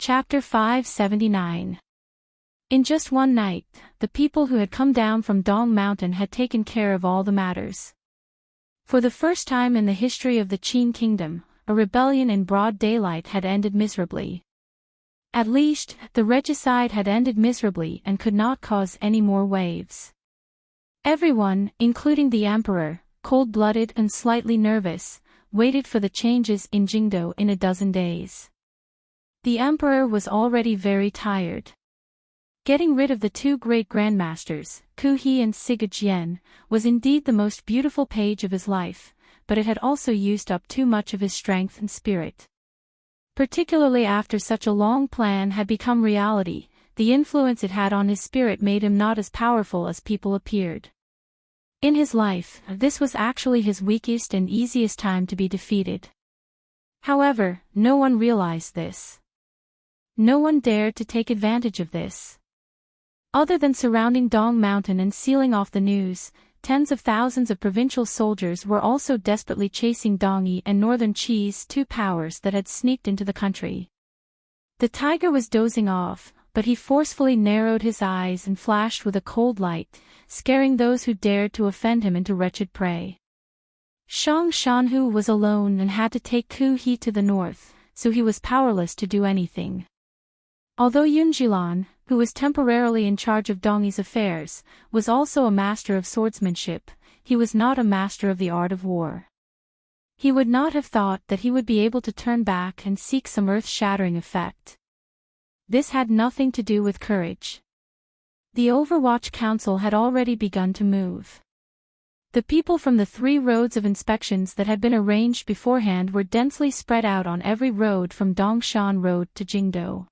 Chapter 579. In just one night, the people who had come down from Dong Mountain had taken care of all the matters. For the first time in the history of the Qin Kingdom, a rebellion in broad daylight had ended miserably. At least, the regicide had ended miserably and could not cause any more waves. Everyone, including the emperor, cold-blooded and slightly nervous, waited for the changes in Jingdo in a dozen days. The emperor was already very tired. Getting rid of the two great grandmasters, Ku He and Siga Jian, was indeed the most beautiful page of his life, but it had also used up too much of his strength and spirit. Particularly after such a long plan had become reality, the influence it had on his spirit made him not as powerful as people appeared. In his life, this was actually his weakest and easiest time to be defeated. However, no one realized this. No one dared to take advantage of this. Other than surrounding Dong Mountain and sealing off the news, tens of thousands of provincial soldiers were also desperately chasing Dongyi and Northern Qi's two powers that had sneaked into the country. The tiger was dozing off, but he forcefully narrowed his eyes and flashed with a cold light, scaring those who dared to offend him into wretched prey. Shang Shanhu was alone and had to take Ku He to the north, so he was powerless to do anything. Although Yun Jilan, who was temporarily in charge of Dongyi's affairs, was also a master of swordsmanship, he was not a master of the art of war. He would not have thought that he would be able to turn back and seek some earth-shattering effect. This had nothing to do with courage. The Overwatch Council had already begun to move. The people from the 3 roads of inspections that had been arranged beforehand were densely spread out on every road from Dongshan Road to Jingdo.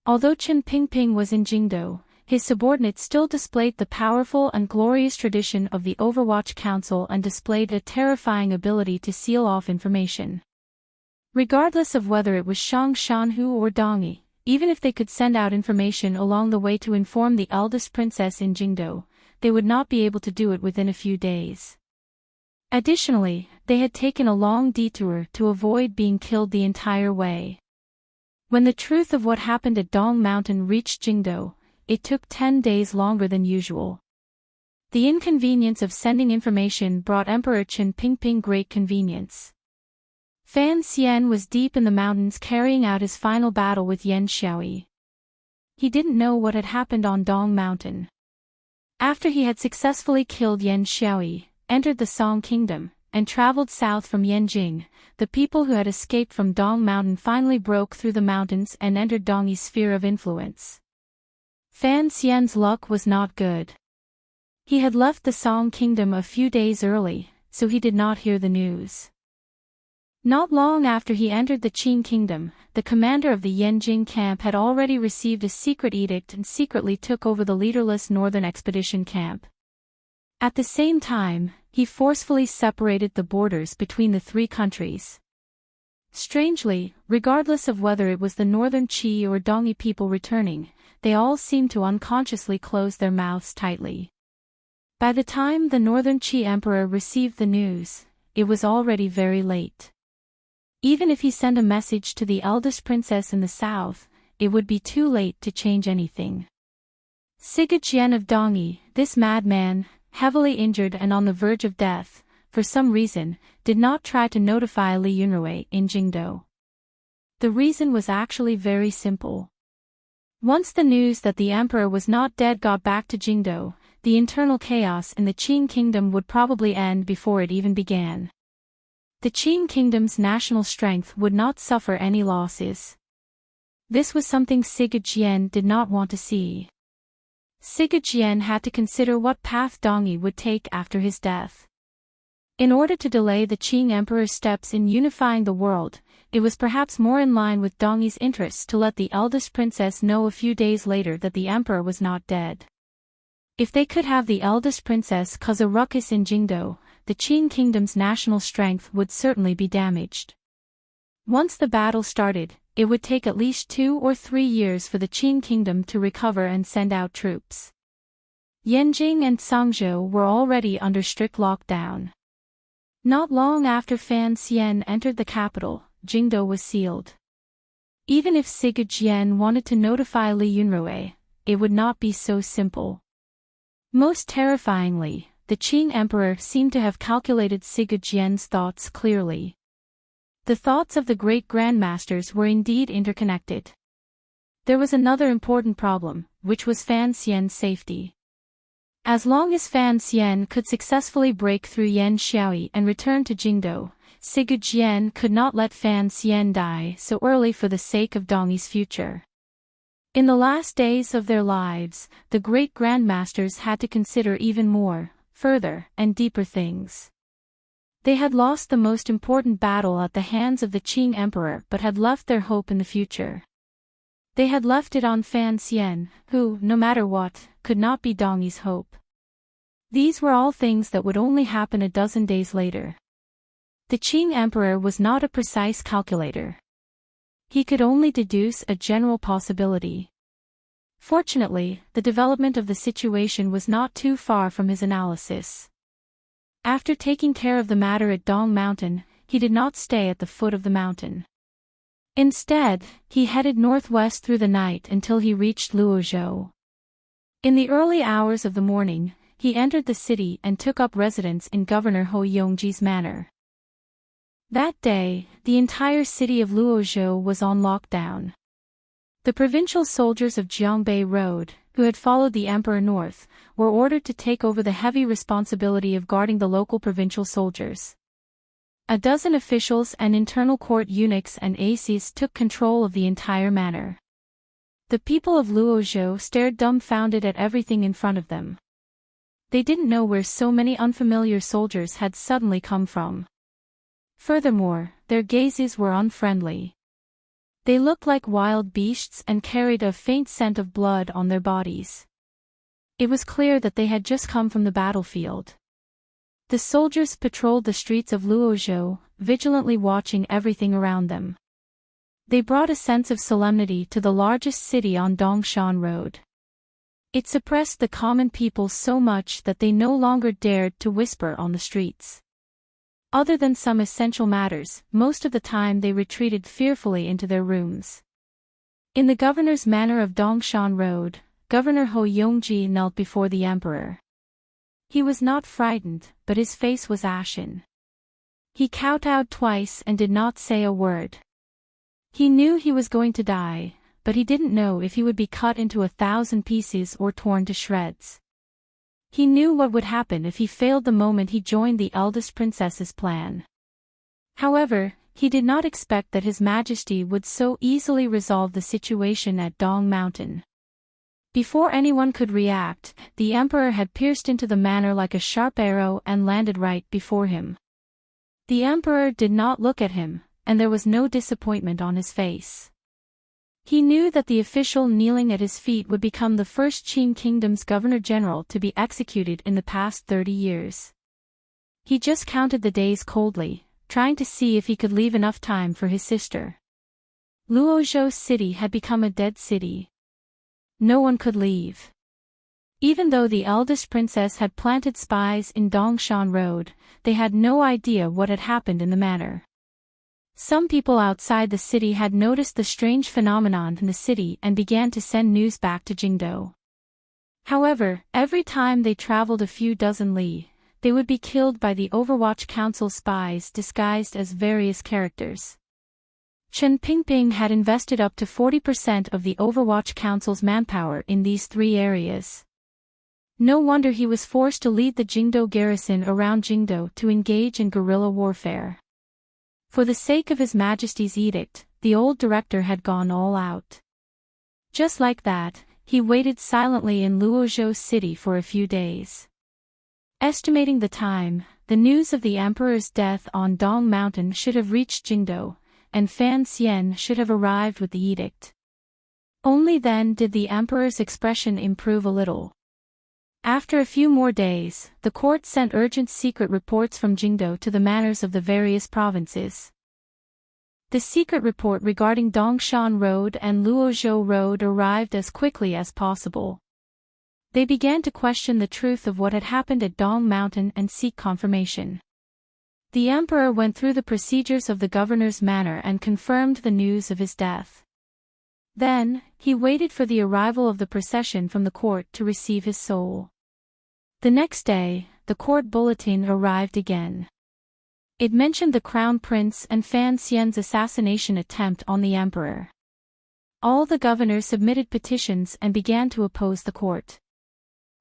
Although Chen Pingping was in Jingdo, his subordinates still displayed the powerful and glorious tradition of the Overwatch Council and displayed a terrifying ability to seal off information. Regardless of whether it was Shang Shanhu or Dongyi, even if they could send out information along the way to inform the eldest princess in Jingdo, they would not be able to do it within a few days. Additionally, they had taken a long detour to avoid being killed the entire way. When the truth of what happened at Dong Mountain reached Jingdo, it took 10 days longer than usual. The inconvenience of sending information brought Emperor Chen Pingping great convenience. Fan Xian was deep in the mountains carrying out his final battle with Yan Xiaoyi. He didn't know what had happened on Dong Mountain. After he had successfully killed Yan Xiaoyi, entered the Song Kingdom, and traveled south from Yanjing, the people who had escaped from Dong Mountain finally broke through the mountains and entered Dongyi's sphere of influence. Fan Xian's luck was not good. He had left the Song Kingdom a few days early, so he did not hear the news. Not long after he entered the Qin Kingdom, the commander of the Yanjing camp had already received a secret edict and secretly took over the leaderless Northern Expedition camp. At the same time, he forcefully separated the borders between the 3 countries. Strangely, regardless of whether it was the Northern Qi or Dongyi people returning, they all seemed to unconsciously close their mouths tightly. By the time the Northern Qi emperor received the news, it was already very late. Even if he sent a message to the eldest princess in the south, it would be too late to change anything. Siga Jian of Dongyi, this madman, heavily injured and on the verge of death, for some reason, did not try to notify Li Yunrui in Jingdo. The reason was actually very simple. Once the news that the emperor was not dead got back to Jingdo, the internal chaos in the Qin Kingdom would probably end before it even began. The Qin Kingdom's national strength would not suffer any losses. This was something Siga Jian did not want to see. Siga Jian had to consider what path Dongyi would take after his death. In order to delay the Qing emperor's steps in unifying the world, it was perhaps more in line with Dongyi's interests to let the eldest princess know a few days later that the emperor was not dead. If they could have the eldest princess cause a ruckus in Jingdo, the Qin Kingdom's national strength would certainly be damaged. Once the battle started, it would take at least 2 or 3 years for the Qin Kingdom to recover and send out troops. Yanjing and Sangzhou were already under strict lockdown. Not long after Fan Xian entered the capital, Jingdo was sealed. Even if Sigurd wanted to notify Li Yunrui, it would not be so simple. Most terrifyingly, the Qing Emperor seemed to have calculated Sigurd's thoughts clearly. The thoughts of the great grandmasters were indeed interconnected. There was another important problem, which was Fan Xian's safety. As long as Fan Xian could successfully break through Yan Xiaoyi and return to Jingdou, Sigurd could not let Fan Xian die so early for the sake of Dongyi's future. In the last days of their lives, the great grandmasters had to consider even more, further, and deeper things. They had lost the most important battle at the hands of the Qing Emperor but had left their hope in the future. They had left it on Fan Xian, who, no matter what, could not be Dongyi's hope. These were all things that would only happen a dozen days later. The Qing Emperor was not a precise calculator. He could only deduce a general possibility. Fortunately, the development of the situation was not too far from his analysis. After taking care of the matter at Dong Mountain, he did not stay at the foot of the mountain. Instead, he headed northwest through the night until he reached Luozhou. In the early hours of the morning, he entered the city and took up residence in Governor Hou Yongji's manor. That day, the entire city of Luozhou was on lockdown. The provincial soldiers of Jiangbei Road, who had followed the emperor north, were ordered to take over the heavy responsibility of guarding the local provincial soldiers. A dozen officials and internal court eunuchs and aces took control of the entire manor. The people of Luozhou stared dumbfounded at everything in front of them. They didn't know where so many unfamiliar soldiers had suddenly come from. Furthermore, their gazes were unfriendly. They looked like wild beasts and carried a faint scent of blood on their bodies. It was clear that they had just come from the battlefield. The soldiers patrolled the streets of Luozhou, vigilantly watching everything around them. They brought a sense of solemnity to the largest city on Dongshan Road. It suppressed the common people so much that they no longer dared to whisper on the streets. Other than some essential matters, most of the time they retreated fearfully into their rooms. In the governor's manor of Dongshan Road, Governor Hou Yongji knelt before the emperor. He was not frightened, but his face was ashen. He kowtowed twice and did not say a word. He knew he was going to die, but he didn't know if he would be cut into 1,000 pieces or torn to shreds. He knew what would happen if he failed the moment he joined the eldest princess's plan. However, he did not expect that His Majesty would so easily resolve the situation at Dong Mountain. Before anyone could react, the emperor had pierced into the manor like a sharp arrow and landed right before him. The emperor did not look at him, and there was no disappointment on his face. He knew that the official kneeling at his feet would become the first Qing Kingdom's governor-general to be executed in the past 30 years. He just counted the days coldly, trying to see if he could leave enough time for his sister. Luozhou City had become a dead city. No one could leave. Even though the eldest princess had planted spies in Dongshan Road, they had no idea what had happened in the manor. Some people outside the city had noticed the strange phenomenon in the city and began to send news back to Jingdou. However, every time they traveled a few dozen li, they would be killed by the Overwatch Council spies disguised as various characters. Chen Pingping had invested up to 40% of the Overwatch Council's manpower in these three areas. No wonder he was forced to lead the Jingdou garrison around Jingdou to engage in guerrilla warfare. For the sake of His Majesty's edict, the old director had gone all out. Just like that, he waited silently in Luozhou City for a few days. Estimating the time, the news of the emperor's death on Dong Mountain should have reached Jingdou, and Fan Xian should have arrived with the edict. Only then did the emperor's expression improve a little. After a few more days, the court sent urgent secret reports from Jingdou to the manors of the various provinces. The secret report regarding Dongshan Road and Luozhou Road arrived as quickly as possible. They began to question the truth of what had happened at Dong Mountain and seek confirmation. The emperor went through the procedures of the governor's manor and confirmed the news of his death. Then, he waited for the arrival of the procession from the court to receive his soul. The next day, the court bulletin arrived again. It mentioned the crown prince and Fan Xian's assassination attempt on the emperor. All the governors submitted petitions and began to oppose the court.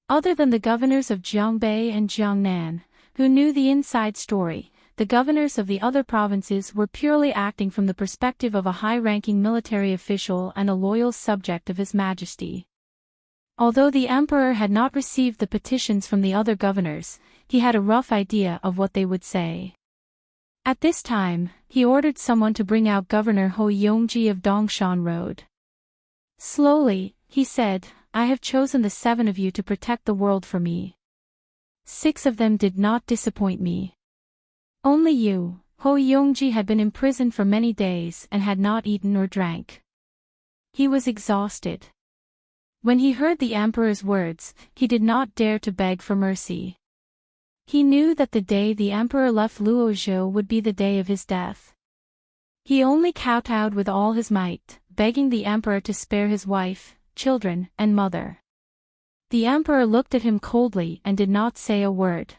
Other than the governors of Jiangbei and Jiangnan, who knew the inside story, the governors of the other provinces were purely acting from the perspective of a high-ranking military official and a loyal subject of His Majesty. Although the emperor had not received the petitions from the other governors, he had a rough idea of what they would say. At this time, he ordered someone to bring out Governor Hou Yongji of Dongshan Road. Slowly, he said, "I have chosen the 7 of you to protect the world for me. 6 of them did not disappoint me. Only you." Hou Yongji had been imprisoned for many days and had not eaten or drank. He was exhausted. When he heard the emperor's words, he did not dare to beg for mercy. He knew that the day the emperor left Luozhou would be the day of his death. He only kowtowed with all his might, begging the emperor to spare his wife, children, and mother. The emperor looked at him coldly and did not say a word.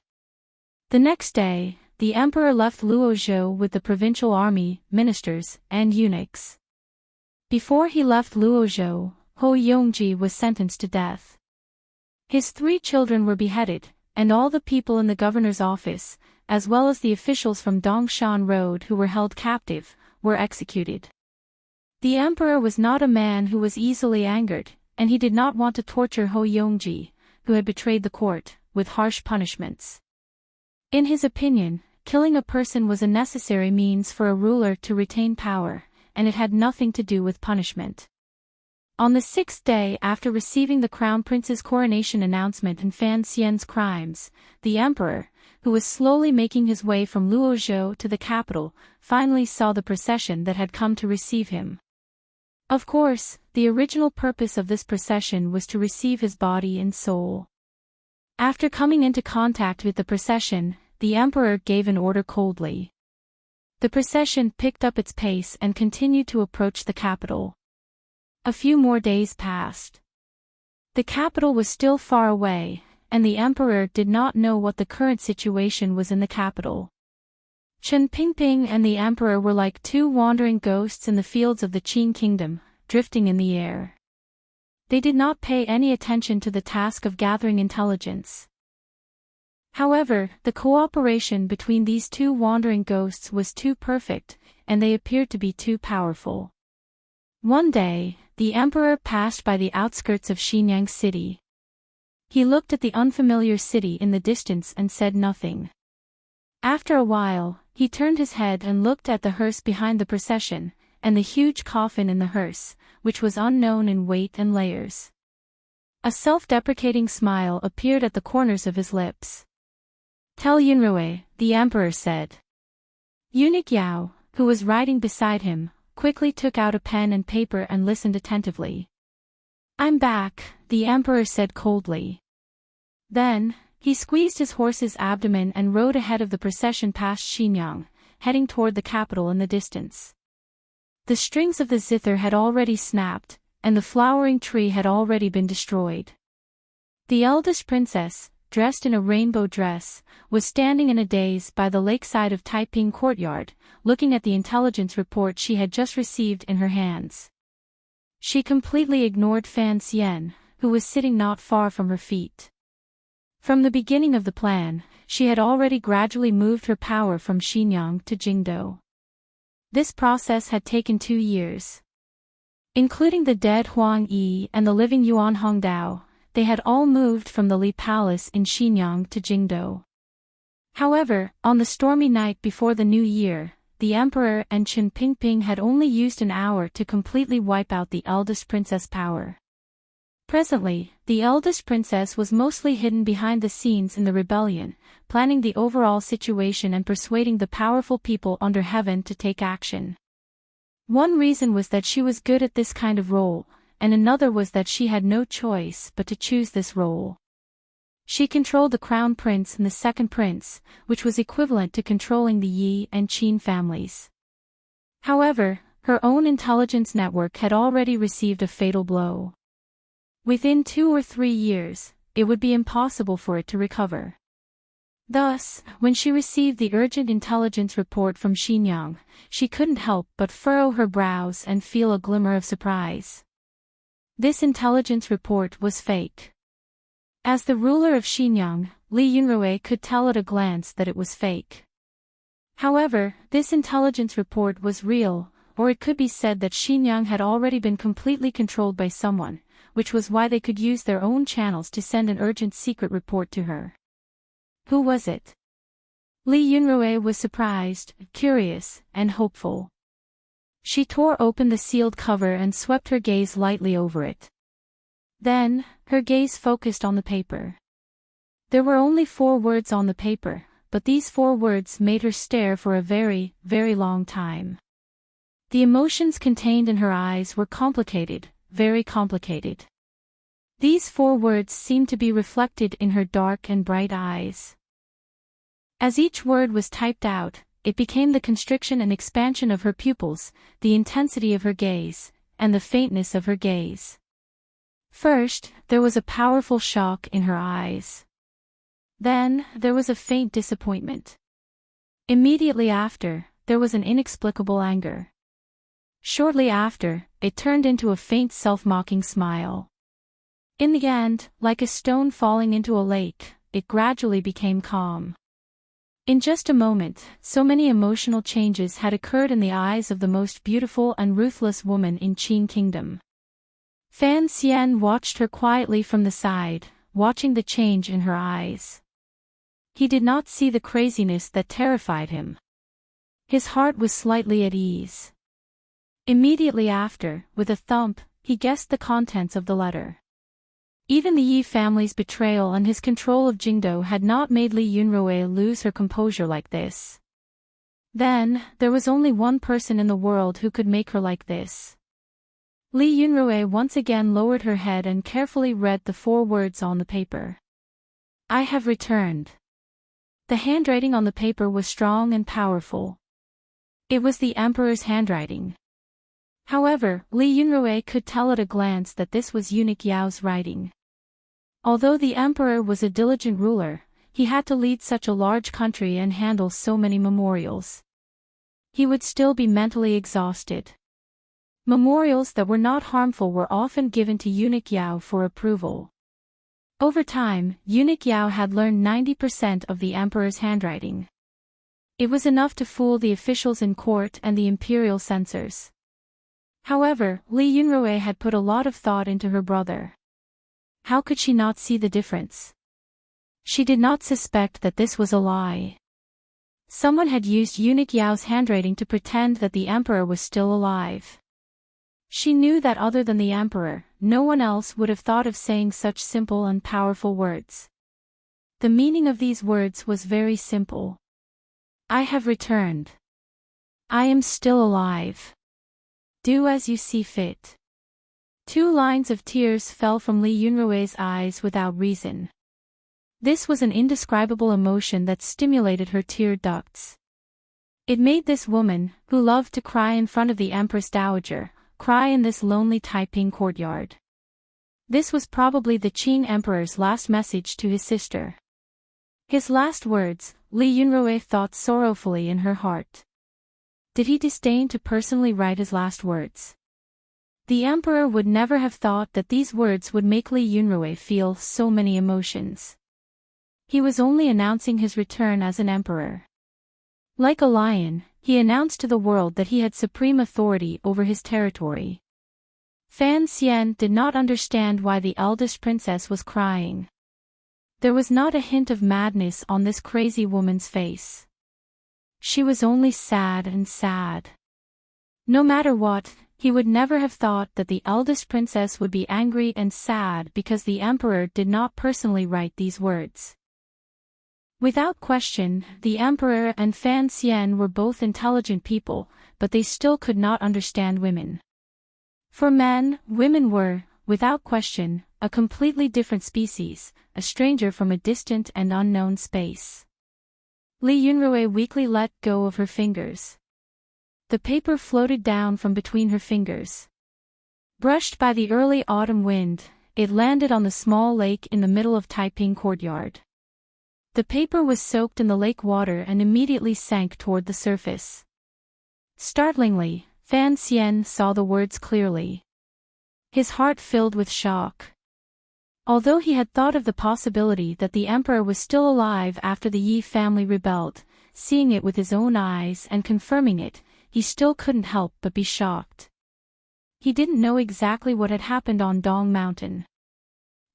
The next day, the emperor left Luozhou with the provincial army, ministers, and eunuchs. Before he left Luozhou, Hou Yongji was sentenced to death. His 3 children were beheaded, and all the people in the governor's office, as well as the officials from Dongshan Road who were held captive, were executed. The emperor was not a man who was easily angered, and he did not want to torture Hou Yongji, who had betrayed the court, with harsh punishments. In his opinion, killing a person was a necessary means for a ruler to retain power, and it had nothing to do with punishment. On the 6th day after receiving the crown prince's coronation announcement and Fan Xian's crimes, the emperor, who was slowly making his way from Luozhou to the capital, finally saw the procession that had come to receive him. Of course, the original purpose of this procession was to receive his body and soul. After coming into contact with the procession, the emperor gave an order coldly. The procession picked up its pace and continued to approach the capital. A few more days passed. The capital was still far away, and the emperor did not know what the current situation was in the capital. Chen Pingping and the emperor were like 2 wandering ghosts in the fields of the Qin kingdom, drifting in the air. They did not pay any attention to the task of gathering intelligence. However, the cooperation between these 2 wandering ghosts was too perfect, and they appeared to be too powerful. One day, the emperor passed by the outskirts of Xinyang city. He looked at the unfamiliar city in the distance and said nothing. After a while, he turned his head and looked at the hearse behind the procession, and the huge coffin in the hearse, which was unknown in weight and layers. A self-deprecating smile appeared at the corners of his lips. "Tell Yunrui," the emperor said. Eunuch Yao, who was riding beside him, quickly took out a pen and paper and listened attentively. "I'm back," the emperor said coldly. Then, he squeezed his horse's abdomen and rode ahead of the procession past Xinyang, heading toward the capital in the distance. The strings of the zither had already snapped, and the flowering tree had already been destroyed. The eldest princess, dressed in a rainbow dress, was standing in a daze by the lakeside of Taiping courtyard, looking at the intelligence report she had just received in her hands. She completely ignored Fan Xian, who was sitting not far from her feet. From the beginning of the plan, she had already gradually moved her power from Xinyang to Jingdou. This process had taken 2 years. Including the dead Huang Yi and the living Yuan Hongdao, they had all moved from the Li Palace in Xinyang to Jingdou. However, on the stormy night before the new year, the emperor and Chen Pingping had only used an hour to completely wipe out the eldest princess' power. Presently, the eldest princess was mostly hidden behind the scenes in the rebellion, planning the overall situation and persuading the powerful people under heaven to take action. One reason was that she was good at this kind of role, and another was that she had no choice but to choose this role. She controlled the crown prince and the second prince, which was equivalent to controlling the Yi and Qin families. However, Her own intelligence network had already received a fatal blow. Within 2 or 3 years, it would be impossible for it to recover. Thus, when she received the urgent intelligence report from Xinjiang, she couldn't help but furrow her brows and feel a glimmer of surprise. This intelligence report was fake. As the ruler of Xinjiang, Li Yunrui could tell at a glance that it was fake. However, this intelligence report was real, or it could be said that Xinjiang had already been completely controlled by someone, which was why they could use their own channels to send an urgent secret report to her. Who was it? Li Yunrui was surprised, curious, and hopeful. She tore open the sealed cover and swept her gaze lightly over it. Then, her gaze focused on the paper. There were only 4 words on the paper, but these 4 words made her stare for a very, very long time. The emotions contained in her eyes were complicated, very complicated. These 4 words seemed to be reflected in her dark and bright eyes. As each word was typed out, it became the constriction and expansion of her pupils, the intensity of her gaze, and the faintness of her gaze. First, there was a powerful shock in her eyes. Then, there was a faint disappointment. Immediately after, there was an inexplicable anger. Shortly after, it turned into a faint self-mocking smile. In the end, like a stone falling into a lake, it gradually became calm. In just a moment, so many emotional changes had occurred in the eyes of the most beautiful and ruthless woman in Qin Kingdom. Fan Xian watched her quietly from the side, watching the change in her eyes. He did not see the craziness that terrified him. His heart was slightly at ease. Immediately after, with a thump, he guessed the contents of the letter. Even the Yi family's betrayal and his control of Jingdo had not made Li Yunrui lose her composure like this. Then, there was only one person in the world who could make her like this. Li Yunrui once again lowered her head and carefully read the 4 words on the paper. I have returned. The handwriting on the paper was strong and powerful. It was the Emperor's handwriting. However, Li Yunrui could tell at a glance that this was eunuch Yao's writing. Although the Emperor was a diligent ruler, he had to lead such a large country and handle so many memorials. He would still be mentally exhausted. Memorials that were not harmful were often given to eunuch Yao for approval. Over time, eunuch Yao had learned 90% of the Emperor's handwriting. It was enough to fool the officials in court and the imperial censors. However, Li Yunrui had put a lot of thought into her brother. How could she not see the difference? She did not suspect that this was a lie. Someone had used eunuch Yao's handwriting to pretend that the Emperor was still alive. She knew that other than the Emperor, no one else would have thought of saying such simple and powerful words. The meaning of these words was very simple. I have returned. I am still alive. Do as you see fit. 2 lines of tears fell from Li Yunrui's eyes without reason. This was an indescribable emotion that stimulated her tear ducts. It made this woman, who loved to cry in front of the Empress Dowager, cry in this lonely Taiping courtyard. This was probably the Qin Emperor's last message to his sister. His last words, Li Yunrui thought sorrowfully in her heart. Did he disdain to personally write his last words? The Emperor would never have thought that these words would make Li Yunrui feel so many emotions. He was only announcing his return as an emperor. Like a lion, he announced to the world that he had supreme authority over his territory. Fan Xian did not understand why the eldest princess was crying. There was not a hint of madness on this crazy woman's face. She was only sad and sad. No matter what, he would never have thought that the eldest princess would be angry and sad because the Emperor did not personally write these words. Without question, the Emperor and Fan Xian were both intelligent people, but they still could not understand women. For men, women were, without question, a completely different species, a stranger from a distant and unknown space. Li Yunrui weakly let go of her fingers. The paper floated down from between her fingers. Brushed by the early autumn wind, it landed on the small lake in the middle of Taiping Courtyard. The paper was soaked in the lake water and immediately sank toward the surface. Startlingly, Fan Xian saw the words clearly. His heart filled with shock. Although he had thought of the possibility that the emperor was still alive after the Yi family rebelled, seeing it with his own eyes and confirming it, he still couldn't help but be shocked. He didn't know exactly what had happened on Dong Mountain.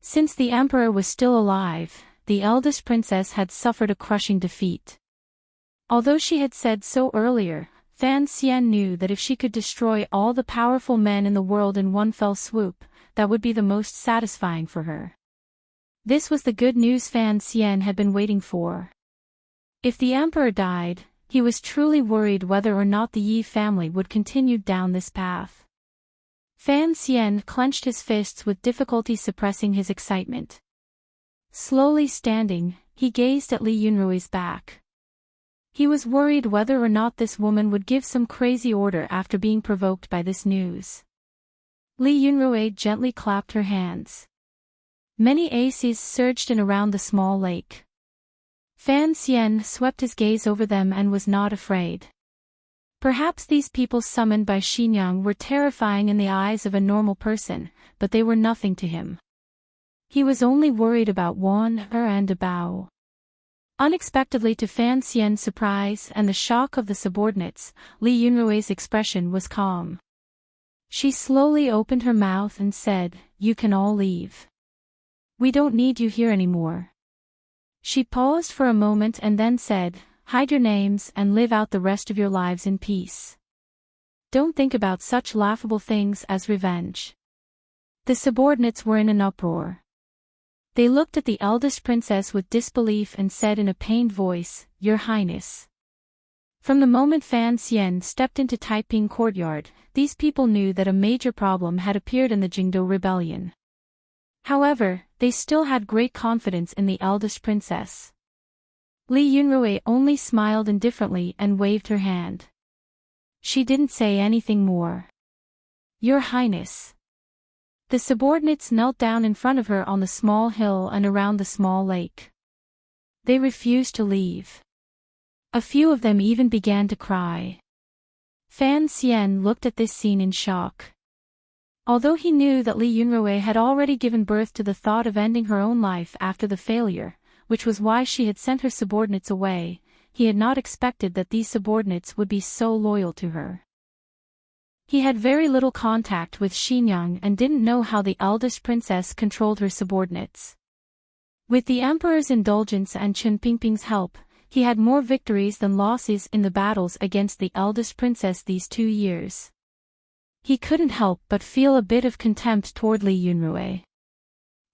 Since the emperor was still alive, the eldest princess had suffered a crushing defeat. Although she had said so earlier, Fan Xian knew that if she could destroy all the powerful men in the world in one fell swoop, that would be the most satisfying for her. This was the good news Fan Xian had been waiting for. If the emperor died, he was truly worried whether or not the Yi family would continue down this path. Fan Xian clenched his fists with difficulty suppressing his excitement. Slowly standing, he gazed at Li Yunrui's back. He was worried whether or not this woman would give some crazy order after being provoked by this news. Li Yunrui gently clapped her hands. Many aces surged in around the small lake. Fan Xian swept his gaze over them and was not afraid. Perhaps these people summoned by Xinyang were terrifying in the eyes of a normal person, but they were nothing to him. He was only worried about Wan Er and Bao. Unexpectedly to Fan Xian's surprise and the shock of the subordinates, Li Yunrui's expression was calm. She slowly opened her mouth and said, "You can all leave. We don't need you here anymore." She paused for a moment and then said, "Hide your names and live out the rest of your lives in peace. Don't think about such laughable things as revenge." The subordinates were in an uproar. They looked at the eldest princess with disbelief and said in a pained voice, "Your Highness." From the moment Fan Xian stepped into Taiping Courtyard, these people knew that a major problem had appeared in the Jingdo rebellion. However, they still had great confidence in the eldest princess. Li Yunrui only smiled indifferently and waved her hand. She didn't say anything more. "Your Highness." The subordinates knelt down in front of her on the small hill and around the small lake. They refused to leave. A few of them even began to cry. Fan Xian looked at this scene in shock. Although he knew that Li Yunrui had already given birth to the thought of ending her own life after the failure, which was why she had sent her subordinates away, he had not expected that these subordinates would be so loyal to her. He had very little contact with Xinyang and didn't know how the eldest princess controlled her subordinates. With the emperor's indulgence and Chen Pingping's help, he had more victories than losses in the battles against the eldest princess these 2 years. He couldn't help but feel a bit of contempt toward Li Yunrui.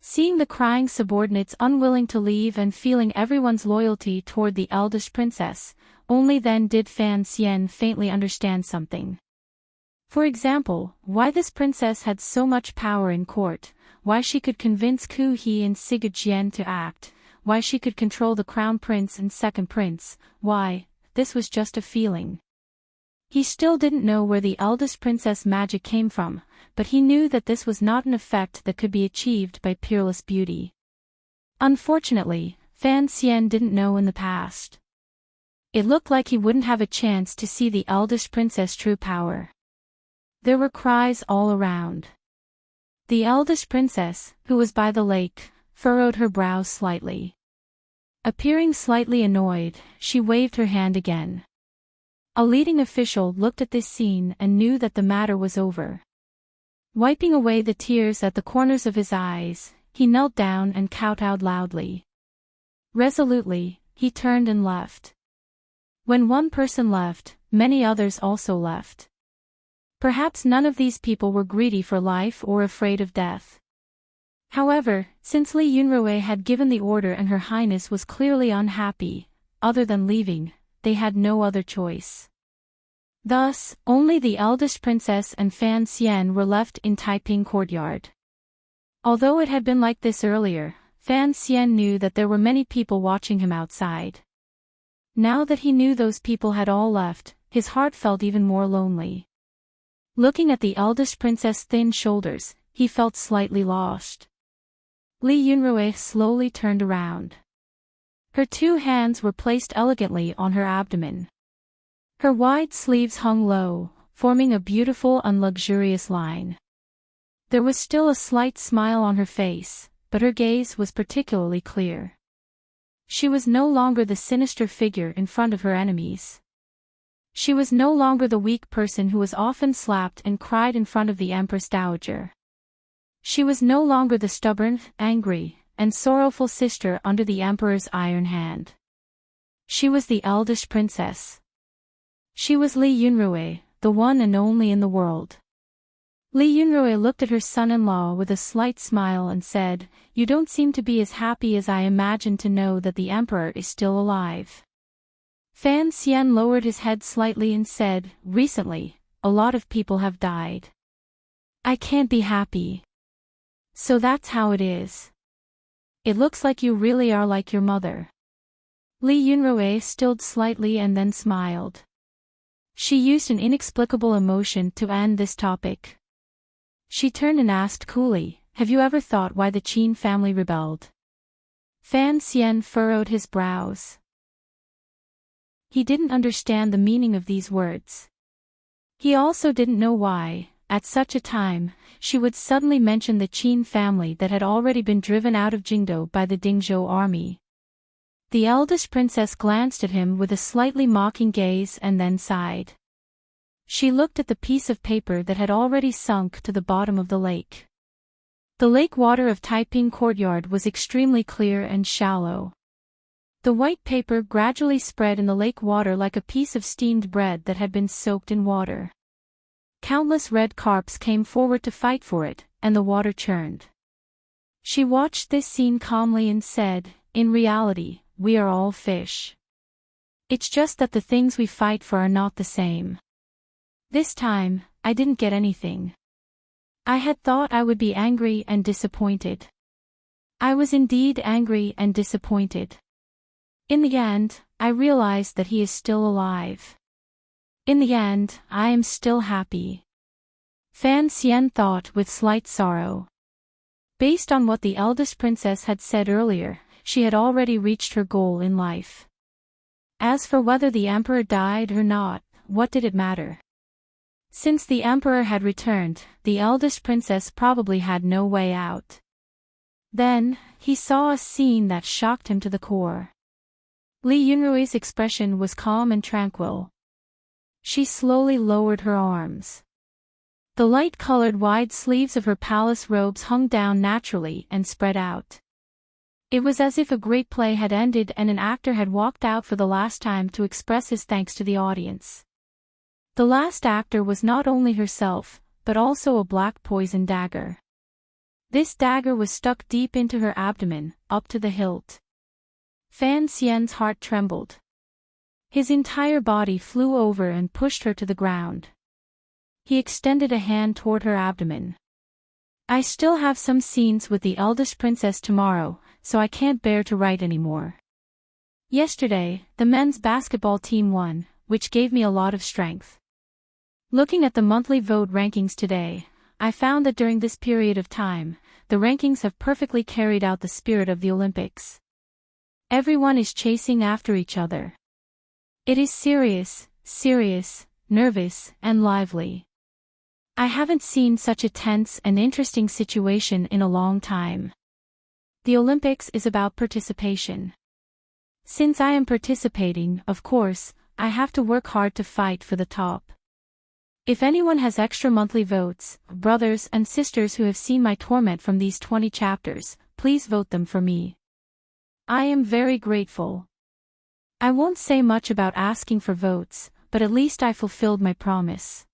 Seeing the crying subordinates unwilling to leave and feeling everyone's loyalty toward the eldest princess, only then did Fan Xian faintly understand something. For example, why this princess had so much power in court, why she could convince Ku He and Sigurd to act, why she could control the crown prince and second prince, why, this was just a feeling. He still didn't know where the eldest princess magic came from, but he knew that this was not an effect that could be achieved by peerless beauty. Unfortunately, Fan Xian didn't know in the past. It looked like he wouldn't have a chance to see the eldest princess' true power. There were cries all around. The eldest princess, who was by the lake, furrowed her brows slightly. Appearing slightly annoyed, she waved her hand again. A leading official looked at this scene and knew that the matter was over. Wiping away the tears at the corners of his eyes, he knelt down and kowtowed loudly. Resolutely, he turned and left. When one person left, many others also left. Perhaps none of these people were greedy for life or afraid of death. However, since Li Yunrui had given the order and Her Highness was clearly unhappy, other than leaving, they had no other choice. Thus, only the eldest princess and Fan Xian were left in Taiping Courtyard. Although it had been like this earlier, Fan Xian knew that there were many people watching him outside. Now that he knew those people had all left, his heart felt even more lonely. Looking at the eldest princess' thin shoulders, he felt slightly lost. Li Yunrui slowly turned around. Her two hands were placed elegantly on her abdomen. Her wide sleeves hung low, forming a beautiful and luxurious line. There was still a slight smile on her face, but her gaze was particularly clear. She was no longer the sinister figure in front of her enemies. She was no longer the weak person who was often slapped and cried in front of the Empress Dowager. She was no longer the stubborn, angry, and sorrowful sister under the Emperor's iron hand. She was the eldest princess. She was Li Yunrui, the one and only in the world. Li Yunrui looked at her son-in-law with a slight smile and said, "You don't seem to be as happy as I imagined to know that the Emperor is still alive." Fan Xian lowered his head slightly and said, "Recently, a lot of people have died. I can't be happy." "So that's how it is. It looks like you really are like your mother." Li Yunrui stilled slightly and then smiled. She used an inexplicable emotion to end this topic. She turned and asked coolly, "Have you ever thought why the Qin family rebelled?" Fan Xian furrowed his brows. He didn't understand the meaning of these words. He also didn't know why, at such a time, she would suddenly mention the Qin family that had already been driven out of Jingdou by the Dingzhou army. The eldest princess glanced at him with a slightly mocking gaze and then sighed. She looked at the piece of paper that had already sunk to the bottom of the lake. The lake water of Taiping Courtyard was extremely clear and shallow. The white paper gradually spread in the lake water like a piece of steamed bread that had been soaked in water. Countless red carps came forward to fight for it, and the water churned. She watched this scene calmly and said, "In reality, we are all fish. It's just that the things we fight for are not the same. This time, I didn't get anything. I had thought I would be angry and disappointed. I was indeed angry and disappointed. In the end, I realized that he is still alive. In the end, I am still happy." Fan Xian thought with slight sorrow. Based on what the eldest princess had said earlier, she had already reached her goal in life. As for whether the emperor died or not, what did it matter? Since the emperor had returned, the eldest princess probably had no way out. Then, he saw a scene that shocked him to the core. Li Yunrui's expression was calm and tranquil. She slowly lowered her arms. The light-colored wide sleeves of her palace robes hung down naturally and spread out. It was as if a great play had ended and an actor had walked out for the last time to express his thanks to the audience. The last actor was not only herself, but also a black poison dagger. This dagger was stuck deep into her abdomen, up to the hilt. Fan Xian's heart trembled. His entire body flew over and pushed her to the ground. He extended a hand toward her abdomen. "I still have some scenes with the eldest princess tomorrow, so I can't bear to write anymore. Yesterday, the men's basketball team won, which gave me a lot of strength. Looking at the monthly vote rankings today, I found that during this period of time, the rankings have perfectly carried out the spirit of the Olympics. Everyone is chasing after each other. It is serious, nervous, and lively. I haven't seen such a tense and interesting situation in a long time. The Olympics is about participation. Since I am participating, of course, I have to work hard to fight for the top. If anyone has extra monthly votes, brothers and sisters who have seen my torment from these 20 chapters, please vote them for me. I am very grateful. I won't say much about asking for votes, but at least I fulfilled my promise."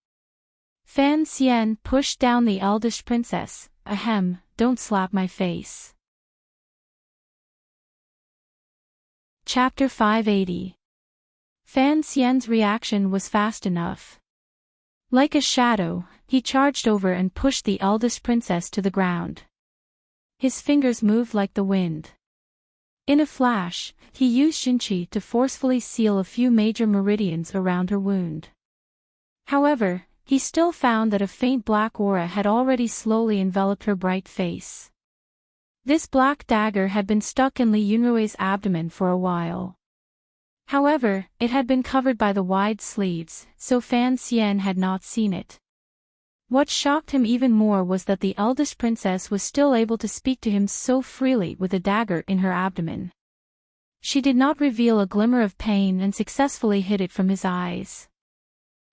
Fan Xian pushed down the eldest princess. "Ahem, don't slap my face." Chapter 580. Fan Xian's reaction was fast enough. Like a shadow, he charged over and pushed the eldest princess to the ground. His fingers moved like the wind. In a flash, he used Jinqi to forcefully seal a few major meridians around her wound. However, he still found that a faint black aura had already slowly enveloped her bright face. This black dagger had been stuck in Li Yunrui's abdomen for a while. However, it had been covered by the wide sleeves, so Fan Xian had not seen it. What shocked him even more was that the eldest princess was still able to speak to him so freely with a dagger in her abdomen. She did not reveal a glimmer of pain and successfully hid it from his eyes.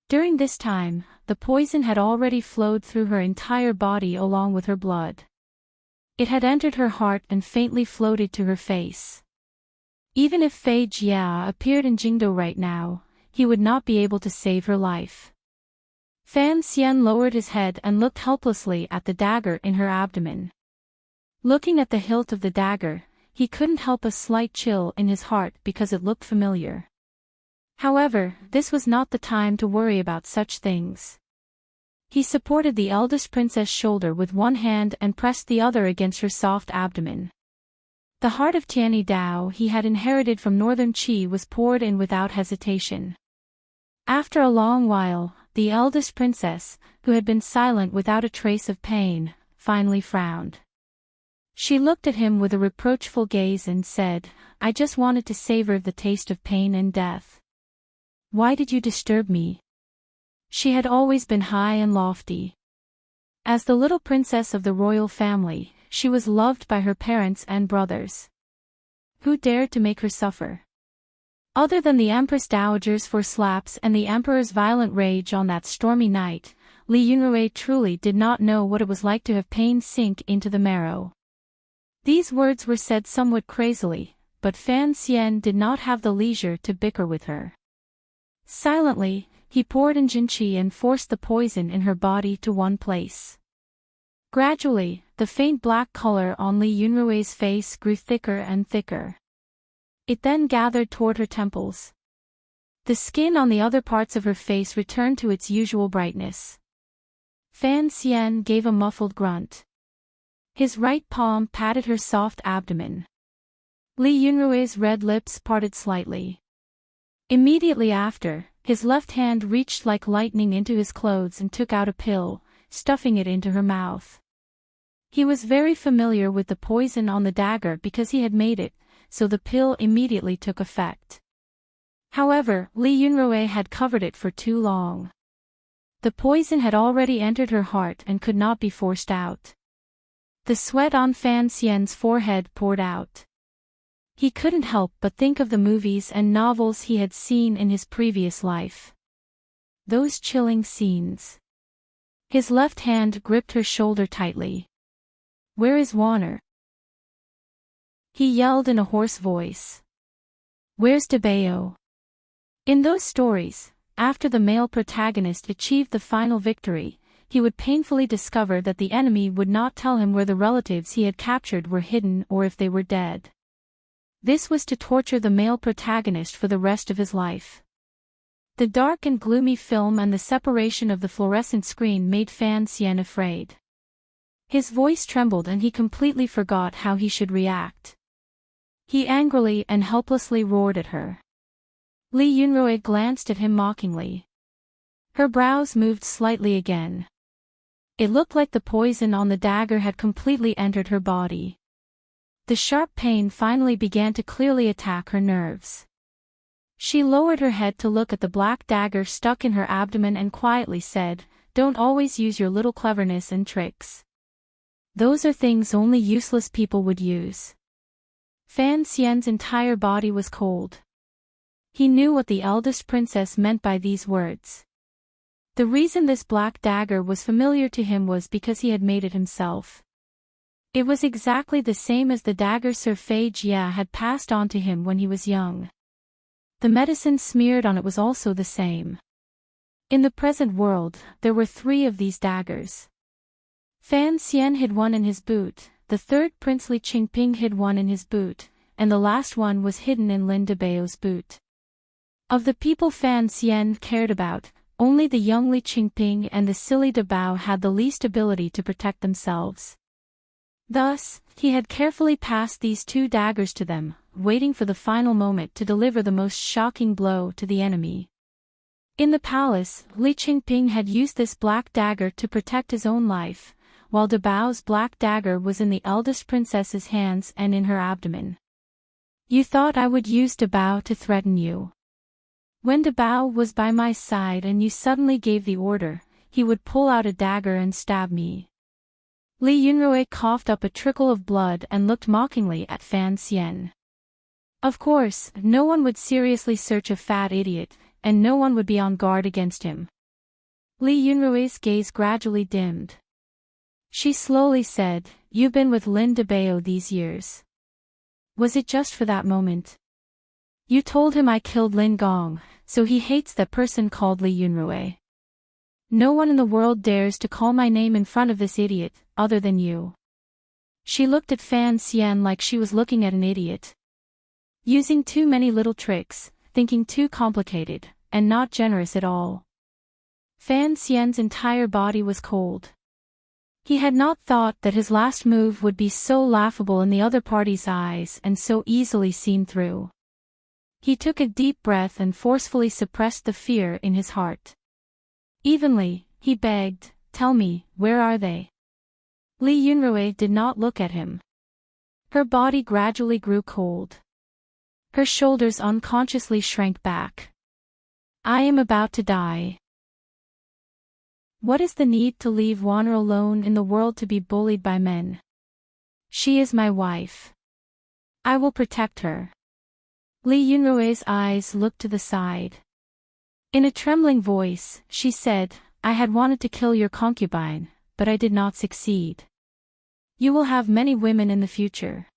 During this time, the poison had already flowed through her entire body along with her blood. It had entered her heart and faintly floated to her face. Even if Fei Jia appeared in Jingdo right now, he would not be able to save her life. Fan Xian lowered his head and looked helplessly at the dagger in her abdomen. Looking at the hilt of the dagger, he couldn't help a slight chill in his heart because it looked familiar. However, this was not the time to worry about such things. He supported the eldest princess' shoulder with one hand and pressed the other against her soft abdomen. The heart of Tianyi Dao he had inherited from Northern Qi was poured in without hesitation. After a long while, the eldest princess, who had been silent without a trace of pain, finally frowned. She looked at him with a reproachful gaze and said, "I just wanted to savor the taste of pain and death. Why did you disturb me?" She had always been high and lofty. As the little princess of the royal family, she was loved by her parents and brothers. Who dared to make her suffer? Other than the Empress Dowager's 4 slaps and the Emperor's violent rage on that stormy night, Li Yunrui truly did not know what it was like to have pain sink into the marrow. These words were said somewhat crazily, but Fan Xian did not have the leisure to bicker with her. Silently, he poured in Jinqi and forced the poison in her body to one place. Gradually, the faint black color on Li Yunrui's face grew thicker and thicker. It then gathered toward her temples. The skin on the other parts of her face returned to its usual brightness. Fan Xian gave a muffled grunt. His right palm patted her soft abdomen. Li Yunrui's red lips parted slightly. Immediately after, his left hand reached like lightning into his clothes and took out a pill, stuffing it into her mouth. He was very familiar with the poison on the dagger because he had made it, so the pill immediately took effect. However, Li Yunrui had covered it for too long. The poison had already entered her heart and could not be forced out. The sweat on Fan Xian's forehead poured out. He couldn't help but think of the movies and novels he had seen in his previous life. Those chilling scenes. His left hand gripped her shoulder tightly. "Where is Warner?" he yelled in a hoarse voice. "Where's Debao?" In those stories, after the male protagonist achieved the final victory, he would painfully discover that the enemy would not tell him where the relatives he had captured were hidden or if they were dead. This was to torture the male protagonist for the rest of his life. The dark and gloomy film and the separation of the fluorescent screen made Fan Xian afraid. His voice trembled and he completely forgot how he should react. He angrily and helplessly roared at her. Li Yunrui glanced at him mockingly. Her brows moved slightly again. It looked like the poison on the dagger had completely entered her body. The sharp pain finally began to clearly attack her nerves. She lowered her head to look at the black dagger stuck in her abdomen and quietly said, "Don't always use your little cleverness and tricks. Those are things only useless people would use." Fan Xian's entire body was cold. He knew what the eldest princess meant by these words. The reason this black dagger was familiar to him was because he had made it himself. It was exactly the same as the dagger Sir Fei Jia had passed on to him when he was young. The medicine smeared on it was also the same. In the present world, there were 3 of these daggers. Fan Xian hid one in his boot, the third Prince Li Qingping hid one in his boot, and the last one was hidden in Lin Debao's boot. Of the people Fan Xian cared about, only the young Li Qingping and the silly Debao had the least ability to protect themselves. Thus, he had carefully passed these 2 daggers to them, waiting for the final moment to deliver the most shocking blow to the enemy. In the palace, Li Qingping had used this black dagger to protect his own life, while Dabao's black dagger was in the eldest princess's hands and in her abdomen. You thought I would use Dabao to threaten you. When Dabao was by my side and you suddenly gave the order, he would pull out a dagger and stab me. Li Yunrui coughed up a trickle of blood and looked mockingly at Fan Xian. Of course, no one would seriously search a fat idiot, and no one would be on guard against him. Li Yunrui's gaze gradually dimmed. She slowly said, "You've been with Lin Dabao these years. Was it just for that moment? You told him I killed Lin Gong, so he hates that person called Li Yunrui. No one in the world dares to call my name in front of this idiot, other than you." She looked at Fan Xian like she was looking at an idiot. Using too many little tricks, thinking too complicated, and not generous at all. Fan Xian's entire body was cold. He had not thought that his last move would be so laughable in the other party's eyes and so easily seen through. He took a deep breath and forcefully suppressed the fear in his heart. Evenly, he begged, "Tell me, where are they?" Li Yunrui did not look at him. Her body gradually grew cold. Her shoulders unconsciously shrank back. "I am about to die. What is the need to leave Wanner alone in the world to be bullied by men? She is my wife. I will protect her." Li Yunrui's eyes looked to the side. In a trembling voice, she said, "I had wanted to kill your concubine, but I did not succeed. You will have many women in the future.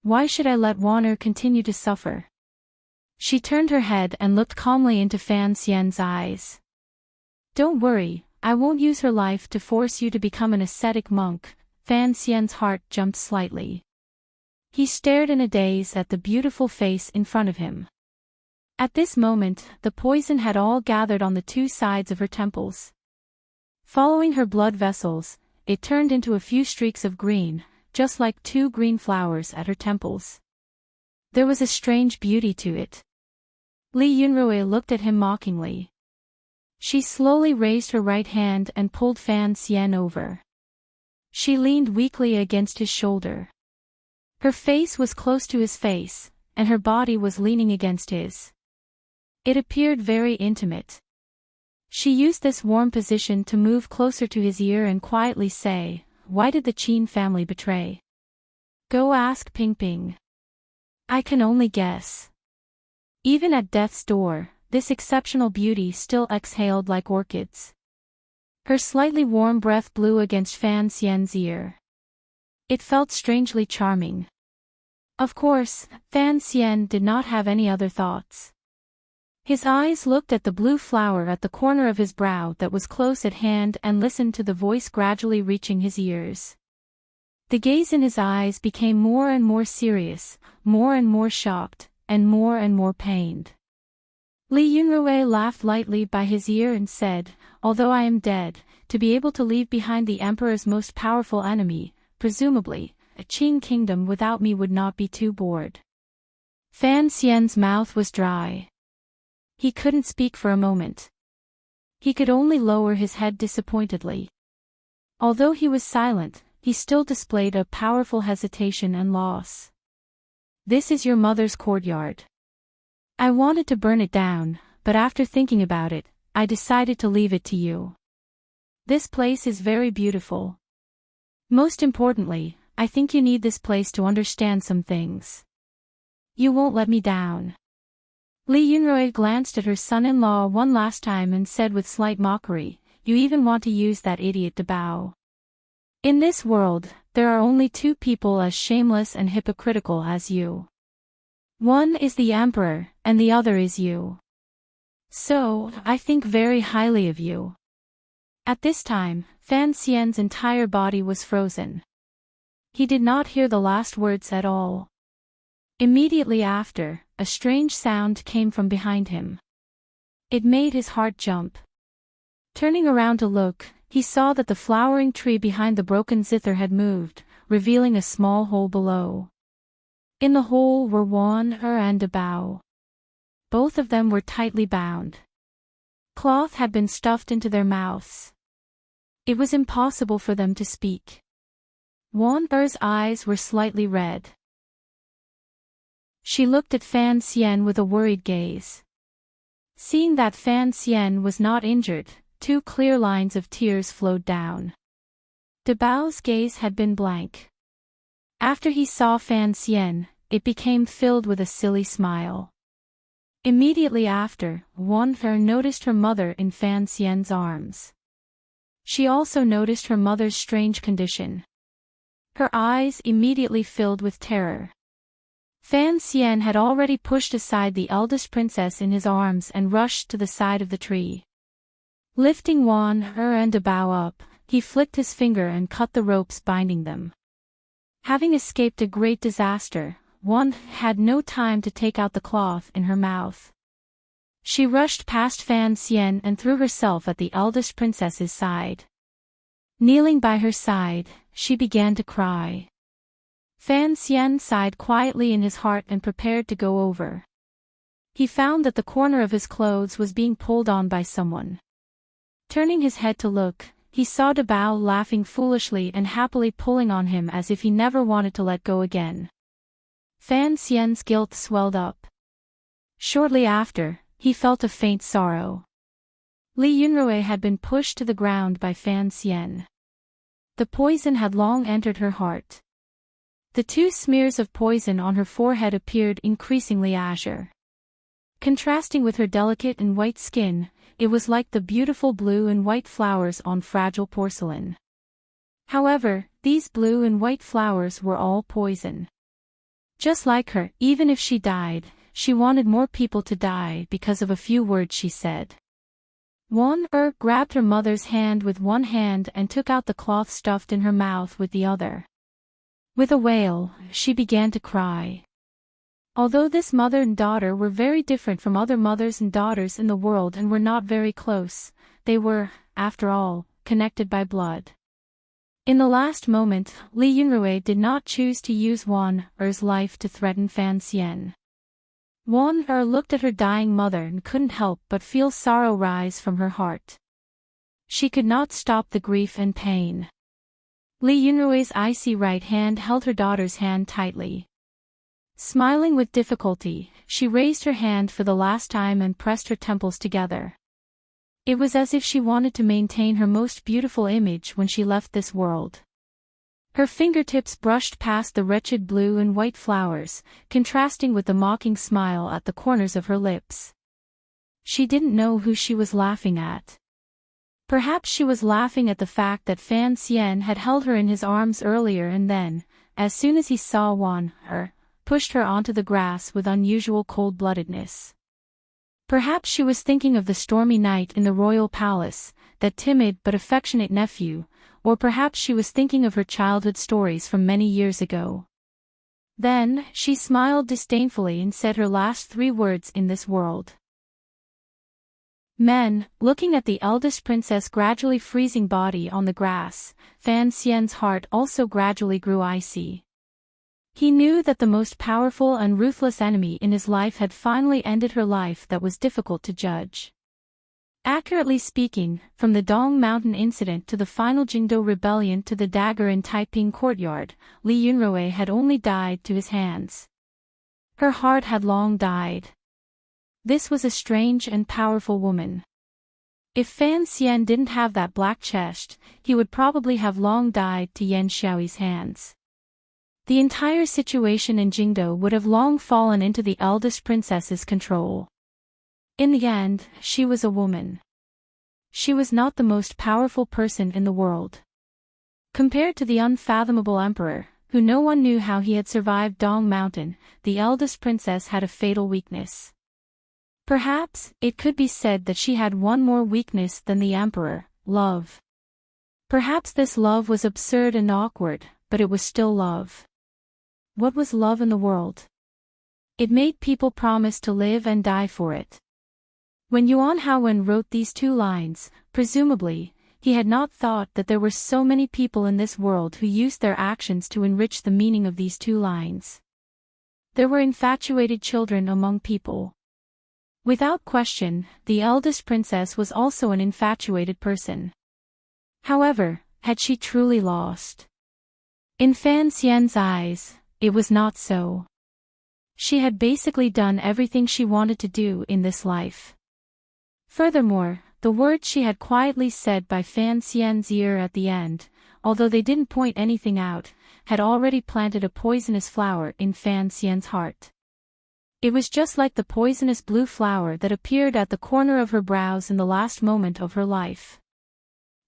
Why should I let Wanner continue to suffer?" She turned her head and looked calmly into Fan Xian's eyes. "Don't worry, I won't use her life to force you to become an ascetic monk." Fan Xian's heart jumped slightly. He stared in a daze at the beautiful face in front of him. At this moment, the poison had all gathered on the two sides of her temples. Following her blood vessels, it turned into a few streaks of green, just like two green flowers at her temples. There was a strange beauty to it. Li Yunrui looked at him mockingly. She slowly raised her right hand and pulled Fan Xian over. She leaned weakly against his shoulder. Her face was close to his face, and her body was leaning against his. It appeared very intimate. She used this warm position to move closer to his ear and quietly say, "Why did the Qin family betray? Go ask Ping Ping. I can only guess." Even at death's door, this exceptional beauty still exhaled like orchids. Her slightly warm breath blew against Fan Xian's ear. It felt strangely charming. Of course, Fan Xian did not have any other thoughts. His eyes looked at the blue flower at the corner of his brow that was close at hand and listened to the voice gradually reaching his ears. The gaze in his eyes became more and more serious, more and more shocked, and more pained. Li Yunrui laughed lightly by his ear and said, "Although I am dead, to be able to leave behind the Emperor's most powerful enemy, presumably, a Qin kingdom without me would not be too bored." Fan Xian's mouth was dry. He couldn't speak for a moment. He could only lower his head disappointedly. Although he was silent, he still displayed a powerful hesitation and loss. "This is your mother's courtyard. I wanted to burn it down, but after thinking about it, I decided to leave it to you. This place is very beautiful. Most importantly, I think you need this place to understand some things. You won't let me down." Li Yunrui glanced at her son-in-law one last time and said with slight mockery, "You even want to use that idiot Dabao. In this world, there are only two people as shameless and hypocritical as you. One is the Emperor, and the other is you. So, I think very highly of you." At this time, Fan Xian's entire body was frozen. He did not hear the last words at all. Immediately after, a strange sound came from behind him. It made his heart jump. Turning around to look, he saw that the flowering tree behind the broken zither had moved, revealing a small hole below. In the hole were Wan and Dabao. Both of them were tightly bound. Cloth had been stuffed into their mouths. It was impossible for them to speak. Wan-er's eyes were slightly red. She looked at Fan Xian with a worried gaze. Seeing that Fan Xian was not injured, 2 clear lines of tears flowed down. Dabao's gaze had been blank. After he saw Fan Xian, it became filled with a silly smile. Immediately after, Wan-er noticed her mother in Fan Xian's arms. She also noticed her mother's strange condition. Her eyes immediately filled with terror. Fan Xian had already pushed aside the eldest princess in his arms and rushed to the side of the tree. Lifting Wan-er and Dabao up, he flicked his finger and cut the ropes binding them. Having escaped a great disaster, Wan had no time to take out the cloth in her mouth. She rushed past Fan Xian and threw herself at the eldest princess's side. Kneeling by her side, she began to cry. Fan Xian sighed quietly in his heart and prepared to go over. He found that the corner of his clothes was being pulled on by someone. Turning his head to look, he saw Dabao laughing foolishly and happily pulling on him as if he never wanted to let go again. Fan Xian's guilt swelled up. Shortly after, he felt a faint sorrow. Li Yunrui had been pushed to the ground by Fan Xian. The poison had long entered her heart. The 2 smears of poison on her forehead appeared increasingly azure. Contrasting with her delicate and white skin, it was like the beautiful blue and white flowers on fragile porcelain. However, these blue and white flowers were all poison. Just like her, even if she died, she wanted more people to die because of a few words she said. Wan-er grabbed her mother's hand with one hand and took out the cloth stuffed in her mouth with the other. With a wail, she began to cry. Although this mother and daughter were very different from other mothers and daughters in the world and were not very close, they were, after all, connected by blood. In the last moment, Li Yunrui did not choose to use Wan-er's life to threaten Fan Xian. Wan-er looked at her dying mother and couldn't help but feel sorrow rise from her heart. She could not stop the grief and pain. Li Yunrui's icy right hand held her daughter's hand tightly. Smiling with difficulty, she raised her hand for the last time and pressed her temples together. It was as if she wanted to maintain her most beautiful image when she left this world. Her fingertips brushed past the wretched blue and white flowers, contrasting with the mocking smile at the corners of her lips. She didn't know who she was laughing at. Perhaps she was laughing at the fact that Fan Xian had held her in his arms earlier and then, as soon as he saw Wan-er, pushed her onto the grass with unusual cold-bloodedness. Perhaps she was thinking of the stormy night in the royal palace, that timid but affectionate nephew, or perhaps she was thinking of her childhood stories from many years ago. Then, she smiled disdainfully and said her last 3 words in this world. Men, looking at the eldest princess gradually freezing body on the grass, Fan Xian's heart also gradually grew icy. He knew that the most powerful and ruthless enemy in his life had finally ended her life that was difficult to judge. Accurately speaking, from the Dong Mountain incident to the final Jingdo rebellion to the dagger in Taiping courtyard, Li Yunrui had only died to his hands. Her heart had long died. This was a strange and powerful woman. If Fan Xian didn't have that black chest, he would probably have long died to Yan Xiaoyi's hands. The entire situation in Jingdo would have long fallen into the eldest princess's control. In the end, she was a woman. She was not the most powerful person in the world. Compared to the unfathomable emperor, who no one knew how he had survived Dong Mountain, the eldest princess had a fatal weakness. Perhaps, it could be said that she had one more weakness than the emperor, love. Perhaps this love was absurd and awkward, but it was still love. What was love in the world? It made people promise to live and die for it. When Yuan Haowen wrote these 2 lines, presumably, he had not thought that there were so many people in this world who used their actions to enrich the meaning of these 2 lines. There were infatuated children among people. Without question, the eldest princess was also an infatuated person. However, had she truly lost? In Fan Xian's eyes, it was not so. She had basically done everything she wanted to do in this life. Furthermore, the words she had quietly said by Fan Xian's ear at the end, although they didn't point anything out, had already planted a poisonous flower in Fan Xian's heart. It was just like the poisonous blue flower that appeared at the corner of her brows in the last moment of her life.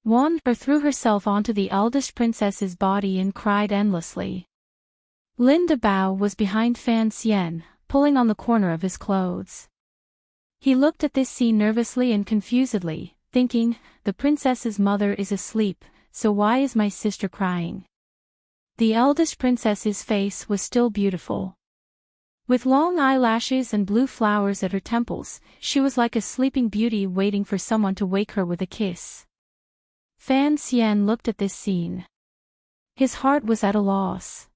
Threw herself onto the eldest princess's body and cried endlessly. Lin Debao was behind Fan Xian, pulling on the corner of his clothes. He looked at this scene nervously and confusedly, thinking, the princess's mother is asleep, so why is my sister crying? The eldest princess's face was still beautiful. With long eyelashes and blue flowers at her temples, she was like a sleeping beauty waiting for someone to wake her with a kiss. Fan Xian looked at this scene. His heart was at a loss.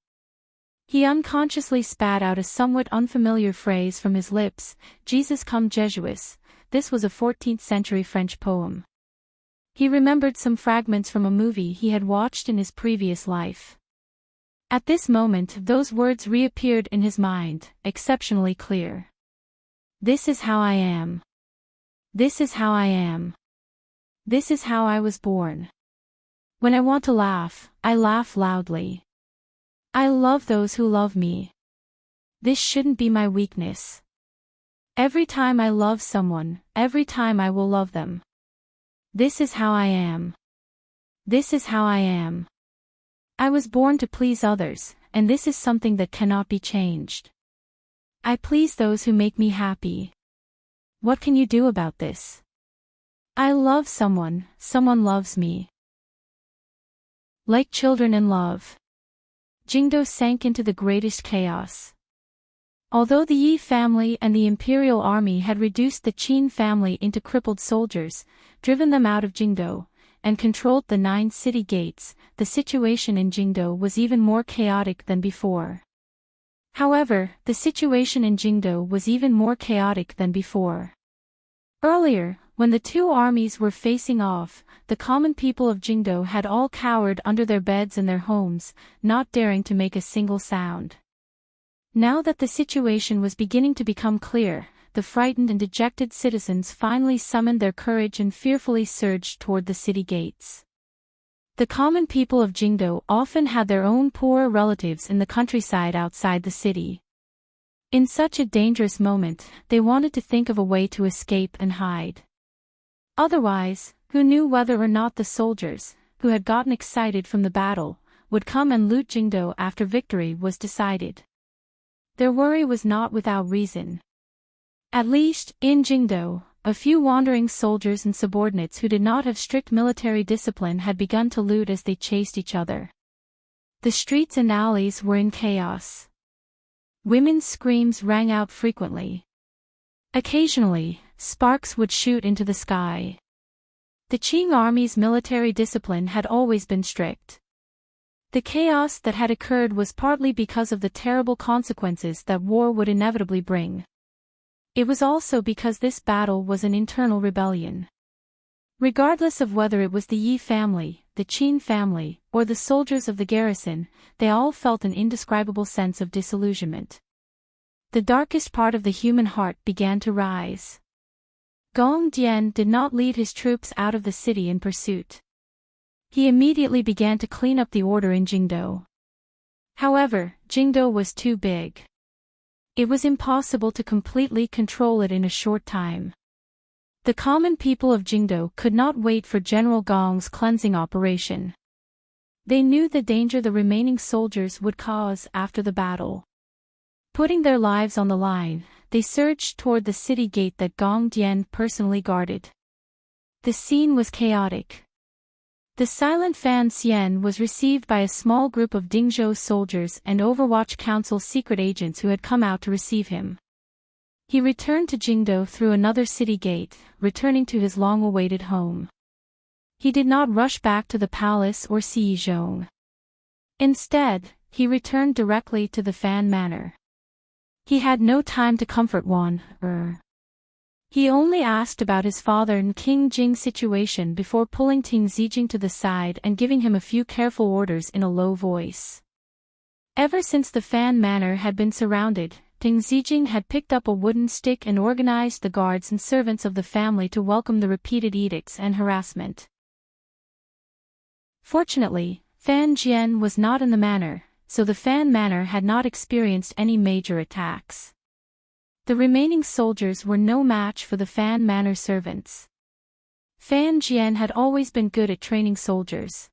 He unconsciously spat out a somewhat unfamiliar phrase from his lips, Jesus cum Jesuis. This was a 14th-century French poem. He remembered some fragments from a movie he had watched in his previous life. At this moment those words reappeared in his mind, exceptionally clear. This is how I am. This is how I am. This is how I was born. When I want to laugh, I laugh loudly. I love those who love me. This shouldn't be my weakness. Every time I love someone, every time I will love them. This is how I am. This is how I am. I was born to please others, and this is something that cannot be changed. I please those who make me happy. What can you do about this? I love someone, someone loves me. Like children in love. Jingdo sank into the greatest chaos. Although the Yi family and the imperial army had reduced the Qin family into crippled soldiers, driven them out of Jingdo, and controlled the 9 city gates, the situation in Jingdo was even more chaotic than before. However, the situation in Jingdo was even more chaotic than before. Earlier, when the two armies were facing off, the common people of Jingdo had all cowered under their beds in their homes, not daring to make a single sound. Now that the situation was beginning to become clear, the frightened and dejected citizens finally summoned their courage and fearfully surged toward the city gates. The common people of Jingdo often had their own poor relatives in the countryside outside the city. In such a dangerous moment, they wanted to think of a way to escape and hide. Otherwise, who knew whether or not the soldiers, who had gotten excited from the battle, would come and loot Jingdo after victory was decided? Their worry was not without reason. At least, in Jingdo, a few wandering soldiers and subordinates who did not have strict military discipline had begun to loot as they chased each other. The streets and alleys were in chaos. Women's screams rang out frequently. Occasionally, sparks would shoot into the sky. The Qing army's military discipline had always been strict. The chaos that had occurred was partly because of the terrible consequences that war would inevitably bring. It was also because this battle was an internal rebellion. Regardless of whether it was the Yi family, the Qin family, or the soldiers of the garrison, they all felt an indescribable sense of disillusionment. The darkest part of the human heart began to rise. Gong Dian did not lead his troops out of the city in pursuit. He immediately began to clean up the order in Jingdo. However, Jingdo was too big. It was impossible to completely control it in a short time. The common people of Jingdo could not wait for General Gong's cleansing operation. They knew the danger the remaining soldiers would cause after the battle. Putting their lives on the line, they surged toward the city gate that Gong Dian personally guarded. The scene was chaotic. The silent Fan Xian was received by a small group of Dingzhou soldiers and Overwatch Council secret agents who had come out to receive him. He returned to Jingdo through another city gate, returning to his long-awaited home. He did not rush back to the palace or Xizhong. Instead, he returned directly to the Fan Manor. He had no time to comfort Wan. He only asked about his father and King Jing's situation before pulling Ting Zijing to the side and giving him a few careful orders in a low voice. Ever since the Fan Manor had been surrounded, Ting Zijing had picked up a wooden stick and organized the guards and servants of the family to welcome the repeated edicts and harassment. Fortunately, Fan Jian was not in the manor, so the Fan Manor had not experienced any major attacks. The remaining soldiers were no match for the Fan Manor servants. Fan Jian had always been good at training soldiers.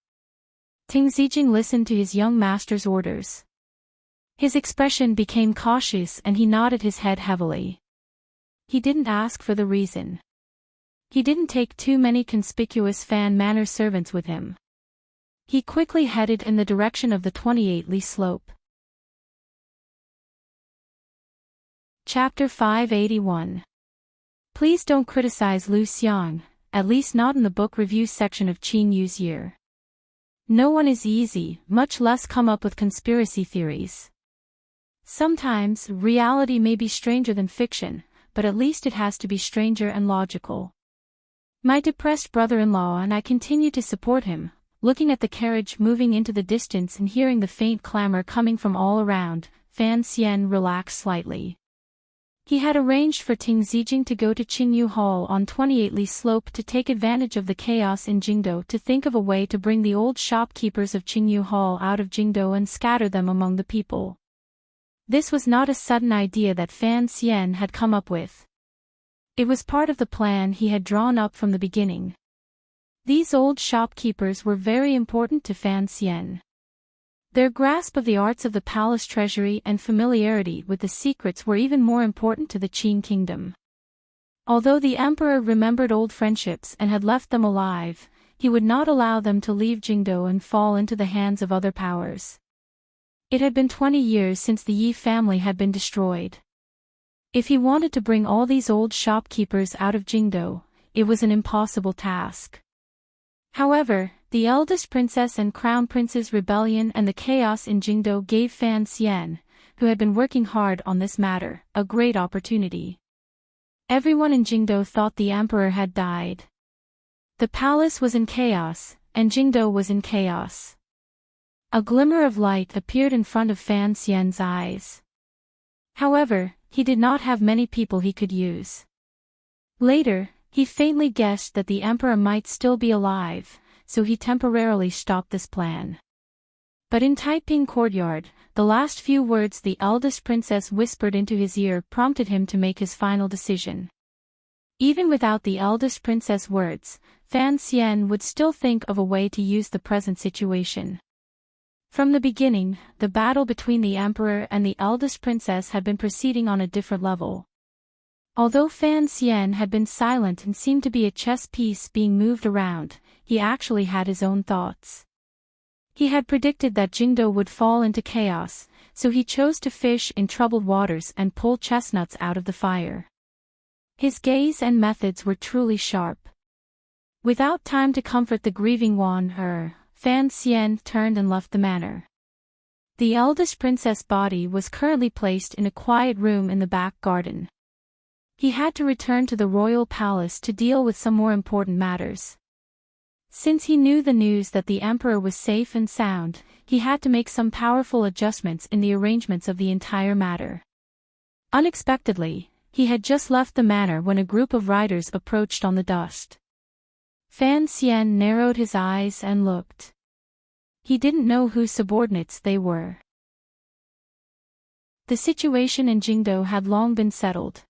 Ting Zijing listened to his young master's orders. His expression became cautious and he nodded his head heavily. He didn't ask for the reason. He didn't take too many conspicuous Fan Manor servants with him. He quickly headed in the direction of the 28-li slope. Chapter 581. Please don't criticize Lu Xiang, at least not in the book review section of Qin Yu's year. No one is easy, much less come up with conspiracy theories. Sometimes, reality may be stranger than fiction, but at least it has to be stranger and logical. My depressed brother-in-law and I continue to support him, looking at the carriage moving into the distance and hearing the faint clamor coming from all around. Fan Xian relaxed slightly. He had arranged for Ting Zijing to go to Qingyu Hall on 28-li slope to take advantage of the chaos in Jingdo to think of a way to bring the old shopkeepers of Qingyu Hall out of Jingdo and scatter them among the people. This was not a sudden idea that Fan Xian had come up with. It was part of the plan he had drawn up from the beginning. These old shopkeepers were very important to Fan Xian. Their grasp of the arts of the palace treasury and familiarity with the secrets were even more important to the Qin kingdom. Although the emperor remembered old friendships and had left them alive, he would not allow them to leave Jingdo and fall into the hands of other powers. It had been 20 years since the Yi family had been destroyed. If he wanted to bring all these old shopkeepers out of Jingdo, it was an impossible task. However, the eldest princess and crown prince's rebellion and the chaos in Jingdo gave Fan Xian, who had been working hard on this matter, a great opportunity. Everyone in Jingdo thought the emperor had died. The palace was in chaos, and Jingdo was in chaos. A glimmer of light appeared in front of Fan Xian's eyes. However, he did not have many people he could use. Later, he faintly guessed that the emperor might still be alive, so he temporarily stopped this plan. But in Taiping Courtyard, the last few words the eldest princess whispered into his ear prompted him to make his final decision. Even without the eldest princess' words, Fan Xian would still think of a way to use the present situation. From the beginning, the battle between the emperor and the eldest princess had been proceeding on a different level. Although Fan Xian had been silent and seemed to be a chess piece being moved around, he actually had his own thoughts. He had predicted that Jingdo would fall into chaos, so he chose to fish in troubled waters and pull chestnuts out of the fire. His gaze and methods were truly sharp. Without time to comfort the grieving Wan, Fan Xian turned and left the manor. The eldest princess' body was currently placed in a quiet room in the back garden. He had to return to the royal palace to deal with some more important matters. Since he knew the news that the emperor was safe and sound, he had to make some powerful adjustments in the arrangements of the entire matter. Unexpectedly, he had just left the manor when a group of riders approached on the dust. Fan Xian narrowed his eyes and looked. He didn't know whose subordinates they were. The situation in Jingdo had long been settled.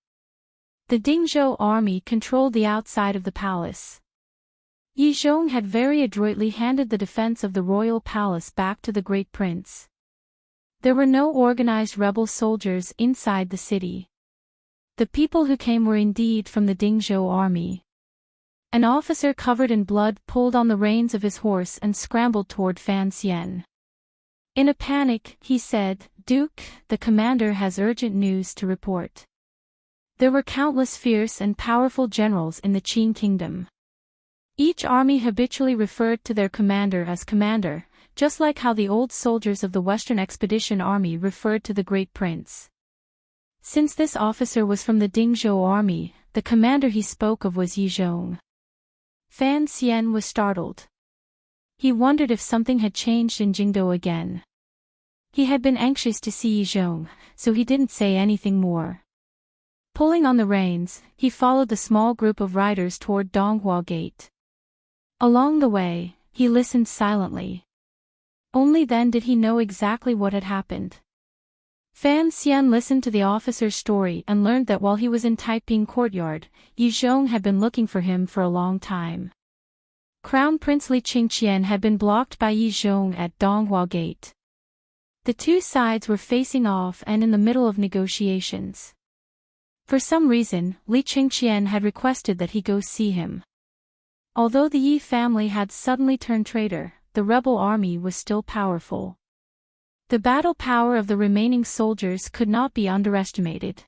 The Dingzhou army controlled the outside of the palace. Yi Zhong had very adroitly handed the defense of the royal palace back to the great prince. There were no organized rebel soldiers inside the city. The people who came were indeed from the Dingzhou army. An officer covered in blood pulled on the reins of his horse and scrambled toward Fan Xian. In a panic, he said, "Duke, the commander has urgent news to report." There were countless fierce and powerful generals in the Qin kingdom. Each army habitually referred to their commander as commander, just like how the old soldiers of the Western Expedition Army referred to the great prince. Since this officer was from the Dingzhou army, the commander he spoke of was Yi Zhong. Fan Xian was startled. He wondered if something had changed in Jingdou again. He had been anxious to see Yi Zhong, so he didn't say anything more. Pulling on the reins, he followed the small group of riders toward Donghua Gate. Along the way, he listened silently. Only then did he know exactly what had happened. Fan Xian listened to the officer's story and learned that while he was in Taiping Courtyard, Yi Zhong had been looking for him for a long time. Crown Prince Li Qingqian had been blocked by Yi Zhong at Donghua Gate. The two sides were facing off and in the middle of negotiations. For some reason, Li Qingqian had requested that he go see him. Although the Yi family had suddenly turned traitor, the rebel army was still powerful. The battle power of the remaining soldiers could not be underestimated.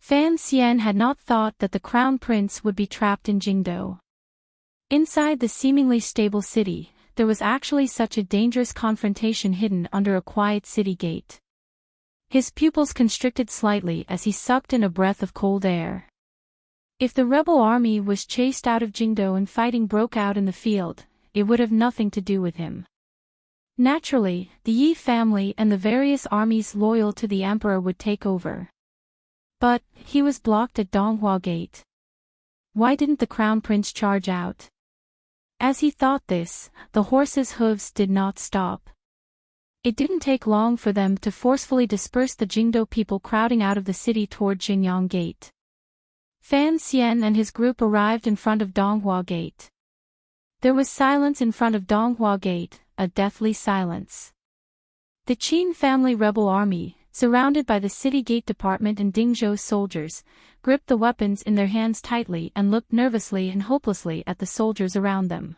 Fan Xian had not thought that the crown prince would be trapped in Jingdou. Inside the seemingly stable city, there was actually such a dangerous confrontation hidden under a quiet city gate. His pupils constricted slightly as he sucked in a breath of cold air. If the rebel army was chased out of Jingdou and fighting broke out in the field, it would have nothing to do with him. Naturally, the Yi family and the various armies loyal to the emperor would take over. But, he was blocked at Donghua Gate. Why didn't the crown prince charge out? As he thought this, the horses' hooves did not stop. It didn't take long for them to forcefully disperse the Jingdou people crowding out of the city toward Jingyang Gate. Fan Xian and his group arrived in front of Donghua Gate. There was silence in front of Donghua Gate, a deathly silence. The Qin family rebel army, surrounded by the city gate department and Dingzhou soldiers, gripped the weapons in their hands tightly and looked nervously and hopelessly at the soldiers around them.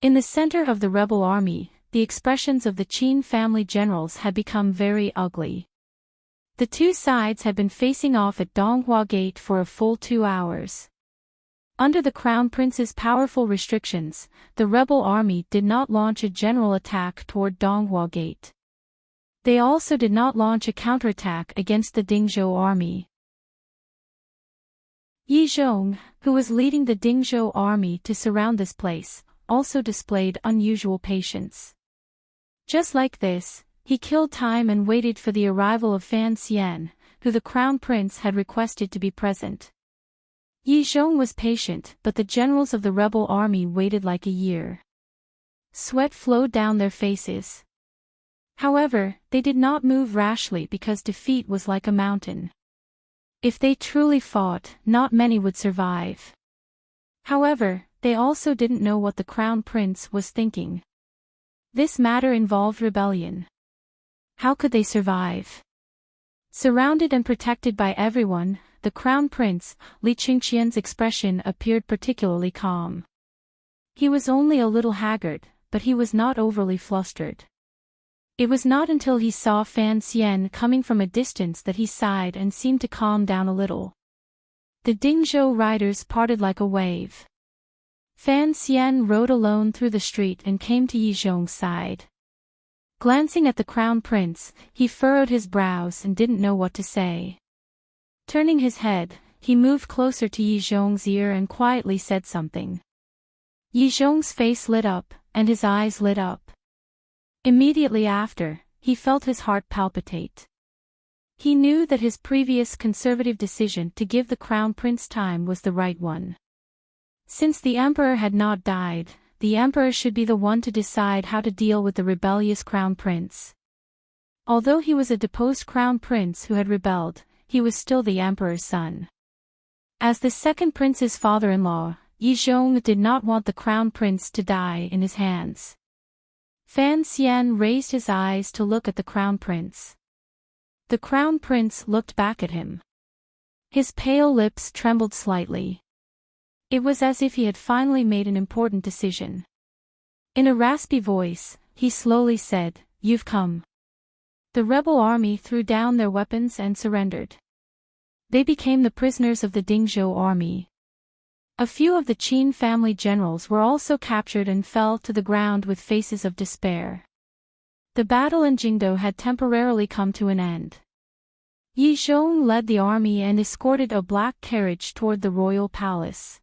In the center of the rebel army, the expressions of the Qin family generals had become very ugly. The two sides had been facing off at Donghua Gate for a full 2 hours. Under the crown prince's powerful restrictions, the rebel army did not launch a general attack toward Donghua Gate. They also did not launch a counterattack against the Dingzhou army. Yi Zhong, who was leading the Dingzhou army to surround this place, also displayed unusual patience. Just like this, he killed time and waited for the arrival of Fan Xian, who the crown prince had requested to be present. Yi Zhong was patient, but the generals of the rebel army waited like a year. Sweat flowed down their faces. However, they did not move rashly because defeat was like a mountain. If they truly fought, not many would survive. However, they also didn't know what the crown prince was thinking. This matter involved rebellion. How could they survive? Surrounded and protected by everyone, the crown prince, Li Qingqian's expression appeared particularly calm. He was only a little haggard, but he was not overly flustered. It was not until he saw Fan Xian coming from a distance that he sighed and seemed to calm down a little. The Dingzhou riders parted like a wave. Fan Xian rode alone through the street and came to Yi Zhong's side. Glancing at the crown prince, he furrowed his brows and didn't know what to say. Turning his head, he moved closer to Yi Zhong's ear and quietly said something. Yi Zhong's face lit up, and his eyes lit up. Immediately after, he felt his heart palpitate. He knew that his previous conservative decision to give the crown prince time was the right one. Since the emperor had not died, the emperor should be the one to decide how to deal with the rebellious crown prince. Although he was a deposed crown prince who had rebelled, he was still the emperor's son. As the second prince's father-in-law, Yi Zhong did not want the crown prince to die in his hands. Fan Xian raised his eyes to look at the crown prince. The crown prince looked back at him. His pale lips trembled slightly. It was as if he had finally made an important decision. In a raspy voice, he slowly said, "You've come." The rebel army threw down their weapons and surrendered. They became the prisoners of the Dingzhou army. A few of the Qin family generals were also captured and fell to the ground with faces of despair. The battle in Jingdou had temporarily come to an end. Yi Zhong led the army and escorted a black carriage toward the royal palace.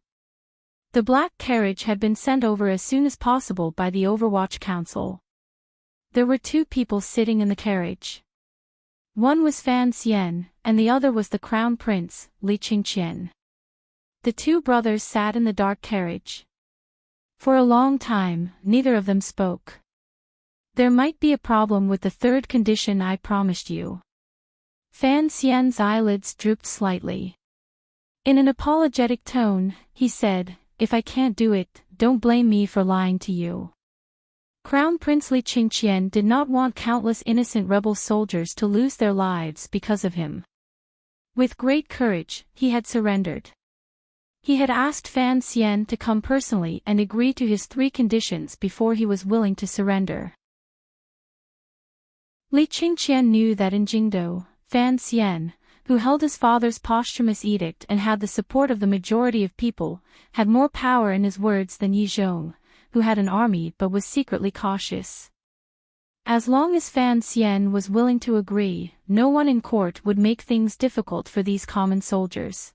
The black carriage had been sent over as soon as possible by the Overwatch Council. There were two people sitting in the carriage. One was Fan Xian, and the other was the Crown Prince, Li Qingqian. The two brothers sat in the dark carriage. For a long time, neither of them spoke. There might be a problem with the third condition I promised you. Fan Xian's eyelids drooped slightly. In an apologetic tone, he said, "If I can't do it, don't blame me for lying to you." Crown Prince Li Qingqian did not want countless innocent rebel soldiers to lose their lives because of him. With great courage, he had surrendered. He had asked Fan Xian to come personally and agree to his 3 conditions before he was willing to surrender. Li Qingqian knew that in Jingdou, Fan Xian, who held his father's posthumous edict and had the support of the majority of people, had more power in his words than Yi Zhong, who had an army but was secretly cautious. As long as Fan Xian was willing to agree, no one in court would make things difficult for these common soldiers.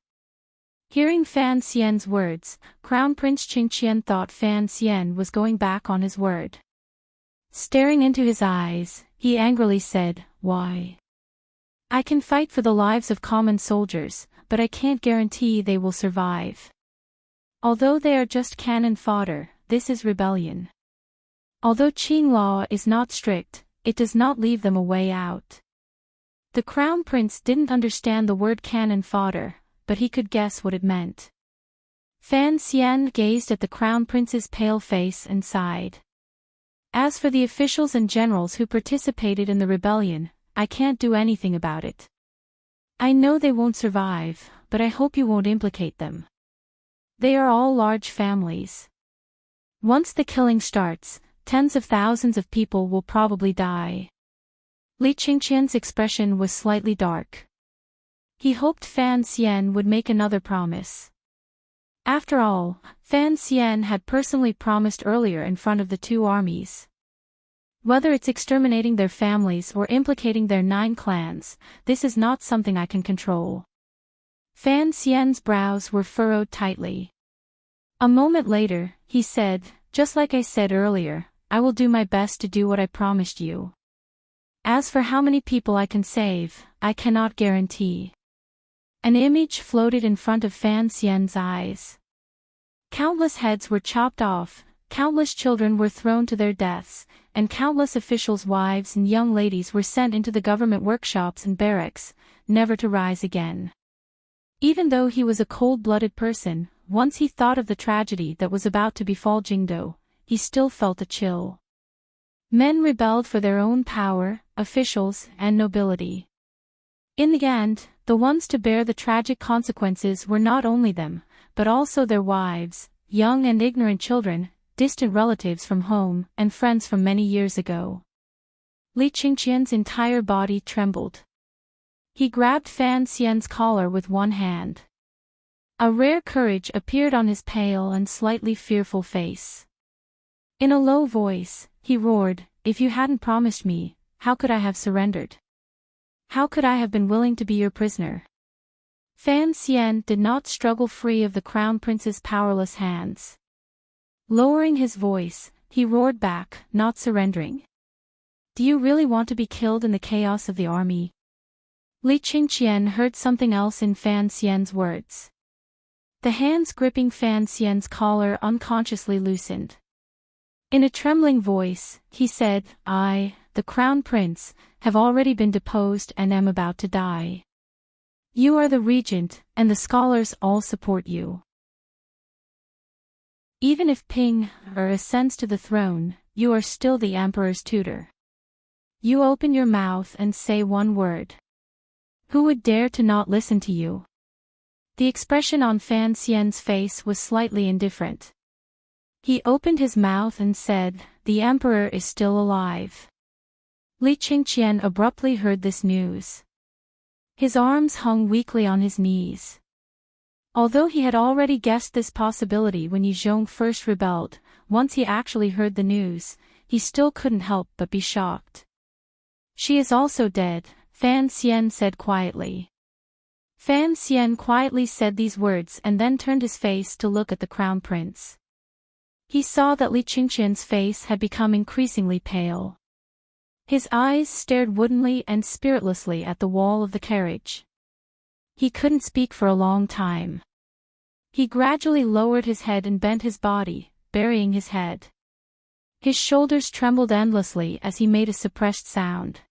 Hearing Fan Xian's words, Crown Prince Qingqian thought Fan Xian was going back on his word. Staring into his eyes, he angrily said, "Why? I can fight for the lives of common soldiers, but I can't guarantee they will survive. Although they are just cannon fodder, this is rebellion. Although Qing law is not strict, it does not leave them a way out." The Crown Prince didn't understand the word cannon fodder, but he could guess what it meant. Fan Xian gazed at the Crown Prince's pale face and sighed. "As for the officials and generals who participated in the rebellion, I can't do anything about it. I know they won't survive, but I hope you won't implicate them. They are all large families. Once the killing starts, tens of thousands of people will probably die." Li Qingqian's expression was slightly dark. He hoped Fan Xian would make another promise. After all, Fan Xian had personally promised earlier in front of the 2 armies. Whether it's exterminating their families or implicating their 9 clans, this is not something I can control. Fan Xian's brows were furrowed tightly. A moment later, he said, "Just like I said earlier, I will do my best to do what I promised you. As for how many people I can save, I cannot guarantee." An image floated in front of Fan Xian's eyes. Countless heads were chopped off, countless children were thrown to their deaths, and countless officials' wives and young ladies were sent into the government workshops and barracks, never to rise again. Even though he was a cold-blooded person, once he thought of the tragedy that was about to befall Jingdou, he still felt a chill. Men rebelled for their own power, officials, and nobility. In the end, the ones to bear the tragic consequences were not only them, but also their wives, young and ignorant children, distant relatives from home, and friends from many years ago. Li Qingqian's entire body trembled. He grabbed Fan Xian's collar with one hand. A rare courage appeared on his pale and slightly fearful face. In a low voice, he roared, "If you hadn't promised me, how could I have surrendered? How could I have been willing to be your prisoner?" Fan Xian did not struggle free of the Crown Prince's powerless hands. Lowering his voice, he roared back, not surrendering. "Do you really want to be killed in the chaos of the army?" Li Qingqian heard something else in Fan Xian's words. The hands gripping Fan Xian's collar unconsciously loosened. In a trembling voice, he said, "I, the Crown Prince, have already been deposed and am about to die. You are the regent, and the scholars all support you. Even if Ping ascends to the throne, you are still the emperor's tutor. You open your mouth and say one word. Who would dare to not listen to you?" The expression on Fan Xian's face was slightly indifferent. He opened his mouth and said, "The emperor is still alive." Li Qingqian abruptly heard this news. His arms hung weakly on his knees. Although he had already guessed this possibility when Yi Zhong first rebelled, once he actually heard the news, he still couldn't help but be shocked. "She is also dead," Fan Xian said quietly. Fan Xian quietly said these words and then turned his face to look at the crown prince. He saw that Li Qingqian's face had become increasingly pale. His eyes stared woodenly and spiritlessly at the wall of the carriage. He couldn't speak for a long time. He gradually lowered his head and bent his body, burying his head. His shoulders trembled endlessly as he made a suppressed sound.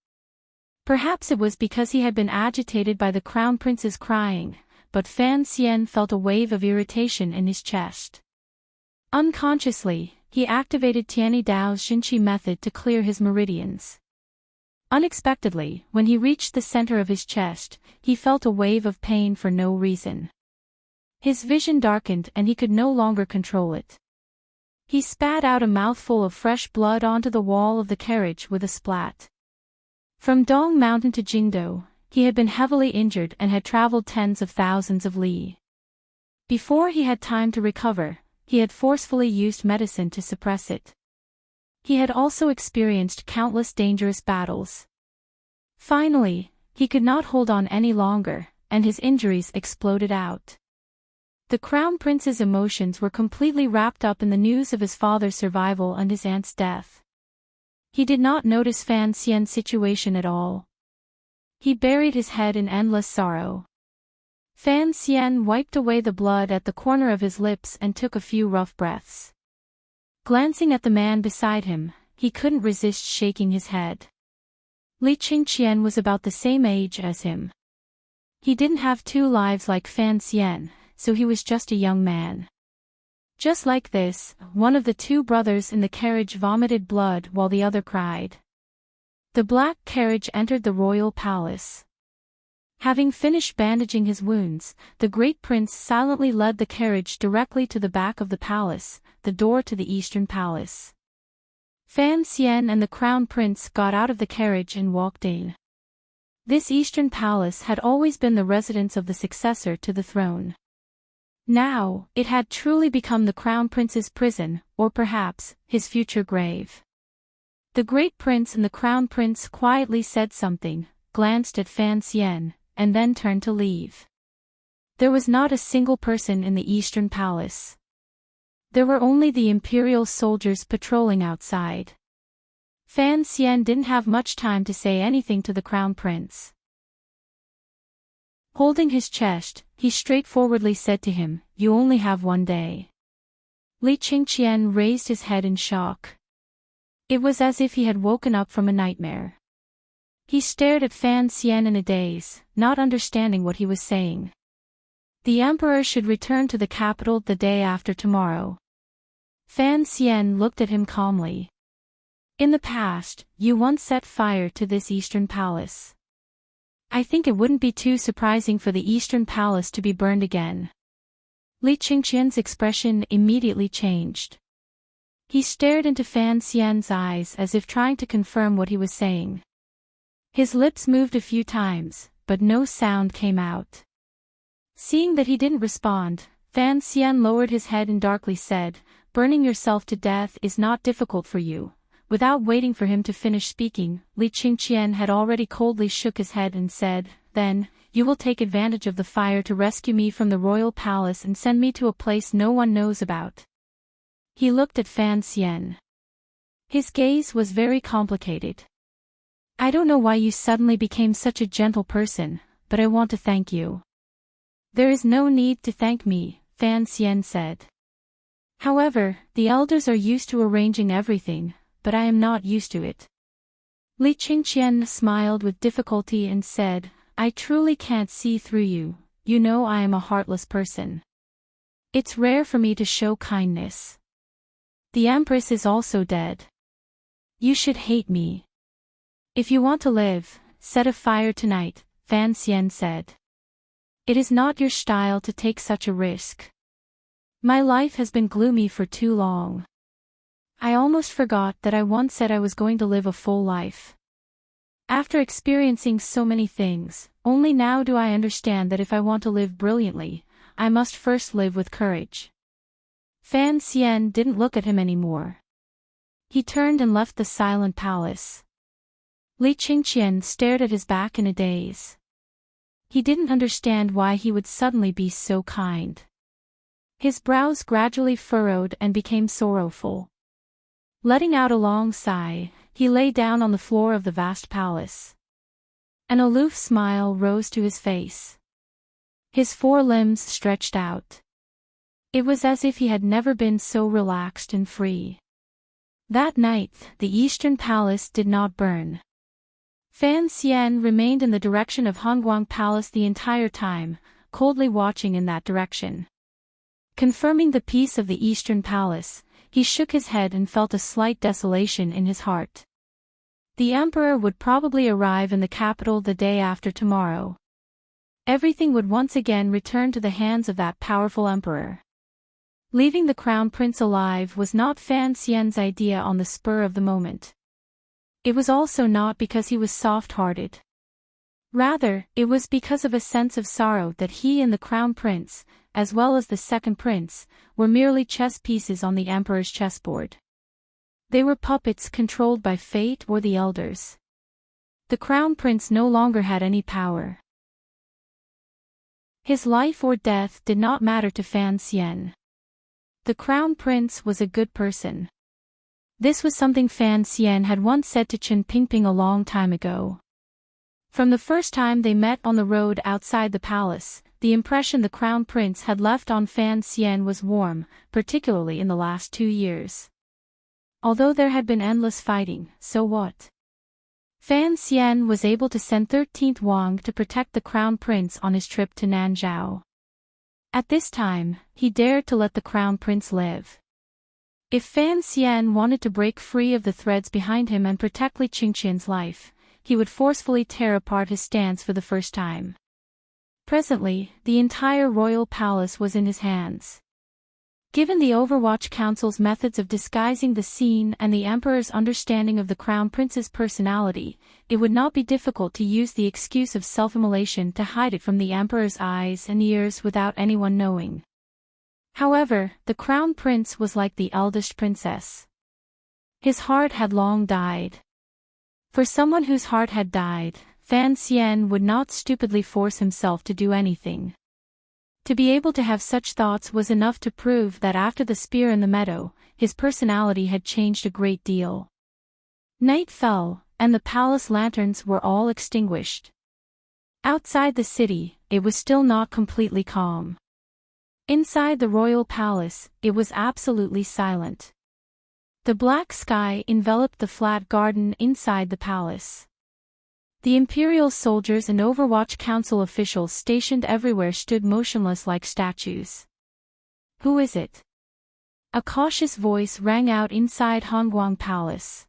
Perhaps it was because he had been agitated by the crown prince's crying, but Fan Xian felt a wave of irritation in his chest. Unconsciously, he activated Tianyi Dao's Xinqi method to clear his meridians. Unexpectedly, when he reached the center of his chest, he felt a wave of pain for no reason. His vision darkened and he could no longer control it. He spat out a mouthful of fresh blood onto the wall of the carriage with a splat. From Dong Mountain to Jingdou, he had been heavily injured and had traveled tens of thousands of li. Before he had time to recover, he had forcefully used medicine to suppress it. He had also experienced countless dangerous battles. Finally, he could not hold on any longer, and his injuries exploded out. The crown prince's emotions were completely wrapped up in the news of his father's survival and his aunt's death. He did not notice Fan Xian's situation at all. He buried his head in endless sorrow. Fan Xian wiped away the blood at the corner of his lips and took a few rough breaths. Glancing at the man beside him, he couldn't resist shaking his head. Li Qingqian was about the same age as him. He didn't have two lives like Fan Xian, so he was just a young man. Just like this, one of the two brothers in the carriage vomited blood while the other cried. The black carriage entered the royal palace. Having finished bandaging his wounds, the great prince silently led the carriage directly to the back of the palace, the door to the eastern palace. Fan Xian and the crown prince got out of the carriage and walked in. This eastern palace had always been the residence of the successor to the throne. Now, it had truly become the crown prince's prison, or perhaps, his future grave. The great prince and the crown prince quietly said something, glanced at Fan Xian, and then turned to leave. There was not a single person in the eastern palace. There were only the imperial soldiers patrolling outside. Fan Xian didn't have much time to say anything to the crown prince. Holding his chest, he straightforwardly said to him, "You only have 1 day." Li Qingqian raised his head in shock. It was as if he had woken up from a nightmare. He stared at Fan Xian in a daze, not understanding what he was saying. The emperor should return to the capital the day after tomorrow. Fan Xian looked at him calmly. In the past, you once set fire to this eastern palace. I think it wouldn't be too surprising for the eastern palace to be burned again. Li Qingqian's expression immediately changed. He stared into Fan Xian's eyes as if trying to confirm what he was saying. His lips moved a few times, but no sound came out. Seeing that he didn't respond, Fan Xian lowered his head and darkly said, "Burning yourself to death is not difficult for you." Without waiting for him to finish speaking, Li Qingqian had already coldly shook his head and said, "Then, you will take advantage of the fire to rescue me from the royal palace and send me to a place no one knows about." He looked at Fan Xian. His gaze was very complicated. "I don't know why you suddenly became such a gentle person, but I want to thank you." "There is no need to thank me," Fan Xian said. "However, the elders are used to arranging everything, but I am not used to it." Li Qingqian smiled with difficulty and said, "I truly can't see through you, you know I am a heartless person. It's rare for me to show kindness. The Empress is also dead. You should hate me. If you want to live, set a fire tonight," Fan Xian said. "It is not your style to take such a risk. My life has been gloomy for too long. I almost forgot that I once said I was going to live a full life. After experiencing so many things, only now do I understand that if I want to live brilliantly, I must first live with courage." Fan Xian didn't look at him anymore. He turned and left the silent palace. Li Qingqian stared at his back in a daze. He didn't understand why he would suddenly be so kind. His brows gradually furrowed and became sorrowful. Letting out a long sigh, he lay down on the floor of the vast palace. An aloof smile rose to his face. His 4 limbs stretched out. It was as if he had never been so relaxed and free. That night, the Eastern Palace did not burn. Fan Xian remained in the direction of Hongguang Palace the entire time, coldly watching in that direction. Confirming the peace of the Eastern Palace, he shook his head and felt a slight desolation in his heart. The emperor would probably arrive in the capital the day after tomorrow. Everything would once again return to the hands of that powerful emperor. Leaving the crown prince alive was not Fan Xian's idea on the spur of the moment. It was also not because he was soft-hearted. Rather, it was because of a sense of sorrow that he and the crown prince, as well as the second prince, were merely chess pieces on the emperor's chessboard. They were puppets controlled by fate or the elders. The crown prince no longer had any power. His life or death did not matter to Fan Xian. The crown prince was a good person. This was something Fan Xian had once said to Chen Pingping a long time ago. From the first time they met on the road outside the palace, the impression the crown prince had left on Fan Xian was warm, particularly in the last 2 years. Although there had been endless fighting, so what? Fan Xian was able to send 13th Wang to protect the crown prince on his trip to Nanzhao. At this time, he dared to let the crown prince live. If Fan Xian wanted to break free of the threads behind him and protect Li Qingqian's life, he would forcefully tear apart his stance for the first time. Presently, the entire royal palace was in his hands. Given the Overwatch Council's methods of disguising the scene and the Emperor's understanding of the Crown Prince's personality, it would not be difficult to use the excuse of self-immolation to hide it from the Emperor's eyes and ears without anyone knowing. However, the Crown Prince was like the eldest princess. His heart had long died. For someone whose heart had died, Fan Xian would not stupidly force himself to do anything. To be able to have such thoughts was enough to prove that after the spear in the meadow, his personality had changed a great deal. Night fell, and the palace lanterns were all extinguished. Outside the city, it was still not completely calm. Inside the royal palace, it was absolutely silent. The black sky enveloped the flat garden inside the palace. The Imperial soldiers and Overwatch Council officials stationed everywhere stood motionless like statues. "Who is it?" A cautious voice rang out inside Hongguang Palace.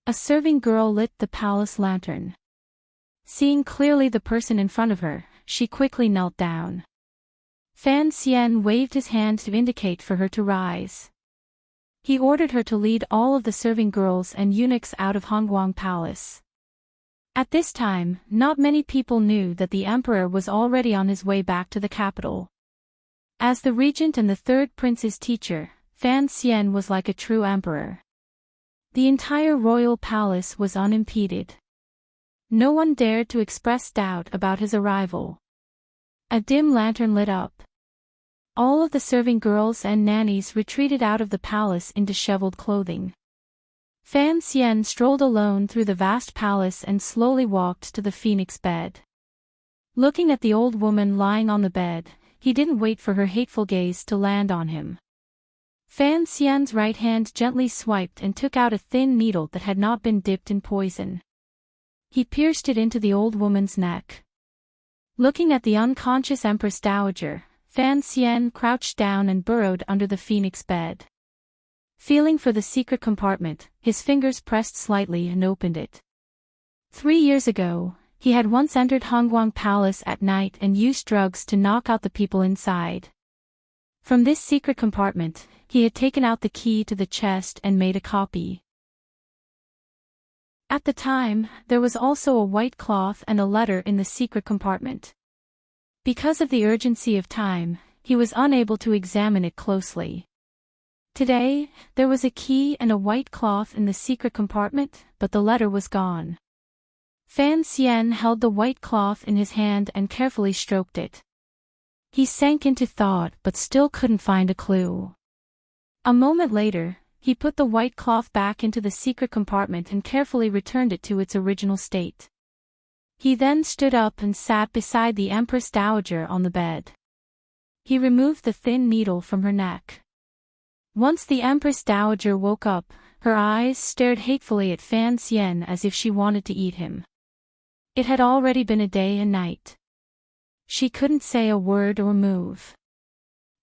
A serving girl lit the palace lantern. Seeing clearly the person in front of her, she quickly knelt down. Fan Xian waved his hand to indicate for her to rise. He ordered her to lead all of the serving girls and eunuchs out of Hongguang Palace. At this time, not many people knew that the emperor was already on his way back to the capital. As the regent and the third prince's teacher, Fan Xian was like a true emperor. The entire royal palace was unimpeded. No one dared to express doubt about his arrival. A dim lantern lit up. All of the serving girls and nannies retreated out of the palace in disheveled clothing. Fan Xian strolled alone through the vast palace and slowly walked to the phoenix bed. Looking at the old woman lying on the bed, he didn't wait for her hateful gaze to land on him. Fan Xian's right hand gently swiped and took out a thin needle that had not been dipped in poison. He pierced it into the old woman's neck. Looking at the unconscious Empress Dowager, Fan Xian crouched down and burrowed under the phoenix bed. Feeling for the secret compartment, his fingers pressed slightly and opened it. 3 years ago, he had once entered Hongguang Palace at night and used drugs to knock out the people inside. From this secret compartment, he had taken out the key to the chest and made a copy. At the time, there was also a white cloth and a letter in the secret compartment. Because of the urgency of time, he was unable to examine it closely. Today, there was a key and a white cloth in the secret compartment, but the letter was gone. Fan Xian held the white cloth in his hand and carefully stroked it. He sank into thought but still couldn't find a clue. A moment later, he put the white cloth back into the secret compartment and carefully returned it to its original state. He then stood up and sat beside the Empress Dowager on the bed. He removed the thin needle from her neck. Once the Empress Dowager woke up, her eyes stared hatefully at Fan Xian as if she wanted to eat him. It had already been a day and night. She couldn't say a word or move.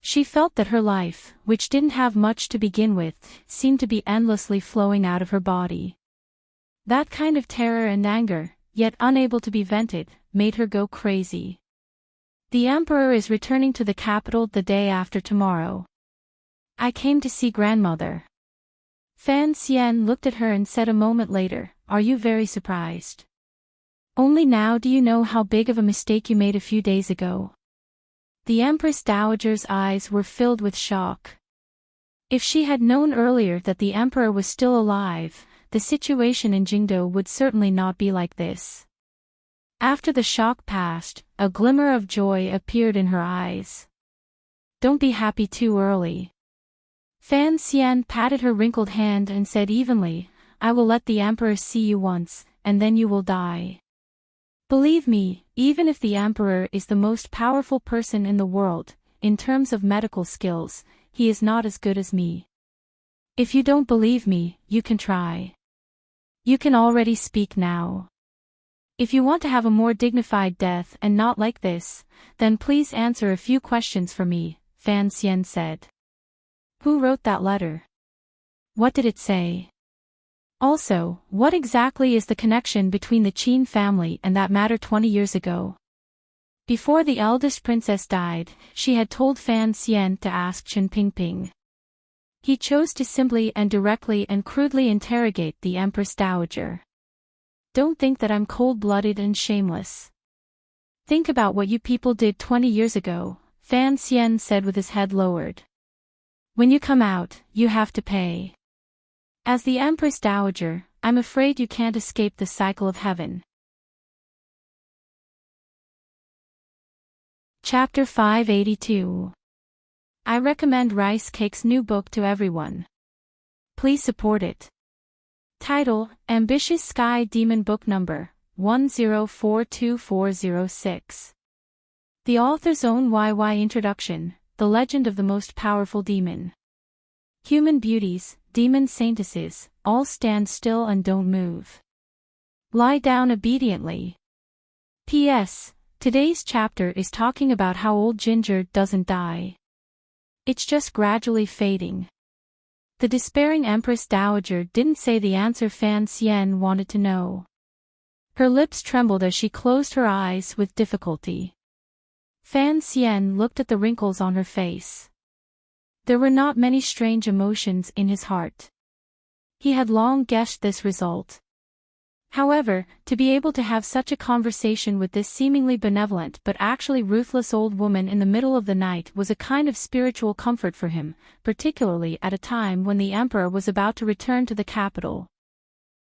She felt that her life, which didn't have much to begin with, seemed to be endlessly flowing out of her body. That kind of terror and anger, yet unable to be vented, made her go crazy. The Emperor is returning to the capital the day after tomorrow. I came to see grandmother. Fan Xian looked at her and said a moment later, "Are you very surprised? Only now do you know how big of a mistake you made a few days ago?" The Empress Dowager's eyes were filled with shock. If she had known earlier that the Emperor was still alive, the situation in Jingdo would certainly not be like this. After the shock passed, a glimmer of joy appeared in her eyes. "Don't be happy too early." Fan Xian patted her wrinkled hand and said evenly, "I will let the Emperor see you once, and then you will die. Believe me, even if the Emperor is the most powerful person in the world, in terms of medical skills, he is not as good as me. If you don't believe me, you can try. You can already speak now. If you want to have a more dignified death and not like this, then please answer a few questions for me," Fan Xian said. "Who wrote that letter? What did it say? Also, what exactly is the connection between the Qin family and that matter 20 years ago?" Before the eldest princess died, she had told Fan Xian to ask Chen Pingping. He chose to simply and directly and crudely interrogate the Empress Dowager. "Don't think that I'm cold-blooded and shameless. Think about what you people did 20 years ago," Fan Xian said with his head lowered. "When you come out, you have to pay. As the Empress Dowager, I'm afraid you can't escape the cycle of heaven." Chapter 582. I recommend Rice Cake's new book to everyone. Please support it. Title: Ambitious Sky Demon Book Number 104246. The author's own YY introduction, The Legend of the Most Powerful Demon. Human beauties, demon saintesses, all stand still and don't move. Lie down obediently. P.S. Today's chapter is talking about how old Ginger doesn't die. It's just gradually fading. The despairing Empress Dowager didn't say the answer Fan Xian wanted to know. Her lips trembled as she closed her eyes with difficulty. Fan Xian looked at the wrinkles on her face. There were not many strange emotions in his heart. He had long guessed this result. However, to be able to have such a conversation with this seemingly benevolent but actually ruthless old woman in the middle of the night was a kind of spiritual comfort for him, particularly at a time when the Emperor was about to return to the capital.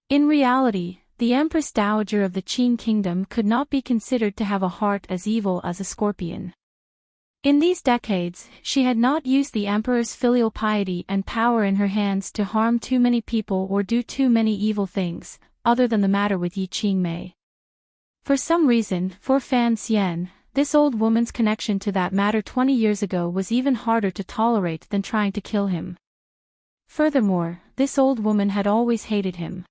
In reality, the Empress Dowager of the Qin Kingdom could not be considered to have a heart as evil as a scorpion. In these decades, she had not used the Emperor's filial piety and power in her hands to harm too many people or do too many evil things, other than the matter with Yi Qingmei. For some reason, for Fan Xian, this old woman's connection to that matter 20 years ago was even harder to tolerate than trying to kill him. Furthermore, this old woman had always hated him.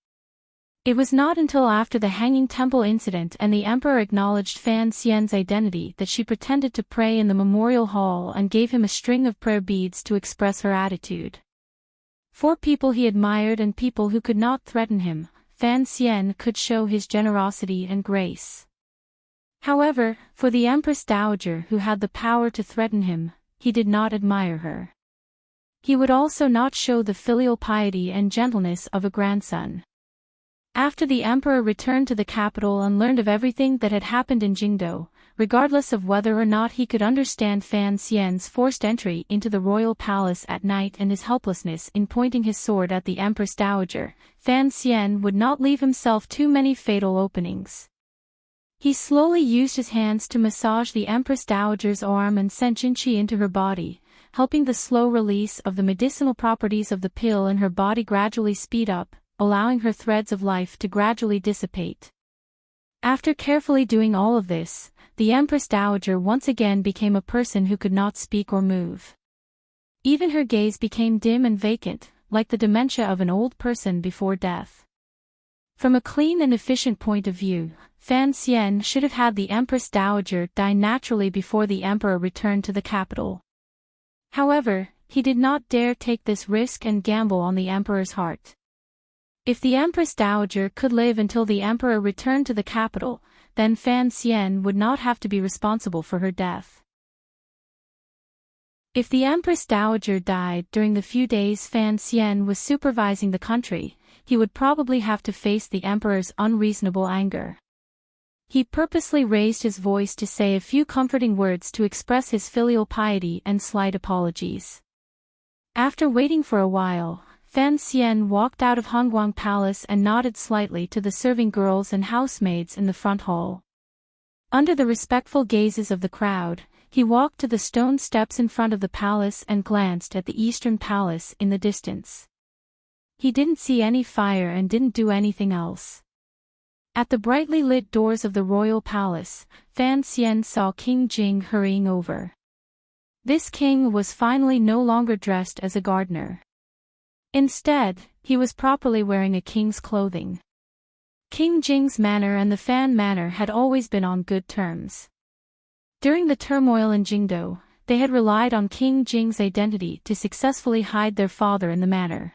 It was not until after the Hanging Temple incident and the Emperor acknowledged Fan Xian's identity that she pretended to pray in the memorial hall and gave him a string of prayer beads to express her attitude. For people he admired and people who could not threaten him, Fan Xian could show his generosity and grace. However, for the Empress Dowager who had the power to threaten him, he did not admire her. He would also not show the filial piety and gentleness of a grandson. After the Emperor returned to the capital and learned of everything that had happened in Jingdo, regardless of whether or not he could understand Fan Xian's forced entry into the royal palace at night and his helplessness in pointing his sword at the Empress Dowager. Fan Xian would not leave himself too many fatal openings. He slowly used his hands to massage the Empress Dowager's arm and sent Jinqi into her body, helping the slow release of the medicinal properties of the pill in her body gradually speed up, allowing her threads of life to gradually dissipate. After carefully doing all of this, the Empress Dowager once again became a person who could not speak or move. Even her gaze became dim and vacant, like the dementia of an old person before death. From a clean and efficient point of view, Fan Xian should have had the Empress Dowager die naturally before the Emperor returned to the capital. However, he did not dare take this risk and gamble on the Emperor's heart. If the Empress Dowager could live until the Emperor returned to the capital, then Fan Xian would not have to be responsible for her death. If the Empress Dowager died during the few days Fan Xian was supervising the country, he would probably have to face the Emperor's unreasonable anger. He purposely raised his voice to say a few comforting words to express his filial piety and slight apologies. After waiting for a while, Fan Xian walked out of Hongguang Palace and nodded slightly to the serving girls and housemaids in the front hall. Under the respectful gazes of the crowd, he walked to the stone steps in front of the palace and glanced at the Eastern Palace in the distance. He didn't see any fire and didn't do anything else. At the brightly lit doors of the royal palace, Fan Xian saw King Jing hurrying over. This king was finally no longer dressed as a gardener. Instead, he was properly wearing a king's clothing. King Jing's manor and the Fan manor had always been on good terms. During the turmoil in Jingdo, they had relied on King Jing's identity to successfully hide their father in the manor.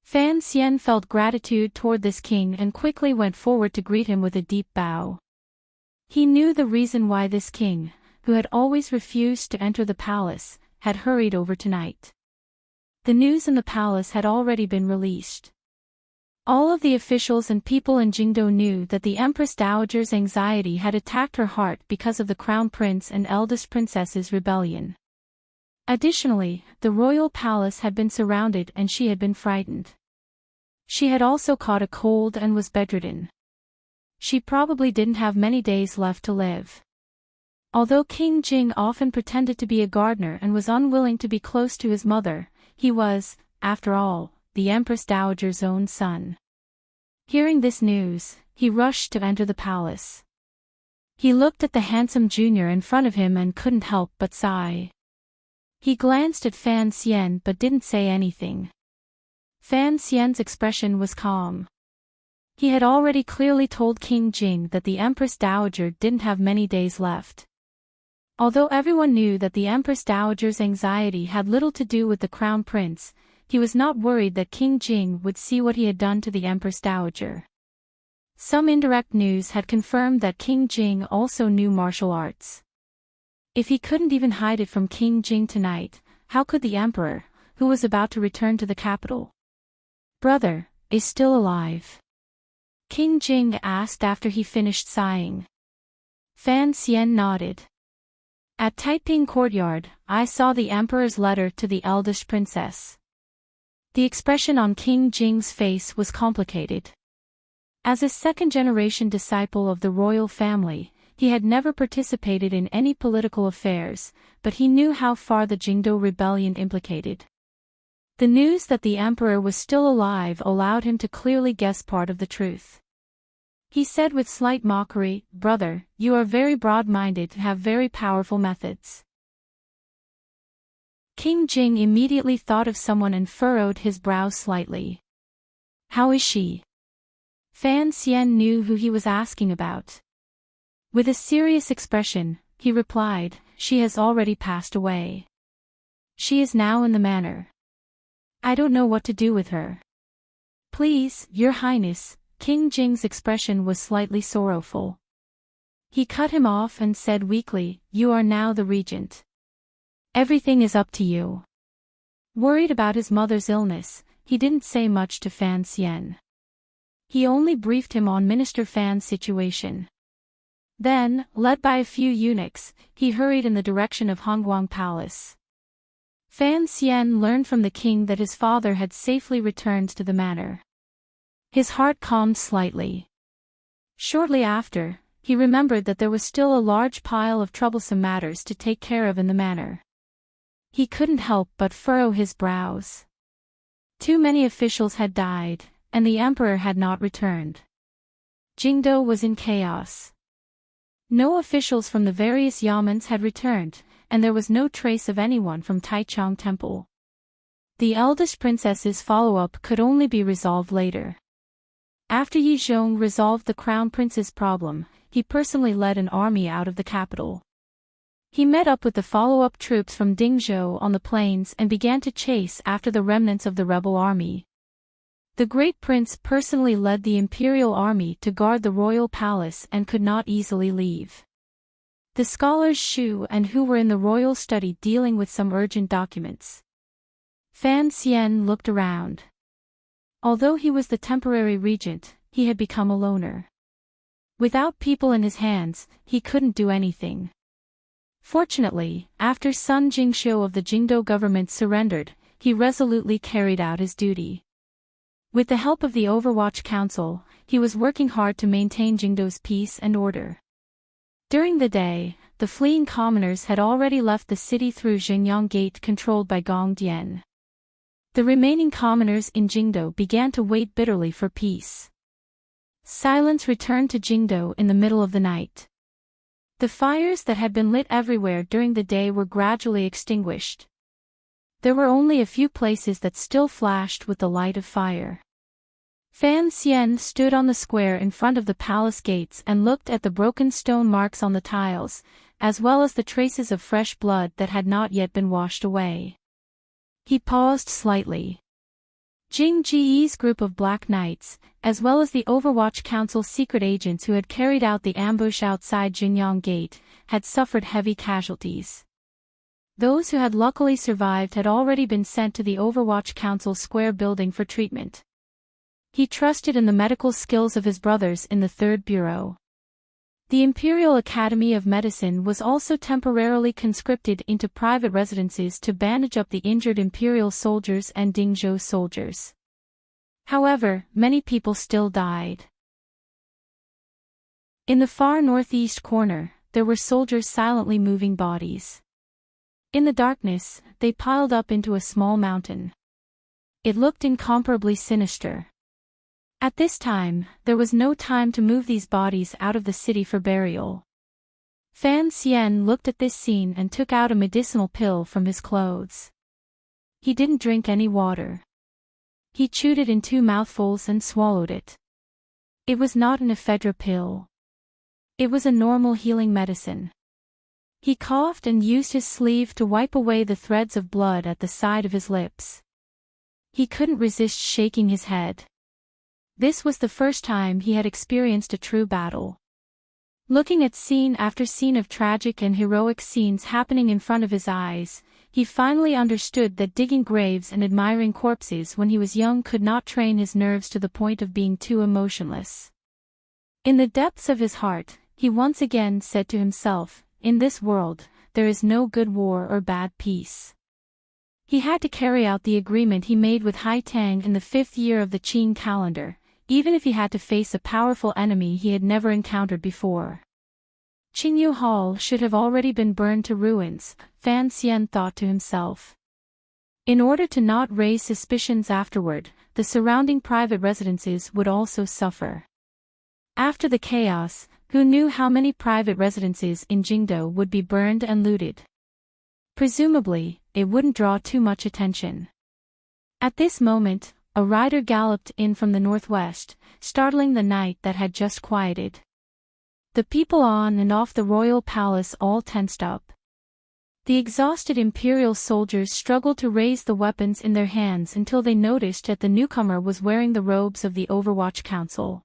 Fan Xian felt gratitude toward this king and quickly went forward to greet him with a deep bow. He knew the reason why this king, who had always refused to enter the palace, had hurried over tonight. The news in the palace had already been released. All of the officials and people in Jingdo knew that the Empress Dowager's anxiety had attacked her heart because of the Crown Prince and eldest princess's rebellion. Additionally, the royal palace had been surrounded and she had been frightened. She had also caught a cold and was bedridden. She probably didn't have many days left to live. Although King Jing often pretended to be a gardener and was unwilling to be close to his mother, he was, after all, the Empress Dowager's own son. Hearing this news, he rushed to enter the palace. He looked at the handsome junior in front of him and couldn't help but sigh. He glanced at Fan Xian but didn't say anything. Fan Xian's expression was calm. He had already clearly told King Jing that the Empress Dowager didn't have many days left. Although everyone knew that the Empress Dowager's anxiety had little to do with the Crown Prince, he was not worried that King Jing would see what he had done to the Empress Dowager. Some indirect news had confirmed that King Jing also knew martial arts. If he couldn't even hide it from King Jing tonight, how could the Emperor, who was about to return to the capital? "Brother, is still alive?" King Jing asked after he finished sighing. Fan Xian nodded. At Taiping Courtyard, I saw the Emperor's letter to the eldest princess. The expression on King Jing's face was complicated. As a second-generation disciple of the royal family, he had never participated in any political affairs, but he knew how far the Jingdo rebellion implicated. The news that the emperor was still alive allowed him to clearly guess part of the truth. He said with slight mockery, "Brother, you are very broad-minded and have very powerful methods." King Jing immediately thought of someone and furrowed his brow slightly. "How is she?" Fan Xian knew who he was asking about. With a serious expression, he replied, "She has already passed away. She is now in the manor. I don't know what to do with her." "Please, Your Highness," King Jing's expression was slightly sorrowful. He cut him off and said weakly, "You are now the regent. Everything is up to you." Worried about his mother's illness, he didn't say much to Fan Xian. He only briefed him on Minister Fan's situation. Then, led by a few eunuchs, he hurried in the direction of Hongguang Palace. Fan Xian learned from the king that his father had safely returned to the manor. His heart calmed slightly. Shortly after, he remembered that there was still a large pile of troublesome matters to take care of in the manor. He couldn't help but furrow his brows. Too many officials had died, and the emperor had not returned. Jingdo was in chaos. No officials from the various yamens had returned, and there was no trace of anyone from Taichung Temple. The eldest princess's follow-up could only be resolved later. After Yi Zhong resolved the crown prince's problem, he personally led an army out of the capital. He met up with the follow-up troops from Dingzhou on the plains and began to chase after the remnants of the rebel army. The great prince personally led the imperial army to guard the royal palace and could not easily leave. The scholars Xu and Hu were in the royal study dealing with some urgent documents. Fan Xian looked around. Although he was the temporary regent, he had become a loner. Without people in his hands, he couldn't do anything. Fortunately, after Sun Jingxiu of the Jingdo government surrendered, he resolutely carried out his duty. With the help of the Overwatch Council, he was working hard to maintain Jingdo's peace and order. During the day, the fleeing commoners had already left the city through Zhengyang Gate controlled by Gong Dian. The remaining commoners in Jingdo began to wait bitterly for peace. Silence returned to Jingdo in the middle of the night. The fires that had been lit everywhere during the day were gradually extinguished. There were only a few places that still flashed with the light of fire. Fan Xian stood on the square in front of the palace gates and looked at the broken stone marks on the tiles, as well as the traces of fresh blood that had not yet been washed away. He paused slightly. Jing Ji's group of Black Knights, as well as the Overwatch Council's secret agents who had carried out the ambush outside Jinyang Gate, had suffered heavy casualties. Those who had luckily survived had already been sent to the Overwatch Council Square building for treatment. He trusted in the medical skills of his brothers in the Third Bureau. The Imperial Academy of Medicine was also temporarily conscripted into private residences to bandage up the injured Imperial soldiers and Dingzhou soldiers. However, many people still died. In the far northeast corner, there were soldiers silently moving bodies. In the darkness, they piled up into a small mountain. It looked incomparably sinister. At this time, there was no time to move these bodies out of the city for burial. Fan Xian looked at this scene and took out a medicinal pill from his clothes. He didn't drink any water. He chewed it in 2 mouthfuls and swallowed it. It was not an ephedra pill. It was a normal healing medicine. He coughed and used his sleeve to wipe away the threads of blood at the side of his lips. He couldn't resist shaking his head. This was the first time he had experienced a true battle. Looking at scene after scene of tragic and heroic scenes happening in front of his eyes, he finally understood that digging graves and admiring corpses when he was young could not train his nerves to the point of being too emotionless. In the depths of his heart, he once again said to himself, "In this world, there is no good war or bad peace." He had to carry out the agreement he made with Hai Tang in the 5th year of the Qin calendar, even if he had to face a powerful enemy he had never encountered before. Qingyu Hall should have already been burned to ruins, Fan Xian thought to himself. In order to not raise suspicions afterward, the surrounding private residences would also suffer. After the chaos, who knew how many private residences in Jingdo would be burned and looted? Presumably, it wouldn't draw too much attention. At this moment, a rider galloped in from the northwest, startling the night that had just quieted. The people on and off the royal palace all tensed up. The exhausted imperial soldiers struggled to raise the weapons in their hands until they noticed that the newcomer was wearing the robes of the Overwatch Council.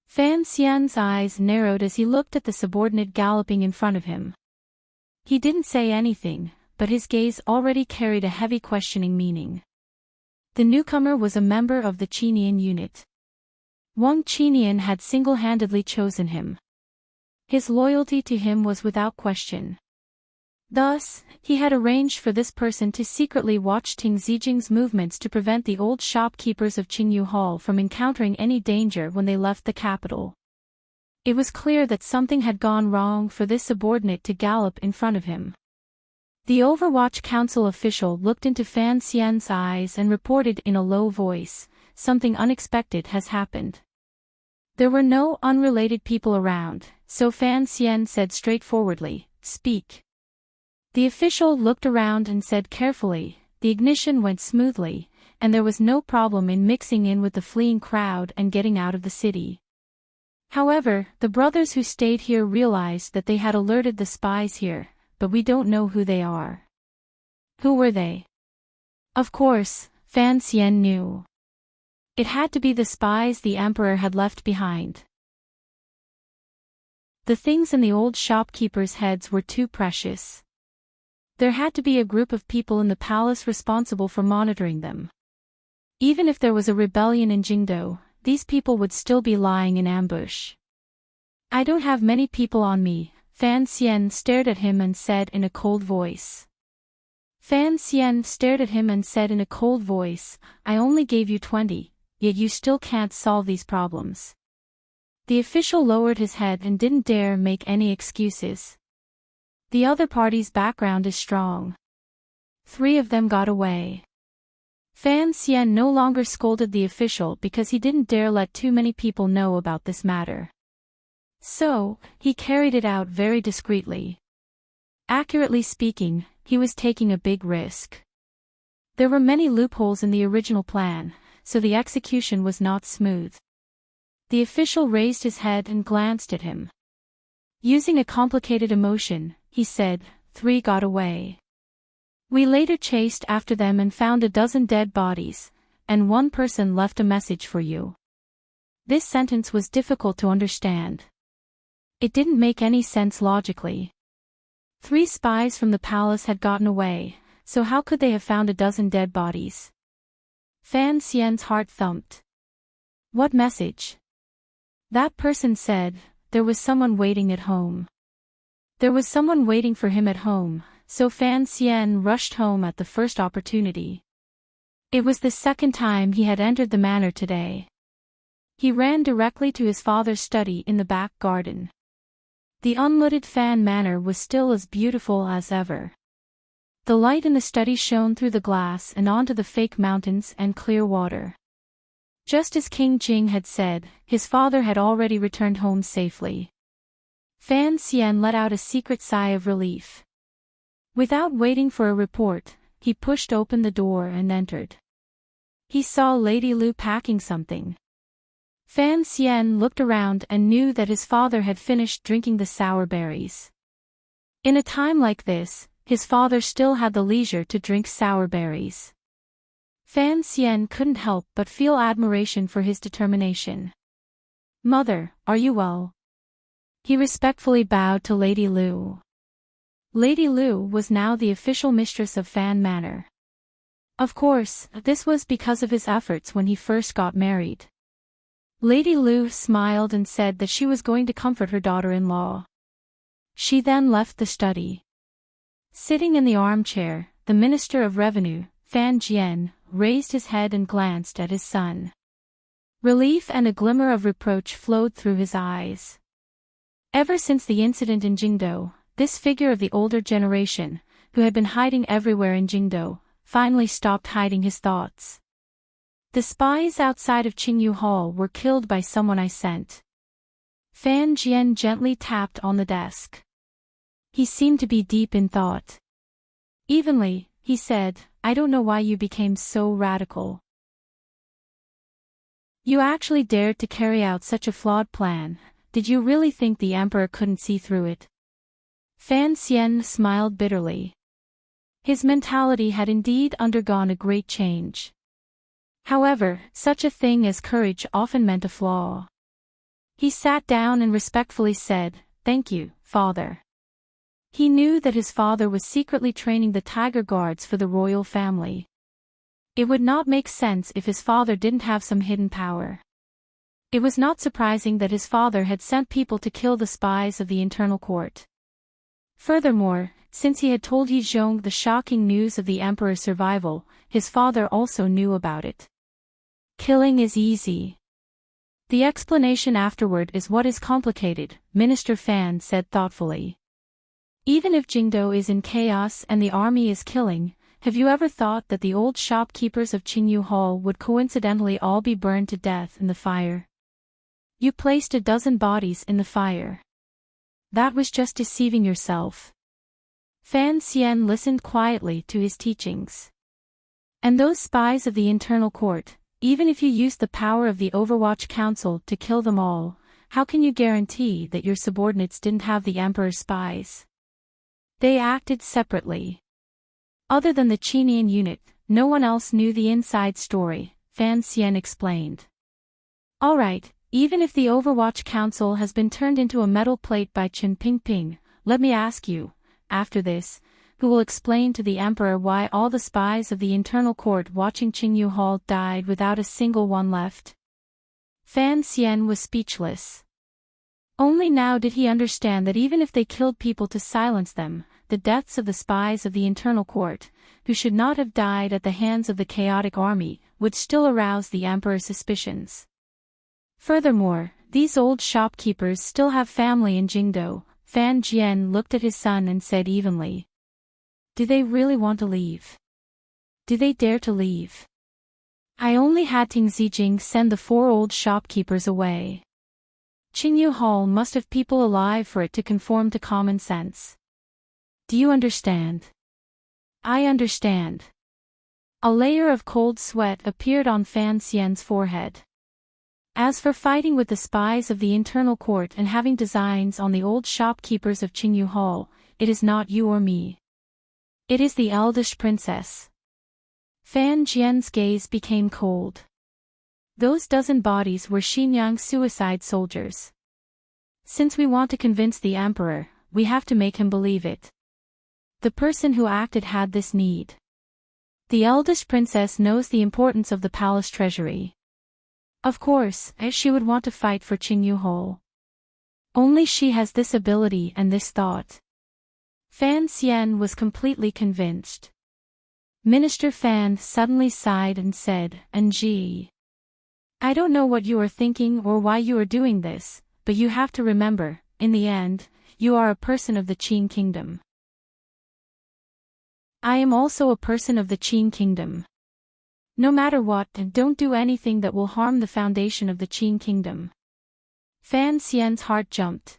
Fan Xian's eyes narrowed as he looked at the subordinate galloping in front of him. He didn't say anything, but his gaze already carried a heavy questioning meaning. The newcomer was a member of the Qinian unit. Wang Qinian had single-handedly chosen him. His loyalty to him was without question. Thus, he had arranged for this person to secretly watch Ting Zijing's movements to prevent the old shopkeepers of Qingyu Hall from encountering any danger when they left the capital. It was clear that something had gone wrong for this subordinate to gallop in front of him. The Overwatch Council official looked into Fan Xian's eyes and reported in a low voice, "Something unexpected has happened." There were no unrelated people around, so Fan Xian said straightforwardly, "Speak." The official looked around and said carefully, "The ignition went smoothly, and there was no problem in mixing in with the fleeing crowd and getting out of the city. However, the brothers who stayed here realized that they had alerted the spies here, but we don't know who they are." Who were they? Of course, Fan Xian knew. It had to be the spies the emperor had left behind. The things in the old shopkeepers' heads were too precious. There had to be a group of people in the palace responsible for monitoring them. Even if there was a rebellion in Jingdo, these people would still be lying in ambush. "I don't have many people on me," Fan Xian stared at him and said in a cold voice. Fan Xian stared at him and said in a cold voice, "I only gave you 20, yet you still can't solve these problems." The official lowered his head and didn't dare make any excuses. The other party's background is strong. 3 of them got away. Fan Xian no longer scolded the official because he didn't dare let too many people know about this matter. So, he carried it out very discreetly. Accurately speaking, he was taking a big risk. There were many loopholes in the original plan, so the execution was not smooth. The official raised his head and glanced at him. Using a complicated emotion, he said, 3 got away. We later chased after them and found a dozen dead bodies, and 1 person left a message for you. This sentence was difficult to understand. It didn't make any sense logically. 3 spies from the palace had gotten away, so how could they have found a dozen dead bodies? Fan Xian's heart thumped. What message? That person said, there was someone waiting at home. There was someone waiting for him at home, so Fan Xian rushed home at the first opportunity. It was the second time he had entered the manor today. He ran directly to his father's study in the back garden. The unlit Fan Manor was still as beautiful as ever. The light in the study shone through the glass and onto the fake mountains and clear water. Just as King Jing had said, his father had already returned home safely. Fan Xian let out a secret sigh of relief. Without waiting for a report, he pushed open the door and entered. He saw Lady Lu packing something. Fan Xian looked around and knew that his father had finished drinking the sour berries. In a time like this, his father still had the leisure to drink sour berries. Fan Xian couldn't help but feel admiration for his determination. "Mother, are you well?" He respectfully bowed to Lady Lu. Lady Lu was now the official mistress of Fan Manor. Of course, this was because of his efforts when he first got married. Lady Lu smiled and said that she was going to comfort her daughter-in-law. She then left the study. Sitting in the armchair, the Minister of Revenue, Fan Jian, raised his head and glanced at his son. Relief and a glimmer of reproach flowed through his eyes. Ever since the incident in Jingdo, this figure of the older generation, who had been hiding everywhere in Jingdo, finally stopped hiding his thoughts. The spies outside of Qingyu Hall were killed by someone I sent. Fan Jian gently tapped on the desk. He seemed to be deep in thought. Evenly, he said, "I don't know why you became so radical. You actually dared to carry out such a flawed plan. Did you really think the emperor couldn't see through it?" Fan Xian smiled bitterly. His mentality had indeed undergone a great change. However, such a thing as courage often meant a flaw. He sat down and respectfully said, "Thank you, father." He knew that his father was secretly training the Tiger Guards for the royal family. It would not make sense if his father didn't have some hidden power. It was not surprising that his father had sent people to kill the spies of the internal court. Furthermore, since he had told Yi Zhong the shocking news of the emperor's survival, his father also knew about it. Killing is easy. The explanation afterward is what is complicated, Minister Fan said thoughtfully. Even if Jingdo is in chaos and the army is killing, have you ever thought that the old shopkeepers of Qingyu Hall would coincidentally all be burned to death in the fire? You placed 12 bodies in the fire. That was just deceiving yourself. Fan Xian listened quietly to his teachings. And those spies of the internal court, even if you used the power of the Overwatch Council to kill them all, how can you guarantee that your subordinates didn't have the Emperor's spies? They acted separately. Other than the Qinian unit, no one else knew the inside story, Fan Xian explained. Alright, even if the Overwatch Council has been turned into a metal plate by Chen Pingping, let me ask you, after this, who will explain to the Emperor why all the spies of the internal court watching Qingyu Hall died without a single one left? Fan Xian was speechless. Only now did he understand that even if they killed people to silence them, the deaths of the spies of the internal court, who should not have died at the hands of the chaotic army, would still arouse the Emperor's suspicions. Furthermore, these old shopkeepers still have family in Jingdo. Fan Jian looked at his son and said evenly. Do they really want to leave? Do they dare to leave? I only had Ting Zijing send the 4 old shopkeepers away. Qingyu Hall must have people alive for it to conform to common sense. Do you understand? I understand. A layer of cold sweat appeared on Fan Xian's forehead. As for fighting with the spies of the internal court and having designs on the old shopkeepers of Qingyu Hall, it is not you or me. It is the eldest princess. Fan Jian's gaze became cold. Those 12 bodies were Xinyang's suicide soldiers. Since we want to convince the emperor, we have to make him believe it. The person who acted had this need. The eldest princess knows the importance of the palace treasury. Of course, she would want to fight for Qingyu Hall. Only she has this ability and this thought. Fan Xian was completely convinced. Minister Fan suddenly sighed and said, "Anji, I don't know what you are thinking or why you are doing this, but you have to remember, in the end, you are a person of the Qin kingdom. I am also a person of the Qin kingdom. No matter what, don't do anything that will harm the foundation of the Qin kingdom." Fan Xian's heart jumped.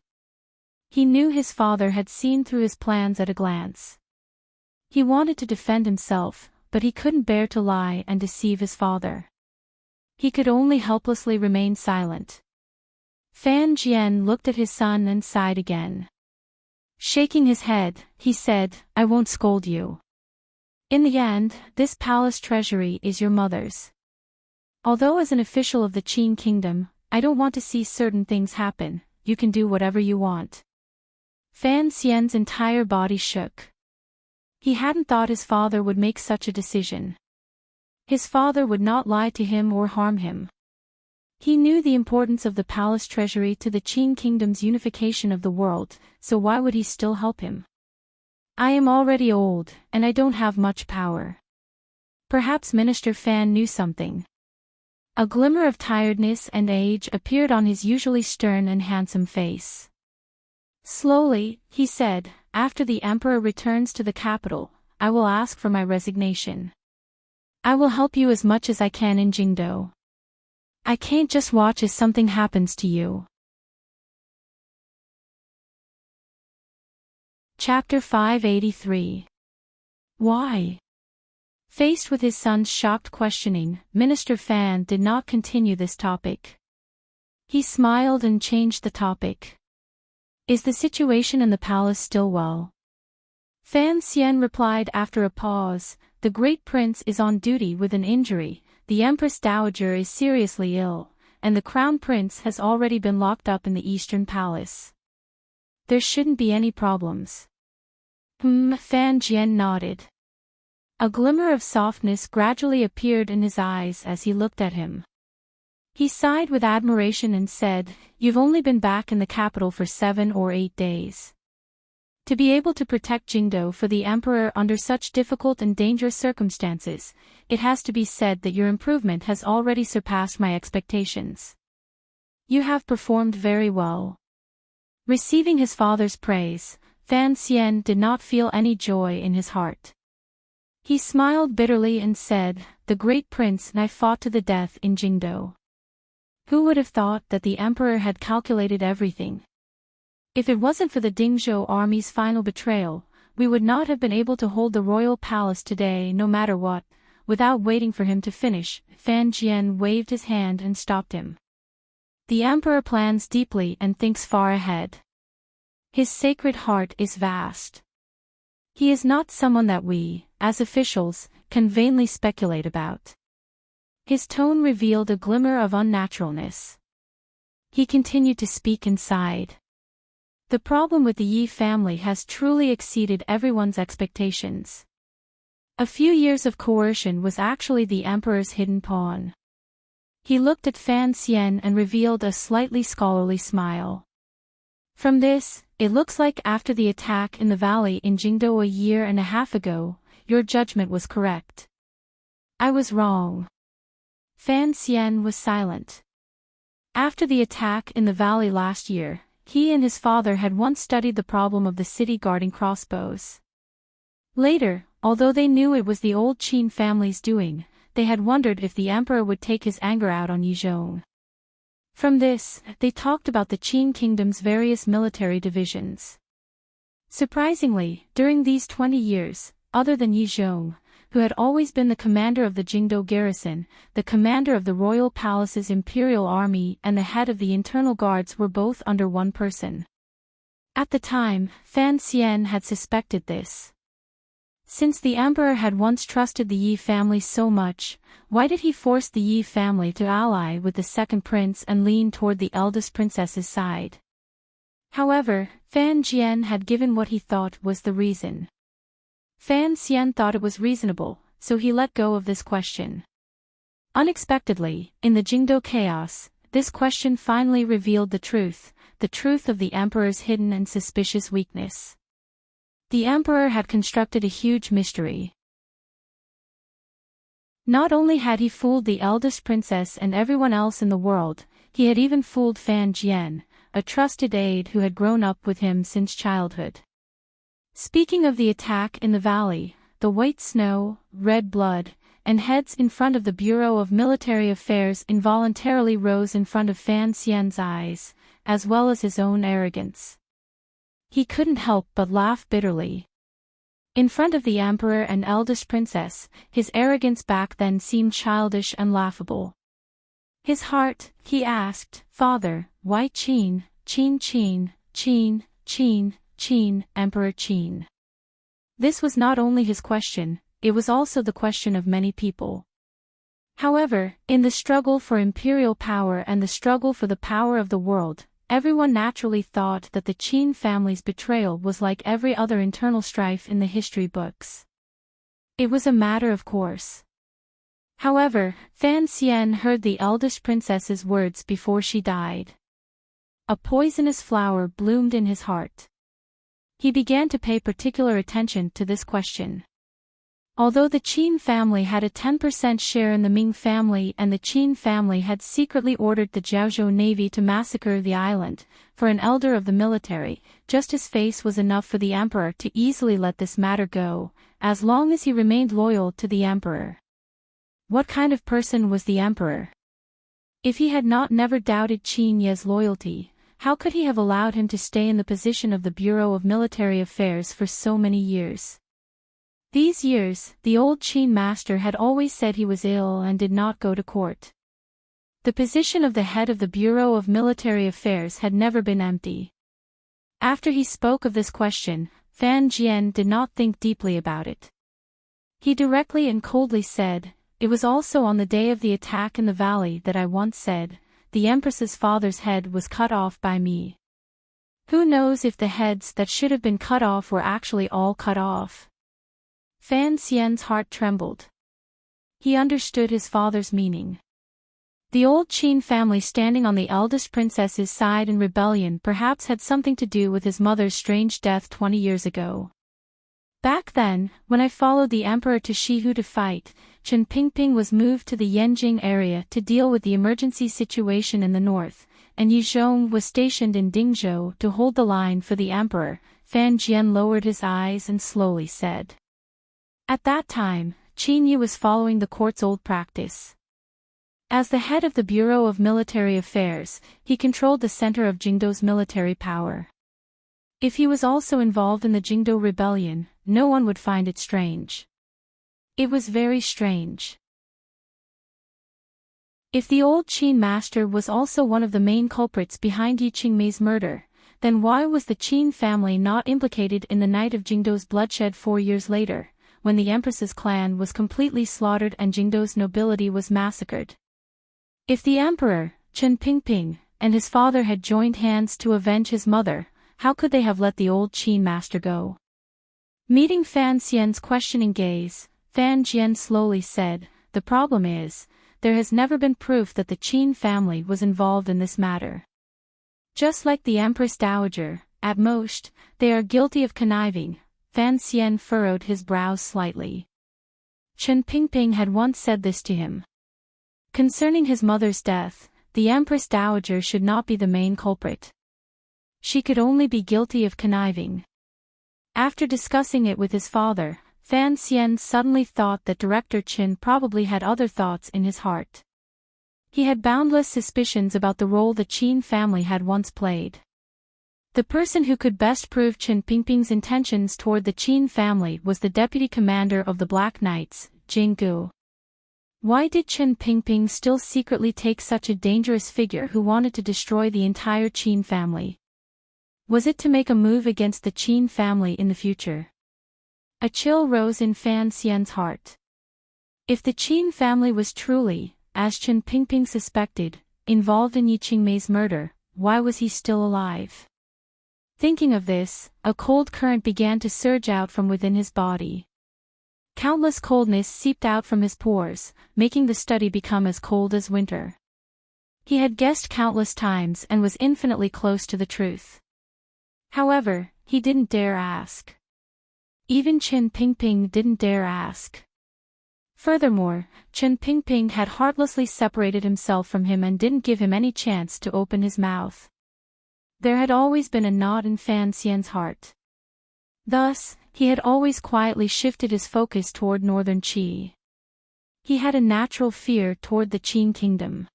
He knew his father had seen through his plans at a glance. He wanted to defend himself, but he couldn't bear to lie and deceive his father. He could only helplessly remain silent. Fan Jian looked at his son and sighed again. Shaking his head, he said, "I won't scold you. In the end, this palace treasury is your mother's. Although as an official of the Qin kingdom, I don't want to see certain things happen, you can do whatever you want." Fan Xian's entire body shook. He hadn't thought his father would make such a decision. His father would not lie to him or harm him. He knew the importance of the palace treasury to the Qin kingdom's unification of the world, so why would he still help him? "I am already old, and I don't have much power." Perhaps Minister Fan knew something. A glimmer of tiredness and age appeared on his usually stern and handsome face. Slowly, he said, "After the emperor returns to the capital, I will ask for my resignation. I will help you as much as I can in Jingdo. I can't just watch as something happens to you." Chapter 583. Why? Faced with his son's shocked questioning, Minister Fan did not continue this topic. He smiled and changed the topic. "Is the situation in the palace still well?" Fan Xian replied after a pause, "The great prince is on duty with an injury, the Empress Dowager is seriously ill, and the crown prince has already been locked up in the Eastern Palace. There shouldn't be any problems." Fan Jian nodded. A glimmer of softness gradually appeared in his eyes as he looked at him. He sighed with admiration and said, "You've only been back in the capital for 7 or 8 days. To be able to protect Jingdo for the emperor under such difficult and dangerous circumstances, it has to be said that your improvement has already surpassed my expectations. You have performed very well." Receiving his father's praise, Fan Xian did not feel any joy in his heart. He smiled bitterly and said, "The great prince and I fought to the death in Jingdo. Who would have thought that the emperor had calculated everything? If it wasn't for the Dingzhou army's final betrayal, we would not have been able to hold the royal palace today no matter what." Without waiting for him to finish, Fan Jian waved his hand and stopped him. "The emperor plans deeply and thinks far ahead. His sacred heart is vast. He is not someone that we, as officials, can vainly speculate about." His tone revealed a glimmer of unnaturalness. He continued to speak and sighed. "The problem with the Yi family has truly exceeded everyone's expectations. A few years of coercion was actually the emperor's hidden pawn." He looked at Fan Xian and revealed a slightly scholarly smile. "From this, it looks like after the attack in the valley in Jingdo a year and a half ago, your judgment was correct. I was wrong." Fan Xian was silent. After the attack in the valley last year, he and his father had once studied the problem of the city guarding crossbows. Later, although they knew it was the old Qin family's doing, they had wondered if the emperor would take his anger out on Yizhong. From this, they talked about the Qin kingdom's various military divisions. Surprisingly, during these 20 years, other than Yizhong, who had always been the commander of the Jingdo garrison, the commander of the royal palace's imperial army and the head of the internal guards were both under one person. At the time, Fan Xian had suspected this. Since the emperor had once trusted the Yi family so much, why did he force the Yi family to ally with the second prince and lean toward the eldest princess's side? However, Fan Jian had given what he thought was the reason. Fan Xian thought it was reasonable, so he let go of this question. Unexpectedly, in the Jingdo chaos, this question finally revealed the truth of the emperor's hidden and suspicious weakness. The emperor had constructed a huge mystery. Not only had he fooled the eldest princess and everyone else in the world, he had even fooled Fan Jian, a trusted aide who had grown up with him since childhood. Speaking of the attack in the valley, the white snow, red blood, and heads in front of the Bureau of Military Affairs involuntarily rose in front of Fan Xian's eyes, as well as his own arrogance. He couldn't help but laugh bitterly. In front of the emperor and eldest princess, his arrogance back then seemed childish and laughable. His heart, he asked, "Father, why Qin, Qin, Qin, Qin, Qin, Qin, Emperor Qin?" This was not only his question, it was also the question of many people. However, in the struggle for imperial power and the struggle for the power of the world, everyone naturally thought that the Qin family's betrayal was like every other internal strife in the history books. It was a matter of course. However, Fan Xian heard the eldest princess's words before she died. A poisonous flower bloomed in his heart. He began to pay particular attention to this question. Although the Qin family had a 10% share in the Ming family and the Qin family had secretly ordered the Jiaozhou navy to massacre the island, for an elder of the military, just his face was enough for the emperor to easily let this matter go, as long as he remained loyal to the emperor. What kind of person was the emperor? If he had not never doubted Qin Ye's loyalty, how could he have allowed him to stay in the position of the Bureau of Military Affairs for so many years? These years, the old Qin master had always said he was ill and did not go to court. The position of the head of the Bureau of Military Affairs had never been empty. After he spoke of this question, Fan Jian did not think deeply about it. He directly and coldly said, "It was also on the day of the attack in the valley that I once said, the Empress's father's head was cut off by me. Who knows if the heads that should have been cut off were actually all cut off?" Fan Xian's heart trembled. He understood his father's meaning. The old Qin family standing on the eldest princess's side in rebellion perhaps had something to do with his mother's strange death 20 years ago. Back then, when I followed the emperor to Shihu to fight, Chen Pingping was moved to the Yanjing area to deal with the emergency situation in the north, and Yi Zhong was stationed in Dingzhou to hold the line for the emperor. Fan Jian lowered his eyes and slowly said. At that time, Qin Yi was following the court's old practice. As the head of the Bureau of Military Affairs, he controlled the center of Jingdo's military power. If he was also involved in the Jingdo rebellion, no one would find it strange. It was very strange. If the old Qin master was also one of the main culprits behind Yi Qingmei's murder, then why was the Qin family not implicated in the night of Jingdo's bloodshed 4 years later, when the empress's clan was completely slaughtered and Jingdo's nobility was massacred? If the emperor, Chen Pingping, and his father had joined hands to avenge his mother, how could they have let the old Qin master go? Meeting Fan Xian's questioning gaze, Fan Jian slowly said, "The problem is, there has never been proof that the Qin family was involved in this matter. Just like the Empress Dowager, at most, they are guilty of conniving." Fan Xian furrowed his brows slightly. Chen Pingping had once said this to him. Concerning his mother's death, the Empress Dowager should not be the main culprit. She could only be guilty of conniving. After discussing it with his father, Fan Xian suddenly thought that Director Qin probably had other thoughts in his heart. He had boundless suspicions about the role the Qin family had once played. The person who could best prove Chen Pingping's intentions toward the Qin family was the deputy commander of the Black Knights, Jing Gu. Why did Chen Pingping still secretly take such a dangerous figure who wanted to destroy the entire Qin family? Was it to make a move against the Qin family in the future? A chill rose in Fan Xian's heart. If the Qin family was truly, as Chen Pingping suspected, involved in Yi Qingmei's murder, why was he still alive? Thinking of this, a cold current began to surge out from within his body. Countless coldness seeped out from his pores, making the study become as cold as winter. He had guessed countless times and was infinitely close to the truth. However, he didn't dare ask. Even Chen Pingping didn't dare ask. Furthermore, Chen Pingping had heartlessly separated himself from him and didn't give him any chance to open his mouth. There had always been a knot in Fan Xian's heart. Thus, he had always quietly shifted his focus toward northern Qi. He had a natural fear toward the Qin kingdom.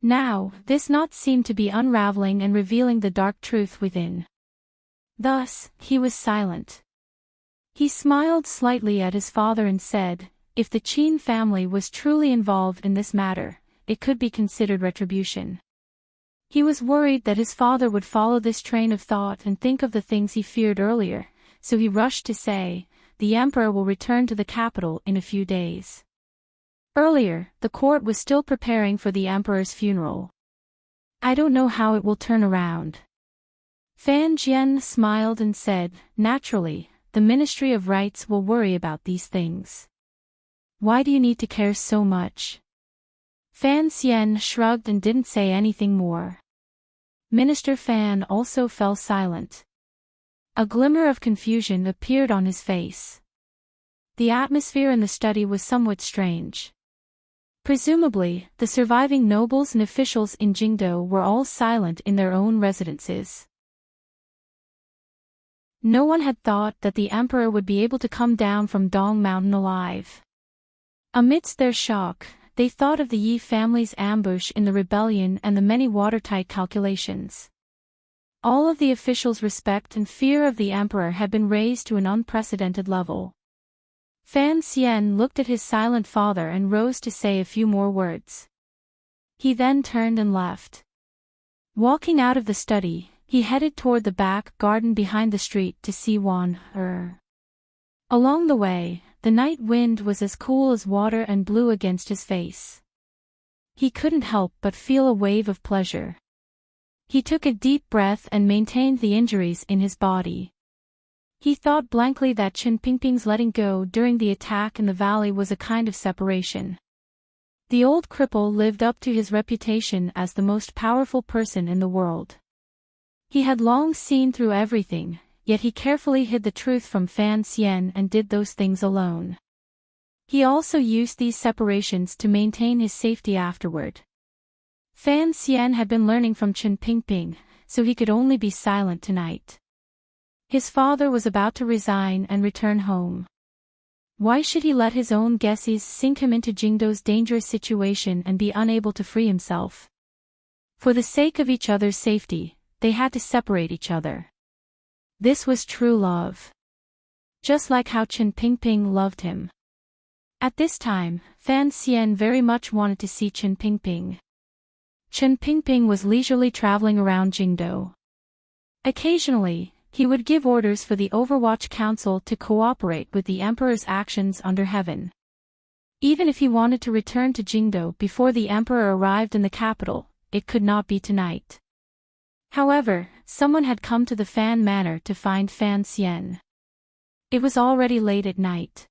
Now, this knot seemed to be unraveling and revealing the dark truth within. Thus, he was silent. He smiled slightly at his father and said, "If the Qin family was truly involved in this matter, it could be considered retribution." He was worried that his father would follow this train of thought and think of the things he feared earlier, so he rushed to say, "The emperor will return to the capital in a few days." Earlier, the court was still preparing for the emperor's funeral. "I don't know how it will turn around." Fan Jian smiled and said, "Naturally, the Ministry of Rights will worry about these things. Why do you need to care so much?" Fan Xian shrugged and didn't say anything more. Minister Fan also fell silent. A glimmer of confusion appeared on his face. The atmosphere in the study was somewhat strange. Presumably, the surviving nobles and officials in Jingdo were all silent in their own residences. No one had thought that the emperor would be able to come down from Dong Mountain alive. Amidst their shock, they thought of the Yi family's ambush in the rebellion and the many watertight calculations. All of the officials' respect and fear of the emperor had been raised to an unprecedented level. Fan Xian looked at his silent father and rose to say a few more words. He then turned and left. Walking out of the study, he headed toward the back garden behind the street to see Wan Er. Along the way, the night wind was as cool as water and blew against his face. He couldn't help but feel a wave of pleasure. He took a deep breath and maintained the injuries in his body. He thought blankly that Chen Pingping's letting go during the attack in the valley was a kind of separation. The old cripple lived up to his reputation as the most powerful person in the world. He had long seen through everything, yet he carefully hid the truth from Fan Xian and did those things alone. He also used these separations to maintain his safety afterward. Fan Xian had been learning from Chen Pingping, so he could only be silent tonight. His father was about to resign and return home. Why should he let his own guesses sink him into Jingdo's dangerous situation and be unable to free himself? For the sake of each other's safety, they had to separate each other. This was true love. Just like how Chen Pingping loved him. At this time, Fan Xian very much wanted to see Chen Pingping. Chen Pingping was leisurely traveling around Jingdo. Occasionally, he would give orders for the Overwatch Council to cooperate with the Emperor's actions under heaven. Even if he wanted to return to Jingdo before the Emperor arrived in the capital, it could not be tonight. However, someone had come to the Fan Manor to find Fan Xian. It was already late at night.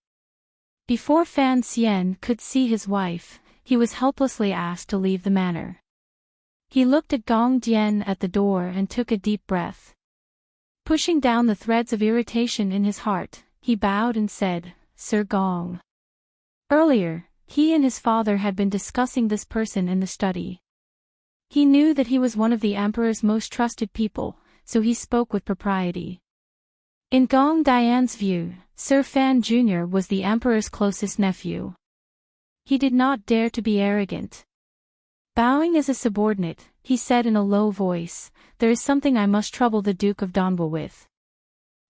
Before Fan Xian could see his wife, he was helplessly asked to leave the manor. He looked at Gong Dian at the door and took a deep breath. Pushing down the threads of irritation in his heart, he bowed and said, "Sir Gong." Earlier, he and his father had been discussing this person in the study. He knew that he was one of the Emperor's most trusted people, so he spoke with propriety. In Gong Dian's view, Sir Fan Jr. was the Emperor's closest nephew. He did not dare to be arrogant. Bowing as a subordinate, he said in a low voice, "There is something I must trouble the Duke of Donbo with."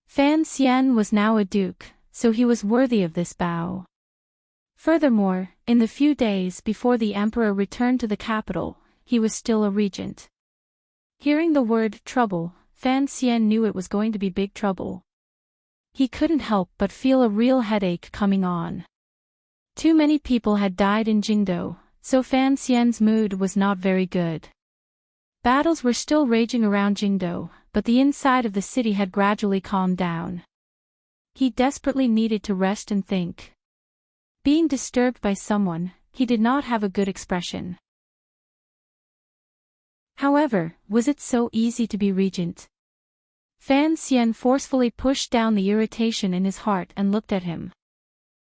Fan Xian was now a duke, so he was worthy of this bow. Furthermore, in the few days before the Emperor returned to the capital, he was still a regent. Hearing the word trouble, Fan Xian knew it was going to be big trouble. He couldn't help but feel a real headache coming on. Too many people had died in Jingdo, so Fan Xian's mood was not very good. Battles were still raging around Jingdo, but the inside of the city had gradually calmed down. He desperately needed to rest and think. Being disturbed by someone, he did not have a good expression. However, was it so easy to be regent? Fan Xian forcefully pushed down the irritation in his heart and looked at him.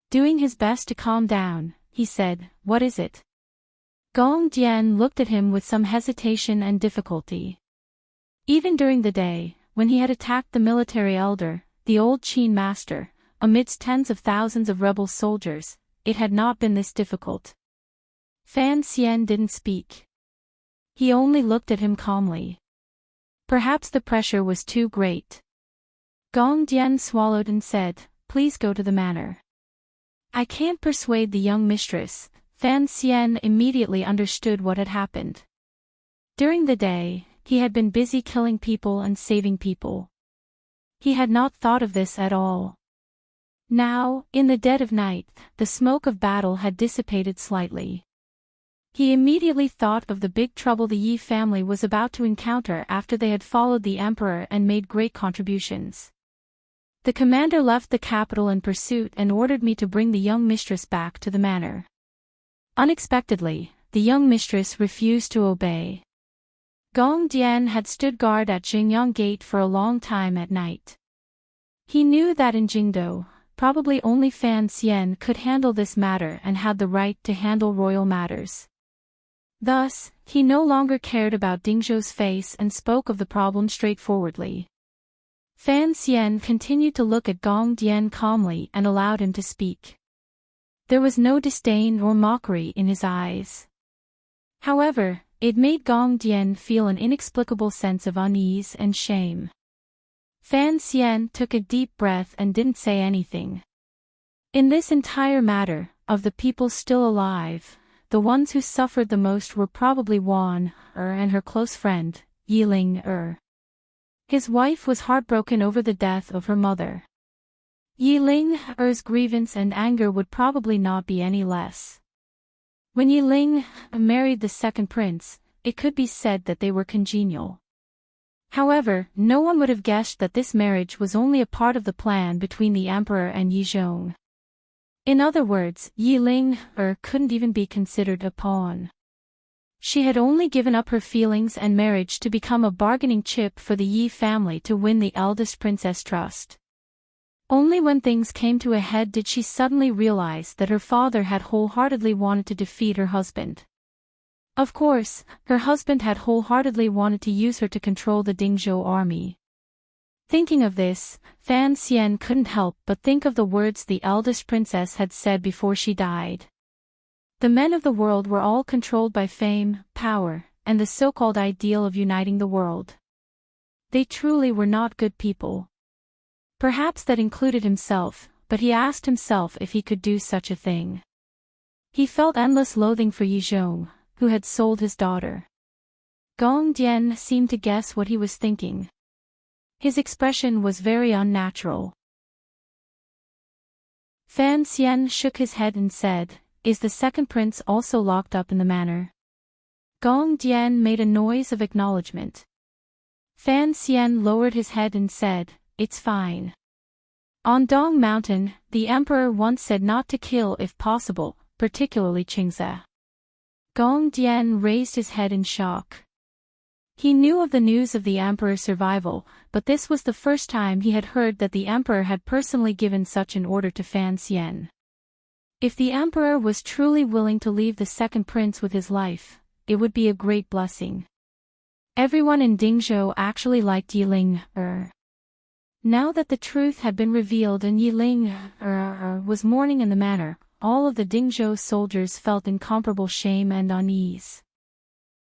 Doing his best to calm down, he said, "What is it?" Gong Dian looked at him with some hesitation and difficulty. Even during the day, when he had attacked the military elder, the old Qin master, amidst tens of thousands of rebel soldiers, it had not been this difficult. Fan Xian didn't speak. He only looked at him calmly. Perhaps the pressure was too great. Gong Dian swallowed and said, "Please go to the manor." "I can't persuade the young mistress." Fan Xian immediately understood what had happened. During the day, he had been busy killing people and saving people. He had not thought of this at all. Now, in the dead of night, the smoke of battle had dissipated slightly. He immediately thought of the big trouble the Yi family was about to encounter after they had followed the Emperor and made great contributions. The commander left the capital in pursuit and ordered me to bring the young mistress back to the manor. Unexpectedly, the young mistress refused to obey. Gong Dian had stood guard at Jingyang Gate for a long time at night. He knew that in Jingdo, probably only Fan Xian could handle this matter and had the right to handle royal matters. Thus, he no longer cared about Dingzhou's face and spoke of the problem straightforwardly. Fan Xian continued to look at Gong Dian calmly and allowed him to speak. There was no disdain or mockery in his eyes. However, it made Gong Dian feel an inexplicable sense of unease and shame. Fan Xian took a deep breath and didn't say anything. In this entire matter, of the people still alive, the ones who suffered the most were probably Wan and her close friend, Yiling. His wife was heartbroken over the death of her mother. Yiling's grievance and anger would probably not be any less. When Yiling married the second prince, it could be said that they were congenial. However, no one would have guessed that this marriage was only a part of the plan between the emperor and Yizhong. In other words, Yi Ling couldn't even be considered a pawn. She had only given up her feelings and marriage to become a bargaining chip for the Yi family to win the eldest princess' trust. Only when things came to a head did she suddenly realize that her father had wholeheartedly wanted to defeat her husband. Of course, her husband had wholeheartedly wanted to use her to control the Dingzhou army. Thinking of this, Fan Xian couldn't help but think of the words the eldest princess had said before she died. The men of the world were all controlled by fame, power, and the so-called ideal of uniting the world. They truly were not good people. Perhaps that included himself, but he asked himself if he could do such a thing. He felt endless loathing for Yi Zhong, who had sold his daughter. Gong Dian seemed to guess what he was thinking. His expression was very unnatural. Fan Xian shook his head and said, "Is the second prince also locked up in the manor?" Gong Dian made a noise of acknowledgement. Fan Xian lowered his head and said, "It's fine. On Dong Mountain, the emperor once said not to kill if possible, particularly Qingze." Gong Dian raised his head in shock. He knew of the news of the emperor's survival, but this was the first time he had heard that the emperor had personally given such an order to Fan Xian. If the emperor was truly willing to leave the second prince with his life, it would be a great blessing. Everyone in Dingzhou actually liked Yi Ling. Now that the truth had been revealed and Yi Ling was mourning in the manor, all of the Dingzhou soldiers felt incomparable shame and unease.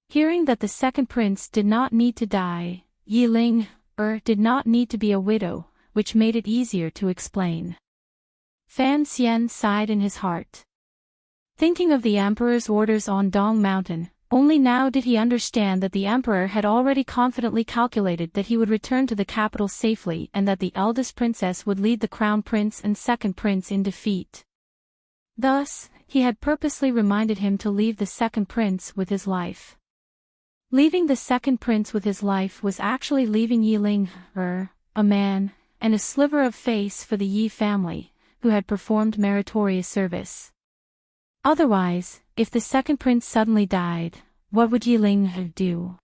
Hearing that the second prince did not need to die, Yi Ling did not need to be a widow, which made it easier to explain. Fan Xian sighed in his heart. Thinking of the emperor's orders on Dong Mountain, only now did he understand that the emperor had already confidently calculated that he would return to the capital safely and that the eldest princess would lead the crown prince and second prince in defeat. Thus, he had purposely reminded him to leave the second prince with his life. Leaving the second prince with his life was actually leaving Yi Ling, a man, and a sliver of face for the Yi family, who had performed meritorious service. Otherwise, if the second prince suddenly died, what would Yi Ling do?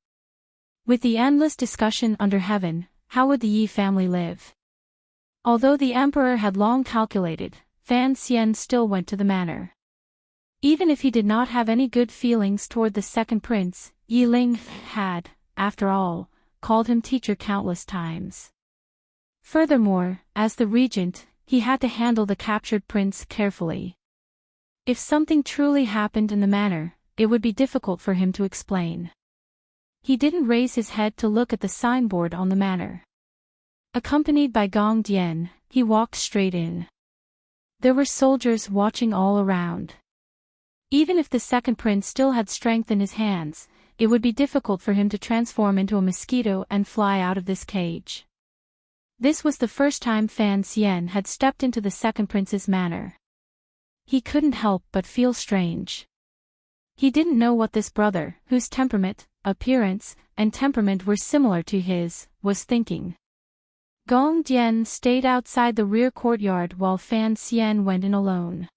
With the endless discussion under heaven, how would the Yi family live? Although the emperor had long calculated, Fan Xian still went to the manor. Even if he did not have any good feelings toward the second prince, Yi Ling had, after all, called him teacher countless times. Furthermore, as the regent, he had to handle the captured prince carefully. If something truly happened in the manor, it would be difficult for him to explain. He didn't raise his head to look at the signboard on the manor. Accompanied by Gong Dian, he walked straight in. There were soldiers watching all around. Even if the second prince still had strength in his hands, it would be difficult for him to transform into a mosquito and fly out of this cage. This was the first time Fan Xian had stepped into the second prince's manor. He couldn't help but feel strange. He didn't know what this brother, whose temperament, appearance, and temperament were similar to his, was thinking. Gong Dian stayed outside the rear courtyard while Fan Xian went in alone.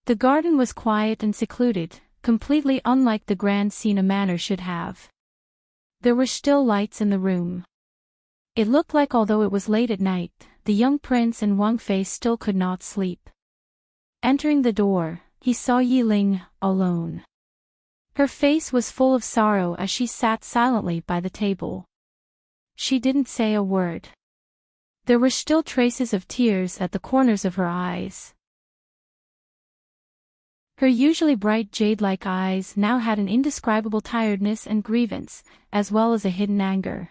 The garden was quiet and secluded, completely unlike the grand scene a manor should have. There were still lights in the room. It looked like although it was late at night, the young prince and Wang Fei still could not sleep. Entering the door, he saw Yi Ling, alone. Her face was full of sorrow as she sat silently by the table. She didn't say a word. There were still traces of tears at the corners of her eyes. Her usually bright jade-like eyes now had an indescribable tiredness and grievance, as well as a hidden anger.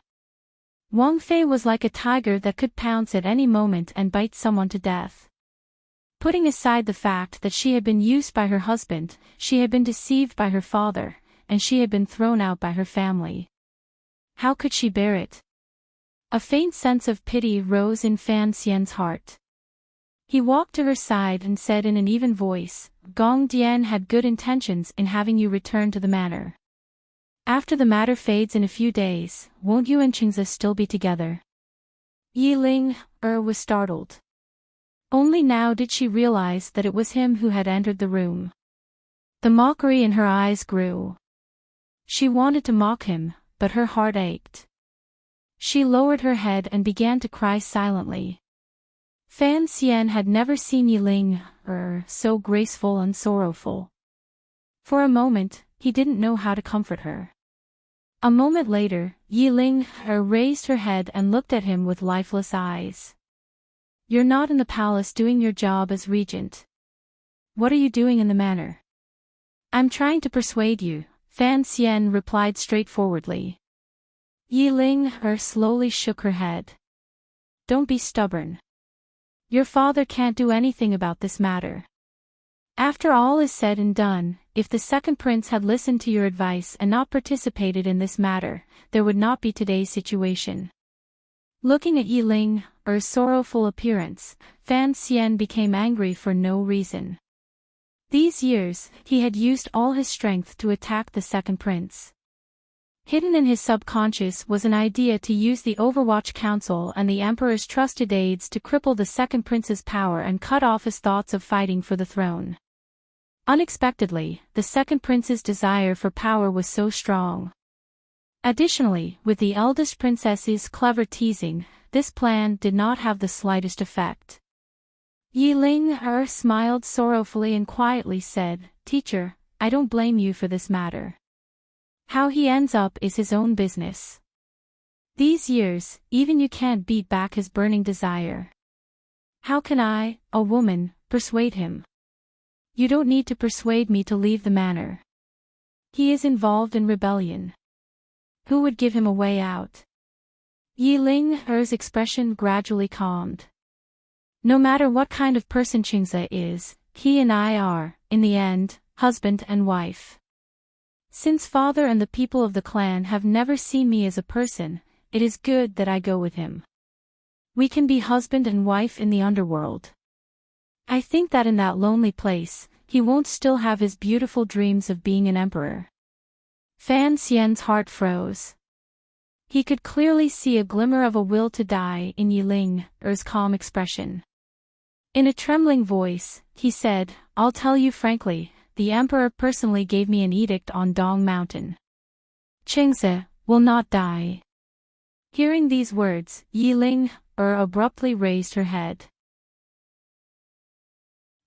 Wang Fei was like a tiger that could pounce at any moment and bite someone to death. Putting aside the fact that she had been used by her husband, she had been deceived by her father, and she had been thrown out by her family. How could she bear it? A faint sense of pity rose in Fan Xian's heart. He walked to her side and said in an even voice, "Gong Dian had good intentions in having you return to the manor. After the matter fades in a few days, won't you and Qingze still be together?" Yi Ling was startled. Only now did she realize that it was him who had entered the room. The mockery in her eyes grew. She wanted to mock him, but her heart ached. She lowered her head and began to cry silently. Fan Xian had never seen Yi Ling so graceful and sorrowful. For a moment, he didn't know how to comfort her. A moment later, Yi Ling raised her head and looked at him with lifeless eyes. "You're not in the palace doing your job as regent. What are you doing in the manor?" "I'm trying to persuade you," Fan Xian replied straightforwardly. Yi Ling slowly shook her head. "Don't be stubborn. Your father can't do anything about this matter. After all is said and done, if the second prince had listened to your advice and not participated in this matter, there would not be today's situation." Looking at Yi Ling's sorrowful appearance, Fan Xian became angry for no reason. These years, he had used all his strength to attack the second prince. Hidden in his subconscious was an idea to use the Overwatch Council and the Emperor's trusted aides to cripple the second prince's power and cut off his thoughts of fighting for the throne. Unexpectedly, the second prince's desire for power was so strong. Additionally, with the eldest princess's clever teasing, this plan did not have the slightest effect. Yi Ling smiled sorrowfully and quietly said, "Teacher, I don't blame you for this matter. How he ends up is his own business. These years, even you can't beat back his burning desire. How can I, a woman, persuade him? You don't need to persuade me to leave the manor. He is involved in rebellion. Who would give him a way out?" Yi Ling's expression gradually calmed. "No matter what kind of person Qingze is, he and I are, in the end, husband and wife. Since father and the people of the clan have never seen me as a person, it is good that I go with him. We can be husband and wife in the underworld. I think that in that lonely place, he won't still have his beautiful dreams of being an emperor." Fan Xian's heart froze. He could clearly see a glimmer of a will to die in Yi Ling's calm expression. In a trembling voice, he said, "I'll tell you frankly, the emperor personally gave me an edict on Dong Mountain. Qingze will not die." Hearing these words, Yi Ling abruptly raised her head.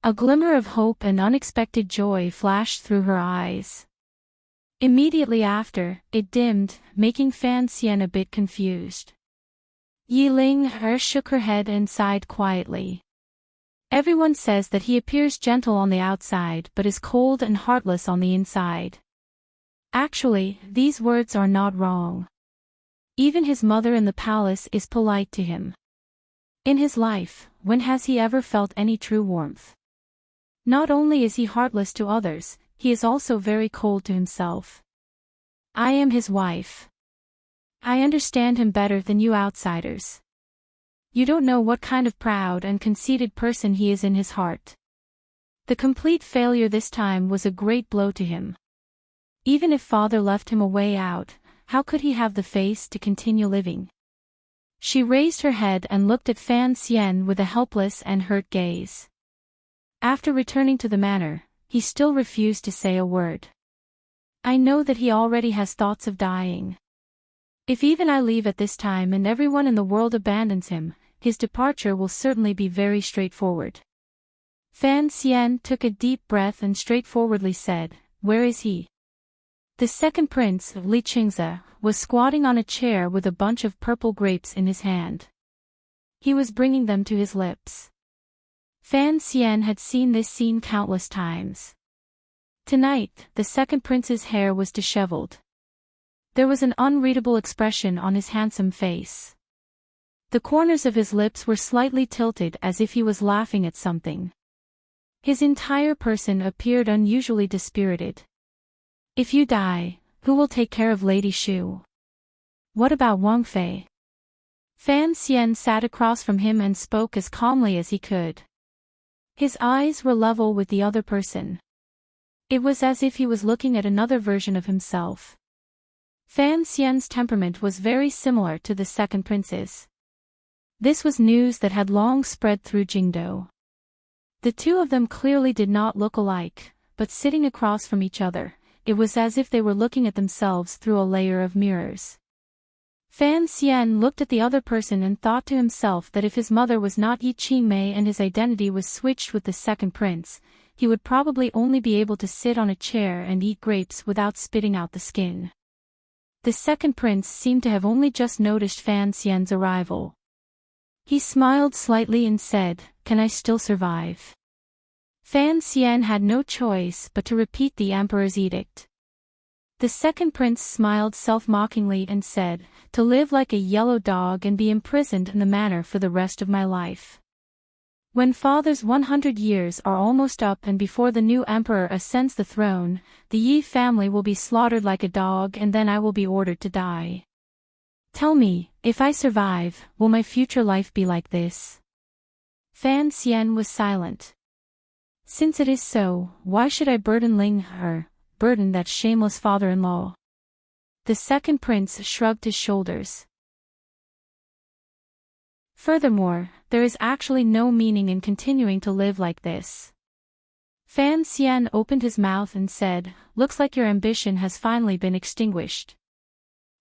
A glimmer of hope and unexpected joy flashed through her eyes. Immediately after, it dimmed, making Fan Xian a bit confused. Yi Ling shook her head and sighed quietly. "Everyone says that he appears gentle on the outside but is cold and heartless on the inside. Actually, these words are not wrong. Even his mother in the palace is polite to him. In his life, when has he ever felt any true warmth? Not only is he heartless to others, he is also very cold to himself. I am his wife. I understand him better than you outsiders. You don't know what kind of proud and conceited person he is in his heart. The complete failure this time was a great blow to him. Even if father left him a way out, how could he have the face to continue living?" She raised her head and looked at Fan Xian with a helpless and hurt gaze. After returning to the manor, he still refused to say a word. "I know that he already has thoughts of dying. If even I leave at this time and everyone in the world abandons him, his departure will certainly be very straightforward." Fan Xian took a deep breath and straightforwardly said, "Where is he?" The second prince, Li Qingze, was squatting on a chair with a bunch of purple grapes in his hand. He was bringing them to his lips. Fan Xian had seen this scene countless times. Tonight, the second prince's hair was disheveled. There was an unreadable expression on his handsome face. The corners of his lips were slightly tilted as if he was laughing at something. His entire person appeared unusually dispirited. "If you die, who will take care of Lady Shu? What about Wang Fei?" Fan Xian sat across from him and spoke as calmly as he could. His eyes were level with the other person. It was as if he was looking at another version of himself. Fan Xian's temperament was very similar to the second prince's. This was news that had long spread through Jingdo. The two of them clearly did not look alike, but sitting across from each other, it was as if they were looking at themselves through a layer of mirrors. Fan Xian looked at the other person and thought to himself that if his mother was not Yi Qingmei and his identity was switched with the second prince, he would probably only be able to sit on a chair and eat grapes without spitting out the skin. The second prince seemed to have only just noticed Fan Xian's arrival. He smiled slightly and said, "Can I still survive?" Fan Xian had no choice but to repeat the emperor's edict. The second prince smiled self-mockingly and said, "To live like a yellow dog and be imprisoned in the manor for the rest of my life. When father's 100 years are almost up and before the new emperor ascends the throne, the Yi family will be slaughtered like a dog and then I will be ordered to die. Tell me, if I survive, will my future life be like this?" Fan Xian was silent. "Since it is so, why should I burden burden that shameless father-in-law?" The second prince shrugged his shoulders. "Furthermore, there is actually no meaning in continuing to live like this." Fan Xian opened his mouth and said, "Looks like your ambition has finally been extinguished."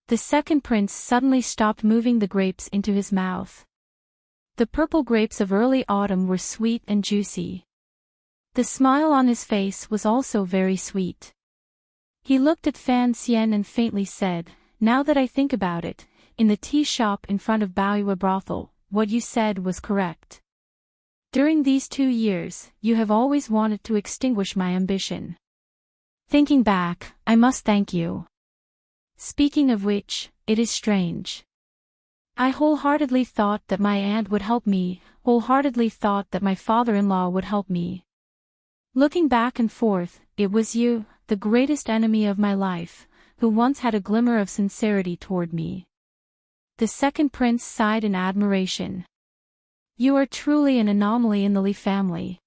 The second prince suddenly stopped moving the grapes into his mouth. The purple grapes of early autumn were sweet and juicy. The smile on his face was also very sweet. He looked at Fan Xian and faintly said, "Now that I think about it, in the tea shop in front of Baoyue brothel, what you said was correct. During these 2 years, you have always wanted to extinguish my ambition. Thinking back, I must thank you. Speaking of which, it is strange. I wholeheartedly thought that my aunt would help me, wholeheartedly thought that my father-in-law would help me. Looking back and forth, it was you, the greatest enemy of my life, who once had a glimmer of sincerity toward me." The second prince sighed in admiration. "You are truly an anomaly in the Li family.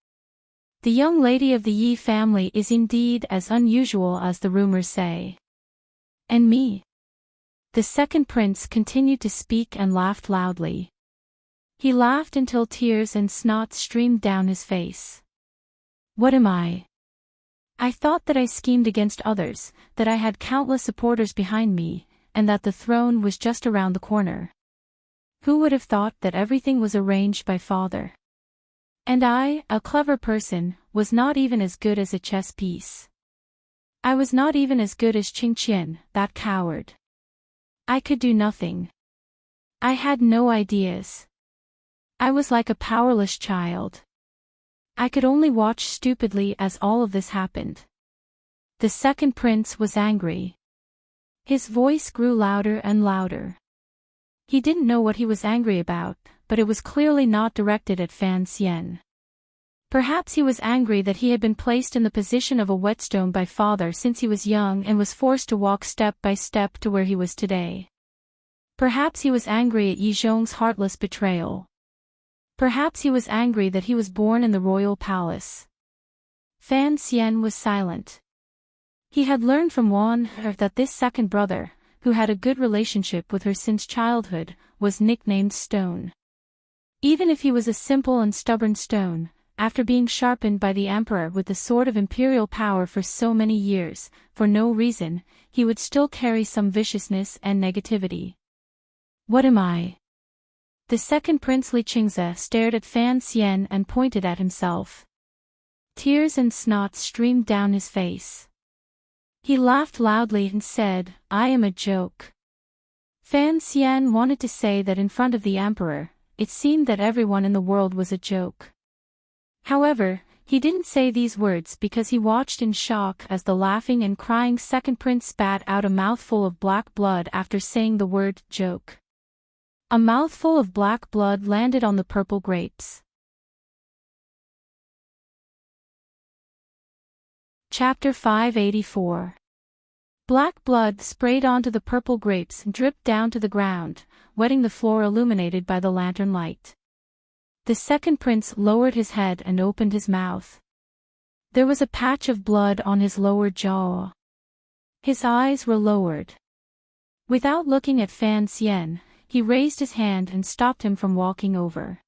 The young lady of the Yi family is indeed as unusual as the rumors say." "And me?" The second prince continued to speak and laughed loudly. He laughed until tears and snot streamed down his face. "What am I? I thought that I schemed against others, that I had countless supporters behind me, and that the throne was just around the corner. Who would have thought that everything was arranged by father? And I, a clever person, was not even as good as a chess piece. I was not even as good as Qing Qian, that coward. I could do nothing. I had no ideas. I was like a powerless child. I could only watch stupidly as all of this happened." The second prince was angry. His voice grew louder and louder. He didn't know what he was angry about, but it was clearly not directed at Fan Xian. Perhaps he was angry that he had been placed in the position of a whetstone by father since he was young and was forced to walk step by step to where he was today. Perhaps he was angry at Yi Zhong's heartless betrayal. Perhaps he was angry that he was born in the royal palace. Fan Xian was silent. He had learned from Wan that this second brother, who had a good relationship with her since childhood, was nicknamed Stone. Even if he was a simple and stubborn stone, after being sharpened by the emperor with the sword of imperial power for so many years, for no reason, he would still carry some viciousness and negativity. "What am I?" The second Prince Li Qingze stared at Fan Xian and pointed at himself. Tears and snot streamed down his face. He laughed loudly and said, "I am a joke." Fan Xian wanted to say that in front of the emperor, it seemed that everyone in the world was a joke. However, he didn't say these words because he watched in shock as the laughing and crying second prince spat out a mouthful of black blood after saying the word joke. A mouthful of black blood landed on the purple grapes. Chapter 584. Black blood sprayed onto the purple grapes and dripped down to the ground, wetting the floor illuminated by the lantern light. The second prince lowered his head and opened his mouth. There was a patch of blood on his lower jaw. His eyes were lowered. Without looking at Fan Xian, he raised his hand and stopped him from walking over.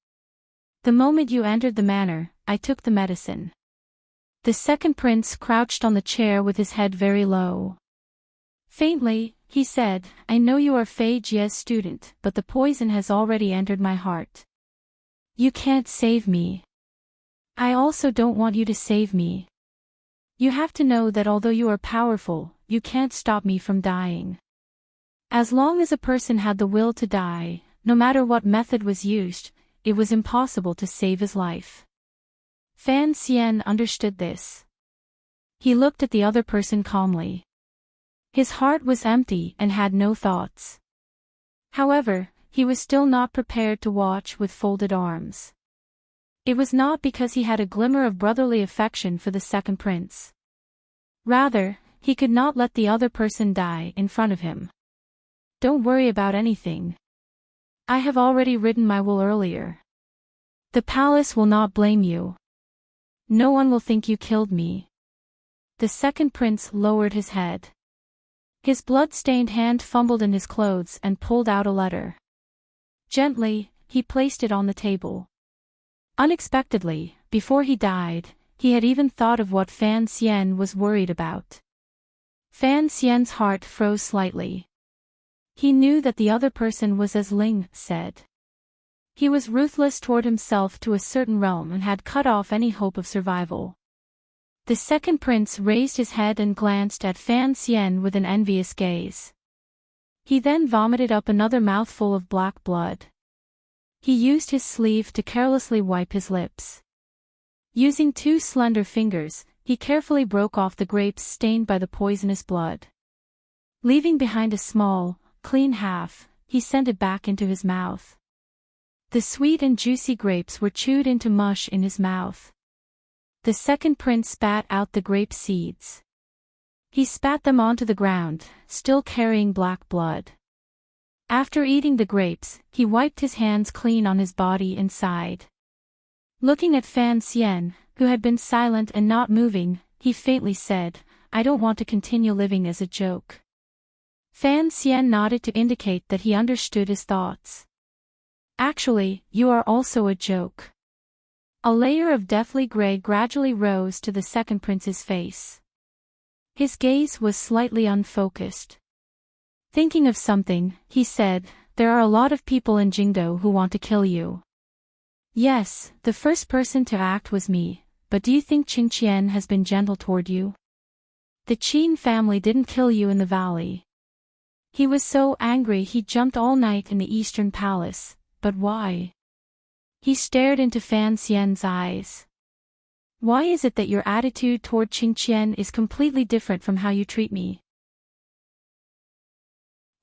The moment you entered the manor, I took the medicine. The second prince crouched on the chair with his head very low. Faintly, he said, I know you are Fei Jie's student, but the poison has already entered my heart. You can't save me. I also don't want you to save me. You have to know that although you are powerful, you can't stop me from dying. As long as a person had the will to die, no matter what method was used, it was impossible to save his life. Fan Xian understood this. He looked at the other person calmly. His heart was empty and had no thoughts. However, he was still not prepared to watch with folded arms. It was not because he had a glimmer of brotherly affection for the second prince. Rather, he could not let the other person die in front of him. Don't worry about anything. I have already ridden my wool earlier. The palace will not blame you. No one will think you killed me. The second prince lowered his head. His blood-stained hand fumbled in his clothes and pulled out a letter. Gently, he placed it on the table. Unexpectedly, before he died, he had even thought of what Fan Xian was worried about. Fan Xian's heart froze slightly. He knew that the other person was as Ling said. He was ruthless toward himself to a certain realm and had cut off any hope of survival. The second prince raised his head and glanced at Fan Xian with an envious gaze. He then vomited up another mouthful of black blood. He used his sleeve to carelessly wipe his lips. Using 2 slender fingers, he carefully broke off the grapes stained by the poisonous blood. Leaving behind a small, clean half, he sent it back into his mouth. The sweet and juicy grapes were chewed into mush in his mouth. The second prince spat out the grape seeds. He spat them onto the ground, still carrying black blood. After eating the grapes, he wiped his hands clean on his body and sighed. Looking at Fan Xian, who had been silent and not moving, he faintly said, I don't want to continue living as a joke. Fan Xian nodded to indicate that he understood his thoughts. Actually, you are also a joke. A layer of deathly gray gradually rose to the second prince's face. His gaze was slightly unfocused. Thinking of something, he said, there are a lot of people in Jingdo who want to kill you. Yes, the first person to act was me, but do you think Qing Qian has been gentle toward you? The Qin family didn't kill you in the valley. He was so angry he jumped all night in the Eastern Palace, but why? He stared into Fan Xian's eyes. Why is it that your attitude toward Qing Qian is completely different from how you treat me?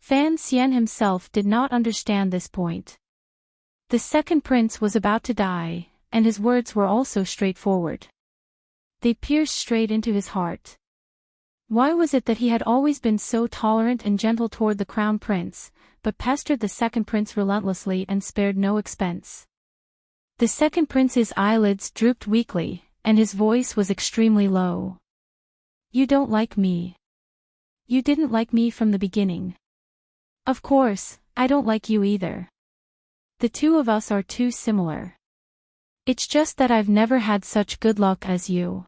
Fan Xian himself did not understand this point. The second prince was about to die, and his words were also straightforward. They pierced straight into his heart. Why was it that he had always been so tolerant and gentle toward the crown prince, but pestered the second prince relentlessly and spared no expense? The second prince's eyelids drooped weakly, and his voice was extremely low. You don't like me. You didn't like me from the beginning. Of course, I don't like you either. The two of us are too similar. It's just that I've never had such good luck as you.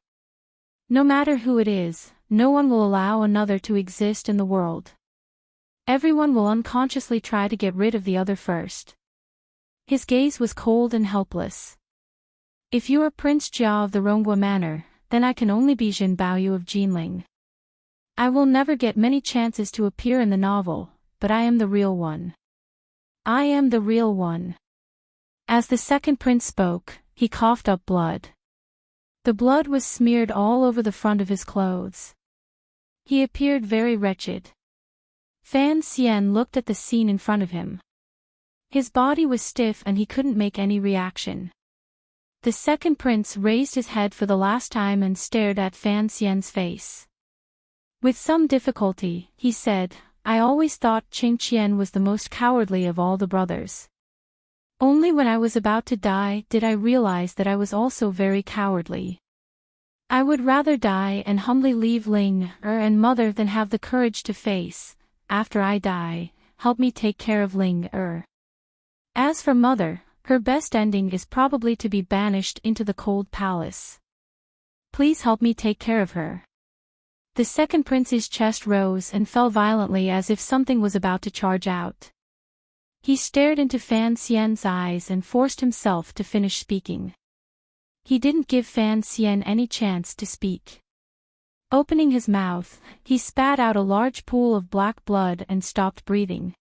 No matter who it is, no one will allow another to exist in the world. Everyone will unconsciously try to get rid of the other first. His gaze was cold and helpless. If you are Prince Jia of the Ronggua Manor, then I can only be Jin Baoyu of Jinling. I will never get many chances to appear in the novel, but I am the real one. I am the real one. As the second prince spoke, he coughed up blood. The blood was smeared all over the front of his clothes. He appeared very wretched. Fan Xian looked at the scene in front of him. His body was stiff and he couldn't make any reaction. The second prince raised his head for the last time and stared at Fan Xian's face. With some difficulty, he said, I always thought Qing Qian was the most cowardly of all the brothers. Only when I was about to die did I realize that I was also very cowardly. I would rather die and humbly leave Ling and mother than have the courage to face, after I die, help me take care of Ling. As for mother, her best ending is probably to be banished into the cold palace. Please help me take care of her. The second prince's chest rose and fell violently as if something was about to charge out. He stared into Fan Xian's eyes and forced himself to finish speaking. He didn't give Fan Xian any chance to speak. Opening his mouth, he spat out a large pool of black blood and stopped breathing.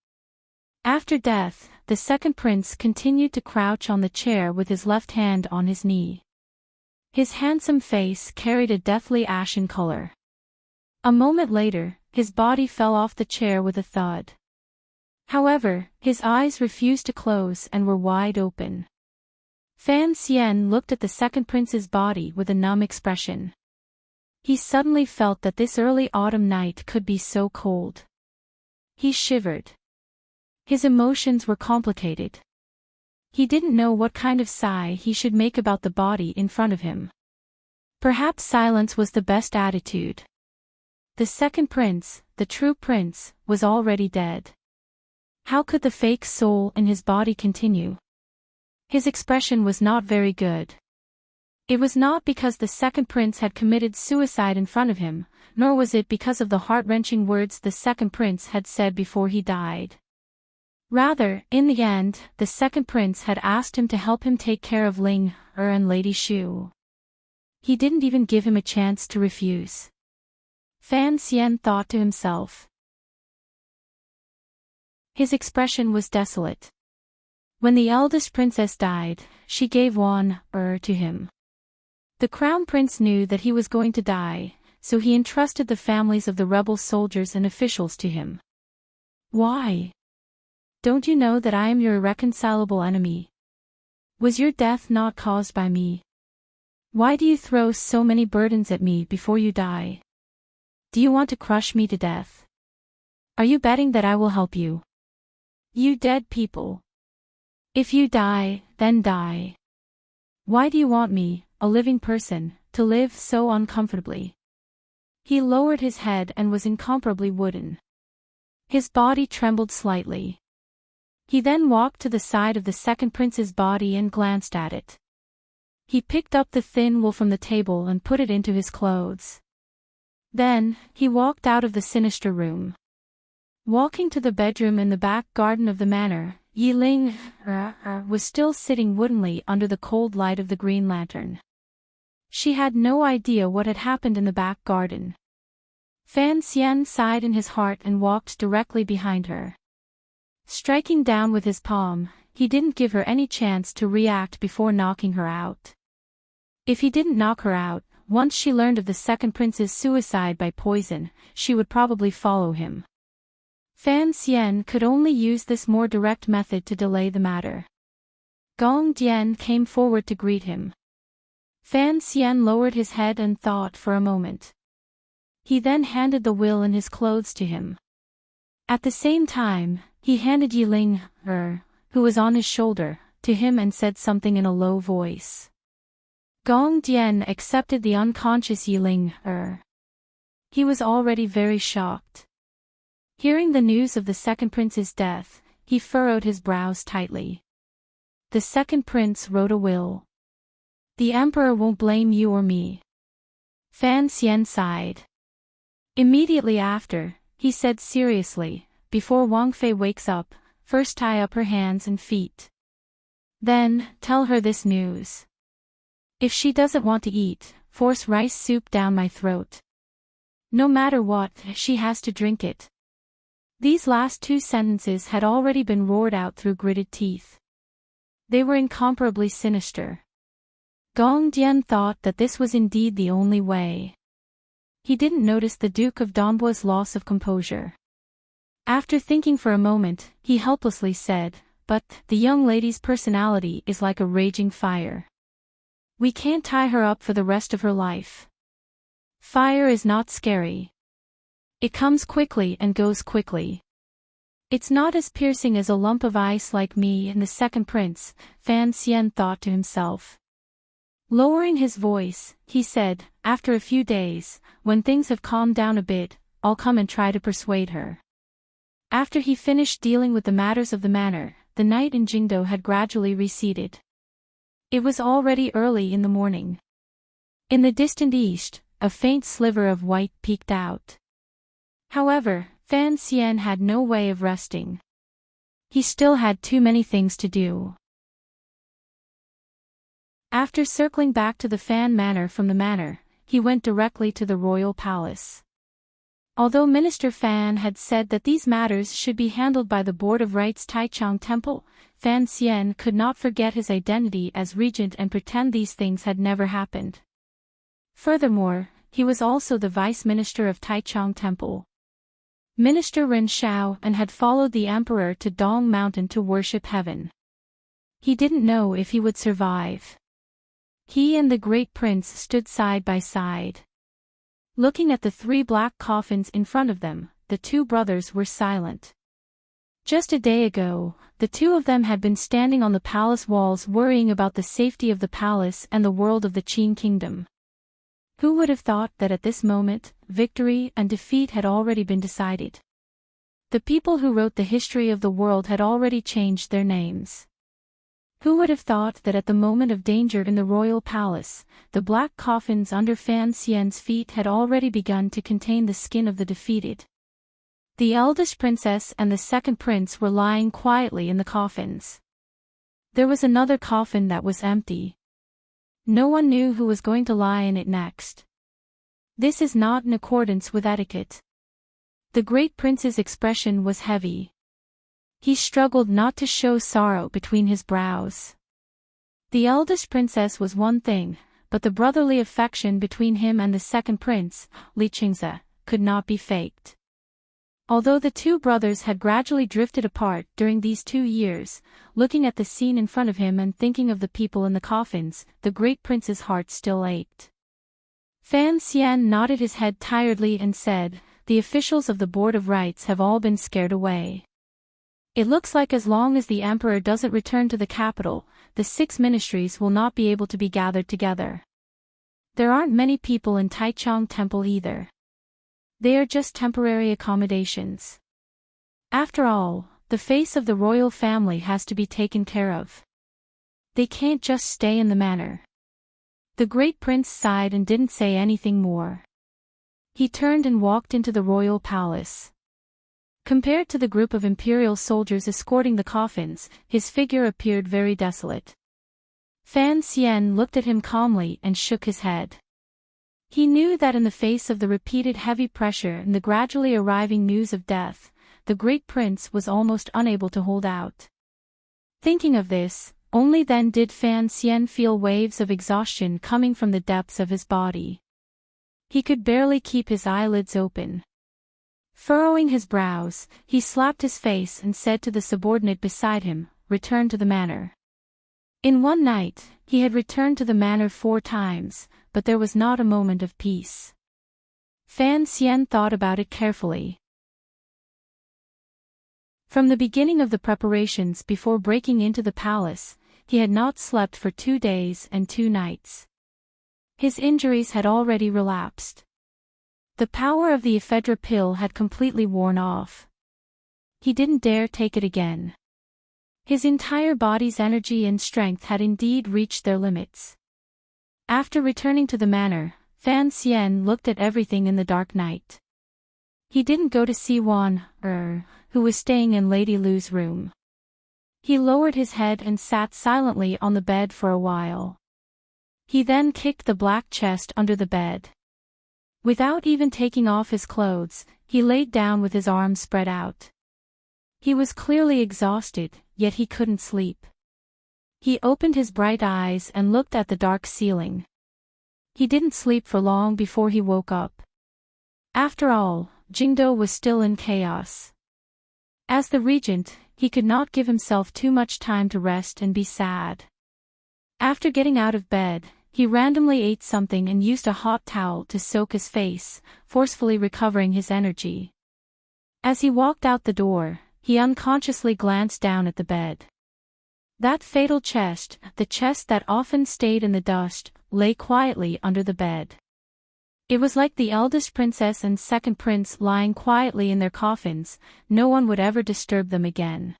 After death, the second prince continued to crouch on the chair with his left hand on his knee. His handsome face carried a deathly ashen color. A moment later, his body fell off the chair with a thud. However, his eyes refused to close and were wide open. Fan Xian looked at the second prince's body with a numb expression. He suddenly felt that this early autumn night could be so cold. He shivered. His emotions were complicated. He didn't know what kind of sigh he should make about the body in front of him. Perhaps silence was the best attitude. The second prince, the true prince, was already dead. How could the fake soul in his body continue? His expression was not very good. It was not because the second prince had committed suicide in front of him, nor was it because of the heart-wrenching words the second prince had said before he died. Rather, in the end, the second prince had asked him to help him take care of Ling and Lady Shu. He didn't even give him a chance to refuse. Fan Xian thought to himself. His expression was desolate. When the eldest princess died, she gave one to him. The crown prince knew that he was going to die, so he entrusted the families of the rebel soldiers and officials to him. Why? Don't you know that I am your irreconcilable enemy? Was your death not caused by me? Why do you throw so many burdens at me before you die? Do you want to crush me to death? Are you betting that I will help you? You dead people. If you die, then die. Why do you want me, a living person, to live so uncomfortably? He lowered his head and was incomparably wooden. His body trembled slightly. He then walked to the side of the second prince's body and glanced at it. He picked up the thin wool from the table and put it into his clothes. Then, he walked out of the sinister room. Walking to the bedroom in the back garden of the manor, Yi Ling was still sitting woodenly under the cold light of the green lantern. She had no idea what had happened in the back garden. Fan Xian sighed in his heart and walked directly behind her. Striking down with his palm, he didn't give her any chance to react before knocking her out. If he didn't knock her out, once she learned of the second prince's suicide by poison, she would probably follow him. Fan Xian could only use this more direct method to delay the matter. Gong Dian came forward to greet him. Fan Xian lowered his head and thought for a moment. He then handed the will and his clothes to him. At the same time, he handed Yi Ling, who was on his shoulder, to him and said something in a low voice. Gong Dian accepted the unconscious Yi Ling. He was already very shocked. Hearing the news of the second prince's death, he furrowed his brows tightly. The second prince wrote a will. The emperor won't blame you or me. Fan Xian sighed. Immediately after, he said seriously, before Wang Fei wakes up, first tie up her hands and feet. Then, tell her this news. If she doesn't want to eat, force rice soup down my throat. No matter what, she has to drink it. These last two sentences had already been roared out through gritted teeth. They were incomparably sinister. Gong Dian thought that this was indeed the only way. He didn't notice the Duke of Donbois' loss of composure. After thinking for a moment, he helplessly said, "But, the young lady's personality is like a raging fire. We can't tie her up for the rest of her life. Fire is not scary. It comes quickly and goes quickly. It's not as piercing as a lump of ice like me and the second prince," Fan Xian thought to himself. Lowering his voice, he said, "After a few days, when things have calmed down a bit, I'll come and try to persuade her." After he finished dealing with the matters of the manor, the night in Jingdo had gradually receded. It was already early in the morning. In the distant east, a faint sliver of white peeked out. However, Fan Xian had no way of resting. He still had too many things to do. After circling back to the Fan Manor from the manor, he went directly to the royal palace. Although Minister Fan had said that these matters should be handled by the Board of Rites Taichung Temple, Fan Xian could not forget his identity as regent and pretend these things had never happened. Furthermore, he was also the vice minister of Taichung Temple. Minister Ren Shao and had followed the emperor to Dong Mountain to worship heaven. He didn't know if he would survive. He and the great prince stood side by side. Looking at the 3 black coffins in front of them, the 2 brothers were silent. Just a day ago, the 2 of them had been standing on the palace walls worrying about the safety of the palace and the world of the Qin kingdom. Who would have thought that at this moment, victory and defeat had already been decided? The people who wrote the history of the world had already changed their names. Who would have thought that at the moment of danger in the royal palace, the black coffins under Fan Xian's feet had already begun to contain the skin of the defeated? The eldest princess and the second prince were lying quietly in the coffins. There was another coffin that was empty. No one knew who was going to lie in it next. This is not in accordance with etiquette. The great prince's expression was heavy. He struggled not to show sorrow between his brows. The eldest princess was one thing, but the brotherly affection between him and the second prince, Li Qingze, could not be faked. Although the 2 brothers had gradually drifted apart during these 2 years, looking at the scene in front of him and thinking of the people in the coffins, the great prince's heart still ached. Fan Xian nodded his head tiredly and said, "The officials of the Board of Rites have all been scared away. It looks like as long as the emperor doesn't return to the capital, the 6 ministries will not be able to be gathered together. There aren't many people in Taichung Temple either. They are just temporary accommodations. After all, the face of the royal family has to be taken care of. They can't just stay in the manor." The great prince sighed and didn't say anything more. He turned and walked into the royal palace. Compared to the group of imperial soldiers escorting the coffins, his figure appeared very desolate. Fan Xian looked at him calmly and shook his head. He knew that in the face of the repeated heavy pressure and the gradually arriving news of death, the great prince was almost unable to hold out. Thinking of this, only then did Fan Xian feel waves of exhaustion coming from the depths of his body. He could barely keep his eyelids open. Furrowing his brows, he slapped his face and said to the subordinate beside him, "Return to the manor." In one night, he had returned to the manor 4 times, but there was not a moment of peace. Fan Xian thought about it carefully. From the beginning of the preparations before breaking into the palace, he had not slept for 2 days and 2 nights. His injuries had already relapsed. The power of the ephedra pill had completely worn off. He didn't dare take it again. His entire body's energy and strength had indeed reached their limits. After returning to the manor, Fan Xian looked at everything in the dark night. He didn't go to see Wan, who was staying in Lady Lu's room. He lowered his head and sat silently on the bed for a while. He then kicked the black chest under the bed. Without even taking off his clothes, he laid down with his arms spread out. He was clearly exhausted, yet he couldn't sleep. He opened his bright eyes and looked at the dark ceiling. He didn't sleep for long before he woke up. After all, Jingdo was still in chaos. As the regent, he could not give himself too much time to rest and be sad. After getting out of bed, he randomly ate something and used a hot towel to soak his face, forcefully recovering his energy. As he walked out the door, he unconsciously glanced down at the bed. That fatal chest, the chest that often stayed in the dust, lay quietly under the bed. It was like the eldest princess and second prince lying quietly in their coffins. No one would ever disturb them again.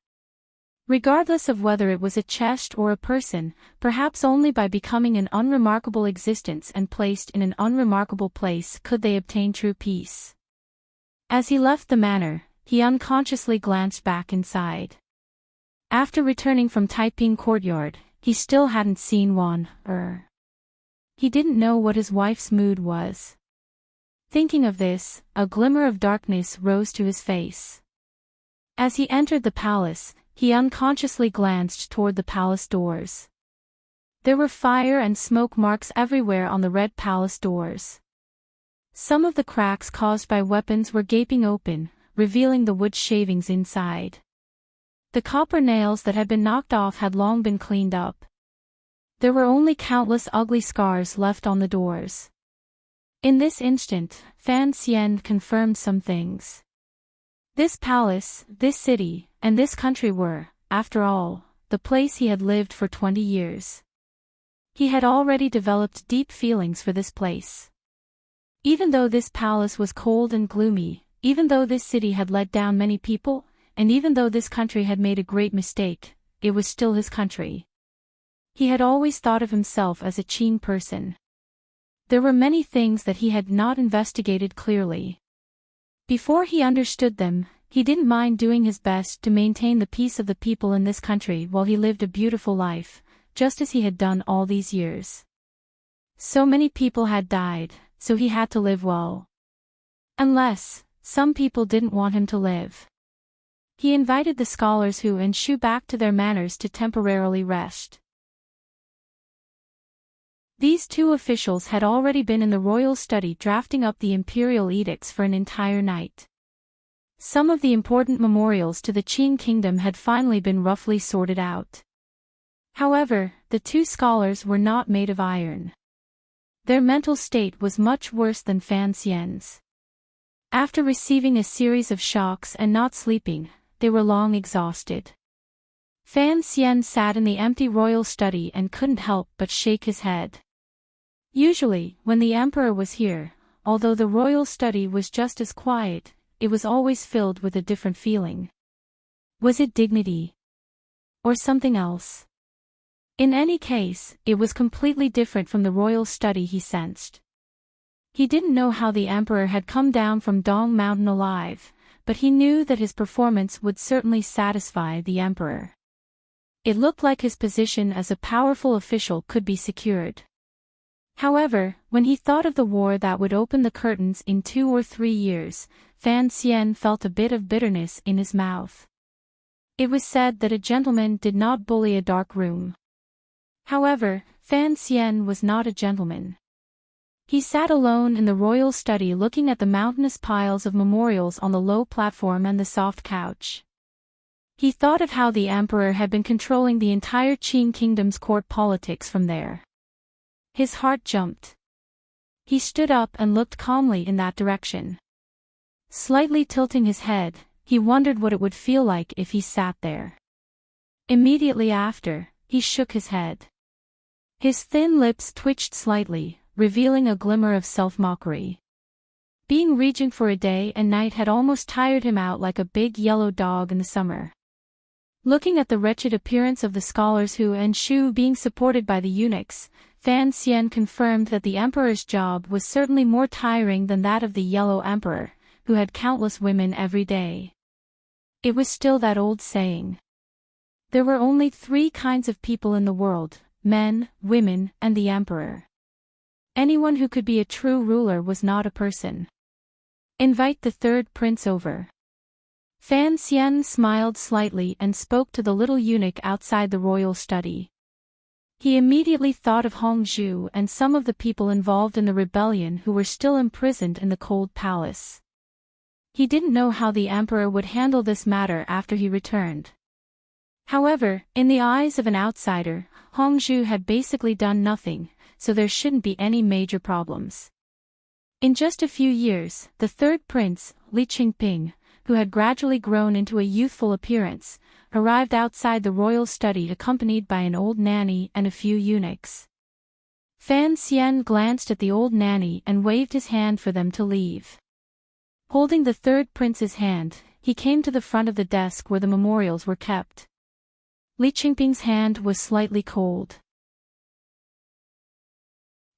Regardless of whether it was a chest or a person, perhaps only by becoming an unremarkable existence and placed in an unremarkable place could they obtain true peace. As he left the manor, he unconsciously glanced back inside. After returning from Taiping Courtyard, he still hadn't seen one. He didn't know what his wife's mood was. Thinking of this, a glimmer of darkness rose to his face. As he entered the palace, he unconsciously glanced toward the palace doors. There were fire and smoke marks everywhere on the red palace doors. Some of the cracks caused by weapons were gaping open, revealing the wood shavings inside. The copper nails that had been knocked off had long been cleaned up. There were only countless ugly scars left on the doors. In this instant, Fan Xian confirmed some things. This palace, this city, and this country were, after all, the place he had lived for 20 years. He had already developed deep feelings for this place. Even though this palace was cold and gloomy, even though this city had let down many people, and even though this country had made a great mistake, it was still his country. He had always thought of himself as a Qin person. There were many things that he had not investigated clearly. Before he understood them, he didn't mind doing his best to maintain the peace of the people in this country while he lived a beautiful life, just as he had done all these years. So many people had died, so he had to live well. Unless, some people didn't want him to live. He invited the scholars Hu and Shu back to their manors to temporarily rest. These two officials had already been in the royal study drafting up the imperial edicts for an entire night. Some of the important memorials to the Qin kingdom had finally been roughly sorted out. However, the two scholars were not made of iron. Their mental state was much worse than Fan Xian's. After receiving a series of shocks and not sleeping, they were long exhausted. Fan Xian sat in the empty royal study and couldn't help but shake his head. Usually, when the emperor was here, although the royal study was just as quiet, it was always filled with a different feeling. Was it dignity? Or something else? In any case, it was completely different from the royal study he sensed. He didn't know how the emperor had come down from Dong Mountain alive, but he knew that his performance would certainly satisfy the emperor. It looked like his position as a powerful official could be secured. However, when he thought of the war that would open the curtains in 2 or 3 years, Fan Xian felt a bit of bitterness in his mouth. It was said that a gentleman did not bully a dark room. However, Fan Xian was not a gentleman. He sat alone in the royal study looking at the mountainous piles of memorials on the low platform and the soft couch. He thought of how the emperor had been controlling the entire Qin kingdom's court politics from there. His heart jumped. He stood up and looked calmly in that direction. Slightly tilting his head, he wondered what it would feel like if he sat there. Immediately after, he shook his head. His thin lips twitched slightly, revealing a glimmer of self-mockery. Being regent for a day and night had almost tired him out like a big yellow dog in the summer. Looking at the wretched appearance of the scholars Hu and Shu being supported by the eunuchs, Fan Xian confirmed that the emperor's job was certainly more tiring than that of the Yellow Emperor, who had countless women every day. It was still that old saying. There were only 3 kinds of people in the world: men, women, and the emperor. Anyone who could be a true ruler was not a person. Invite the third prince over. Fan Xian smiled slightly and spoke to the little eunuch outside the royal study. He immediately thought of Hongzhu and some of the people involved in the rebellion who were still imprisoned in the cold palace. He didn't know how the emperor would handle this matter after he returned. However, in the eyes of an outsider, Hongzhu had basically done nothing, so there shouldn't be any major problems. In just a few years, the third prince, Li Qingping, who had gradually grown into a youthful appearance, arrived outside the royal study accompanied by an old nanny and a few eunuchs. Fan Xian glanced at the old nanny and waved his hand for them to leave. Holding the third prince's hand, he came to the front of the desk where the memorials were kept. Li Qingping's hand was slightly cold.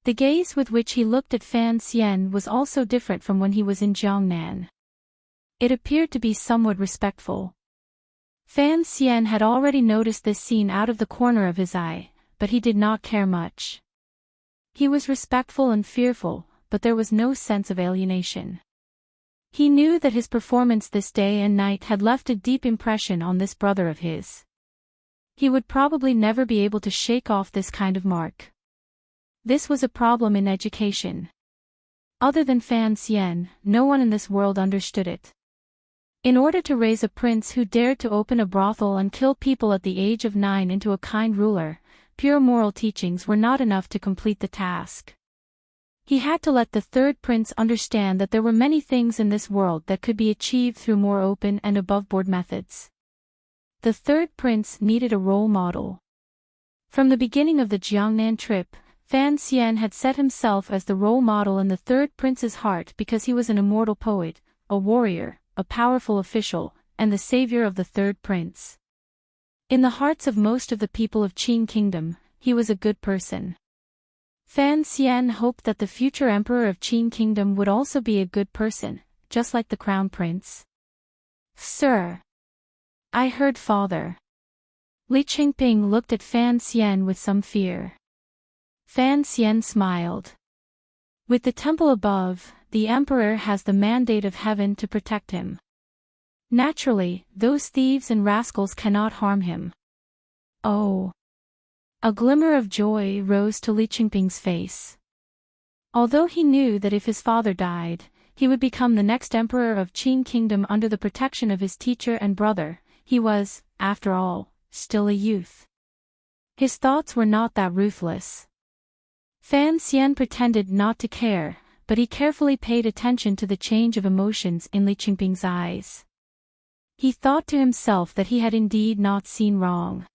The gaze with which he looked at Fan Xian was also different from when he was in Jiangnan. It appeared to be somewhat respectful. Fan Xian had already noticed this scene out of the corner of his eye, but he did not care much. He was respectful and fearful, but there was no sense of alienation. He knew that his performance this day and night had left a deep impression on this brother of his. He would probably never be able to shake off this kind of mark. This was a problem in education. Other than Fan Xian, no one in this world understood it. In order to raise a prince who dared to open a brothel and kill people at the age of 9 into a kind ruler, pure moral teachings were not enough to complete the task. He had to let the third prince understand that there were many things in this world that could be achieved through more open and above-board methods. The third prince needed a role model. From the beginning of the Jiangnan trip, Fan Xian had set himself as the role model in the third prince's heart because he was an immortal poet, a warrior, a powerful official, and the savior of the third prince. In the hearts of most of the people of Qin Kingdom, he was a good person. Fan Xian hoped that the future emperor of Qin Kingdom would also be a good person, just like the crown prince. Sir. I heard father. Li Qingping looked at Fan Xian with some fear. Fan Xian smiled. With the temple above, the emperor has the mandate of heaven to protect him. Naturally, those thieves and rascals cannot harm him. Oh. A glimmer of joy rose to Li Qingping's face. Although he knew that if his father died, he would become the next emperor of Qin Kingdom under the protection of his teacher and brother, he was, after all, still a youth. His thoughts were not that ruthless. Fan Xian pretended not to care, but he carefully paid attention to the change of emotions in Li Qingping's eyes. He thought to himself that he had indeed not seen wrong.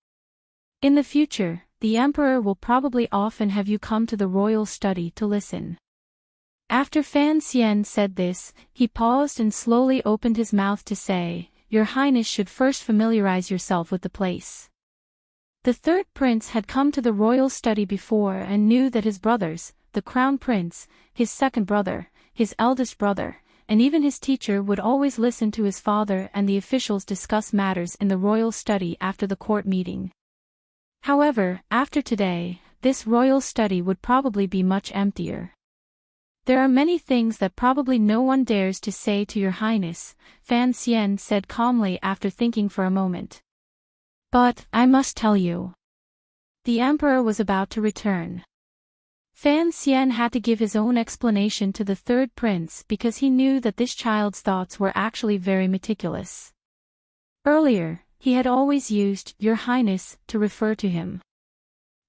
In the future, the emperor will probably often have you come to the royal study to listen. After Fan Xian said this, he paused and slowly opened his mouth to say, Your Highness should first familiarize yourself with the place. The third prince had come to the royal study before and knew that his brothers, the crown prince, his second brother, his eldest brother, and even his teacher would always listen to his father and the officials discuss matters in the royal study after the court meeting. However, after today, this royal study would probably be much emptier. There are many things that probably no one dares to say to Your Highness, Fan Xian said calmly after thinking for a moment. But, I must tell you. The emperor was about to return. Fan Xian had to give his own explanation to the third prince because he knew that this child's thoughts were actually very meticulous. Earlier, he had always used Your Highness to refer to him.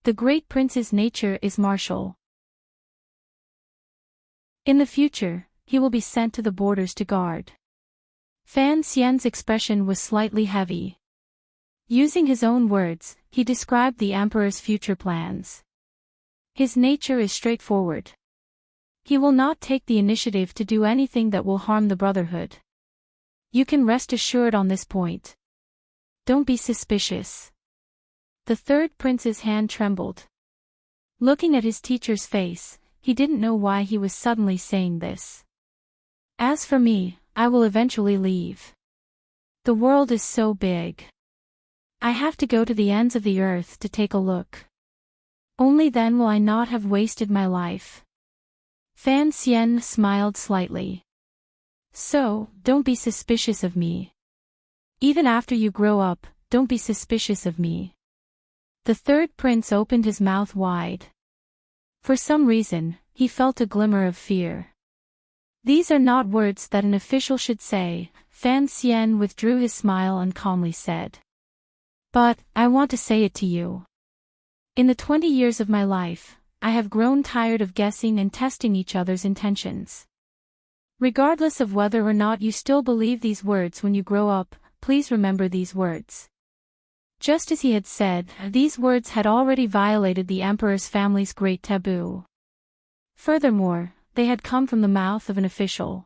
The great prince's nature is martial. In the future, he will be sent to the borders to guard. Fan Xian's expression was slightly heavy. Using his own words, he described the emperor's future plans. His nature is straightforward. He will not take the initiative to do anything that will harm the brotherhood. You can rest assured on this point. Don't be suspicious. The third prince's hand trembled. Looking at his teacher's face, he didn't know why he was suddenly saying this. As for me, I will eventually leave. The world is so big. I have to go to the ends of the earth to take a look. Only then will I not have wasted my life. Fan Xian smiled slightly. So, don't be suspicious of me. Even after you grow up, don't be suspicious of me. The third prince opened his mouth wide. For some reason, he felt a glimmer of fear. These are not words that an official should say, Fan Xian withdrew his smile and calmly said. But, I want to say it to you. In the 20 years of my life, I have grown tired of guessing and testing each other's intentions. Regardless of whether or not you still believe these words when you grow up, please remember these words. Just as he had said, these words had already violated the emperor's family's great taboo. Furthermore, they had come from the mouth of an official.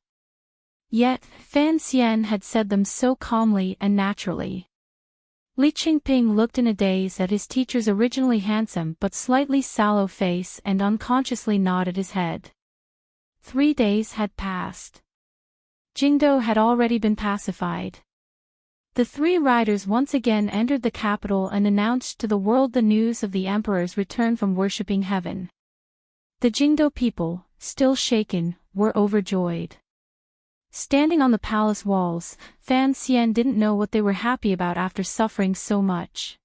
Yet, Fan Xian had said them so calmly and naturally. Li Qingping looked in a daze at his teacher's originally handsome but slightly sallow face and unconsciously nodded his head. 3 days had passed. Jingdou had already been pacified. The 3 riders once again entered the capital and announced to the world the news of the emperor's return from worshipping heaven. The Jingdou people, still shaken, were overjoyed. Standing on the palace walls, Fan Xian didn't know what they were happy about after suffering so much.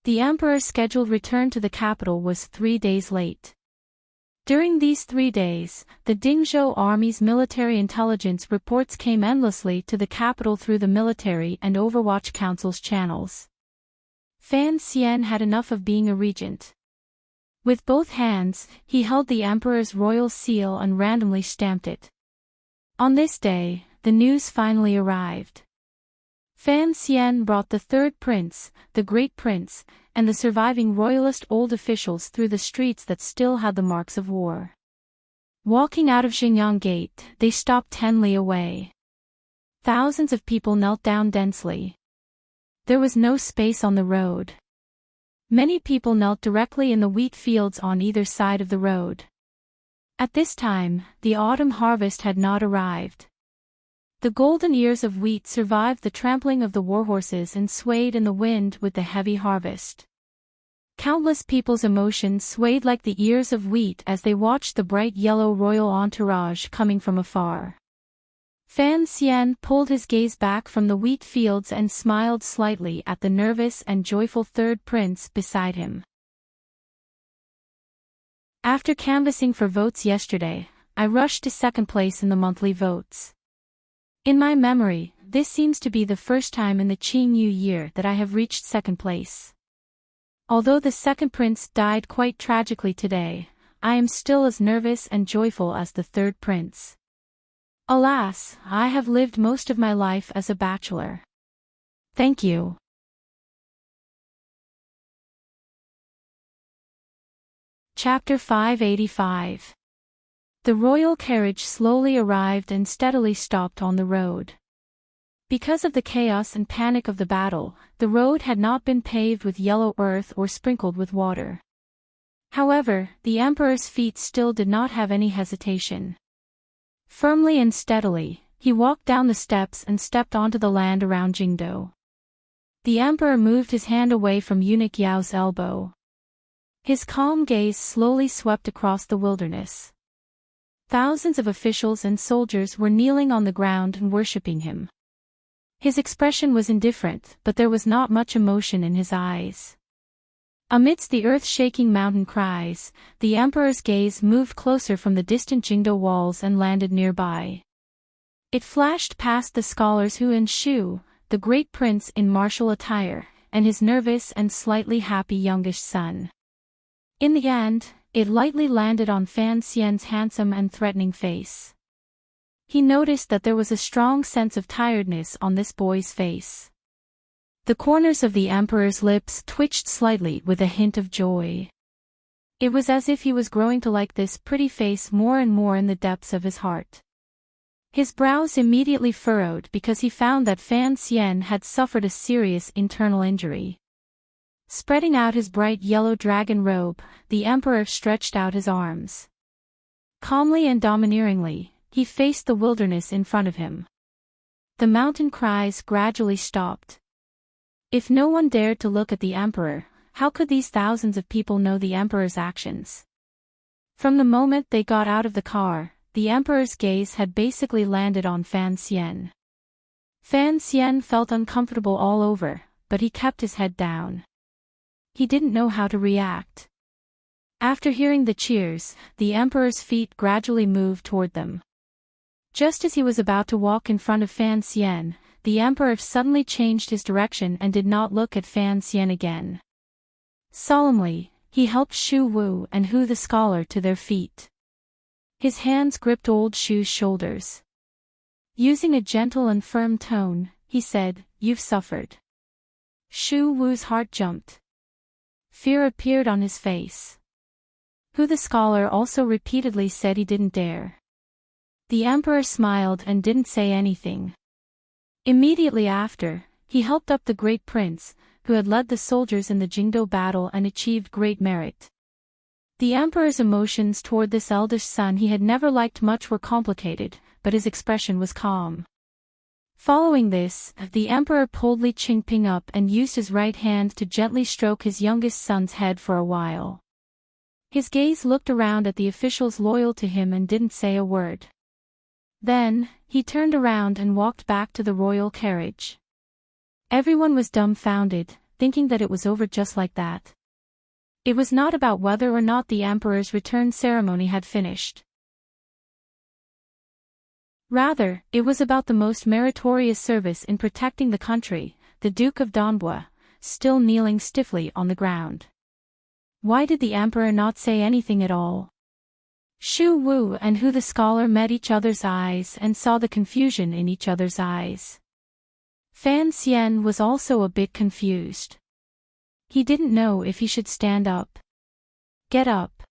The emperor's scheduled return to the capital was 3 days late. During these 3 days, the Dingzhou army's military intelligence reports came endlessly to the capital through the military and Overwatch Council's channels. Fan Xian had enough of being a regent. With both hands, he held the emperor's royal seal and randomly stamped it. On this day, the news finally arrived. Fan Xian brought the 3rd prince, the great prince, and the surviving royalist old officials through the streets that still had the marks of war. Walking out of Xingyang Gate, they stopped 10 li away. Thousands of people knelt down densely. There was no space on the road. Many people knelt directly in the wheat fields on either side of the road. At this time, the autumn harvest had not arrived. The golden ears of wheat survived the trampling of the warhorses and swayed in the wind with the heavy harvest. Countless people's emotions swayed like the ears of wheat as they watched the bright yellow royal entourage coming from afar. Fan Xian pulled his gaze back from the wheat fields and smiled slightly at the nervous and joyful 3rd prince beside him. After canvassing for votes yesterday, I rushed to 2nd place in the monthly votes. In my memory, this seems to be the first time in the Qingyu year that I have reached 2nd place. Although the 2nd prince died quite tragically today, I am still as nervous and joyful as the 3rd prince. Alas, I have lived most of my life as a bachelor. Thank you. Chapter 585. The royal carriage slowly arrived and steadily stopped on the road. Because of the chaos and panic of the battle, the road had not been paved with yellow earth or sprinkled with water. However, the emperor's feet still did not have any hesitation. Firmly and steadily, he walked down the steps and stepped onto the land around Jingdou. The emperor moved his hand away from eunuch Yao's elbow. His calm gaze slowly swept across the wilderness. Thousands of officials and soldiers were kneeling on the ground and worshipping him. His expression was indifferent, but there was not much emotion in his eyes. Amidst the earth-shaking mountain cries, the emperor's gaze moved closer from the distant Jingdou walls and landed nearby. It flashed past the scholars Hu and Shu, the great prince in martial attire, and his nervous and slightly happy youngish son. In the end, it lightly landed on Fan Xian's handsome and threatening face. He noticed that there was a strong sense of tiredness on this boy's face. The corners of the emperor's lips twitched slightly with a hint of joy. It was as if he was growing to like this pretty face more and more in the depths of his heart. His brows immediately furrowed because he found that Fan Xian had suffered a serious internal injury. Spreading out his bright yellow dragon robe, the emperor stretched out his arms. Calmly and domineeringly, he faced the wilderness in front of him. The mountain cries gradually stopped. If no one dared to look at the emperor, how could these thousands of people know the emperor's actions? From the moment they got out of the car, the emperor's gaze had basically landed on Fan Xian. Fan Xian felt uncomfortable all over, but he kept his head down. He didn't know how to react. After hearing the cheers, the emperor's feet gradually moved toward them. Just as he was about to walk in front of Fan Xian, the emperor suddenly changed his direction and did not look at Fan Xian again. Solemnly, he helped Shu Wu and Hu the scholar to their feet. His hands gripped old Shu's shoulders. Using a gentle and firm tone, he said, "You've suffered. Shu Wu's heart jumped. Fear appeared on his face. Who the scholar also repeatedly said he didn't dare. The emperor smiled and didn't say anything. Immediately after, he helped up the great prince, who had led the soldiers in the Jingdo battle and achieved great merit. The emperor's emotions toward this eldest son he had never liked much were complicated, but his expression was calm. Following this, the emperor pulled Li Qingping up and used his right hand to gently stroke his youngest son's head for a while. His gaze looked around at the officials loyal to him and didn't say a word. Then, he turned around and walked back to the royal carriage. Everyone was dumbfounded, thinking that it was over just like that. It was not about whether or not the emperor's return ceremony had finished. Rather, it was about the most meritorious service in protecting the country, the Duke of Donbua, still kneeling stiffly on the ground. Why did the emperor not say anything at all? Shu Wu and Hu the scholar met each other's eyes and saw the confusion in each other's eyes. Fan Xian was also a bit confused. He didn't know if he should stand up. Get up.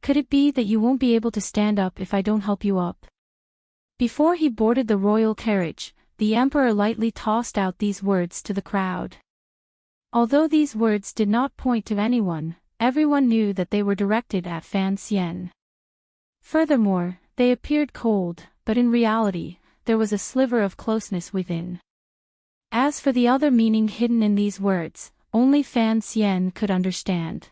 Could it be that you won't be able to stand up if I don't help you up? Before he boarded the royal carriage, the emperor lightly tossed out these words to the crowd. Although these words did not point to anyone, everyone knew that they were directed at Fan Xian. Furthermore, they appeared cold, but in reality, there was a sliver of closeness within. As for the other meaning hidden in these words, only Fan Xian could understand.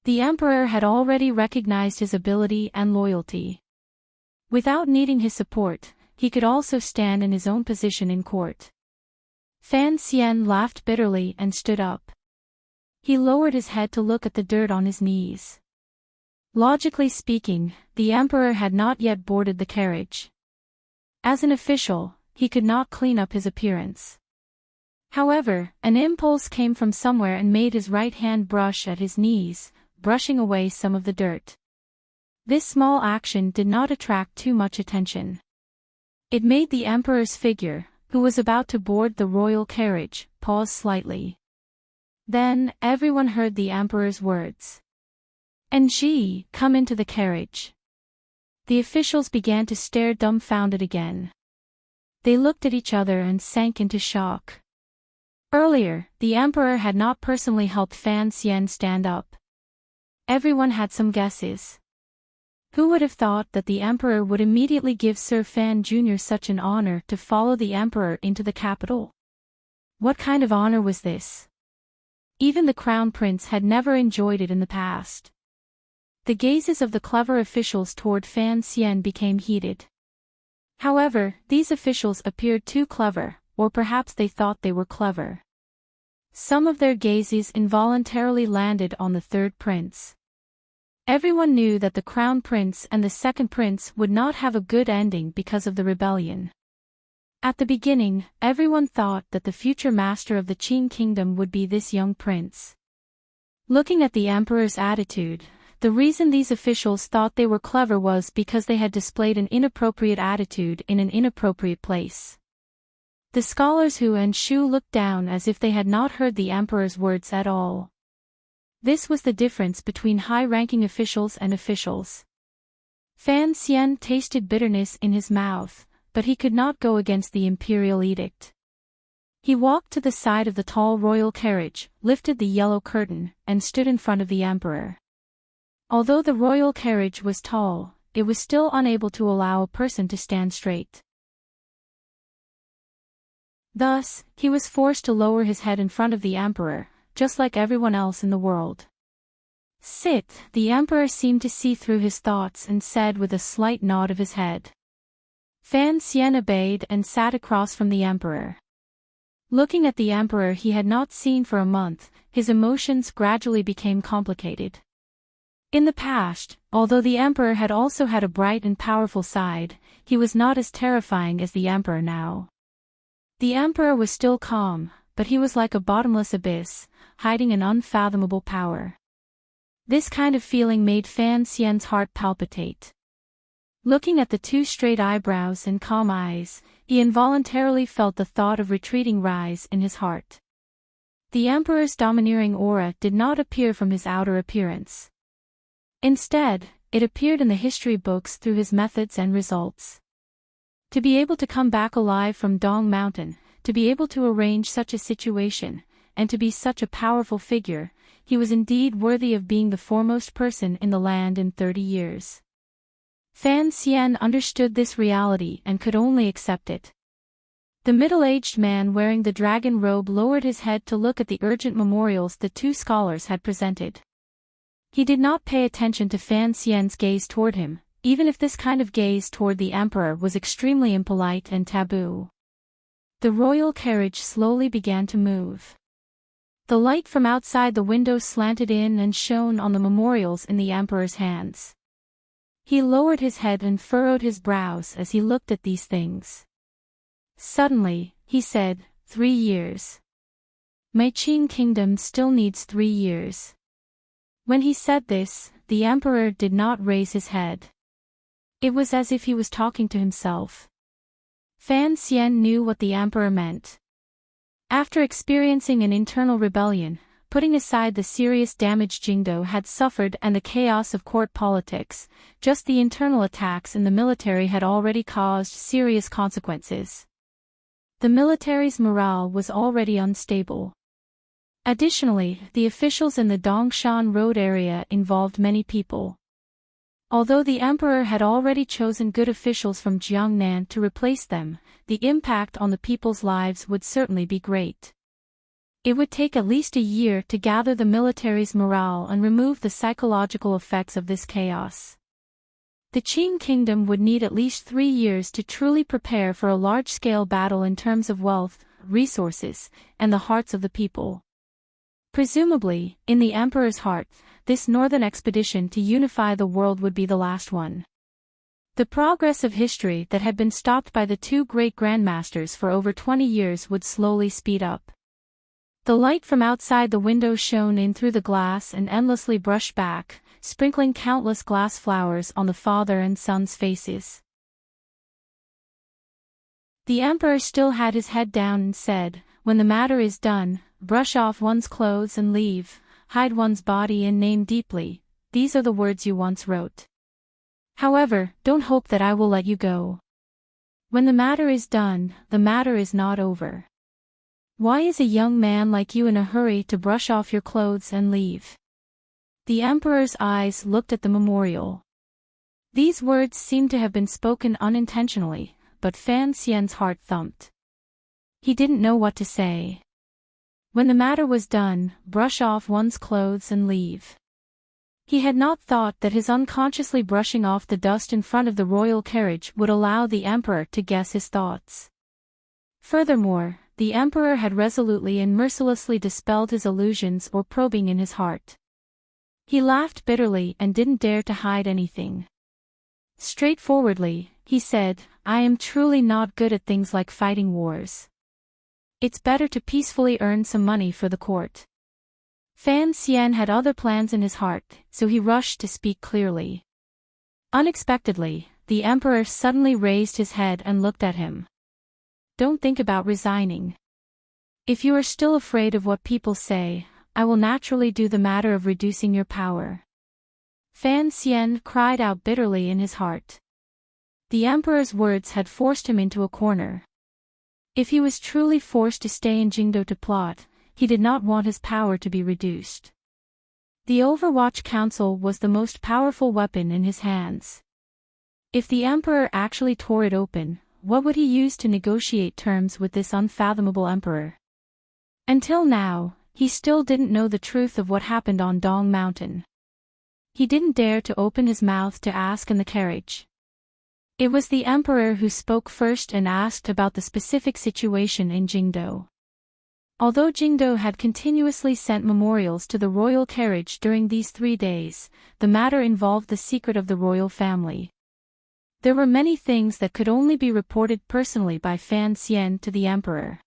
The emperor had already recognized his ability and loyalty. Without needing his support, he could also stand in his own position in court. Fan Xian laughed bitterly and stood up. He lowered his head to look at the dirt on his knees. Logically speaking, the emperor had not yet boarded the carriage. As an official, he could not clean up his appearance. However, an impulse came from somewhere and made his right hand brush at his knees, brushing away some of the dirt. This small action did not attract too much attention. It made the emperor's figure, who was about to board the royal carriage, pause slightly. Then, everyone heard the emperor's words. "Enji, come into the carriage." The officials began to stare dumbfounded again. They looked at each other and sank into shock. Earlier, the emperor had not personally helped Fan Xian stand up. Everyone had some guesses. Who would have thought that the emperor would immediately give Sir Fan Jr. such an honor to follow the emperor into the capital? What kind of honor was this? Even the crown prince had never enjoyed it in the past. The gazes of the clever officials toward Fan Xian became heated. However, these officials appeared too clever, or perhaps they thought they were clever. Some of their gazes involuntarily landed on the third prince. Everyone knew that the crown prince and the second prince would not have a good ending because of the rebellion. At the beginning, everyone thought that the future master of the Qin kingdom would be this young prince. Looking at the emperor's attitude, the reason these officials thought they were clever was because they had displayed an inappropriate attitude in an inappropriate place. The scholars Hu and Shu looked down as if they had not heard the emperor's words at all. This was the difference between high-ranking officials and officials. Fan Xian tasted bitterness in his mouth, but he could not go against the imperial edict. He walked to the side of the tall royal carriage, lifted the yellow curtain, and stood in front of the emperor. Although the royal carriage was tall, it was still unable to allow a person to stand straight. Thus, he was forced to lower his head in front of the emperor, just like everyone else in the world. "Sit," the emperor seemed to see through his thoughts and said with a slight nod of his head. Fan Xian obeyed and sat across from the emperor. Looking at the emperor he had not seen for a month, his emotions gradually became complicated. In the past, although the emperor had also had a bright and powerful side, he was not as terrifying as the emperor now. The emperor was still calm, but he was like a bottomless abyss, hiding an unfathomable power. This kind of feeling made Fan Xian's heart palpitate. Looking at the two straight eyebrows and calm eyes, he involuntarily felt the thought of retreating rise in his heart. The emperor's domineering aura did not appear from his outer appearance. Instead, it appeared in the history books through his methods and results. To be able to come back alive from Dong Mountain, to be able to arrange such a situation, and to be such a powerful figure, he was indeed worthy of being the foremost person in the land in 30 years. Fan Xian understood this reality and could only accept it. The middle-aged man wearing the dragon robe lowered his head to look at the urgent memorials the two scholars had presented. He did not pay attention to Fan Xian's gaze toward him, even if this kind of gaze toward the emperor was extremely impolite and taboo. The royal carriage slowly began to move. The light from outside the window slanted in and shone on the memorials in the emperor's hands. He lowered his head and furrowed his brows as he looked at these things. Suddenly, he said, 3 years. My Qin kingdom still needs 3 years. When he said this, the emperor did not raise his head. It was as if he was talking to himself. Fan Xian knew what the emperor meant. After experiencing an internal rebellion, putting aside the serious damage Jingdo had suffered and the chaos of court politics, just the internal attacks in the military had already caused serious consequences. The military's morale was already unstable. Additionally, the officials in the Dongshan Road area involved many people. Although the emperor had already chosen good officials from Jiangnan to replace them, the impact on the people's lives would certainly be great. It would take at least a year to gather the military's morale and remove the psychological effects of this chaos. The Qin kingdom would need at least 3 years to truly prepare for a large-scale battle in terms of wealth, resources, and the hearts of the people. Presumably, in the emperor's heart, this northern expedition to unify the world would be the last one. The progress of history that had been stopped by the two great grandmasters for over 20 years would slowly speed up. The light from outside the window shone in through the glass and endlessly brushed back, sprinkling countless glass flowers on the father and son's faces. The emperor still had his head down and said, "When the matter is done, brush off one's clothes and leave, hide one's body and name deeply, these are the words you once wrote. However, don't hope that I will let you go. When the matter is done, the matter is not over. Why is a young man like you in a hurry to brush off your clothes and leave?" The emperor's eyes looked at the memorial. These words seemed to have been spoken unintentionally, but Fan Xian's heart thumped. He didn't know what to say. When the matter was done, brush off one's clothes and leave. He had not thought that his unconsciously brushing off the dust in front of the royal carriage would allow the emperor to guess his thoughts. Furthermore, the emperor had resolutely and mercilessly dispelled his illusions or probing in his heart. He laughed bitterly and didn't dare to hide anything. Straightforwardly, he said, "I am truly not good at things like fighting wars. It's better to peacefully earn some money for the court." Fan Xian had other plans in his heart, so he rushed to speak clearly. Unexpectedly, the emperor suddenly raised his head and looked at him. "Don't think about resigning. If you are still afraid of what people say, I will naturally do the matter of reducing your power." Fan Xian cried out bitterly in his heart. The emperor's words had forced him into a corner. If he was truly forced to stay in Jingdo to plot, he did not want his power to be reduced. The Overwatch Council was the most powerful weapon in his hands. If the emperor actually tore it open, what would he use to negotiate terms with this unfathomable emperor? Until now, he still didn't know the truth of what happened on Dong Mountain. He didn't dare to open his mouth to ask in the carriage. It was the emperor who spoke first and asked about the specific situation in Jingdo. Although Jingdo had continuously sent memorials to the royal carriage during these 3 days, the matter involved the secret of the royal family. There were many things that could only be reported personally by Fan Xian to the emperor.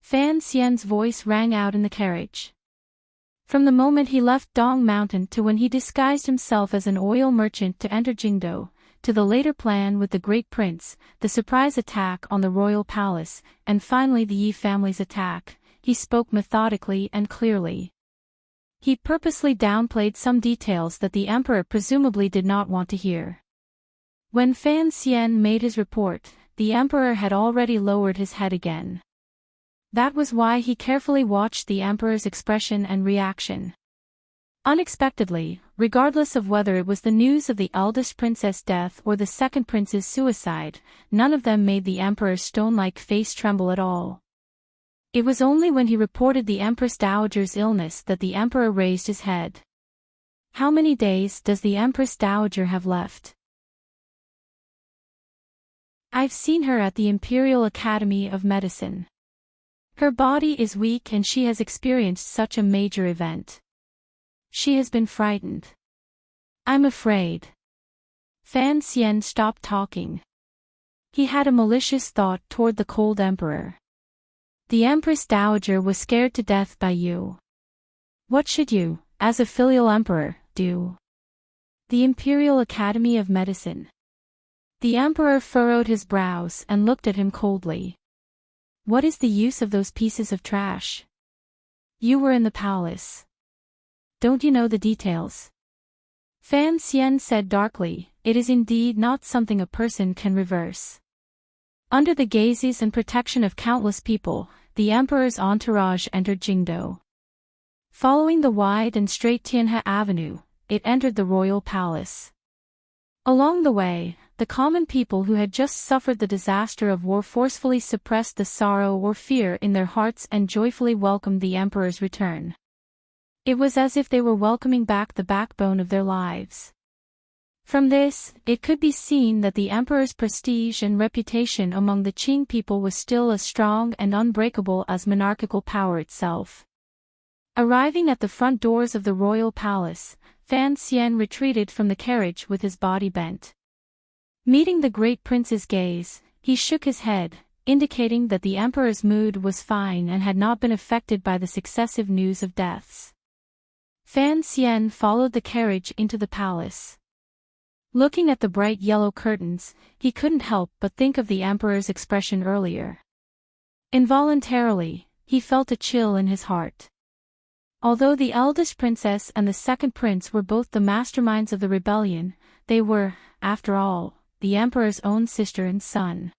Fan Xian's voice rang out in the carriage. From the moment he left Dong Mountain to when he disguised himself as an oil merchant to enter Jingdo, to the later plan with the Great Prince, the surprise attack on the royal palace, and finally the Yi family's attack, he spoke methodically and clearly. He purposely downplayed some details that the emperor presumably did not want to hear. When Fan Xian made his report, the emperor had already lowered his head again. That was why he carefully watched the emperor's expression and reaction. Unexpectedly, regardless of whether it was the news of the eldest prince's death or the second prince's suicide, none of them made the emperor's stone-like face tremble at all. It was only when he reported the Empress Dowager's illness that the emperor raised his head. How many days does the Empress Dowager have left? I've seen her at the Imperial Academy of Medicine. Her body is weak and she has experienced such a major event. She has been frightened. I'm afraid. Fan Xian stopped talking. He had a malicious thought toward the cold emperor. The Empress Dowager was scared to death by you. What should you, as a filial emperor, do? The Imperial Academy of Medicine. The emperor furrowed his brows and looked at him coldly. What is the use of those pieces of trash? You were in the palace. Don't you know the details? Fan Xian said darkly, it is indeed not something a person can reverse. Under the gazes and protection of countless people, the emperor's entourage entered Jingdo. Following the wide and straight Tianhe Avenue, it entered the royal palace. Along the way, the common people who had just suffered the disaster of war forcefully suppressed the sorrow or fear in their hearts and joyfully welcomed the emperor's return. It was as if they were welcoming back the backbone of their lives. From this, it could be seen that the emperor's prestige and reputation among the Qing people was still as strong and unbreakable as monarchical power itself. Arriving at the front doors of the royal palace, Fan Xian retreated from the carriage with his body bent. Meeting the great prince's gaze, he shook his head, indicating that the emperor's mood was fine and had not been affected by the successive news of deaths. Fan Xian followed the carriage into the palace. Looking at the bright yellow curtains, he couldn't help but think of the emperor's expression earlier. Involuntarily, he felt a chill in his heart. Although the eldest princess and the second prince were both the masterminds of the rebellion, they were, after all, the emperor's own sister and son.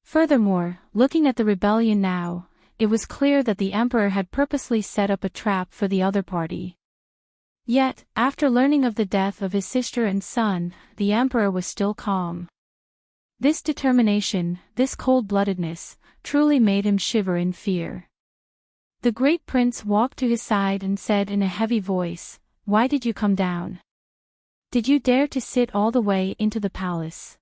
Furthermore, looking at the rebellion now, it was clear that the emperor had purposely set up a trap for the other party. Yet, after learning of the death of his sister and son, the emperor was still calm. This determination, this cold-bloodedness, truly made him shiver in fear. The great prince walked to his side and said in a heavy voice, "Why did you come down? Did you dare to sit all the way into the palace?"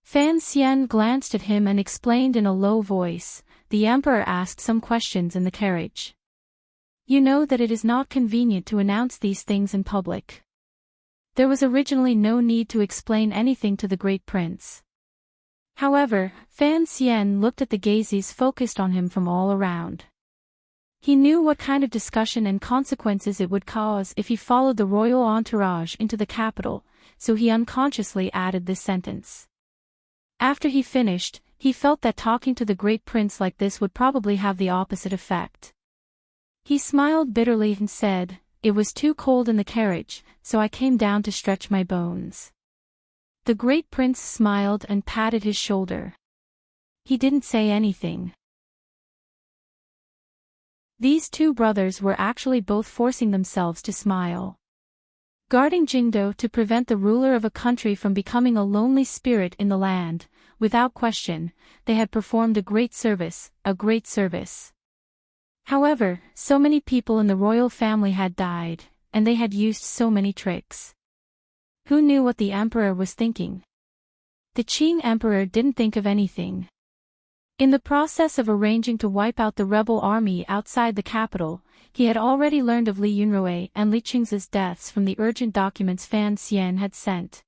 Fan Xian glanced at him and explained in a low voice, "The emperor asked some questions in the carriage. You know that it is not convenient to announce these things in public." There was originally no need to explain anything to the great prince. However, Fan Xian looked at the gazes focused on him from all around. He knew what kind of discussion and consequences it would cause if he followed the royal entourage into the capital, so he unconsciously added this sentence. After he finished, he felt that talking to the great prince like this would probably have the opposite effect. He smiled bitterly and said, "It was too cold in the carriage, so I came down to stretch my bones." The great prince smiled and patted his shoulder. He didn't say anything. These two brothers were actually both forcing themselves to smile. Guarding Jingdo to prevent the ruler of a country from becoming a lonely spirit in the land, without question, they had performed a great service, a great service. However, so many people in the royal family had died, and they had used so many tricks. Who knew what the emperor was thinking? The Qing emperor didn't think of anything. In the process of arranging to wipe out the rebel army outside the capital, he had already learned of Li Yunrui and Li Qing's deaths from the urgent documents Fan Xian had sent.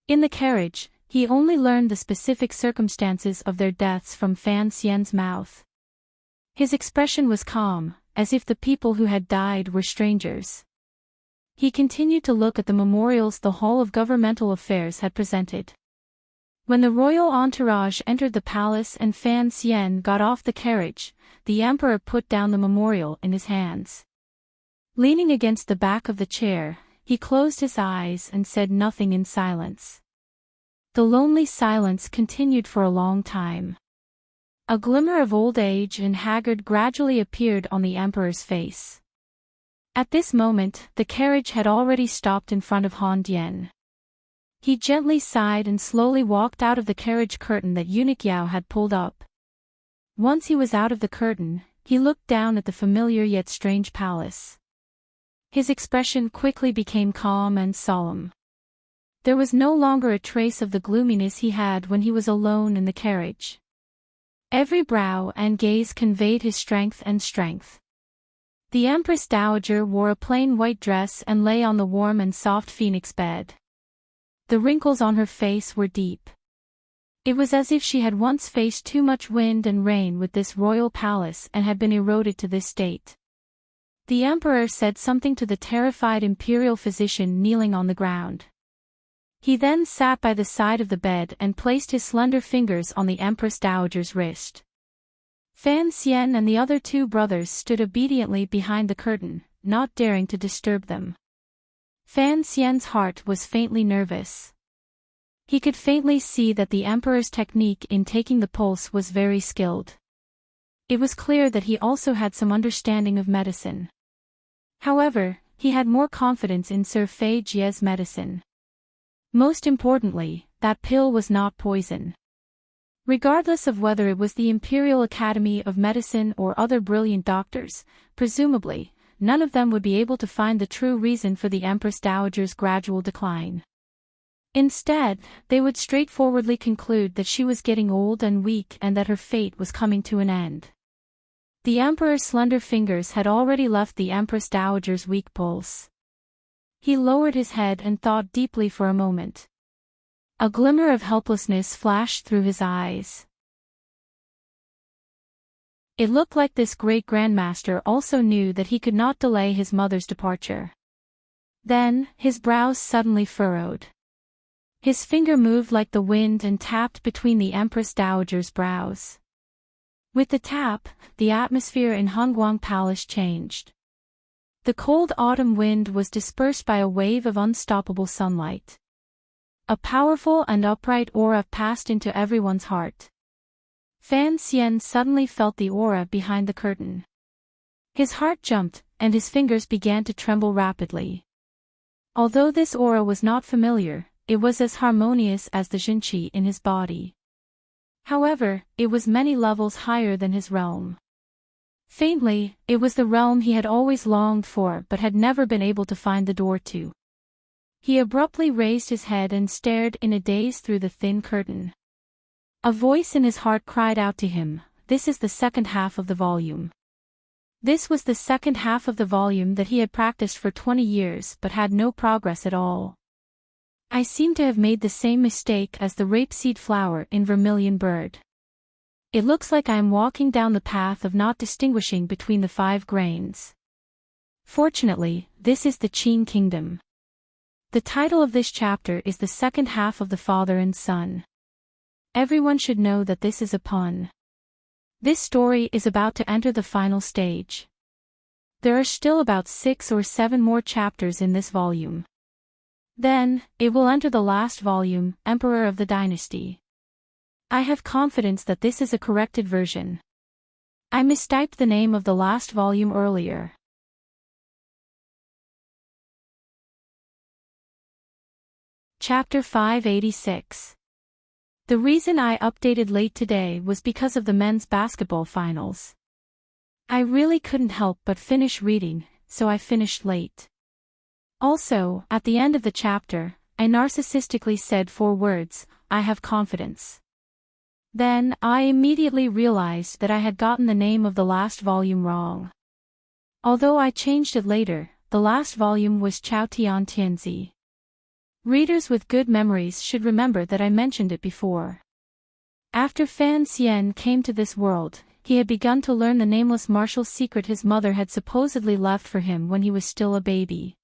In the carriage, he only learned the specific circumstances of their deaths from Fan Xian's mouth. His expression was calm, as if the people who had died were strangers. He continued to look at the memorials the Hall of Governmental Affairs had presented. When the royal entourage entered the palace and Fan Xian got off the carriage, the emperor put down the memorial in his hands. Leaning against the back of the chair, he closed his eyes and said nothing in silence. The lonely silence continued for a long time. A glimmer of old age and haggard gradually appeared on the emperor's face. At this moment, the carriage had already stopped in front of Han Dian. He gently sighed and slowly walked out of the carriage curtain that Eunuch Yao had pulled up. Once he was out of the curtain, he looked down at the familiar yet strange palace. His expression quickly became calm and solemn. There was no longer a trace of the gloominess he had when he was alone in the carriage. Every brow and gaze conveyed his strength and strength. The Empress Dowager wore a plain white dress and lay on the warm and soft phoenix bed. The wrinkles on her face were deep. It was as if she had once faced too much wind and rain with this royal palace and had been eroded to this state. The emperor said something to the terrified imperial physician kneeling on the ground. He then sat by the side of the bed and placed his slender fingers on the Empress Dowager's wrist. Fan Xian and the other two brothers stood obediently behind the curtain, not daring to disturb them. Fan Xian's heart was faintly nervous. He could faintly see that the emperor's technique in taking the pulse was very skilled. It was clear that he also had some understanding of medicine. However, he had more confidence in Sir Fei Jie's medicine. Most importantly, that pill was not poison. Regardless of whether it was the Imperial Academy of Medicine or other brilliant doctors, presumably, none of them would be able to find the true reason for the Empress Dowager's gradual decline. Instead, they would straightforwardly conclude that she was getting old and weak and that her fate was coming to an end. The Emperor's slender fingers had already left the Empress Dowager's weak pulse. He lowered his head and thought deeply for a moment. A glimmer of helplessness flashed through his eyes. It looked like this great grandmaster also knew that he could not delay his mother's departure. Then, his brows suddenly furrowed. His finger moved like the wind and tapped between the Empress Dowager's brows. With the tap, the atmosphere in Hongguang Palace changed. The cold autumn wind was dispersed by a wave of unstoppable sunlight. A powerful and upright aura passed into everyone's heart. Fan Xian suddenly felt the aura behind the curtain. His heart jumped, and his fingers began to tremble rapidly. Although this aura was not familiar, it was as harmonious as the Jinqi in his body. However, it was many levels higher than his realm. Faintly, it was the realm he had always longed for but had never been able to find the door to. He abruptly raised his head and stared in a daze through the thin curtain. A voice in his heart cried out to him, "This is the second half of the volume." This was the second half of the volume that he had practiced for 20 years but had no progress at all. I seem to have made the same mistake as the rapeseed flower in Vermilion Bird. It looks like I am walking down the path of not distinguishing between the 5 grains. Fortunately, this is the Qin Kingdom. The title of this chapter is The Second Half of the Father and Son. Everyone should know that this is a pun. This story is about to enter the final stage. There are still about 6 or 7 more chapters in this volume. Then, it will enter the last volume, Emperor of the Dynasty. I have confidence that this is a corrected version. I mistyped the name of the last volume earlier. Chapter 586. The reason I updated late today was because of the men's basketball finals. I really couldn't help but finish reading, so I finished late. Also, at the end of the chapter, I narcissistically said 4 words, "I have confidence." Then, I immediately realized that I had gotten the name of the last volume wrong. Although I changed it later, the last volume was Chao Tian Tianzi. Readers with good memories should remember that I mentioned it before. After Fan Xian came to this world, he had begun to learn the nameless martial secret his mother had supposedly left for him when he was still a baby.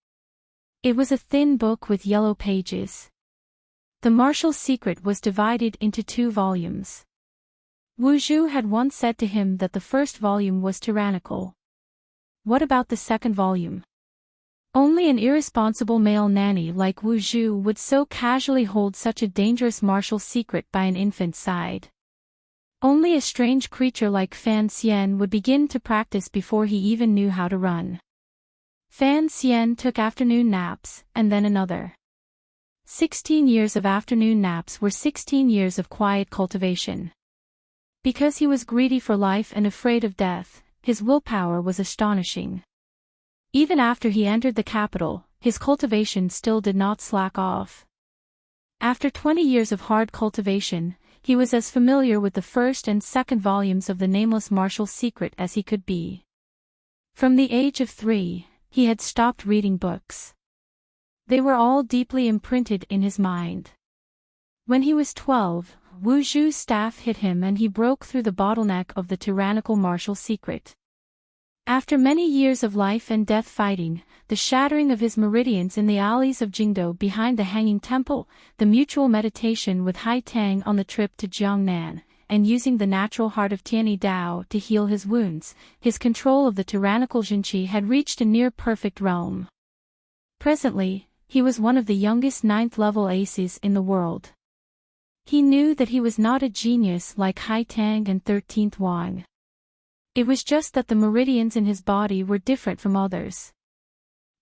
It was a thin book with yellow pages. The martial secret was divided into 2 volumes. Wu Zhu had once said to him that the first volume was tyrannical. What about the second volume? Only an irresponsible male nanny like Wu Zhu would so casually hold such a dangerous martial secret by an infant's side. Only a strange creature like Fan Xian would begin to practice before he even knew how to run. Fan Xian took afternoon naps, and then another. 16 years of afternoon naps were 16 years of quiet cultivation. Because he was greedy for life and afraid of death, his willpower was astonishing. Even after he entered the capital, his cultivation still did not slack off. After 20 years of hard cultivation, he was as familiar with the first and second volumes of the nameless martial secret as he could be. From the age of 3, he had stopped reading books. They were all deeply imprinted in his mind. When he was 12, Wu Zhu's staff hit him and he broke through the bottleneck of the tyrannical martial secret. After many years of life and death fighting, the shattering of his meridians in the alleys of Jingdo behind the Hanging Temple, the mutual meditation with Hai Tang on the trip to Jiangnan, and using the natural heart of Tianyi Dao to heal his wounds, his control of the tyrannical Jinqi had reached a near-perfect realm. Presently, he was one of the youngest 9th-level aces in the world. He knew that he was not a genius like Hai Tang and 13th Wang. It was just that the meridians in his body were different from others.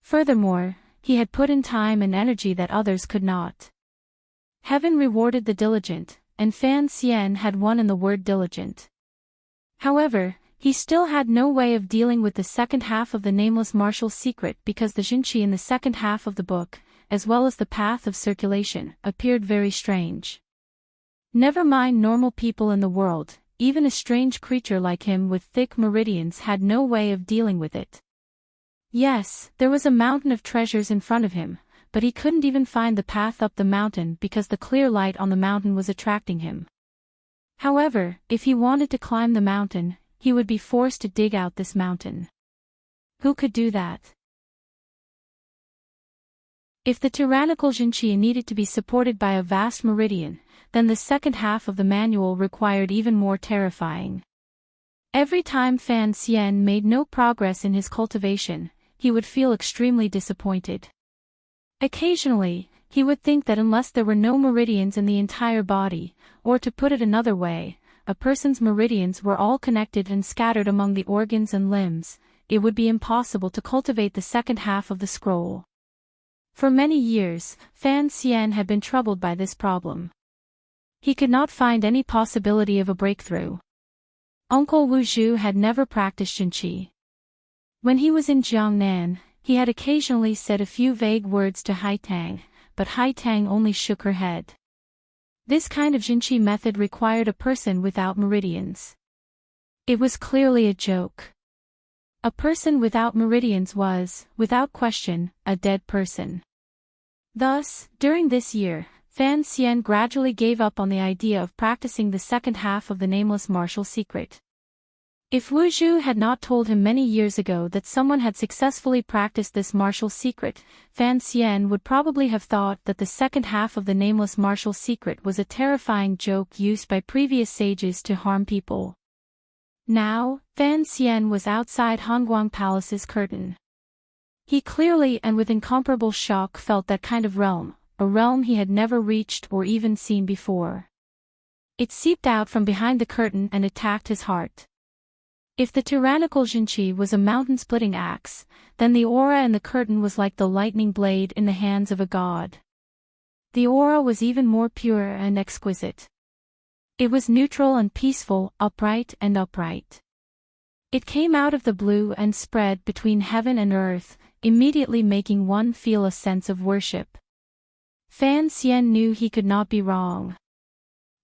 Furthermore, he had put in time and energy that others could not. Heaven rewarded the diligent, and Fan Xian had won in the word diligent. However, he still had no way of dealing with the second half of the nameless martial secret because the Jinqi in the second half of the book, as well as the path of circulation, appeared very strange. Never mind normal people in the world, even a strange creature like him with thick meridians had no way of dealing with it. Yes, there was a mountain of treasures in front of him, but he couldn't even find the path up the mountain because the clear light on the mountain was attracting him. However, if he wanted to climb the mountain, he would be forced to dig out this mountain. Who could do that? If the tyrannical Jinqi needed to be supported by a vast meridian, then the second half of the manual required even more terrifying. Every time Fan Xian made no progress in his cultivation, he would feel extremely disappointed. Occasionally, he would think that unless there were no meridians in the entire body, or to put it another way, a person's meridians were all connected and scattered among the organs and limbs, it would be impossible to cultivate the second half of the scroll. For many years, Fan Xian had been troubled by this problem. He could not find any possibility of a breakthrough. Uncle Wu Zhu had never practiced Jinqi. When he was in Jiangnan, he had occasionally said a few vague words to Hai Tang, but Hai Tang only shook her head. This kind of Jinqi method required a person without meridians. It was clearly a joke. A person without meridians was, without question, a dead person. Thus, during this year, Fan Xian gradually gave up on the idea of practicing the second half of the nameless martial secret. If Wu Zhu had not told him many years ago that someone had successfully practiced this martial secret, Fan Xian would probably have thought that the second half of the nameless martial secret was a terrifying joke used by previous sages to harm people. Now, Fan Xian was outside Hongguang Palace's curtain. He clearly and with incomparable shock felt that kind of realm, a realm he had never reached or even seen before. It seeped out from behind the curtain and attacked his heart. If the tyrannical Jinqi was a mountain-splitting axe, then the aura in the curtain was like the lightning blade in the hands of a god. The aura was even more pure and exquisite. It was neutral and peaceful, upright and upright. It came out of the blue and spread between heaven and earth, immediately making one feel a sense of worship. Fan Xian knew he could not be wrong.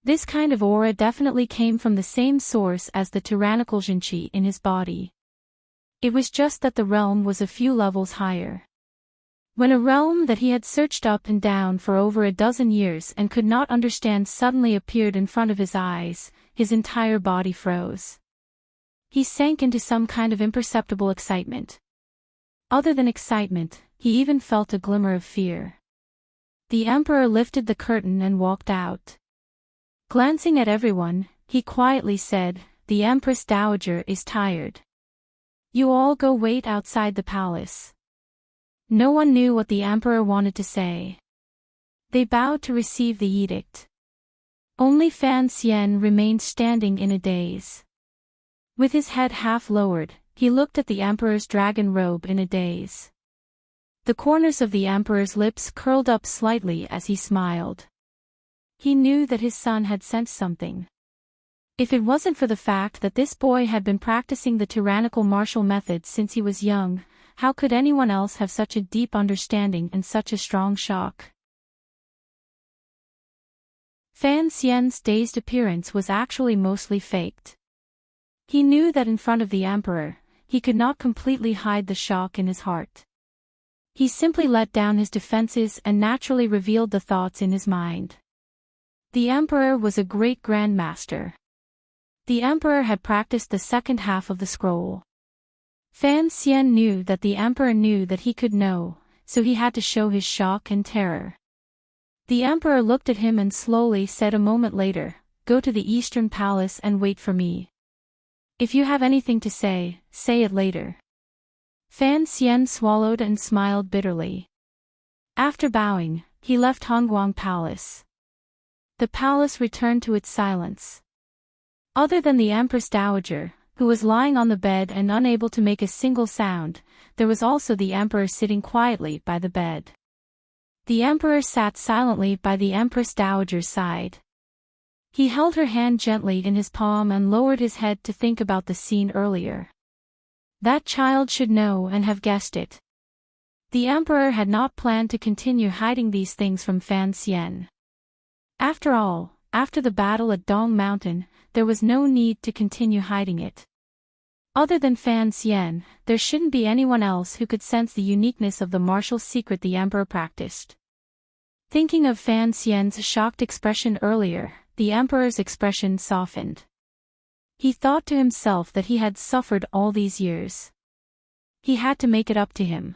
This kind of aura definitely came from the same source as the tyrannical Jinqi in his body. It was just that the realm was a few levels higher. When a realm that he had searched up and down for over a dozen years and could not understand suddenly appeared in front of his eyes, his entire body froze. He sank into some kind of imperceptible excitement. Other than excitement, he even felt a glimmer of fear. The emperor lifted the curtain and walked out. Glancing at everyone, he quietly said, "The Empress Dowager is tired. You all go wait outside the palace." No one knew what the emperor wanted to say. They bowed to receive the edict. Only Fan Xian remained standing in a daze. With his head half lowered, he looked at the emperor's dragon robe in a daze. The corners of the emperor's lips curled up slightly as he smiled. He knew that his son had sensed something. If it wasn't for the fact that this boy had been practicing the tyrannical martial methods since he was young, how could anyone else have such a deep understanding and such a strong shock? Fan Xian's dazed appearance was actually mostly faked. He knew that in front of the emperor, he could not completely hide the shock in his heart. He simply let down his defenses and naturally revealed the thoughts in his mind. The emperor was a great grandmaster. The emperor had practiced the second half of the scroll. Fan Xian knew that the emperor knew that he could know, so he had to show his shock and terror. The emperor looked at him and slowly said a moment later, "Go to the Eastern Palace and wait for me. If you have anything to say, say it later." Fan Xian swallowed and smiled bitterly. After bowing, he left Hongguang Palace. The palace returned to its silence. Other than the Empress Dowager, who was lying on the bed and unable to make a single sound, there was also the emperor sitting quietly by the bed. The emperor sat silently by the Empress Dowager's side. He held her hand gently in his palm and lowered his head to think about the scene earlier. That child should know and have guessed it. The emperor had not planned to continue hiding these things from Fan Xian. After all, after the battle at Dong Mountain, there was no need to continue hiding it. Other than Fan Xian, there shouldn't be anyone else who could sense the uniqueness of the martial secret the emperor practiced. Thinking of Fan Xian's shocked expression earlier, the emperor's expression softened. He thought to himself that he had suffered all these years. He had to make it up to him.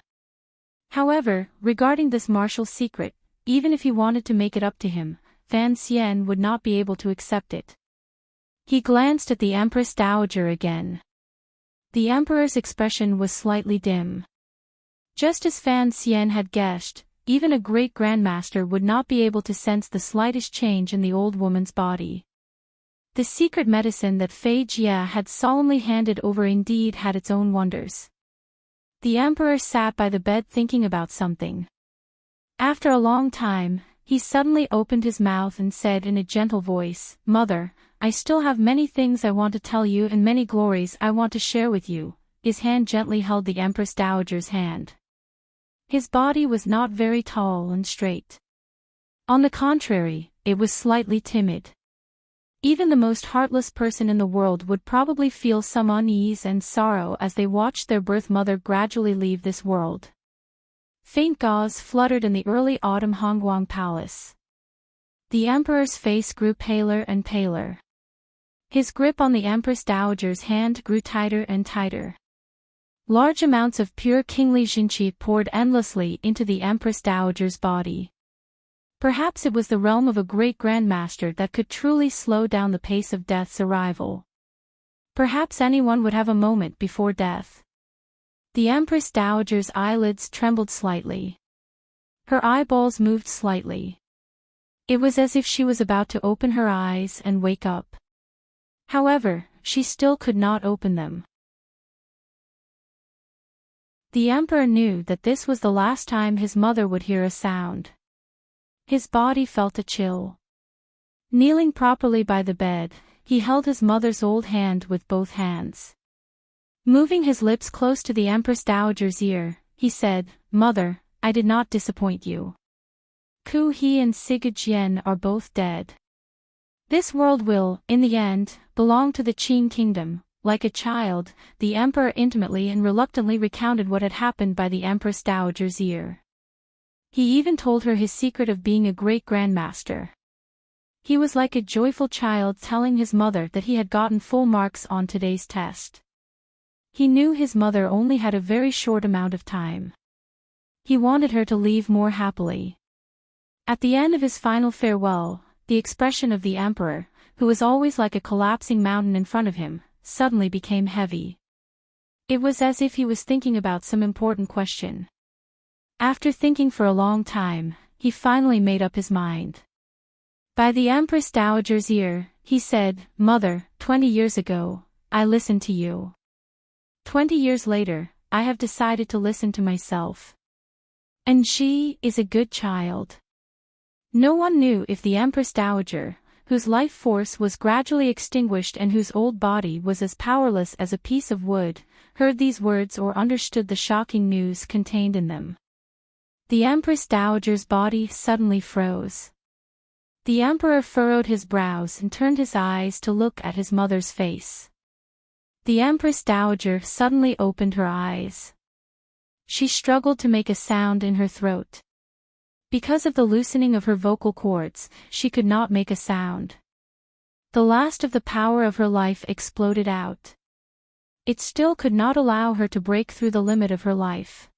However, regarding this martial secret, even if he wanted to make it up to him, Fan Xian would not be able to accept it. He glanced at the Empress Dowager again. The emperor's expression was slightly dim. Just as Fan Xian had guessed, even a great grandmaster would not be able to sense the slightest change in the old woman's body. The secret medicine that Fei Jia had solemnly handed over indeed had its own wonders. The emperor sat by the bed thinking about something. After a long time, he suddenly opened his mouth and said in a gentle voice, "Mother, I still have many things I want to tell you and many glories I want to share with you." His hand gently held the Empress Dowager's hand. His body was not very tall and straight. On the contrary, it was slightly timid. Even the most heartless person in the world would probably feel some unease and sorrow as they watched their birth mother gradually leave this world. Faint gauze fluttered in the early autumn Hongguang Palace. The emperor's face grew paler and paler. His grip on the Empress Dowager's hand grew tighter and tighter. Large amounts of pure kingly jinqi poured endlessly into the Empress Dowager's body. Perhaps it was the realm of a great grandmaster that could truly slow down the pace of death's arrival. Perhaps anyone would have a moment before death. The Empress Dowager's eyelids trembled slightly. Her eyeballs moved slightly. It was as if she was about to open her eyes and wake up. However, she still could not open them. The emperor knew that this was the last time his mother would hear a sound. His body felt a chill. Kneeling properly by the bed, he held his mother's old hand with both hands. Moving his lips close to the Empress Dowager's ear, he said, "Mother, I did not disappoint you. Ku He and Siga Jian are both dead. This world will, in the end, belong to the Qin kingdom." Like a child, the emperor intimately and reluctantly recounted what had happened by the Empress Dowager's ear. He even told her his secret of being a great grandmaster. He was like a joyful child telling his mother that he had gotten full marks on today's test. He knew his mother only had a very short amount of time. He wanted her to leave more happily. At the end of his final farewell, the expression of the emperor, who was always like a collapsing mountain in front of him, suddenly became heavy. It was as if he was thinking about some important question. After thinking for a long time, he finally made up his mind. By the Empress Dowager's ear, he said, "Mother, 20 years ago, I listened to you. 20 years later, I have decided to listen to myself. And she is a good child." No one knew if the Empress Dowager, whose life force was gradually extinguished and whose old body was as powerless as a piece of wood, heard these words or understood the shocking news contained in them. The Empress Dowager's body suddenly froze. The emperor furrowed his brows and turned his eyes to look at his mother's face. The Empress Dowager suddenly opened her eyes. She struggled to make a sound in her throat. Because of the loosening of her vocal cords, she could not make a sound. The last of the power of her life exploded out. It still could not allow her to break through the limit of her life.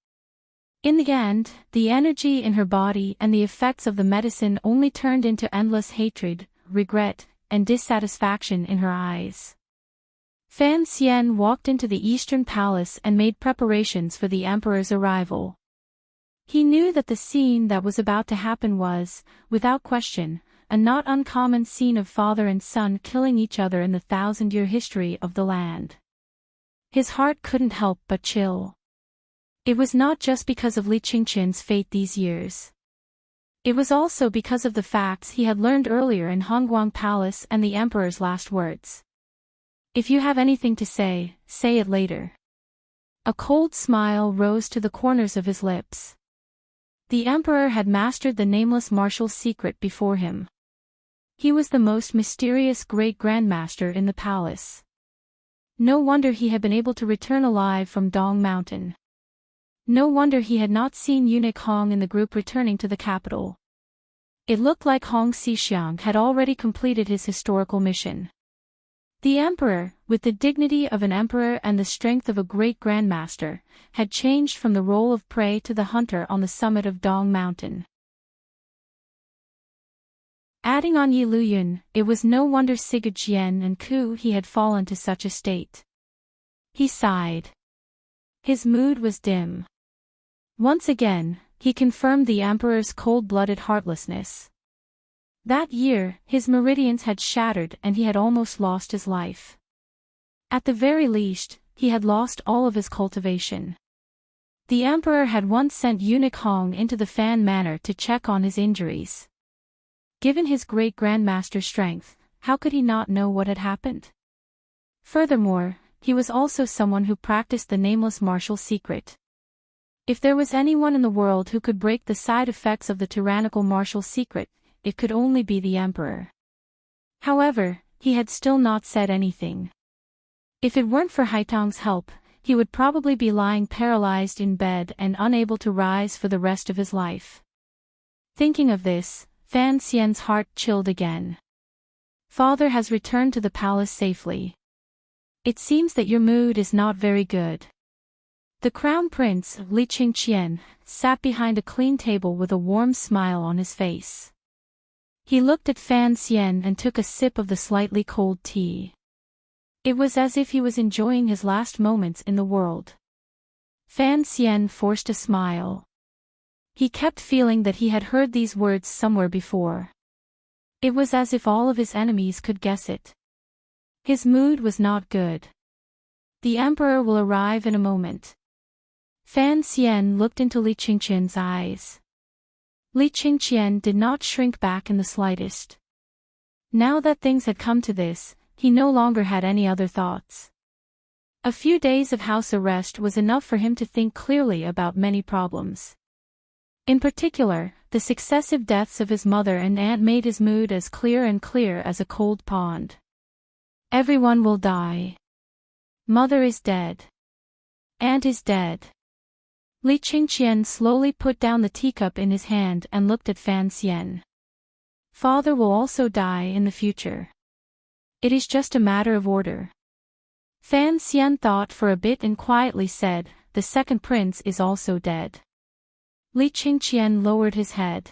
In the end, the energy in her body and the effects of the medicine only turned into endless hatred, regret, and dissatisfaction in her eyes. Fan Xian walked into the Eastern Palace and made preparations for the emperor's arrival. He knew that the scene that was about to happen was, without question, a not uncommon scene of father and son killing each other in the 1,000-year history of the land. His heart couldn't help but chill. It was not just because of Li Qingqian's fate these years. It was also because of the facts he had learned earlier in Hongguang Palace and the emperor's last words. "If you have anything to say, say it later." A cold smile rose to the corners of his lips. The emperor had mastered the nameless martial secret before him. He was the most mysterious great-grandmaster in the palace. No wonder he had been able to return alive from Dong Mountain. No wonder he had not seen eunuch Hong in the group returning to the capital. It looked like Hong Xixiang had already completed his historical mission. The emperor, with the dignity of an emperor and the strength of a great grandmaster, had changed from the role of prey to the hunter on the summit of Dong Mountain. Adding on Yi Luyun, it was no wonder Sigurd Jian and Ku he had fallen to such a state. He sighed. His mood was dim. Once again, he confirmed the emperor's cold-blooded heartlessness. That year, his meridians had shattered and he had almost lost his life. At the very least, he had lost all of his cultivation. The emperor had once sent eunuch Hong into the Fan Manor to check on his injuries. Given his great-grandmaster's strength, how could he not know what had happened? Furthermore, he was also someone who practiced the nameless martial secret. If there was anyone in the world who could break the side effects of the tyrannical martial secret, it could only be the emperor. However, he had still not said anything. If it weren't for Haitong's help, he would probably be lying paralyzed in bed and unable to rise for the rest of his life. Thinking of this, Fan Xian's heart chilled again. "Father has returned to the palace safely. It seems that your mood is not very good." The crown prince, Li Qingqian, sat behind a clean table with a warm smile on his face. He looked at Fan Xian and took a sip of the slightly cold tea. It was as if he was enjoying his last moments in the world. Fan Xian forced a smile. He kept feeling that he had heard these words somewhere before. It was as if all of his enemies could guess it. His mood was not good. "The emperor will arrive in a moment." Fan Xian looked into Li Qingqian's eyes. Li Qingqian did not shrink back in the slightest. Now that things had come to this, he no longer had any other thoughts. A few days of house arrest was enough for him to think clearly about many problems. In particular, the successive deaths of his mother and aunt made his mood as clear as a cold pond. Everyone will die. Mother is dead. Aunt is dead. Li Qingqian slowly put down the teacup in his hand and looked at Fan Xian. Father will also die in the future. It is just a matter of order. Fan Xian thought for a bit and quietly said, "The second prince is also dead." Li Qingqian lowered his head.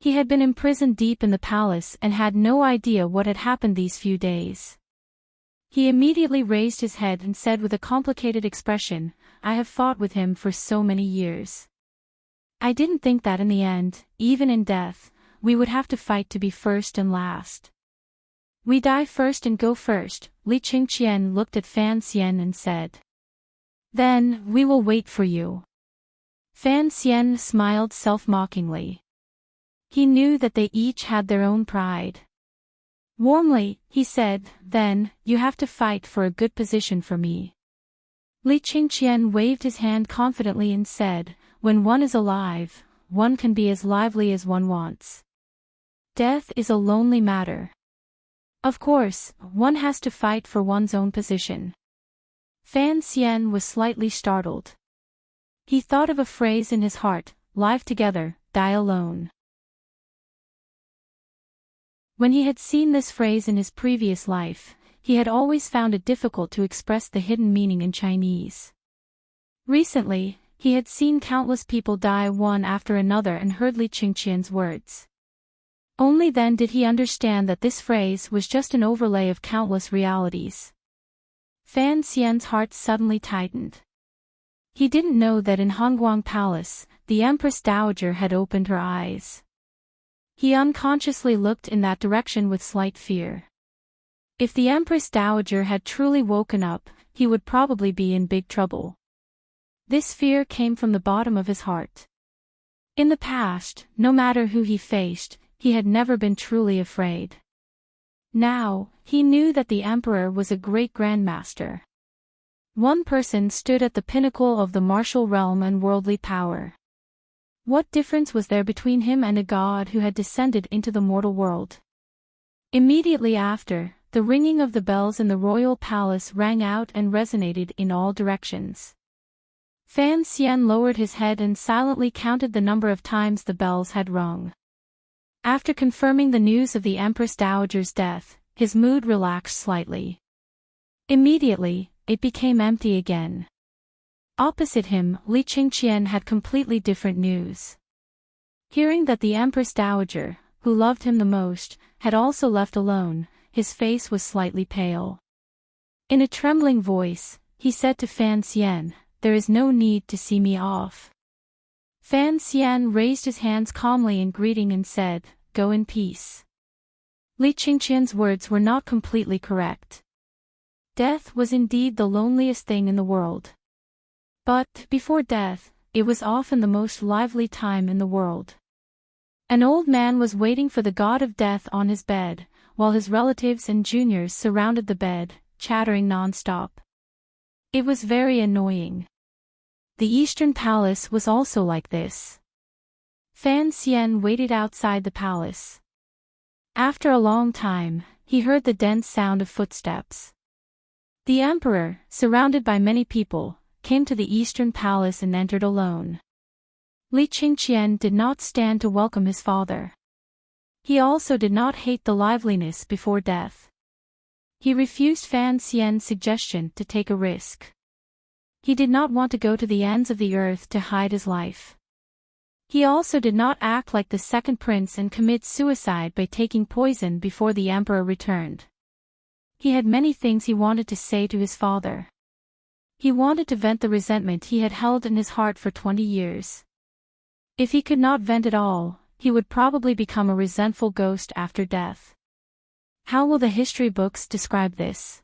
He had been imprisoned deep in the palace and had no idea what had happened these few days. He immediately raised his head and said with a complicated expression, "I have fought with him for so many years. I didn't think that in the end, even in death, we would have to fight to be first and last. We die first and go first." Li Qingqian looked at Fan Xian and said. "Then, we will wait for you." Fan Xian smiled self-mockingly. He knew that they each had their own pride. Warmly, he said, "Then, you have to fight for a good position for me." Li Qingqian waved his hand confidently and said, "When one is alive, one can be as lively as one wants. Death is a lonely matter. Of course, one has to fight for one's own position." Fan Xian was slightly startled. He thought of a phrase in his heart, "Live together, die alone." When he had seen this phrase in his previous life, he had always found it difficult to express the hidden meaning in Chinese. Recently, he had seen countless people die one after another and heard Li Qingqian's words. Only then did he understand that this phrase was just an overlay of countless realities. Fan Xian's heart suddenly tightened. He didn't know that in Hongguang Palace, the Empress Dowager had opened her eyes. He unconsciously looked in that direction with slight fear. If the Empress Dowager had truly woken up, he would probably be in big trouble. This fear came from the bottom of his heart. In the past, no matter who he faced, he had never been truly afraid. Now, he knew that the Emperor was a great grandmaster. One person stood at the pinnacle of the martial realm and worldly power. What difference was there between him and a god who had descended into the mortal world? Immediately after, the ringing of the bells in the royal palace rang out and resonated in all directions. Fan Xian lowered his head and silently counted the number of times the bells had rung. After confirming the news of the Empress Dowager's death, his mood relaxed slightly. Immediately, it became empty again. Opposite him, Li Qingqian had completely different news. Hearing that the Empress Dowager, who loved him the most, had also left alone, his face was slightly pale. In a trembling voice, he said to Fan Xian, "There is no need to see me off." Fan Xian raised his hands calmly in greeting and said, "Go in peace." Li Qingqian's words were not completely correct. Death was indeed the loneliest thing in the world. But, before death, it was often the most lively time in the world. An old man was waiting for the god of death on his bed, while his relatives and juniors surrounded the bed, chattering non-stop. It was very annoying. The Eastern Palace was also like this. Fan Xian waited outside the palace. After a long time, he heard the dense sound of footsteps. The emperor, surrounded by many people, came to the Eastern Palace and entered alone. Li Qingqian did not stand to welcome his father. He also did not hate the liveliness before death. He refused Fan Xian's suggestion to take a risk. He did not want to go to the ends of the earth to hide his life. He also did not act like the second prince and commit suicide by taking poison before the emperor returned. He had many things he wanted to say to his father. He wanted to vent the resentment he had held in his heart for 20 years. If he could not vent it all, he would probably become a resentful ghost after death. How will the history books describe this?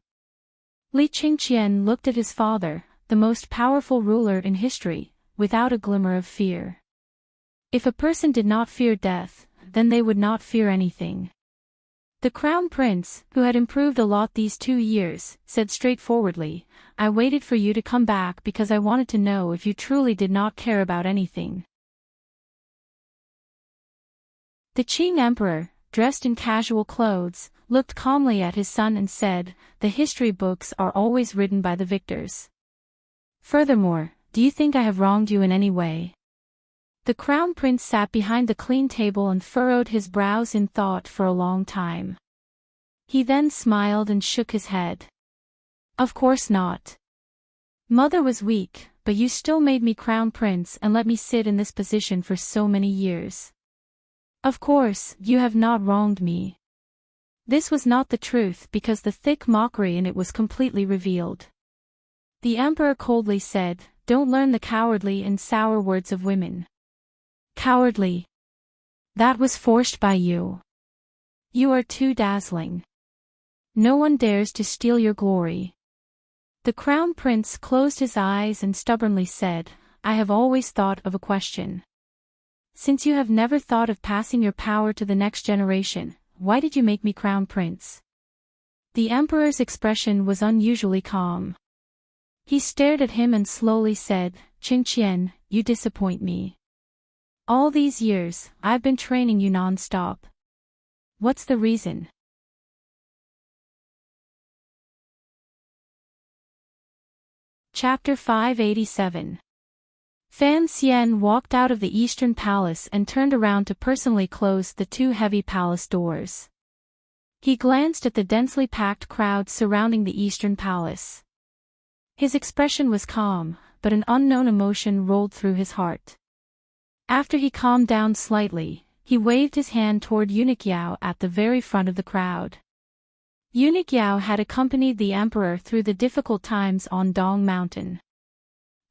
Li Qingqian looked at his father, the most powerful ruler in history, without a glimmer of fear. If a person did not fear death, then they would not fear anything. The crown prince, who had improved a lot these 2 years, said straightforwardly, "I waited for you to come back because I wanted to know if you truly did not care about anything." The Qing emperor, dressed in casual clothes, looked calmly at his son and said, "The history books are always written by the victors. Furthermore, do you think I have wronged you in any way?" The crown prince sat behind the clean table and furrowed his brows in thought for a long time. He then smiled and shook his head. "Of course not. Mother was weak, but you still made me crown prince and let me sit in this position for so many years. Of course, you have not wronged me. This was not the truth because the thick mockery in it was completely revealed. The emperor coldly said, "Don't learn the cowardly and sour words of women." Cowardly. That was forced by you. You are too dazzling. No one dares to steal your glory. The crown prince closed his eyes and stubbornly said, "I have always thought of a question. Since you have never thought of passing your power to the next generation, why did you make me crown prince?" The emperor's expression was unusually calm. He stared at him and slowly said, "Qin Qian, you disappoint me. All these years, I've been training you non-stop. What's the reason?" Chapter 587. Fan Xian walked out of the Eastern Palace and turned around to personally close the two heavy palace doors. He glanced at the densely packed crowd surrounding the Eastern Palace. His expression was calm, but an unknown emotion rolled through his heart. After he calmed down slightly, he waved his hand toward Eunuch Yao at the very front of the crowd. Eunuch Yao had accompanied the emperor through the difficult times on Dong Mountain.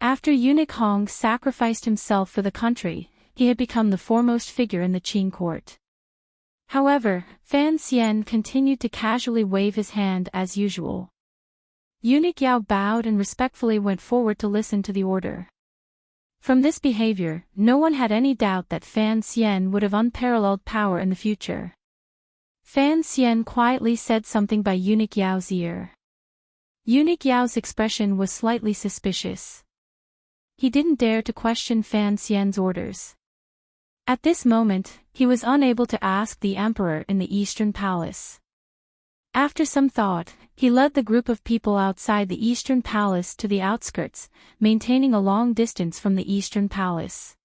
After Eunuch Hong sacrificed himself for the country, he had become the foremost figure in the Qin court. However, Fan Xian continued to casually wave his hand as usual. Eunuch Yao bowed and respectfully went forward to listen to the order. From this behavior, no one had any doubt that Fan Xian would have unparalleled power in the future. Fan Xian quietly said something by Eunuch Yao's ear. Eunuch Yao's expression was slightly suspicious. He didn't dare to question Fan Xian's orders. At this moment, he was unable to ask the emperor in the Eastern Palace. After some thought, he led the group of people outside the Eastern Palace to the outskirts, maintaining a long distance from the Eastern Palace.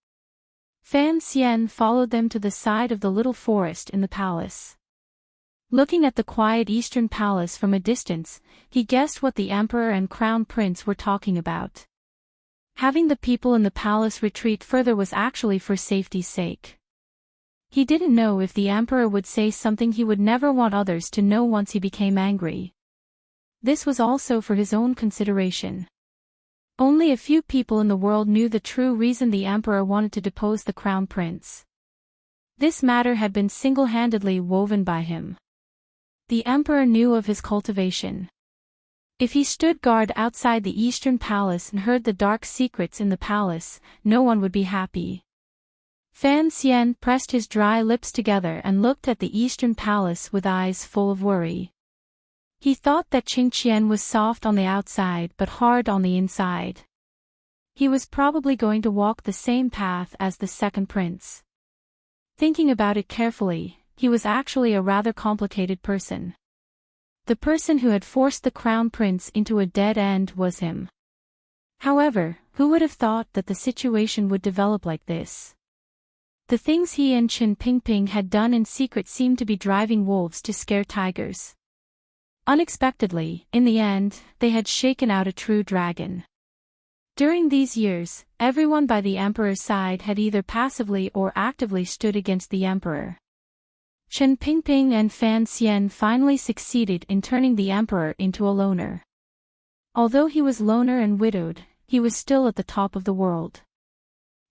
Fan Xian followed them to the side of the little forest in the palace. Looking at the quiet Eastern Palace from a distance, he guessed what the emperor and crown prince were talking about. Having the people in the palace retreat further was actually for safety's sake. He didn't know if the emperor would say something he would never want others to know once he became angry. This was also for his own consideration. Only a few people in the world knew the true reason the emperor wanted to depose the crown prince. This matter had been single-handedly woven by him. The emperor knew of his cultivation. If he stood guard outside the Eastern Palace and heard the dark secrets in the palace, no one would be happy. Fan Xian pressed his dry lips together and looked at the Eastern Palace with eyes full of worry. He thought that Qin Qian was soft on the outside but hard on the inside. He was probably going to walk the same path as the second prince. Thinking about it carefully, he was actually a rather complicated person. The person who had forced the crown prince into a dead end was him. However, who would have thought that the situation would develop like this? The things he and Chen Pingping had done in secret seemed to be driving wolves to scare tigers. Unexpectedly, in the end, they had shaken out a true dragon. During these years, everyone by the emperor's side had either passively or actively stood against the emperor. Chen Pingping and Fan Xian finally succeeded in turning the emperor into a loner. Although he was loner and widowed, he was still at the top of the world.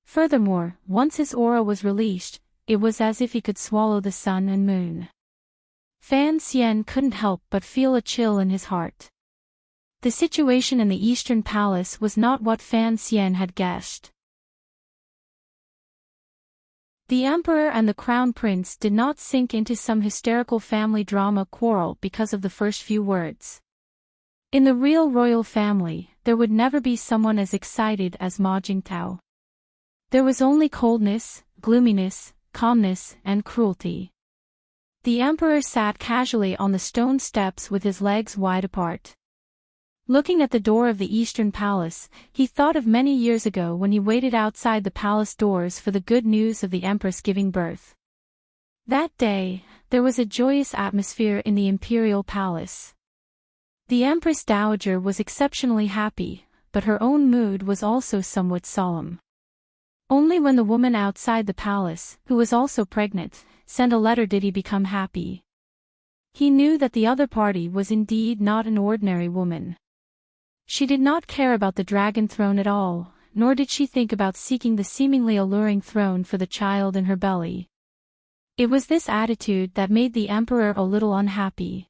Furthermore, once his aura was released, it was as if he could swallow the sun and moon. Fan Xian couldn't help but feel a chill in his heart. The situation in the Eastern Palace was not what Fan Xian had guessed. The emperor and the crown prince did not sink into some hysterical family drama quarrel because of the first few words. In the real royal family, there would never be someone as excited as Ma Jingtao. There was only coldness, gloominess, calmness, and cruelty. The emperor sat casually on the stone steps with his legs wide apart. Looking at the door of the Eastern Palace, he thought of many years ago when he waited outside the palace doors for the good news of the empress giving birth. That day, there was a joyous atmosphere in the imperial palace. The empress dowager was exceptionally happy, but her own mood was also somewhat solemn. Only when the woman outside the palace, who was also pregnant, send a letter did he become happy. He knew that the other party was indeed not an ordinary woman. She did not care about the dragon throne at all, nor did she think about seeking the seemingly alluring throne for the child in her belly. It was this attitude that made the emperor a little unhappy.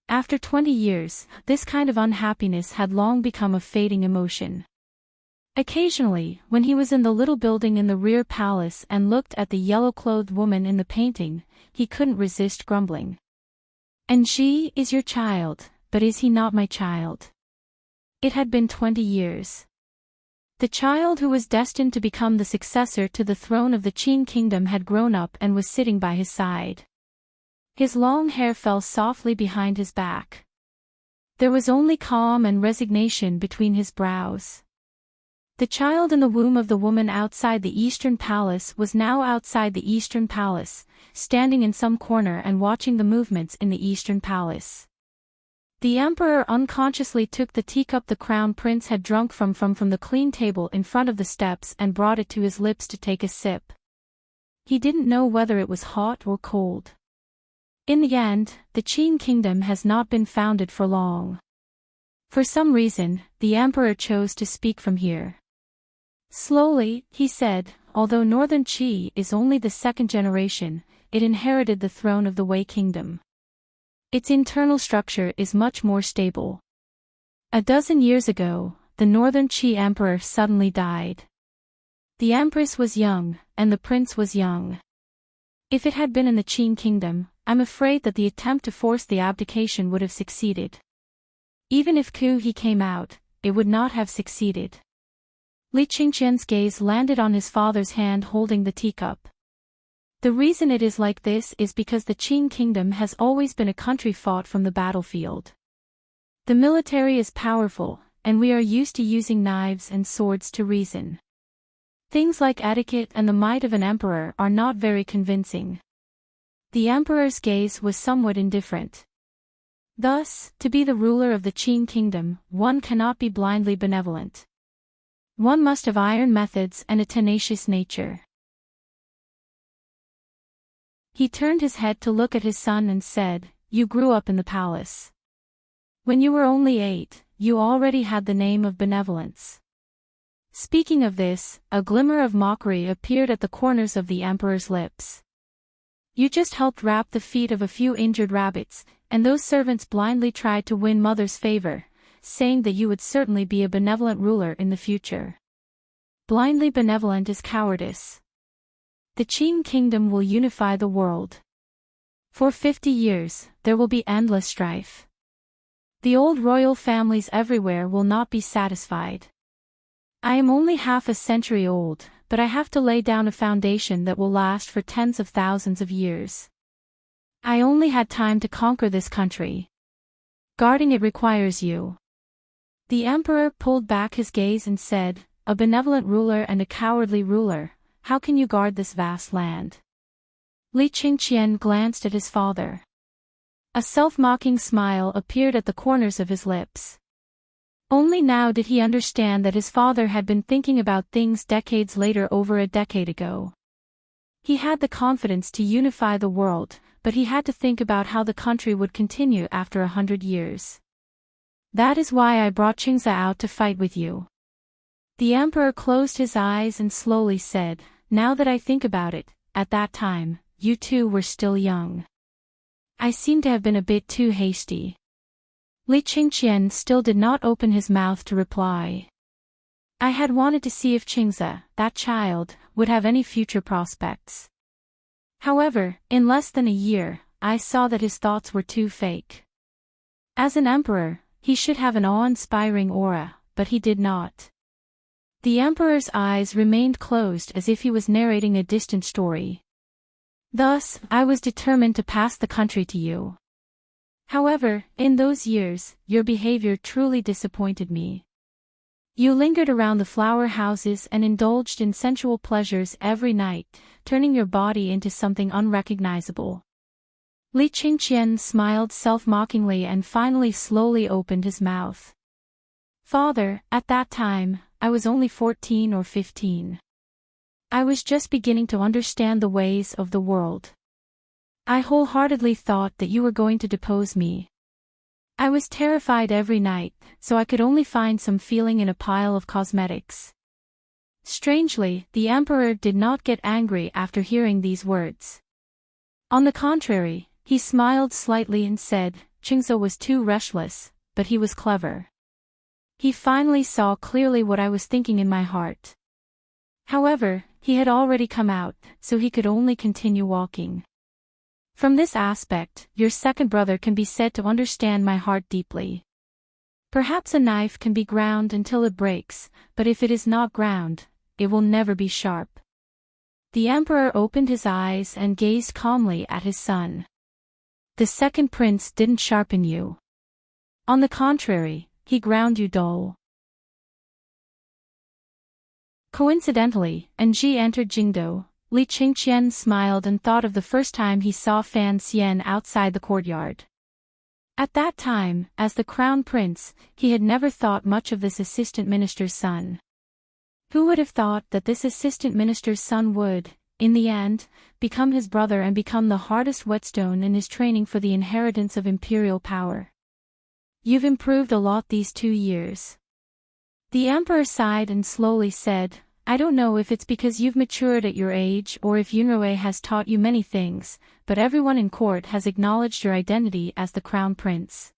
After 20 years, this kind of unhappiness had long become a fading emotion. Occasionally, when he was in the little building in the rear palace and looked at the yellow-clothed woman in the painting, he couldn't resist grumbling. And she is your child, but is he not my child? It had been 20 years. The child who was destined to become the successor to the throne of the Qin kingdom had grown up and was sitting by his side. His long hair fell softly behind his back. There was only calm and resignation between his brows. The child in the womb of the woman outside the Eastern Palace was now outside the Eastern Palace, standing in some corner and watching the movements in the Eastern Palace. The emperor unconsciously took the teacup the crown prince had drunk from the clean table in front of the steps and brought it to his lips to take a sip. He didn't know whether it was hot or cold. In the end, the Qin kingdom has not been founded for long. For some reason, the emperor chose to speak from here. Slowly, he said, although Northern Qi is only the second generation, it inherited the throne of the Wei kingdom. Its internal structure is much more stable. A dozen years ago, the Northern Qi emperor suddenly died. The empress was young, and the prince was young. If it had been in the Qin kingdom, I'm afraid that the attempt to force the abdication would have succeeded. Even if he came out, it would not have succeeded. Li Qingqian's gaze landed on his father's hand holding the teacup. The reason it is like this is because the Qin kingdom has always been a country fought from the battlefield. The military is powerful, and we are used to using knives and swords to reason. Things like etiquette and the might of an emperor are not very convincing. The emperor's gaze was somewhat indifferent. Thus, to be the ruler of the Qin kingdom, one cannot be blindly benevolent. One must have iron methods and a tenacious nature. He turned his head to look at his son and said, "You grew up in the palace. When you were only 8, you already had the name of benevolence." Speaking of this, a glimmer of mockery appeared at the corners of the emperor's lips. "You just helped wrap the feet of a few injured rabbits, and those servants blindly tried to win mother's favor, saying that you would certainly be a benevolent ruler in the future. Blindly benevolent is cowardice. The Qin kingdom will unify the world. For 50 years, there will be endless strife. The old royal families everywhere will not be satisfied. I am only half a century old, but I have to lay down a foundation that will last for tens of thousands of years. I only had time to conquer this country. Guarding it requires you." The emperor pulled back his gaze and said, "A benevolent ruler and a cowardly ruler, how can you guard this vast land?" Li Qingqian glanced at his father. A self-mocking smile appeared at the corners of his lips. Only now did he understand that his father had been thinking about things decades later over a decade ago. He had the confidence to unify the world, but he had to think about how the country would continue after 100 years. "That is why I brought Qingza out to fight with you." The emperor closed his eyes and slowly said, "Now that I think about it, at that time, you two were still young. I seem to have been a bit too hasty." Li Qingqian still did not open his mouth to reply. I had wanted to see if Qingza, that child, would have any future prospects. However, in less than a year, I saw that his thoughts were too fake. As an emperor, he should have an awe-inspiring aura, but he did not. The emperor's eyes remained closed as if he was narrating a distant story. "Thus, I was determined to pass the country to you. However, in those years, your behavior truly disappointed me. You lingered around the flower houses and indulged in sensual pleasures every night, turning your body into something unrecognizable." Li Qingqian smiled self-mockingly and finally slowly opened his mouth. "Father, at that time, I was only 14 or 15. I was just beginning to understand the ways of the world. I wholeheartedly thought that you were going to depose me. I was terrified every night, so I could only find some feeling in a pile of cosmetics. Strangely, the emperor did not get angry after hearing these words. On the contrary, he smiled slightly and said, Qingzhou was too restless, but he was clever. He finally saw clearly what I was thinking in my heart. However, he had already come out, so he could only continue walking. From this aspect, your second brother can be said to understand my heart deeply. Perhaps a knife can be ground until it breaks, but if it is not ground, it will never be sharp. The emperor opened his eyes and gazed calmly at his son. The second prince didn't sharpen you. On the contrary, he ground you dull. Coincidentally, Enji entered Jingdou. Li Qingqian smiled and thought of the first time he saw Fan Xian outside the courtyard. At that time, as the crown prince, he had never thought much of this assistant minister's son. Who would have thought that this assistant minister's son would, in the end, become his brother and become the hardest whetstone in his training for the inheritance of imperial power? You've improved a lot these 2 years. The emperor sighed and slowly said, I don't know if it's because you've matured at your age or if Yunrui has taught you many things, but everyone in court has acknowledged your identity as the crown prince.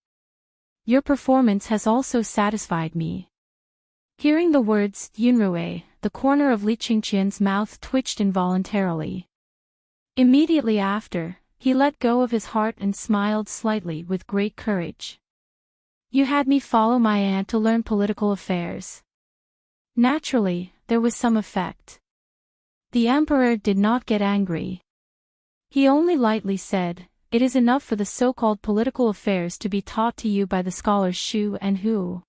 Your performance has also satisfied me. Hearing the words, Yunrui, the corner of Li Qingqian's mouth twitched involuntarily. Immediately after, he let go of his heart and smiled slightly with great courage. You had me follow my aunt to learn political affairs. Naturally, there was some effect. The emperor did not get angry. He only lightly said, it is enough for the so-called political affairs to be taught to you by the scholars Xu and Hu.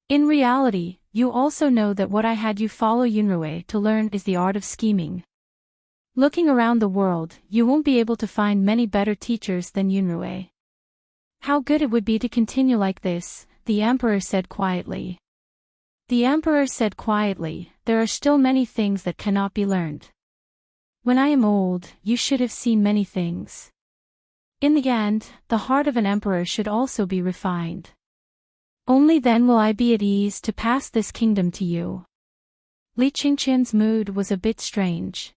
In reality, you also know that what I had you follow Yunrui to learn is the art of scheming. Looking around the world, you won't be able to find many better teachers than Yunrui. How good it would be to continue like this, the emperor said quietly. The emperor said quietly, there are still many things that cannot be learned. When I am old, you should have seen many things. In the end, the heart of an emperor should also be refined. Only then will I be at ease to pass this kingdom to you. Li Qingqian's mood was a bit strange.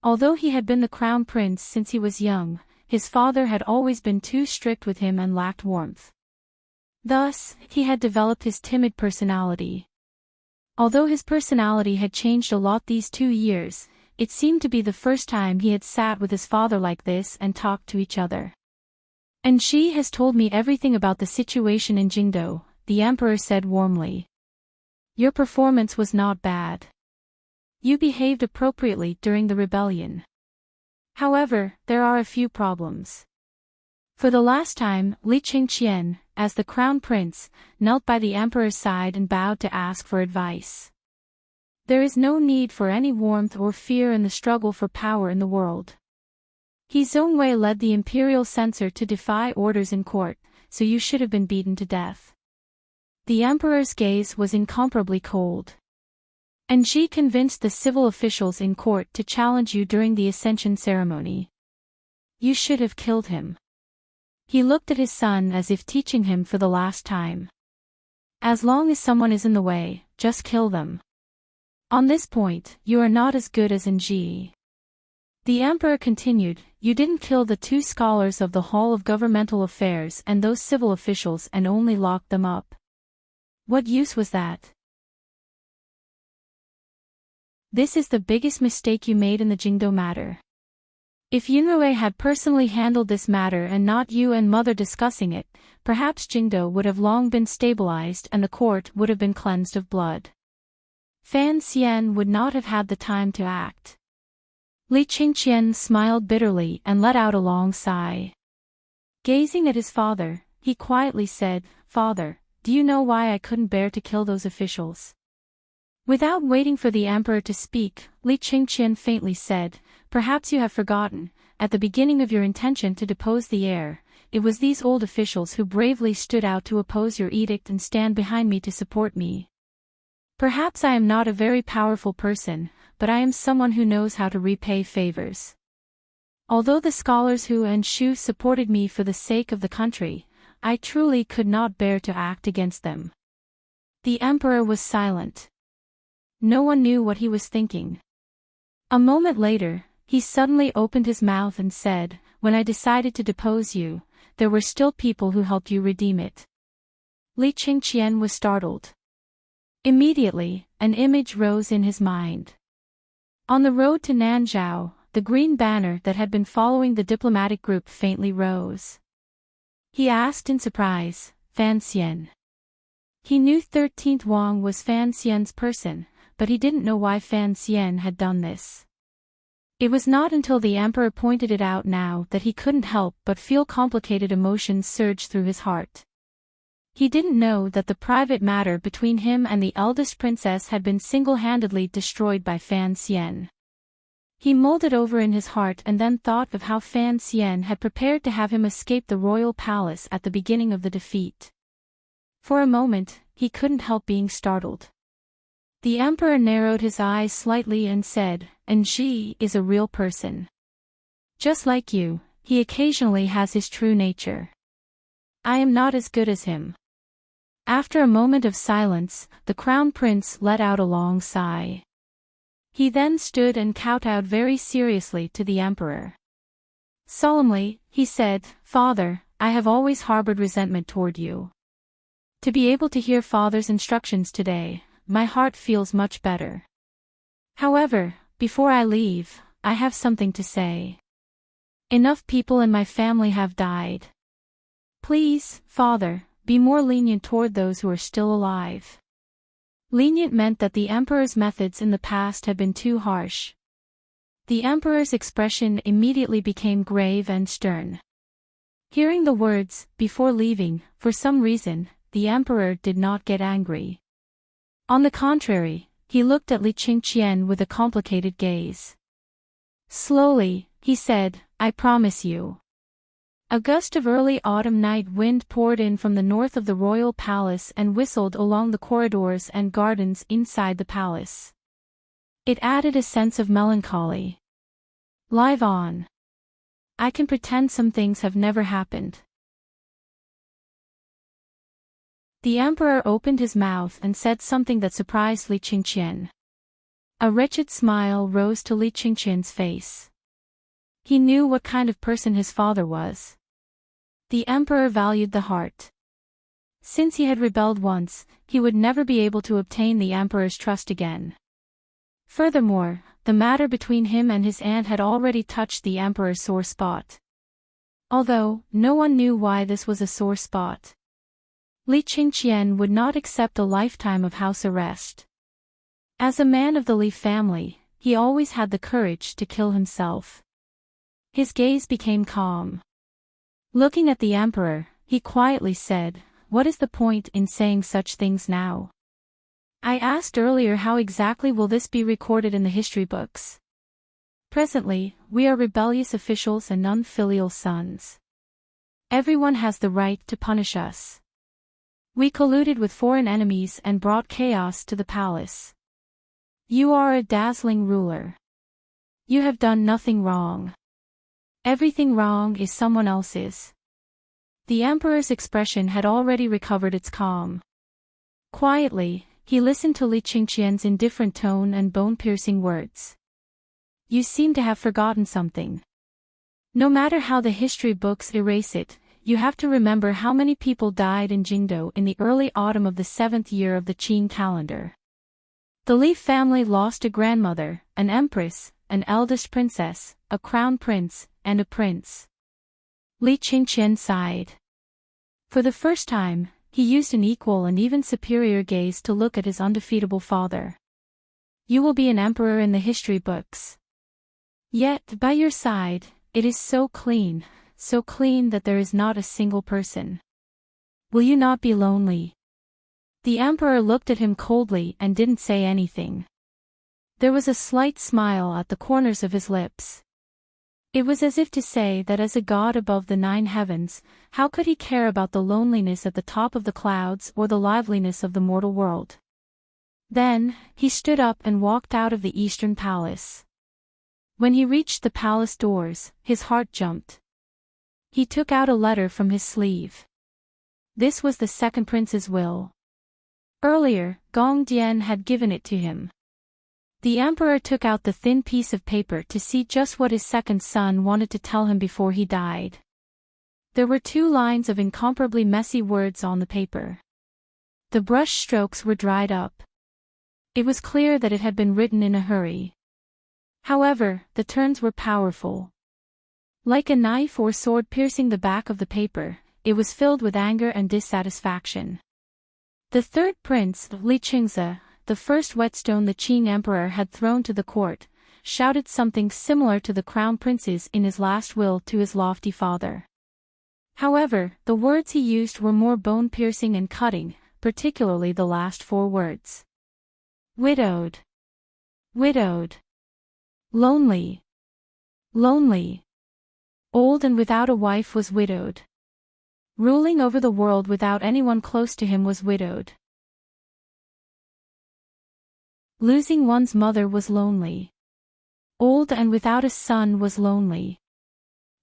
Although he had been the crown prince since he was young, his father had always been too strict with him and lacked warmth. Thus, he had developed his timid personality. Although his personality had changed a lot these 2 years, it seemed to be the first time he had sat with his father like this and talked to each other. And she has told me everything about the situation in Jingdou, the emperor said warmly. Your performance was not bad. You behaved appropriately during the rebellion. However, there are a few problems. For the last time, Li Qingqian, as the crown prince, knelt by the emperor's side and bowed to ask for advice. There is no need for any warmth or fear in the struggle for power in the world. He Zhongwei led the imperial censor to defy orders in court, so you should have been beaten to death. The emperor's gaze was incomparably cold. And she convinced the civil officials in court to challenge you during the ascension ceremony. You should have killed him. He looked at his son as if teaching him for the last time. As long as someone is in the way, just kill them. On this point, you are not as good as Enji. The emperor continued, you didn't kill the 2 scholars of the Hall of Governmental Affairs and those civil officials and only locked them up. What use was that? This is the biggest mistake you made in the Jingdou matter. If Yunrui had personally handled this matter and not you and mother discussing it, perhaps Jingdou would have long been stabilized and the court would have been cleansed of blood. Fan Xian would not have had the time to act. Li Qingqian smiled bitterly and let out a long sigh. Gazing at his father, he quietly said, Father, do you know why I couldn't bear to kill those officials? Without waiting for the emperor to speak, Li Qingqian faintly said, Perhaps you have forgotten, at the beginning of your intention to depose the heir, it was these old officials who bravely stood out to oppose your edict and stand behind me to support me. Perhaps I am not a very powerful person, but I am someone who knows how to repay favors. Although the scholars Hu and Shu supported me for the sake of the country, I truly could not bear to act against them. The emperor was silent. No one knew what he was thinking. A moment later, he suddenly opened his mouth and said, "When I decided to depose you, there were still people who helped you redeem it." Li Qingqian was startled. Immediately, an image rose in his mind. On the road to Nanzhao, the green banner that had been following the diplomatic group faintly rose. He asked in surprise, "Fan Xian?" He knew 13th Wang was Fan Xian's person, but he didn't know why Fan Xian had done this. It was not until the emperor pointed it out now that he couldn't help but feel complicated emotions surge through his heart. He didn't know that the private matter between him and the eldest princess had been single-handedly destroyed by Fan Xian. He mulled it over in his heart and then thought of how Fan Xian had prepared to have him escape the royal palace at the beginning of the defeat. For a moment, he couldn't help being startled. The emperor narrowed his eyes slightly and said, "And she is a real person. Just like you, he occasionally has his true nature. I am not as good as him." After a moment of silence, the crown prince let out a long sigh. He then stood and kowtowed very seriously to the emperor. Solemnly, he said, "Father, I have always harbored resentment toward you. To be able to hear Father's instructions today, my heart feels much better. However, before I leave, I have something to say. Enough people in my family have died. Please, Father, be more lenient toward those who are still alive." Lenient meant that the emperor's methods in the past had been too harsh. The emperor's expression immediately became grave and stern. Hearing the words, "before leaving," for some reason, the emperor did not get angry. On the contrary, he looked at Li Qingqian with a complicated gaze. Slowly, he said, "I promise you." A gust of early autumn night wind poured in from the north of the royal palace and whistled along the corridors and gardens inside the palace. It added a sense of melancholy. "Live on. I can pretend some things have never happened." The emperor opened his mouth and said something that surprised Li Qingqian. A wretched smile rose to Li Qingqian's face. He knew what kind of person his father was. The emperor valued the heart. Since he had rebelled once, he would never be able to obtain the emperor's trust again. Furthermore, the matter between him and his aunt had already touched the emperor's sore spot. Although, no one knew why this was a sore spot. Li Qingqian would not accept a lifetime of house arrest. As a man of the Li family, he always had the courage to kill himself. His gaze became calm. Looking at the emperor, he quietly said, "What is the point in saying such things now? I asked earlier how exactly will this be recorded in the history books. Presently, we are rebellious officials and unfilial sons. Everyone has the right to punish us. We colluded with foreign enemies and brought chaos to the palace. You are a dazzling ruler. You have done nothing wrong. Everything wrong is someone else's." The emperor's expression had already recovered its calm. Quietly, he listened to Li Qingqian's indifferent tone and bone-piercing words. "You seem to have forgotten something. No matter how the history books erase it, you have to remember how many people died in Jingdo in the early autumn of the 7th year of the Qin calendar. The Li family lost a grandmother, an empress, an eldest princess, a crown prince, and a prince." Li Qingqian sighed. For the first time, he used an equal and even superior gaze to look at his undefeatable father. "You will be an emperor in the history books. Yet, by your side, it is so clean that there is not a single person. Will you not be lonely?" The emperor looked at him coldly and didn't say anything. There was a slight smile at the corners of his lips. It was as if to say that as a god above the 9 heavens, how could he care about the loneliness at the top of the clouds or the liveliness of the mortal world? Then, he stood up and walked out of the eastern palace. When he reached the palace doors, his heart jumped. He took out a letter from his sleeve. This was the second prince's will. Earlier, Gong Dian had given it to him. The emperor took out the thin piece of paper to see just what his second son wanted to tell him before he died. There were 2 lines of incomparably messy words on the paper. The brush strokes were dried up. It was clear that it had been written in a hurry. However, the turns were powerful. Like a knife or sword piercing the back of the paper, it was filled with anger and dissatisfaction. The third prince, Li Qingze, the first whetstone the Qing emperor had thrown to the court, shouted something similar to the crown prince's in his last will to his lofty father. However, the words he used were more bone-piercing and cutting, particularly the last 4 words. Widowed. Widowed. Lonely. Lonely. Old and without a wife was widowed. Ruling over the world without anyone close to him was widowed. Losing one's mother was lonely. Old and without a son was lonely.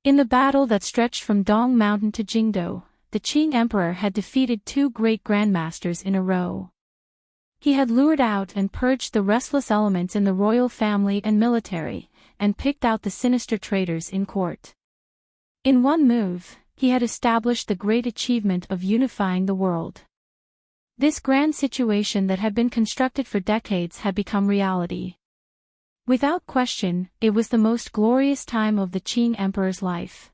In the battle that stretched from Dong Mountain to Jingdo, the Qing emperor had defeated 2 great grandmasters in a row. He had lured out and purged the restless elements in the royal family and military, and picked out the sinister traitors in court. In one move, he had established the great achievement of unifying the world. This grand situation that had been constructed for decades had become reality. Without question, it was the most glorious time of the Qing emperor's life.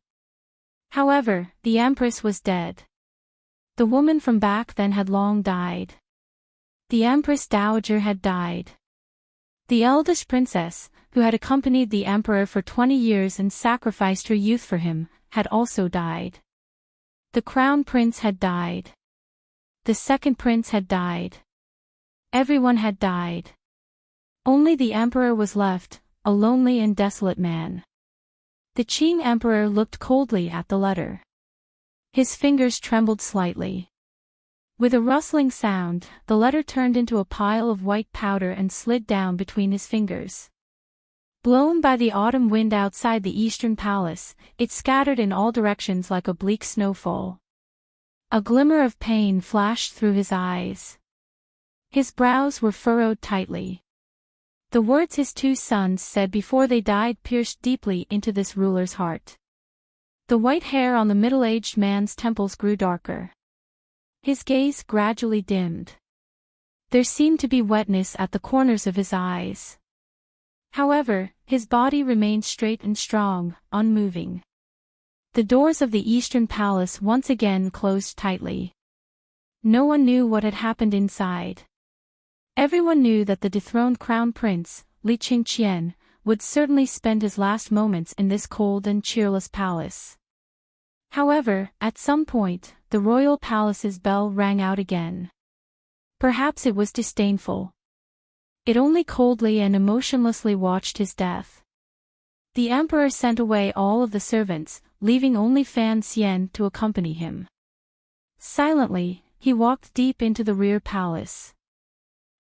However, the empress was dead. The woman from back then had long died. The empress dowager had died. The eldest princess, who had accompanied the emperor for 20 years and sacrificed her youth for him, had also died. The crown prince had died. The second prince had died. Everyone had died. Only the emperor was left, a lonely and desolate man. The Qing emperor looked coldly at the letter. His fingers trembled slightly. With a rustling sound, the letter turned into a pile of white powder and slid down between his fingers. Blown by the autumn wind outside the eastern palace, it scattered in all directions like a bleak snowfall. A glimmer of pain flashed through his eyes. His brows were furrowed tightly. The words his 2 sons said before they died pierced deeply into this ruler's heart. The white hair on the middle-aged man's temples grew darker. His gaze gradually dimmed. There seemed to be wetness at the corners of his eyes. However, his body remained straight and strong, unmoving. The doors of the eastern palace once again closed tightly. No one knew what had happened inside. Everyone knew that the dethroned crown prince, Li Qingqian, would certainly spend his last moments in this cold and cheerless palace. However, at some point, the royal palace's bell rang out again. Perhaps it was disdainful. It only coldly and emotionlessly watched his death. The emperor sent away all of the servants, leaving only Fan Xian to accompany him. Silently, he walked deep into the rear palace.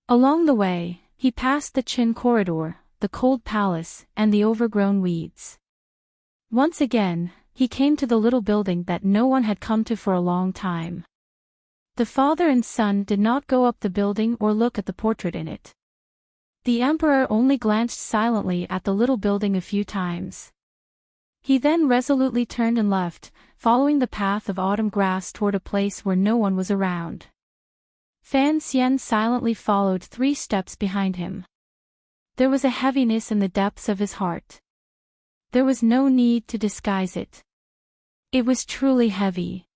Along the way, he passed the Qin corridor, the cold palace, and the overgrown weeds. Once again, he came to the little building that no one had come to for a long time. The father and son did not go up the building or look at the portrait in it. The emperor only glanced silently at the little building a few times. He then resolutely turned and left, following the path of autumn grass toward a place where no one was around. Fan Xian silently followed 3 steps behind him. There was a heaviness in the depths of his heart. There was no need to disguise it. It was truly heavy.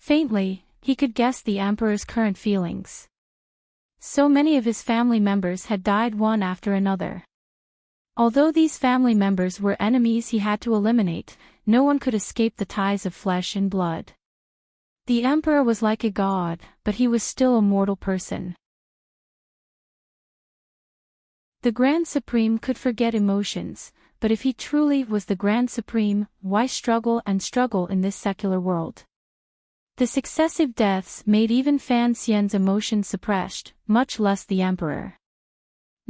Faintly, he could guess the emperor's current feelings. So many of his family members had died one after another. Although these family members were enemies he had to eliminate, no one could escape the ties of flesh and blood. The emperor was like a god, but he was still a mortal person. The Grand Supreme could forget emotions, but if he truly was the Grand Supreme, why struggle and struggle in this secular world? The successive deaths made even Fan Xian's emotions suppressed, much less the emperor.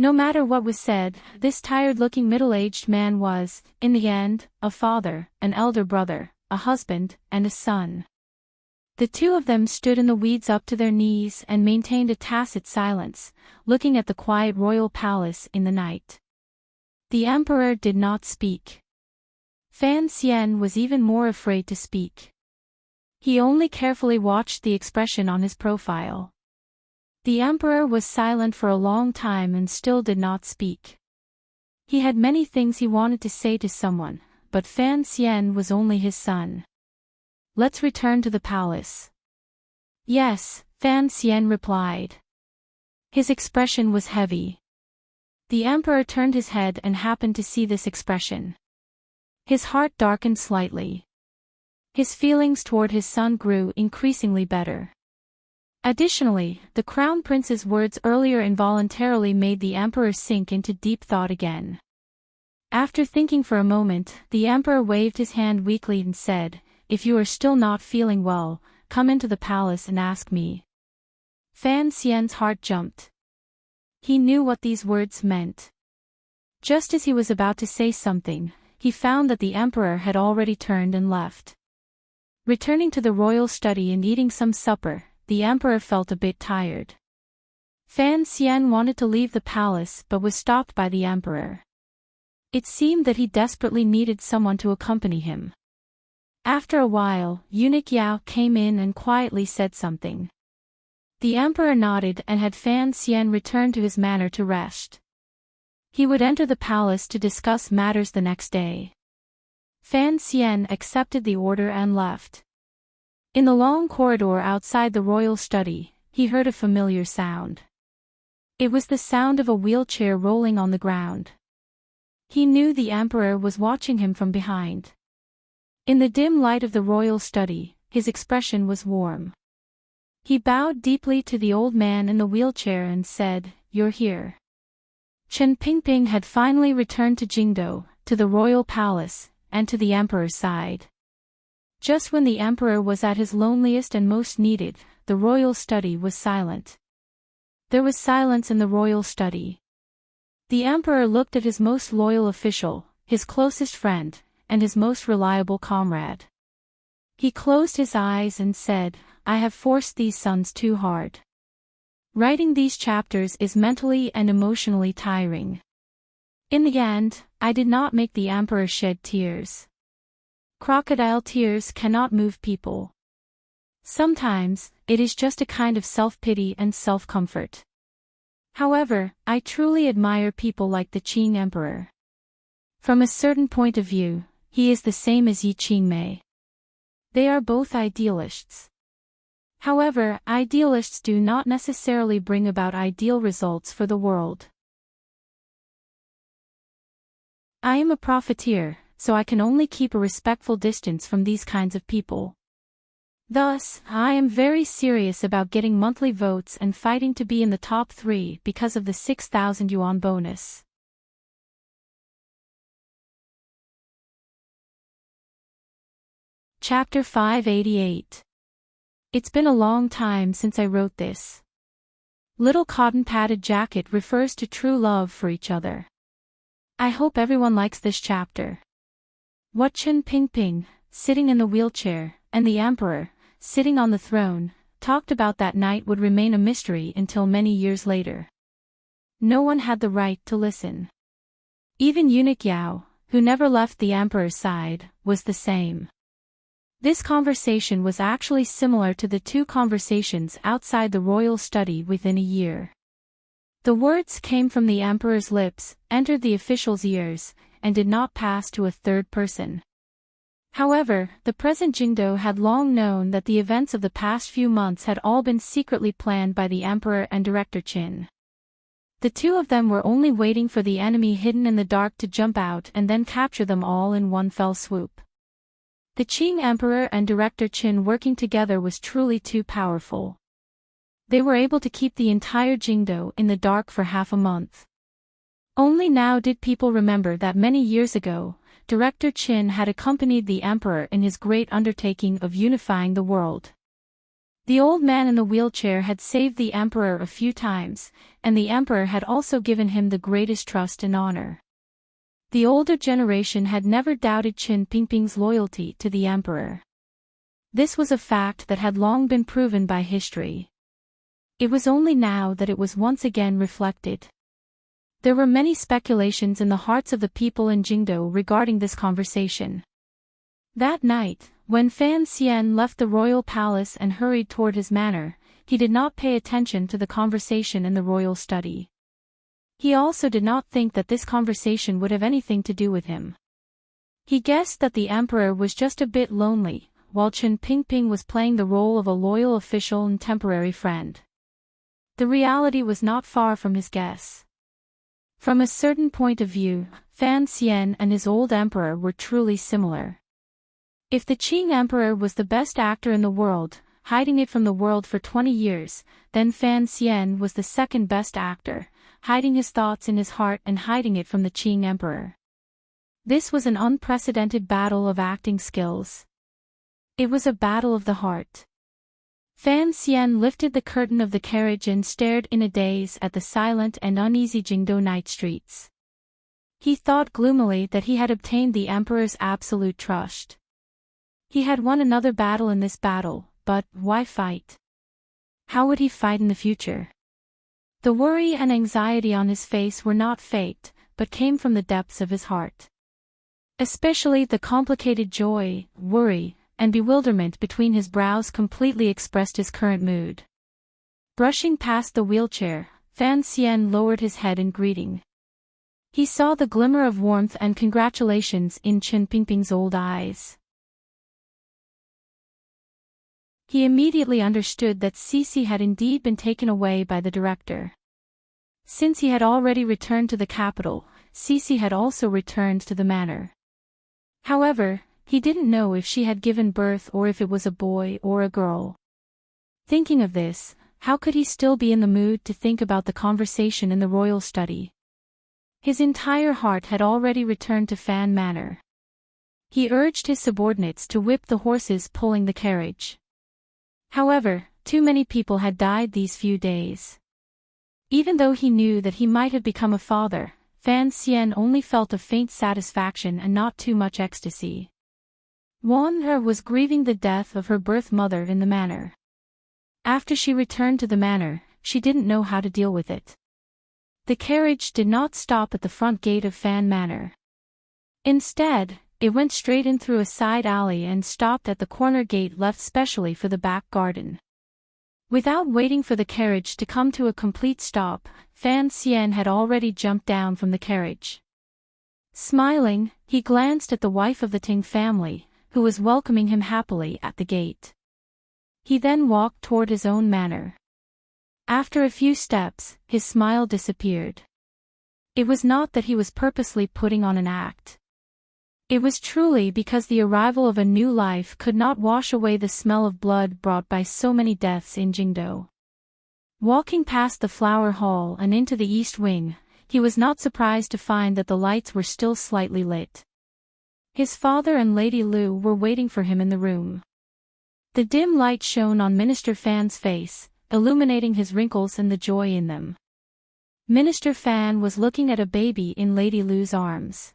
No matter what was said, this tired-looking middle-aged man was, in the end, a father, an elder brother, a husband, and a son. The two of them stood in the weeds up to their knees and maintained a tacit silence, looking at the quiet royal palace in the night. The emperor did not speak. Fan Xian was even more afraid to speak. He only carefully watched the expression on his profile. The emperor was silent for a long time and still did not speak. He had many things he wanted to say to someone, but Fan Xian was only his son. Let's return to the palace. Yes, Fan Xian replied. His expression was heavy. The emperor turned his head and happened to see this expression. His heart darkened slightly. His feelings toward his son grew increasingly better. Additionally, the crown prince's words earlier involuntarily made the emperor sink into deep thought again. After thinking for a moment, the emperor waved his hand weakly and said, "If you are still not feeling well, come into the palace and ask me." Fan Xian's heart jumped. He knew what these words meant. Just as he was about to say something, he found that the emperor had already turned and left. Returning to the royal study and eating some supper, the emperor felt a bit tired. Fan Xian wanted to leave the palace but was stopped by the emperor. It seemed that he desperately needed someone to accompany him. After a while, eunuch Yao came in and quietly said something. The emperor nodded and had Fan Xian return to his manor to rest. He would enter the palace to discuss matters the next day. Fan Xian accepted the order and left. In the long corridor outside the royal study, he heard a familiar sound. It was the sound of a wheelchair rolling on the ground. He knew the emperor was watching him from behind. In the dim light of the royal study, his expression was warm. He bowed deeply to the old man in the wheelchair and said, "You're here." Chen Pingping had finally returned to Jingdou, to the royal palace, and to the emperor's side. Just when the emperor was at his loneliest and most needed, the royal study was silent. There was silence in the royal study. The emperor looked at his most loyal official, his closest friend, and his most reliable comrade. He closed his eyes and said, "I have forced these sons too hard. Writing these chapters is mentally and emotionally tiring. In the end, I did not make the emperor shed tears. Crocodile tears cannot move people. Sometimes, it is just a kind of self-pity and self-comfort. However, I truly admire people like the Qing emperor. From a certain point of view, he is the same as Yi Qingmei. They are both idealists. However, idealists do not necessarily bring about ideal results for the world. I am a profiteer, so I can only keep a respectful distance from these kinds of people. Thus, I am very serious about getting monthly votes and fighting to be in the top 3 because of the 6,000 yuan bonus. Chapter 588. It's been a long time since I wrote this. Little cotton-padded jacket refers to true love for each other. I hope everyone likes this chapter. What Chen Pingping, sitting in the wheelchair, and the emperor, sitting on the throne, talked about that night would remain a mystery until many years later. No one had the right to listen. Even eunuch Yao, who never left the emperor's side, was the same. This conversation was actually similar to the 2 conversations outside the royal study within a year. The words came from the emperor's lips, entered the official's ears, and did not pass to a third person. However, the present Jingdou had long known that the events of the past few months had all been secretly planned by the emperor and Director Qin. The 2 of them were only waiting for the enemy hidden in the dark to jump out and then capture them all in one fell swoop. The Qing emperor and Director Qin working together was truly too powerful. They were able to keep the entire Jingdou in the dark for half a month. Only now did people remember that many years ago, Director Qin had accompanied the emperor in his great undertaking of unifying the world. The old man in the wheelchair had saved the emperor a few times, and the emperor had also given him the greatest trust and honor. The older generation had never doubted Qin Pingping's loyalty to the emperor. This was a fact that had long been proven by history. It was only now that it was once again reflected. There were many speculations in the hearts of the people in Jingdo regarding this conversation. That night, when Fan Xian left the royal palace and hurried toward his manor, he did not pay attention to the conversation in the royal study. He also did not think that this conversation would have anything to do with him. He guessed that the emperor was just a bit lonely, while Qin Pingping was playing the role of a loyal official and temporary friend. The reality was not far from his guess. From a certain point of view, Fan Xian and his old emperor were truly similar. If the Qing emperor was the best actor in the world, hiding it from the world for 20 years, then Fan Xian was the second best actor, hiding his thoughts in his heart and hiding it from the Qing emperor. This was an unprecedented battle of acting skills. It was a battle of the heart. Fan Xian lifted the curtain of the carriage and stared in a daze at the silent and uneasy Jingdo night streets. He thought gloomily that he had obtained the emperor's absolute trust. He had won another battle in this battle, but why fight? How would he fight in the future? The worry and anxiety on his face were not faked, but came from the depths of his heart. Especially the complicated joy, worry, and bewilderment between his brows completely expressed his current mood. Brushing past the wheelchair, Fan Xian lowered his head in greeting. He saw the glimmer of warmth and congratulations in Qin Pingping's old eyes. He immediately understood that Cici had indeed been taken away by the director. Since he had already returned to the capital, Cici had also returned to the manor. However, he didn't know if she had given birth or if it was a boy or a girl. Thinking of this, how could he still be in the mood to think about the conversation in the royal study? His entire heart had already returned to Fan Manor. He urged his subordinates to whip the horses pulling the carriage. However, too many people had died these few days. Even though he knew that he might have become a father, Fan Xian only felt a faint satisfaction and not too much ecstasy. Wan He was grieving the death of her birth mother in the manor. After she returned to the manor, she didn't know how to deal with it. The carriage did not stop at the front gate of Fan Manor. Instead, it went straight in through a side alley and stopped at the corner gate left specially for the back garden. Without waiting for the carriage to come to a complete stop, Fan Xian had already jumped down from the carriage. Smiling, he glanced at the wife of the Ting family, who was welcoming him happily at the gate. He then walked toward his own manor. After a few steps, his smile disappeared. It was not that he was purposely putting on an act. It was truly because the arrival of a new life could not wash away the smell of blood brought by so many deaths in Jingdo. Walking past the flower hall and into the east wing, he was not surprised to find that the lights were still slightly lit. His father and Lady Lu were waiting for him in the room. The dim light shone on Minister Fan's face, illuminating his wrinkles and the joy in them. Minister Fan was looking at a baby in Lady Lu's arms.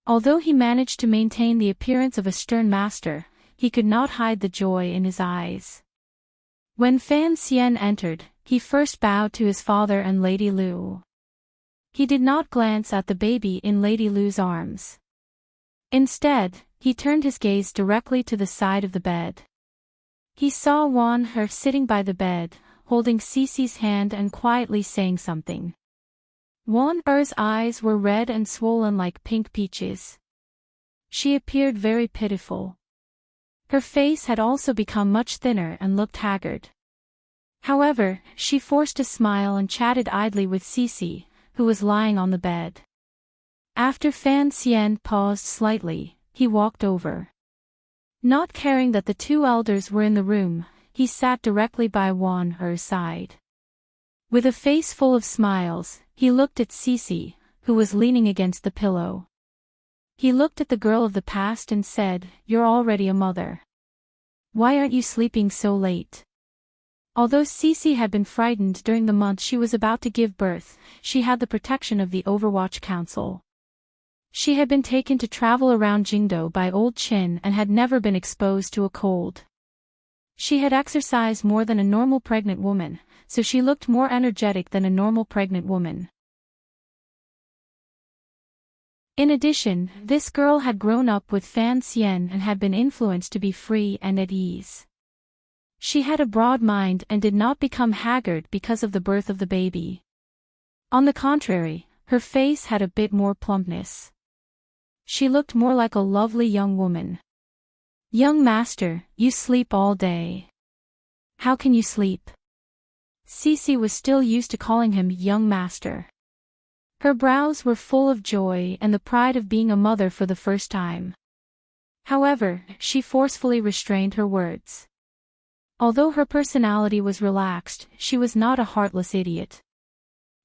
Although he managed to maintain the appearance of a stern master, he could not hide the joy in his eyes. When Fan Xian entered, he first bowed to his father and Lady Lu. He did not glance at the baby in Lady Lu's arms. Instead, he turned his gaze directly to the side of the bed. He saw Wan He sitting by the bed, holding Cici's hand and quietly saying something. Wan He's eyes were red and swollen like pink peaches. She appeared very pitiful. Her face had also become much thinner and looked haggard. However, she forced a smile and chatted idly with Cici, who was lying on the bed. After Fan Xian paused slightly, he walked over. Not caring that the two elders were in the room, he sat directly by Wan He's side. With a face full of smiles, he looked at Cici, who was leaning against the pillow. He looked at the girl of the past and said, "You're already a mother. Why aren't you sleeping so late?" Although Cece had been frightened during the month she was about to give birth, she had the protection of the Overwatch Council. She had been taken to travel around Jingdo by Old Chin and had never been exposed to a cold. She had exercised more than a normal pregnant woman, so she looked more energetic than a normal pregnant woman. In addition, this girl had grown up with Fan Xian and had been influenced to be free and at ease. She had a broad mind and did not become haggard because of the birth of the baby. On the contrary, her face had a bit more plumpness. She looked more like a lovely young woman. "Young master, you sleep all day. How can you sleep?" Cece was still used to calling him young master. Her brows were full of joy and the pride of being a mother for the first time. However, she forcefully restrained her words. Although her personality was relaxed, she was not a heartless idiot.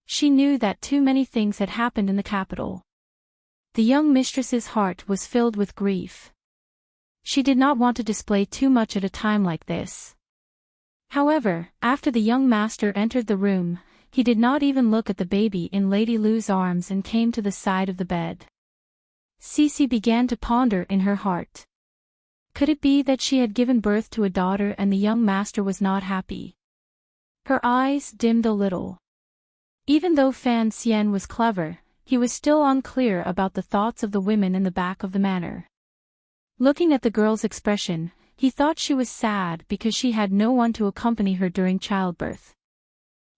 She knew that too many things had happened in the capital. The young mistress's heart was filled with grief. She did not want to display too much at a time like this. However, after the young master entered the room, he did not even look at the baby in Lady Lu's arms and came to the side of the bed. Cece began to ponder in her heart. Could it be that she had given birth to a daughter and the young master was not happy? Her eyes dimmed a little. Even though Fan Xian was clever, he was still unclear about the thoughts of the women in the back of the manor. Looking at the girl's expression, he thought she was sad because she had no one to accompany her during childbirth.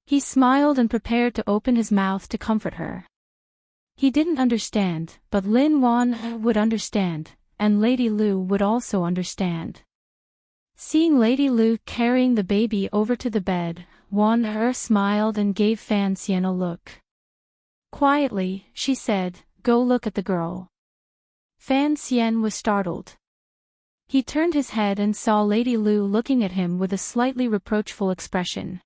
He smiled and prepared to open his mouth to comfort her. He didn't understand, but Lin Wan would understand, and Lady Lu would also understand. Seeing Lady Lu carrying the baby over to the bed, Wan smiled and gave Fan Xian a look. Quietly, she said, "Go look at the girl." Fan Xian was startled. He turned his head and saw Lady Lu looking at him with a slightly reproachful expression.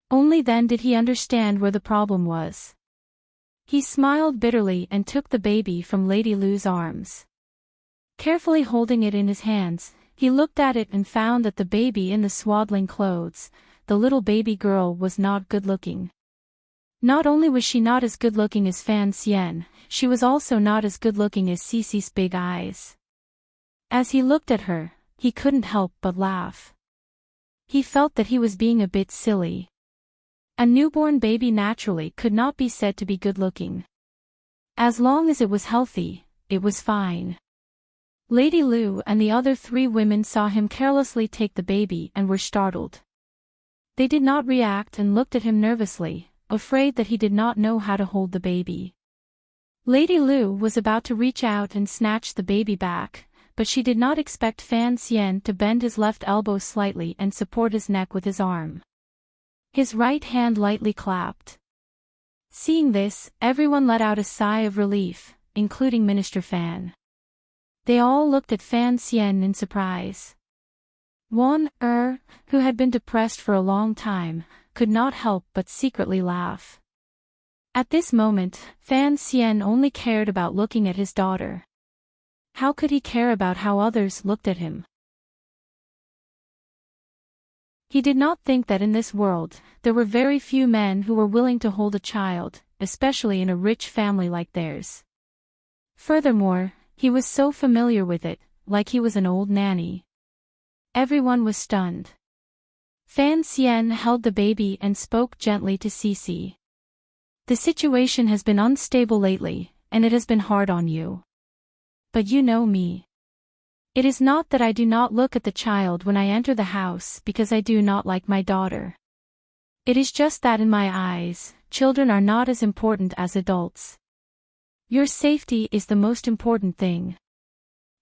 Only then did he understand where the problem was. He smiled bitterly and took the baby from Lady Lu's arms. Carefully holding it in his hands, he looked at it and found that the baby in the swaddling clothes, the little baby girl, was not good-looking. Not only was she not as good-looking as Fan Xian, she was also not as good-looking as Cece's big eyes. As he looked at her, he couldn't help but laugh. He felt that he was being a bit silly. A newborn baby naturally could not be said to be good-looking. As long as it was healthy, it was fine. Lady Lu and the other 3 women saw him carelessly take the baby and were startled. They did not react and looked at him nervously, afraid that he did not know how to hold the baby. Lady Lu was about to reach out and snatch the baby back, but she did not expect Fan Xian to bend his left elbow slightly and support his neck with his arm. His right hand lightly clapped. Seeing this, everyone let out a sigh of relief, including Minister Fan. They all looked at Fan Xian in surprise. Wan who had been depressed for a long time, could not help but secretly laugh. At this moment, Fan Xian only cared about looking at his daughter. How could he care about how others looked at him? He did not think that in this world, there were very few men who were willing to hold a child, especially in a rich family like theirs. Furthermore, he was so familiar with it, like he was an old nanny. Everyone was stunned. Fan Xian held the baby and spoke gently to Cece. "The situation has been unstable lately, and it has been hard on you. But you know me. It is not that I do not look at the child when I enter the house because I do not like my daughter. It is just that in my eyes, children are not as important as adults. Your safety is the most important thing."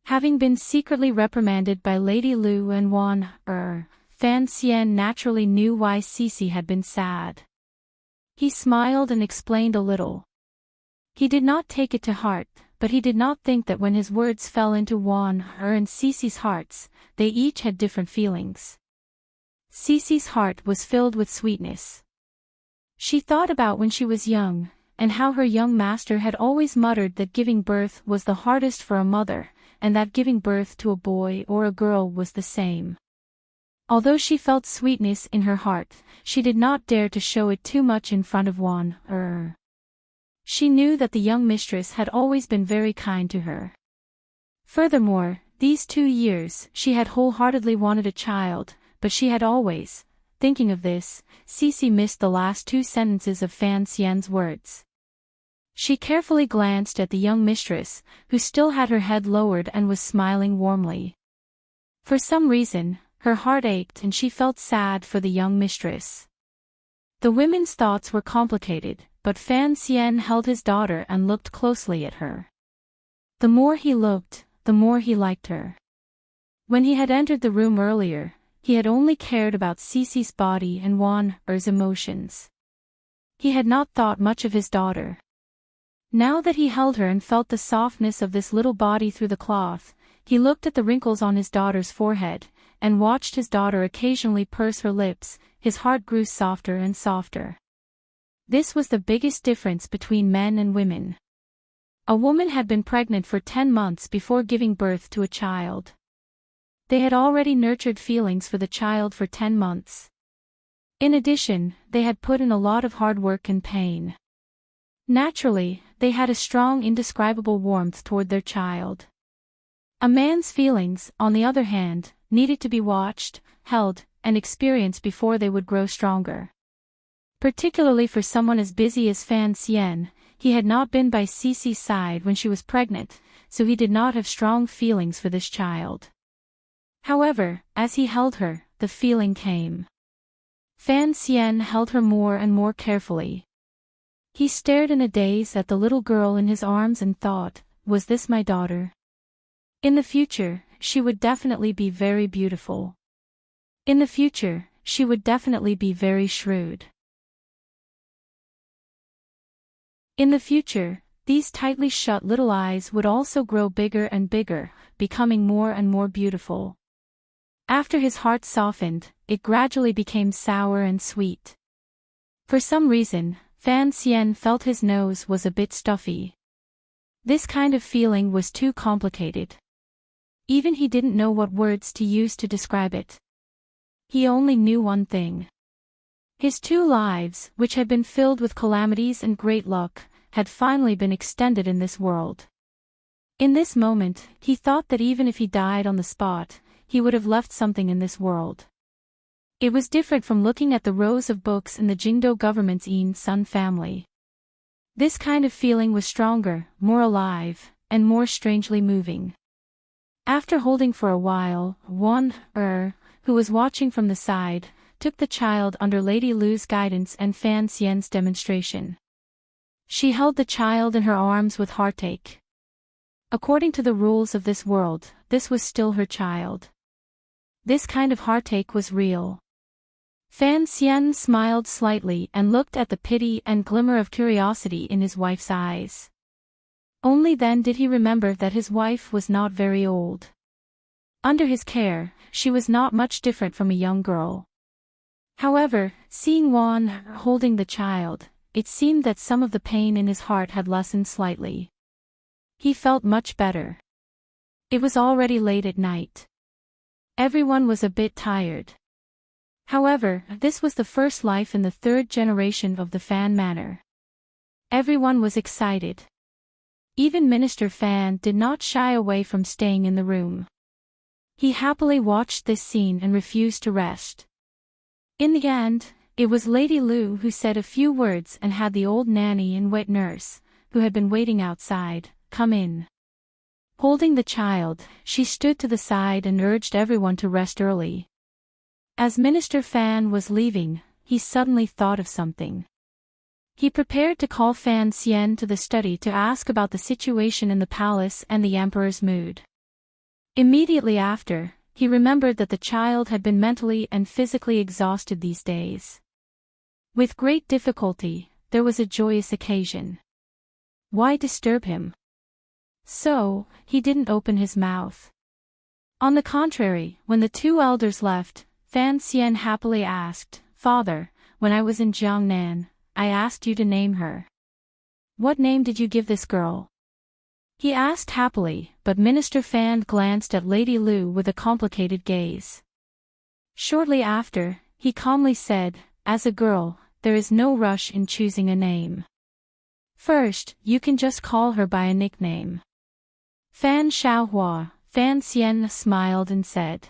Having been secretly reprimanded by Lady Lu and Wan Fan Xian naturally knew why Cece had been sad. He smiled and explained a little. He did not take it to heart, but he did not think that when his words fell into Wan and Cece's hearts, they each had different feelings. Cece's heart was filled with sweetness. She thought about when she was young, and how her young master had always muttered that giving birth was the hardest for a mother, and that giving birth to a boy or a girl was the same. Although she felt sweetness in her heart, she did not dare to show it too much in front of Juan. She knew that the young mistress had always been very kind to her. Furthermore, these 2 years she had wholeheartedly wanted a child, but she had always, thinking of this, Cece missed the last 2 sentences of Fan Xian's words. She carefully glanced at the young mistress, who still had her head lowered and was smiling warmly. For some reason, her heart ached and she felt sad for the young mistress. The women's thoughts were complicated, but Fan Xian held his daughter and looked closely at her. The more he looked, the more he liked her. When he had entered the room earlier, he had only cared about Cece's body and Juan Er's emotions. He had not thought much of his daughter. Now that he held her and felt the softness of this little body through the cloth, he looked at the wrinkles on his daughter's forehead, and watched his daughter occasionally purse her lips. His heart grew softer and softer. This was the biggest difference between men and women. A woman had been pregnant for 10 months before giving birth to a child. They had already nurtured feelings for the child for 10 months. In addition, they had put in a lot of hard work and pain. Naturally, they had a strong indescribable warmth toward their child. A man's feelings, on the other hand, needed to be watched, held, and experienced before they would grow stronger. Particularly for someone as busy as Fan Xian, he had not been by Cece's side when she was pregnant, so he did not have strong feelings for this child. However, as he held her, the feeling came. Fan Xian held her more and more carefully. He stared in a daze at the little girl in his arms and thought, was this my daughter? In the future, she would definitely be very beautiful. In the future, she would definitely be very shrewd. In the future, these tightly shut little eyes would also grow bigger and bigger, becoming more and more beautiful. After his heart softened, it gradually became sour and sweet. For some reason, Fan Xian felt his nose was a bit stuffy. This kind of feeling was too complicated. Even he didn't know what words to use to describe it. He only knew one thing. His 2 lives, which had been filled with calamities and great luck, had finally been extended in this world. In this moment, he thought that even if he died on the spot, he would have left something in this world. It was different from looking at the rows of books in the Jingdo government's Sun family. This kind of feeling was stronger, more alive, and more strangely moving. After holding for a while, Juan who was watching from the side, took the child under Lady Lu's guidance and Fan Xian's demonstration. She held the child in her arms with heartache. According to the rules of this world, this was still her child. This kind of heartache was real. Fan Xian smiled slightly and looked at the pity and glimmer of curiosity in his wife's eyes. Only then did he remember that his wife was not very old. Under his care, she was not much different from a young girl. However, seeing Juan holding the child, it seemed that some of the pain in his heart had lessened slightly. He felt much better. It was already late at night. Everyone was a bit tired. However, this was the first life in the 3rd generation of the Fan Manor. Everyone was excited. Even Minister Fan did not shy away from staying in the room. He happily watched this scene and refused to rest. In the end, it was Lady Lu who said a few words and had the old nanny and wet nurse, who had been waiting outside, come in. Holding the child, she stood to the side and urged everyone to rest early. As Minister Fan was leaving, he suddenly thought of something. He prepared to call Fan Xian to the study to ask about the situation in the palace and the emperor's mood. Immediately after, he remembered that the child had been mentally and physically exhausted these days. With great difficulty, there was a joyous occasion. Why disturb him? So, he didn't open his mouth. On the contrary, when the 2 elders left, Fan Xian happily asked, "Father, when I was in Jiangnan, I asked you to name her. What name did you give this girl?" He asked happily, but Minister Fan glanced at Lady Lu with a complicated gaze. Shortly after, he calmly said, "As a girl, there is no rush in choosing a name. First, you can just call her by a nickname." Fan Xiaohua, Fan Xian smiled and said,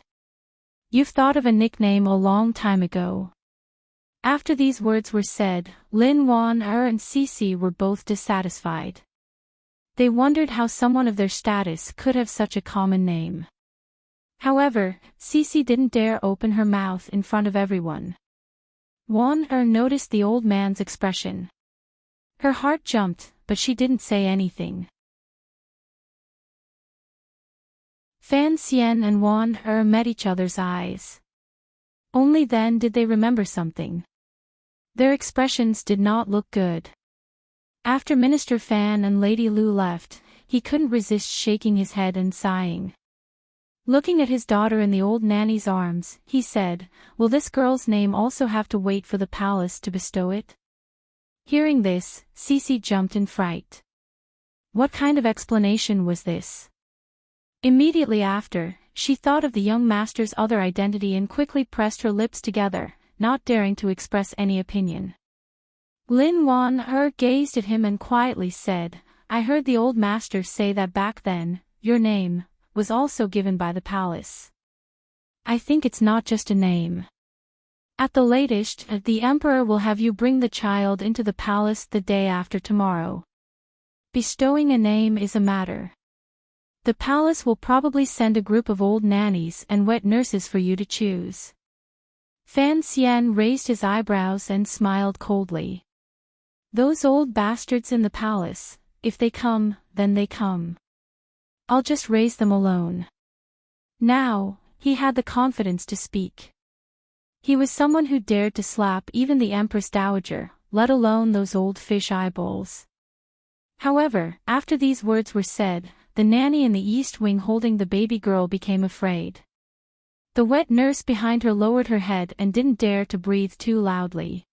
"You've thought of a nickname a long time ago." After these words were said, Lin Wan and Cici were both dissatisfied. They wondered how someone of their status could have such a common name. However, Cici didn't dare open her mouth in front of everyone. Wan noticed the old man's expression. Her heart jumped, but she didn't say anything. Fan Xian and Wan met each other's eyes. Only then did they remember something. Their expressions did not look good. After Minister Fan and Lady Lu left, he couldn't resist shaking his head and sighing. Looking at his daughter in the old nanny's arms, he said, "Will this girl's name also have to wait for the palace to bestow it?" Hearing this, Cici jumped in fright. What kind of explanation was this? Immediately after, she thought of the young master's other identity and quickly pressed her lips together, not daring to express any opinion. Lin Wan gazed at him and quietly said, "I heard the old master say that back then, your name was also given by the palace. I think it's not just a name. At the latest, the emperor will have you bring the child into the palace the day after tomorrow. Bestowing a name is a matter. The palace will probably send a group of old nannies and wet nurses for you to choose." Fan Xian raised his eyebrows and smiled coldly. "Those old bastards in the palace, if they come, then they come. I'll just raise them alone." Now, he had the confidence to speak. He was someone who dared to slap even the Empress Dowager, let alone those old fish eyeballs. However, after these words were said, the nanny in the east wing holding the baby girl became afraid. The wet nurse behind her lowered her head and didn't dare to breathe too loudly.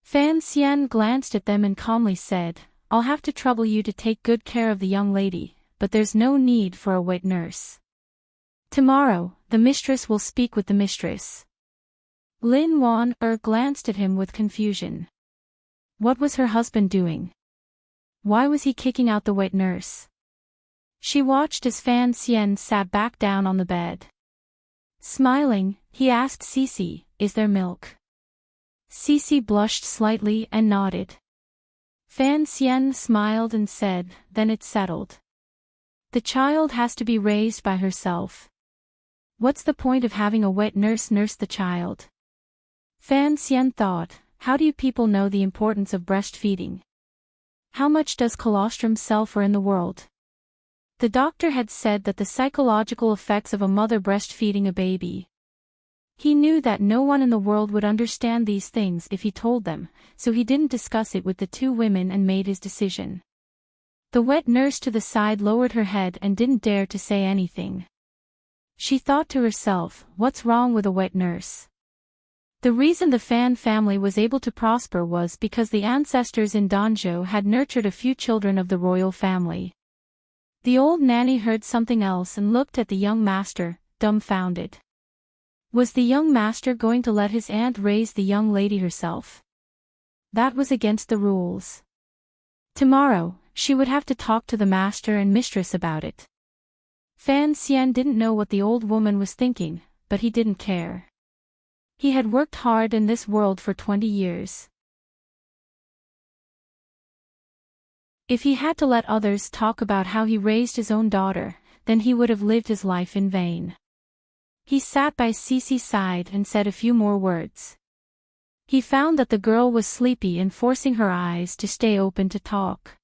Fan Xian glanced at them and calmly said, "I'll have to trouble you to take good care of the young lady, but there's no need for a wet nurse. Tomorrow, the mistress will speak with the mistress." Lin Wan glanced at him with confusion. What was her husband doing? Why was he kicking out the wet nurse? She watched as Fan Xian sat back down on the bed. Smiling, he asked Cici, "Is there milk?" Cici blushed slightly and nodded. Fan Xian smiled and said, "Then it's settled. The child has to be raised by herself. What's the point of having a wet nurse nurse the child?" Fan Xian thought, how do you people know the importance of breastfeeding? How much does colostrum sell for in the world? The doctor had said that the psychological effects of a mother breastfeeding a baby. He knew that no one in the world would understand these things if he told them, so he didn't discuss it with the two women and made his decision. The wet nurse to the side lowered her head and didn't dare to say anything. She thought to herself, what's wrong with a wet nurse? The reason the Fan family was able to prosper was because the ancestors in Danzhou had nurtured a few children of the royal family. The old nanny heard something else and looked at the young master, dumbfounded. Was the young master going to let his aunt raise the young lady herself? That was against the rules. Tomorrow, she would have to talk to the master and mistress about it. Fan Xian didn't know what the old woman was thinking, but he didn't care. He had worked hard in this world for 20 years. If he had to let others talk about how he raised his own daughter, then he would have lived his life in vain. He sat by Cici's side and said a few more words. He found that the girl was sleepy and forcing her eyes to stay open to talk.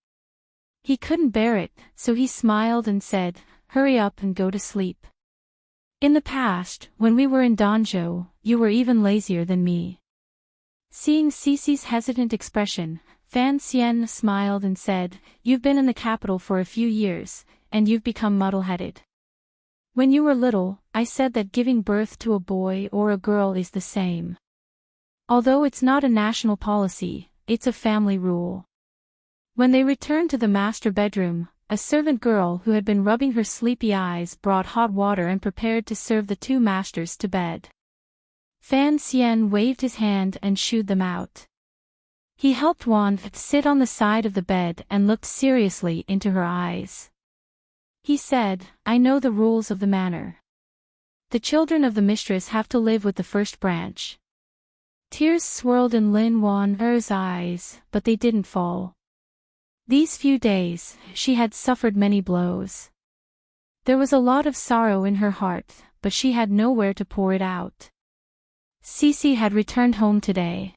He couldn't bear it, so he smiled and said, "Hurry up and go to sleep. In the past, when we were in Danzhou, you were even lazier than me." Seeing Cici's hesitant expression, Fan Xian smiled and said, "You've been in the capital for a few years, and you've become muddle-headed. When you were little, I said that giving birth to a boy or a girl is the same. Although it's not a national policy, it's a family rule." When they returned to the master bedroom, a servant girl who had been rubbing her sleepy eyes brought hot water and prepared to serve the two masters to bed. Fan Xian waved his hand and shooed them out. He helped Wan sit on the side of the bed and looked seriously into her eyes. He said, I know the rules of the manor. The children of the mistress have to live with the first branch. Tears swirled in Lin Wan's eyes, but they didn't fall. These few days, she had suffered many blows. There was a lot of sorrow in her heart, but she had nowhere to pour it out. Cici had returned home today.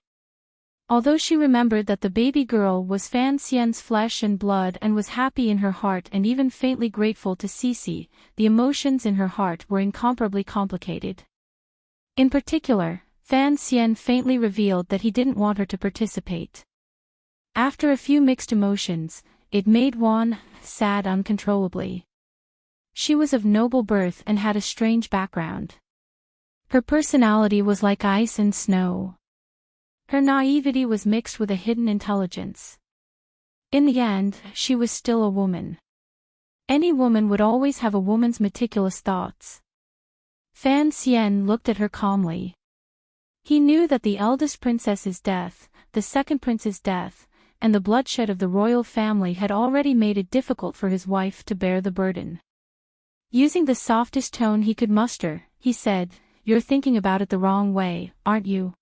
Although she remembered that the baby girl was Fan Xian's flesh and blood and was happy in her heart and even faintly grateful to Cici, the emotions in her heart were incomparably complicated. In particular, Fan Xian faintly revealed that he didn't want her to participate. After a few mixed emotions, it made Wan sad uncontrollably. She was of noble birth and had a strange background. Her personality was like ice and snow. Her naivety was mixed with a hidden intelligence. In the end, she was still a woman. Any woman would always have a woman's meticulous thoughts. Fan Xian looked at her calmly. He knew that the eldest princess's death, the second prince's death, and the bloodshed of the royal family had already made it difficult for his wife to bear the burden. Using the softest tone he could muster, he said, You're thinking about it the wrong way, aren't you?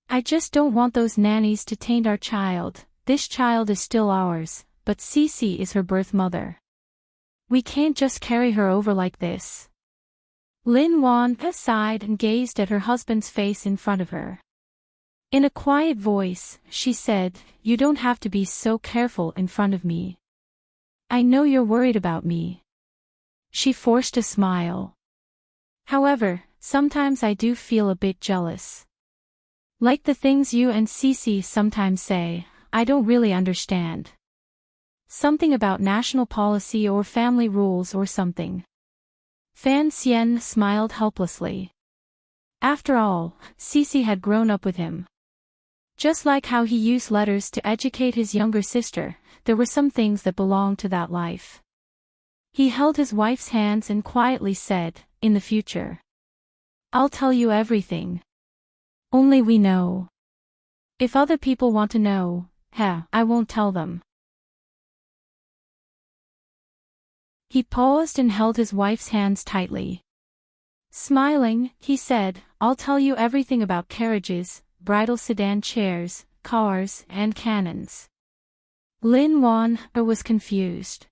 I just don't want those nannies to taint our child. This child is still ours, but Cici is her birth mother. We can't just carry her over like this. Lin Wan sighed and gazed at her husband's face in front of her. In a quiet voice, she said, You don't have to be so careful in front of me. I know you're worried about me. She forced a smile. However, sometimes I do feel a bit jealous. Like the things you and Cici sometimes say, I don't really understand. Something about national policy or family rules or something. Fan Xian smiled helplessly. After all, Cici had grown up with him. Just like how he used letters to educate his younger sister, there were some things that belonged to that life. He held his wife's hands and quietly said, In the future, I'll tell you everything. Only we know. If other people want to know, I won't tell them. He paused and held his wife's hands tightly. Smiling, he said, I'll tell you everything about carriages, bridal sedan chairs, cars, and cannons. Lin Wan was confused.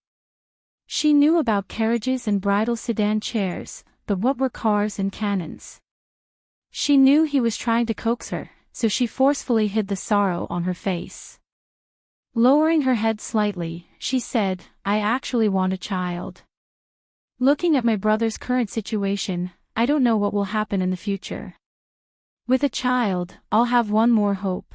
She knew about carriages and bridal sedan chairs, but what were cars and cannons? She knew he was trying to coax her, so she forcefully hid the sorrow on her face. Lowering her head slightly, she said, I actually want a child. Looking at my brother's current situation, I don't know what will happen in the future. With a child, I'll have one more hope.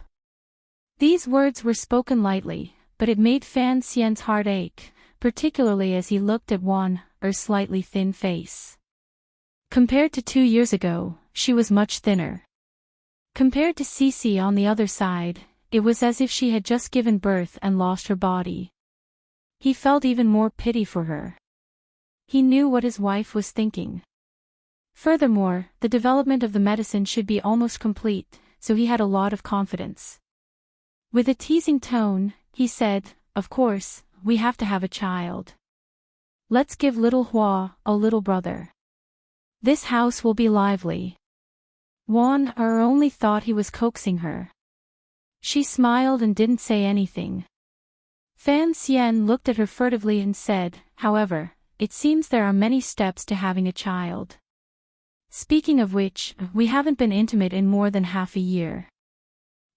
These words were spoken lightly, but it made Fan Xian's heart ache, particularly as he looked at Wan's slightly thin face. Compared to 2 years ago, she was much thinner. Compared to Cici on the other side, it was as if she had just given birth and lost her body. He felt even more pity for her. He knew what his wife was thinking. Furthermore, the development of the medicine should be almost complete, so he had a lot of confidence. With a teasing tone, he said, Of course, we have to have a child. Let's give little Hua a little brother. This house will be lively. Wan only thought he was coaxing her. She smiled and didn't say anything. Fan Xian looked at her furtively and said, However, it seems there are many steps to having a child. Speaking of which, we haven't been intimate in more than half a year.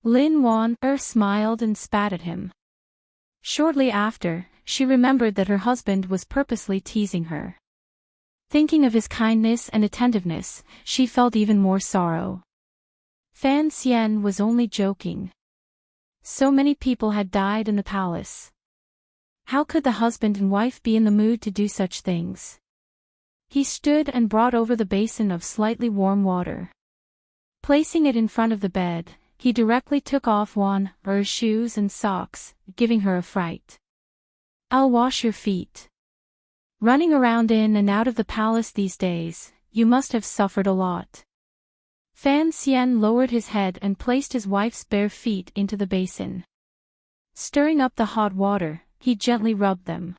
Lin Wan smiled and spat at him. Shortly after, she remembered that her husband was purposely teasing her. Thinking of his kindness and attentiveness, she felt even more sorrow. Fan Xian was only joking. So many people had died in the palace. How could the husband and wife be in the mood to do such things? He stood and brought over the basin of slightly warm water. Placing it in front of the bed, he directly took off Wan's shoes and socks, giving her a fright. I'll wash your feet. Running around in and out of the palace these days, you must have suffered a lot. Fan Xian lowered his head and placed his wife's bare feet into the basin. Stirring up the hot water, he gently rubbed them.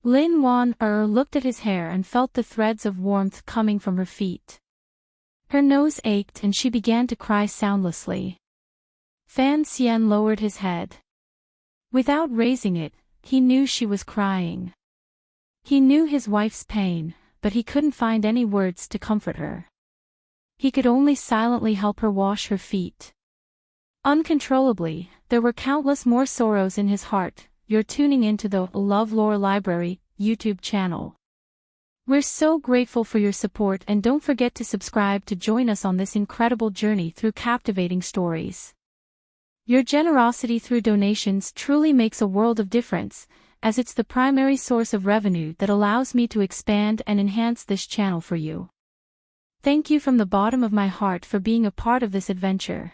Lin Wan looked at his hair and felt the threads of warmth coming from her feet. Her nose ached and she began to cry soundlessly. Fan Xian lowered his head. Without raising it, he knew she was crying. He knew his wife's pain, but he couldn't find any words to comfort her. He could only silently help her wash her feet. Uncontrollably, there were countless more sorrows in his heart. You're tuning into the LoveLore Library YouTube channel. We're so grateful for your support, and don't forget to subscribe to join us on this incredible journey through captivating stories. Your generosity through donations truly makes a world of difference, as it's the primary source of revenue that allows me to expand and enhance this channel for you. Thank you from the bottom of my heart for being a part of this adventure.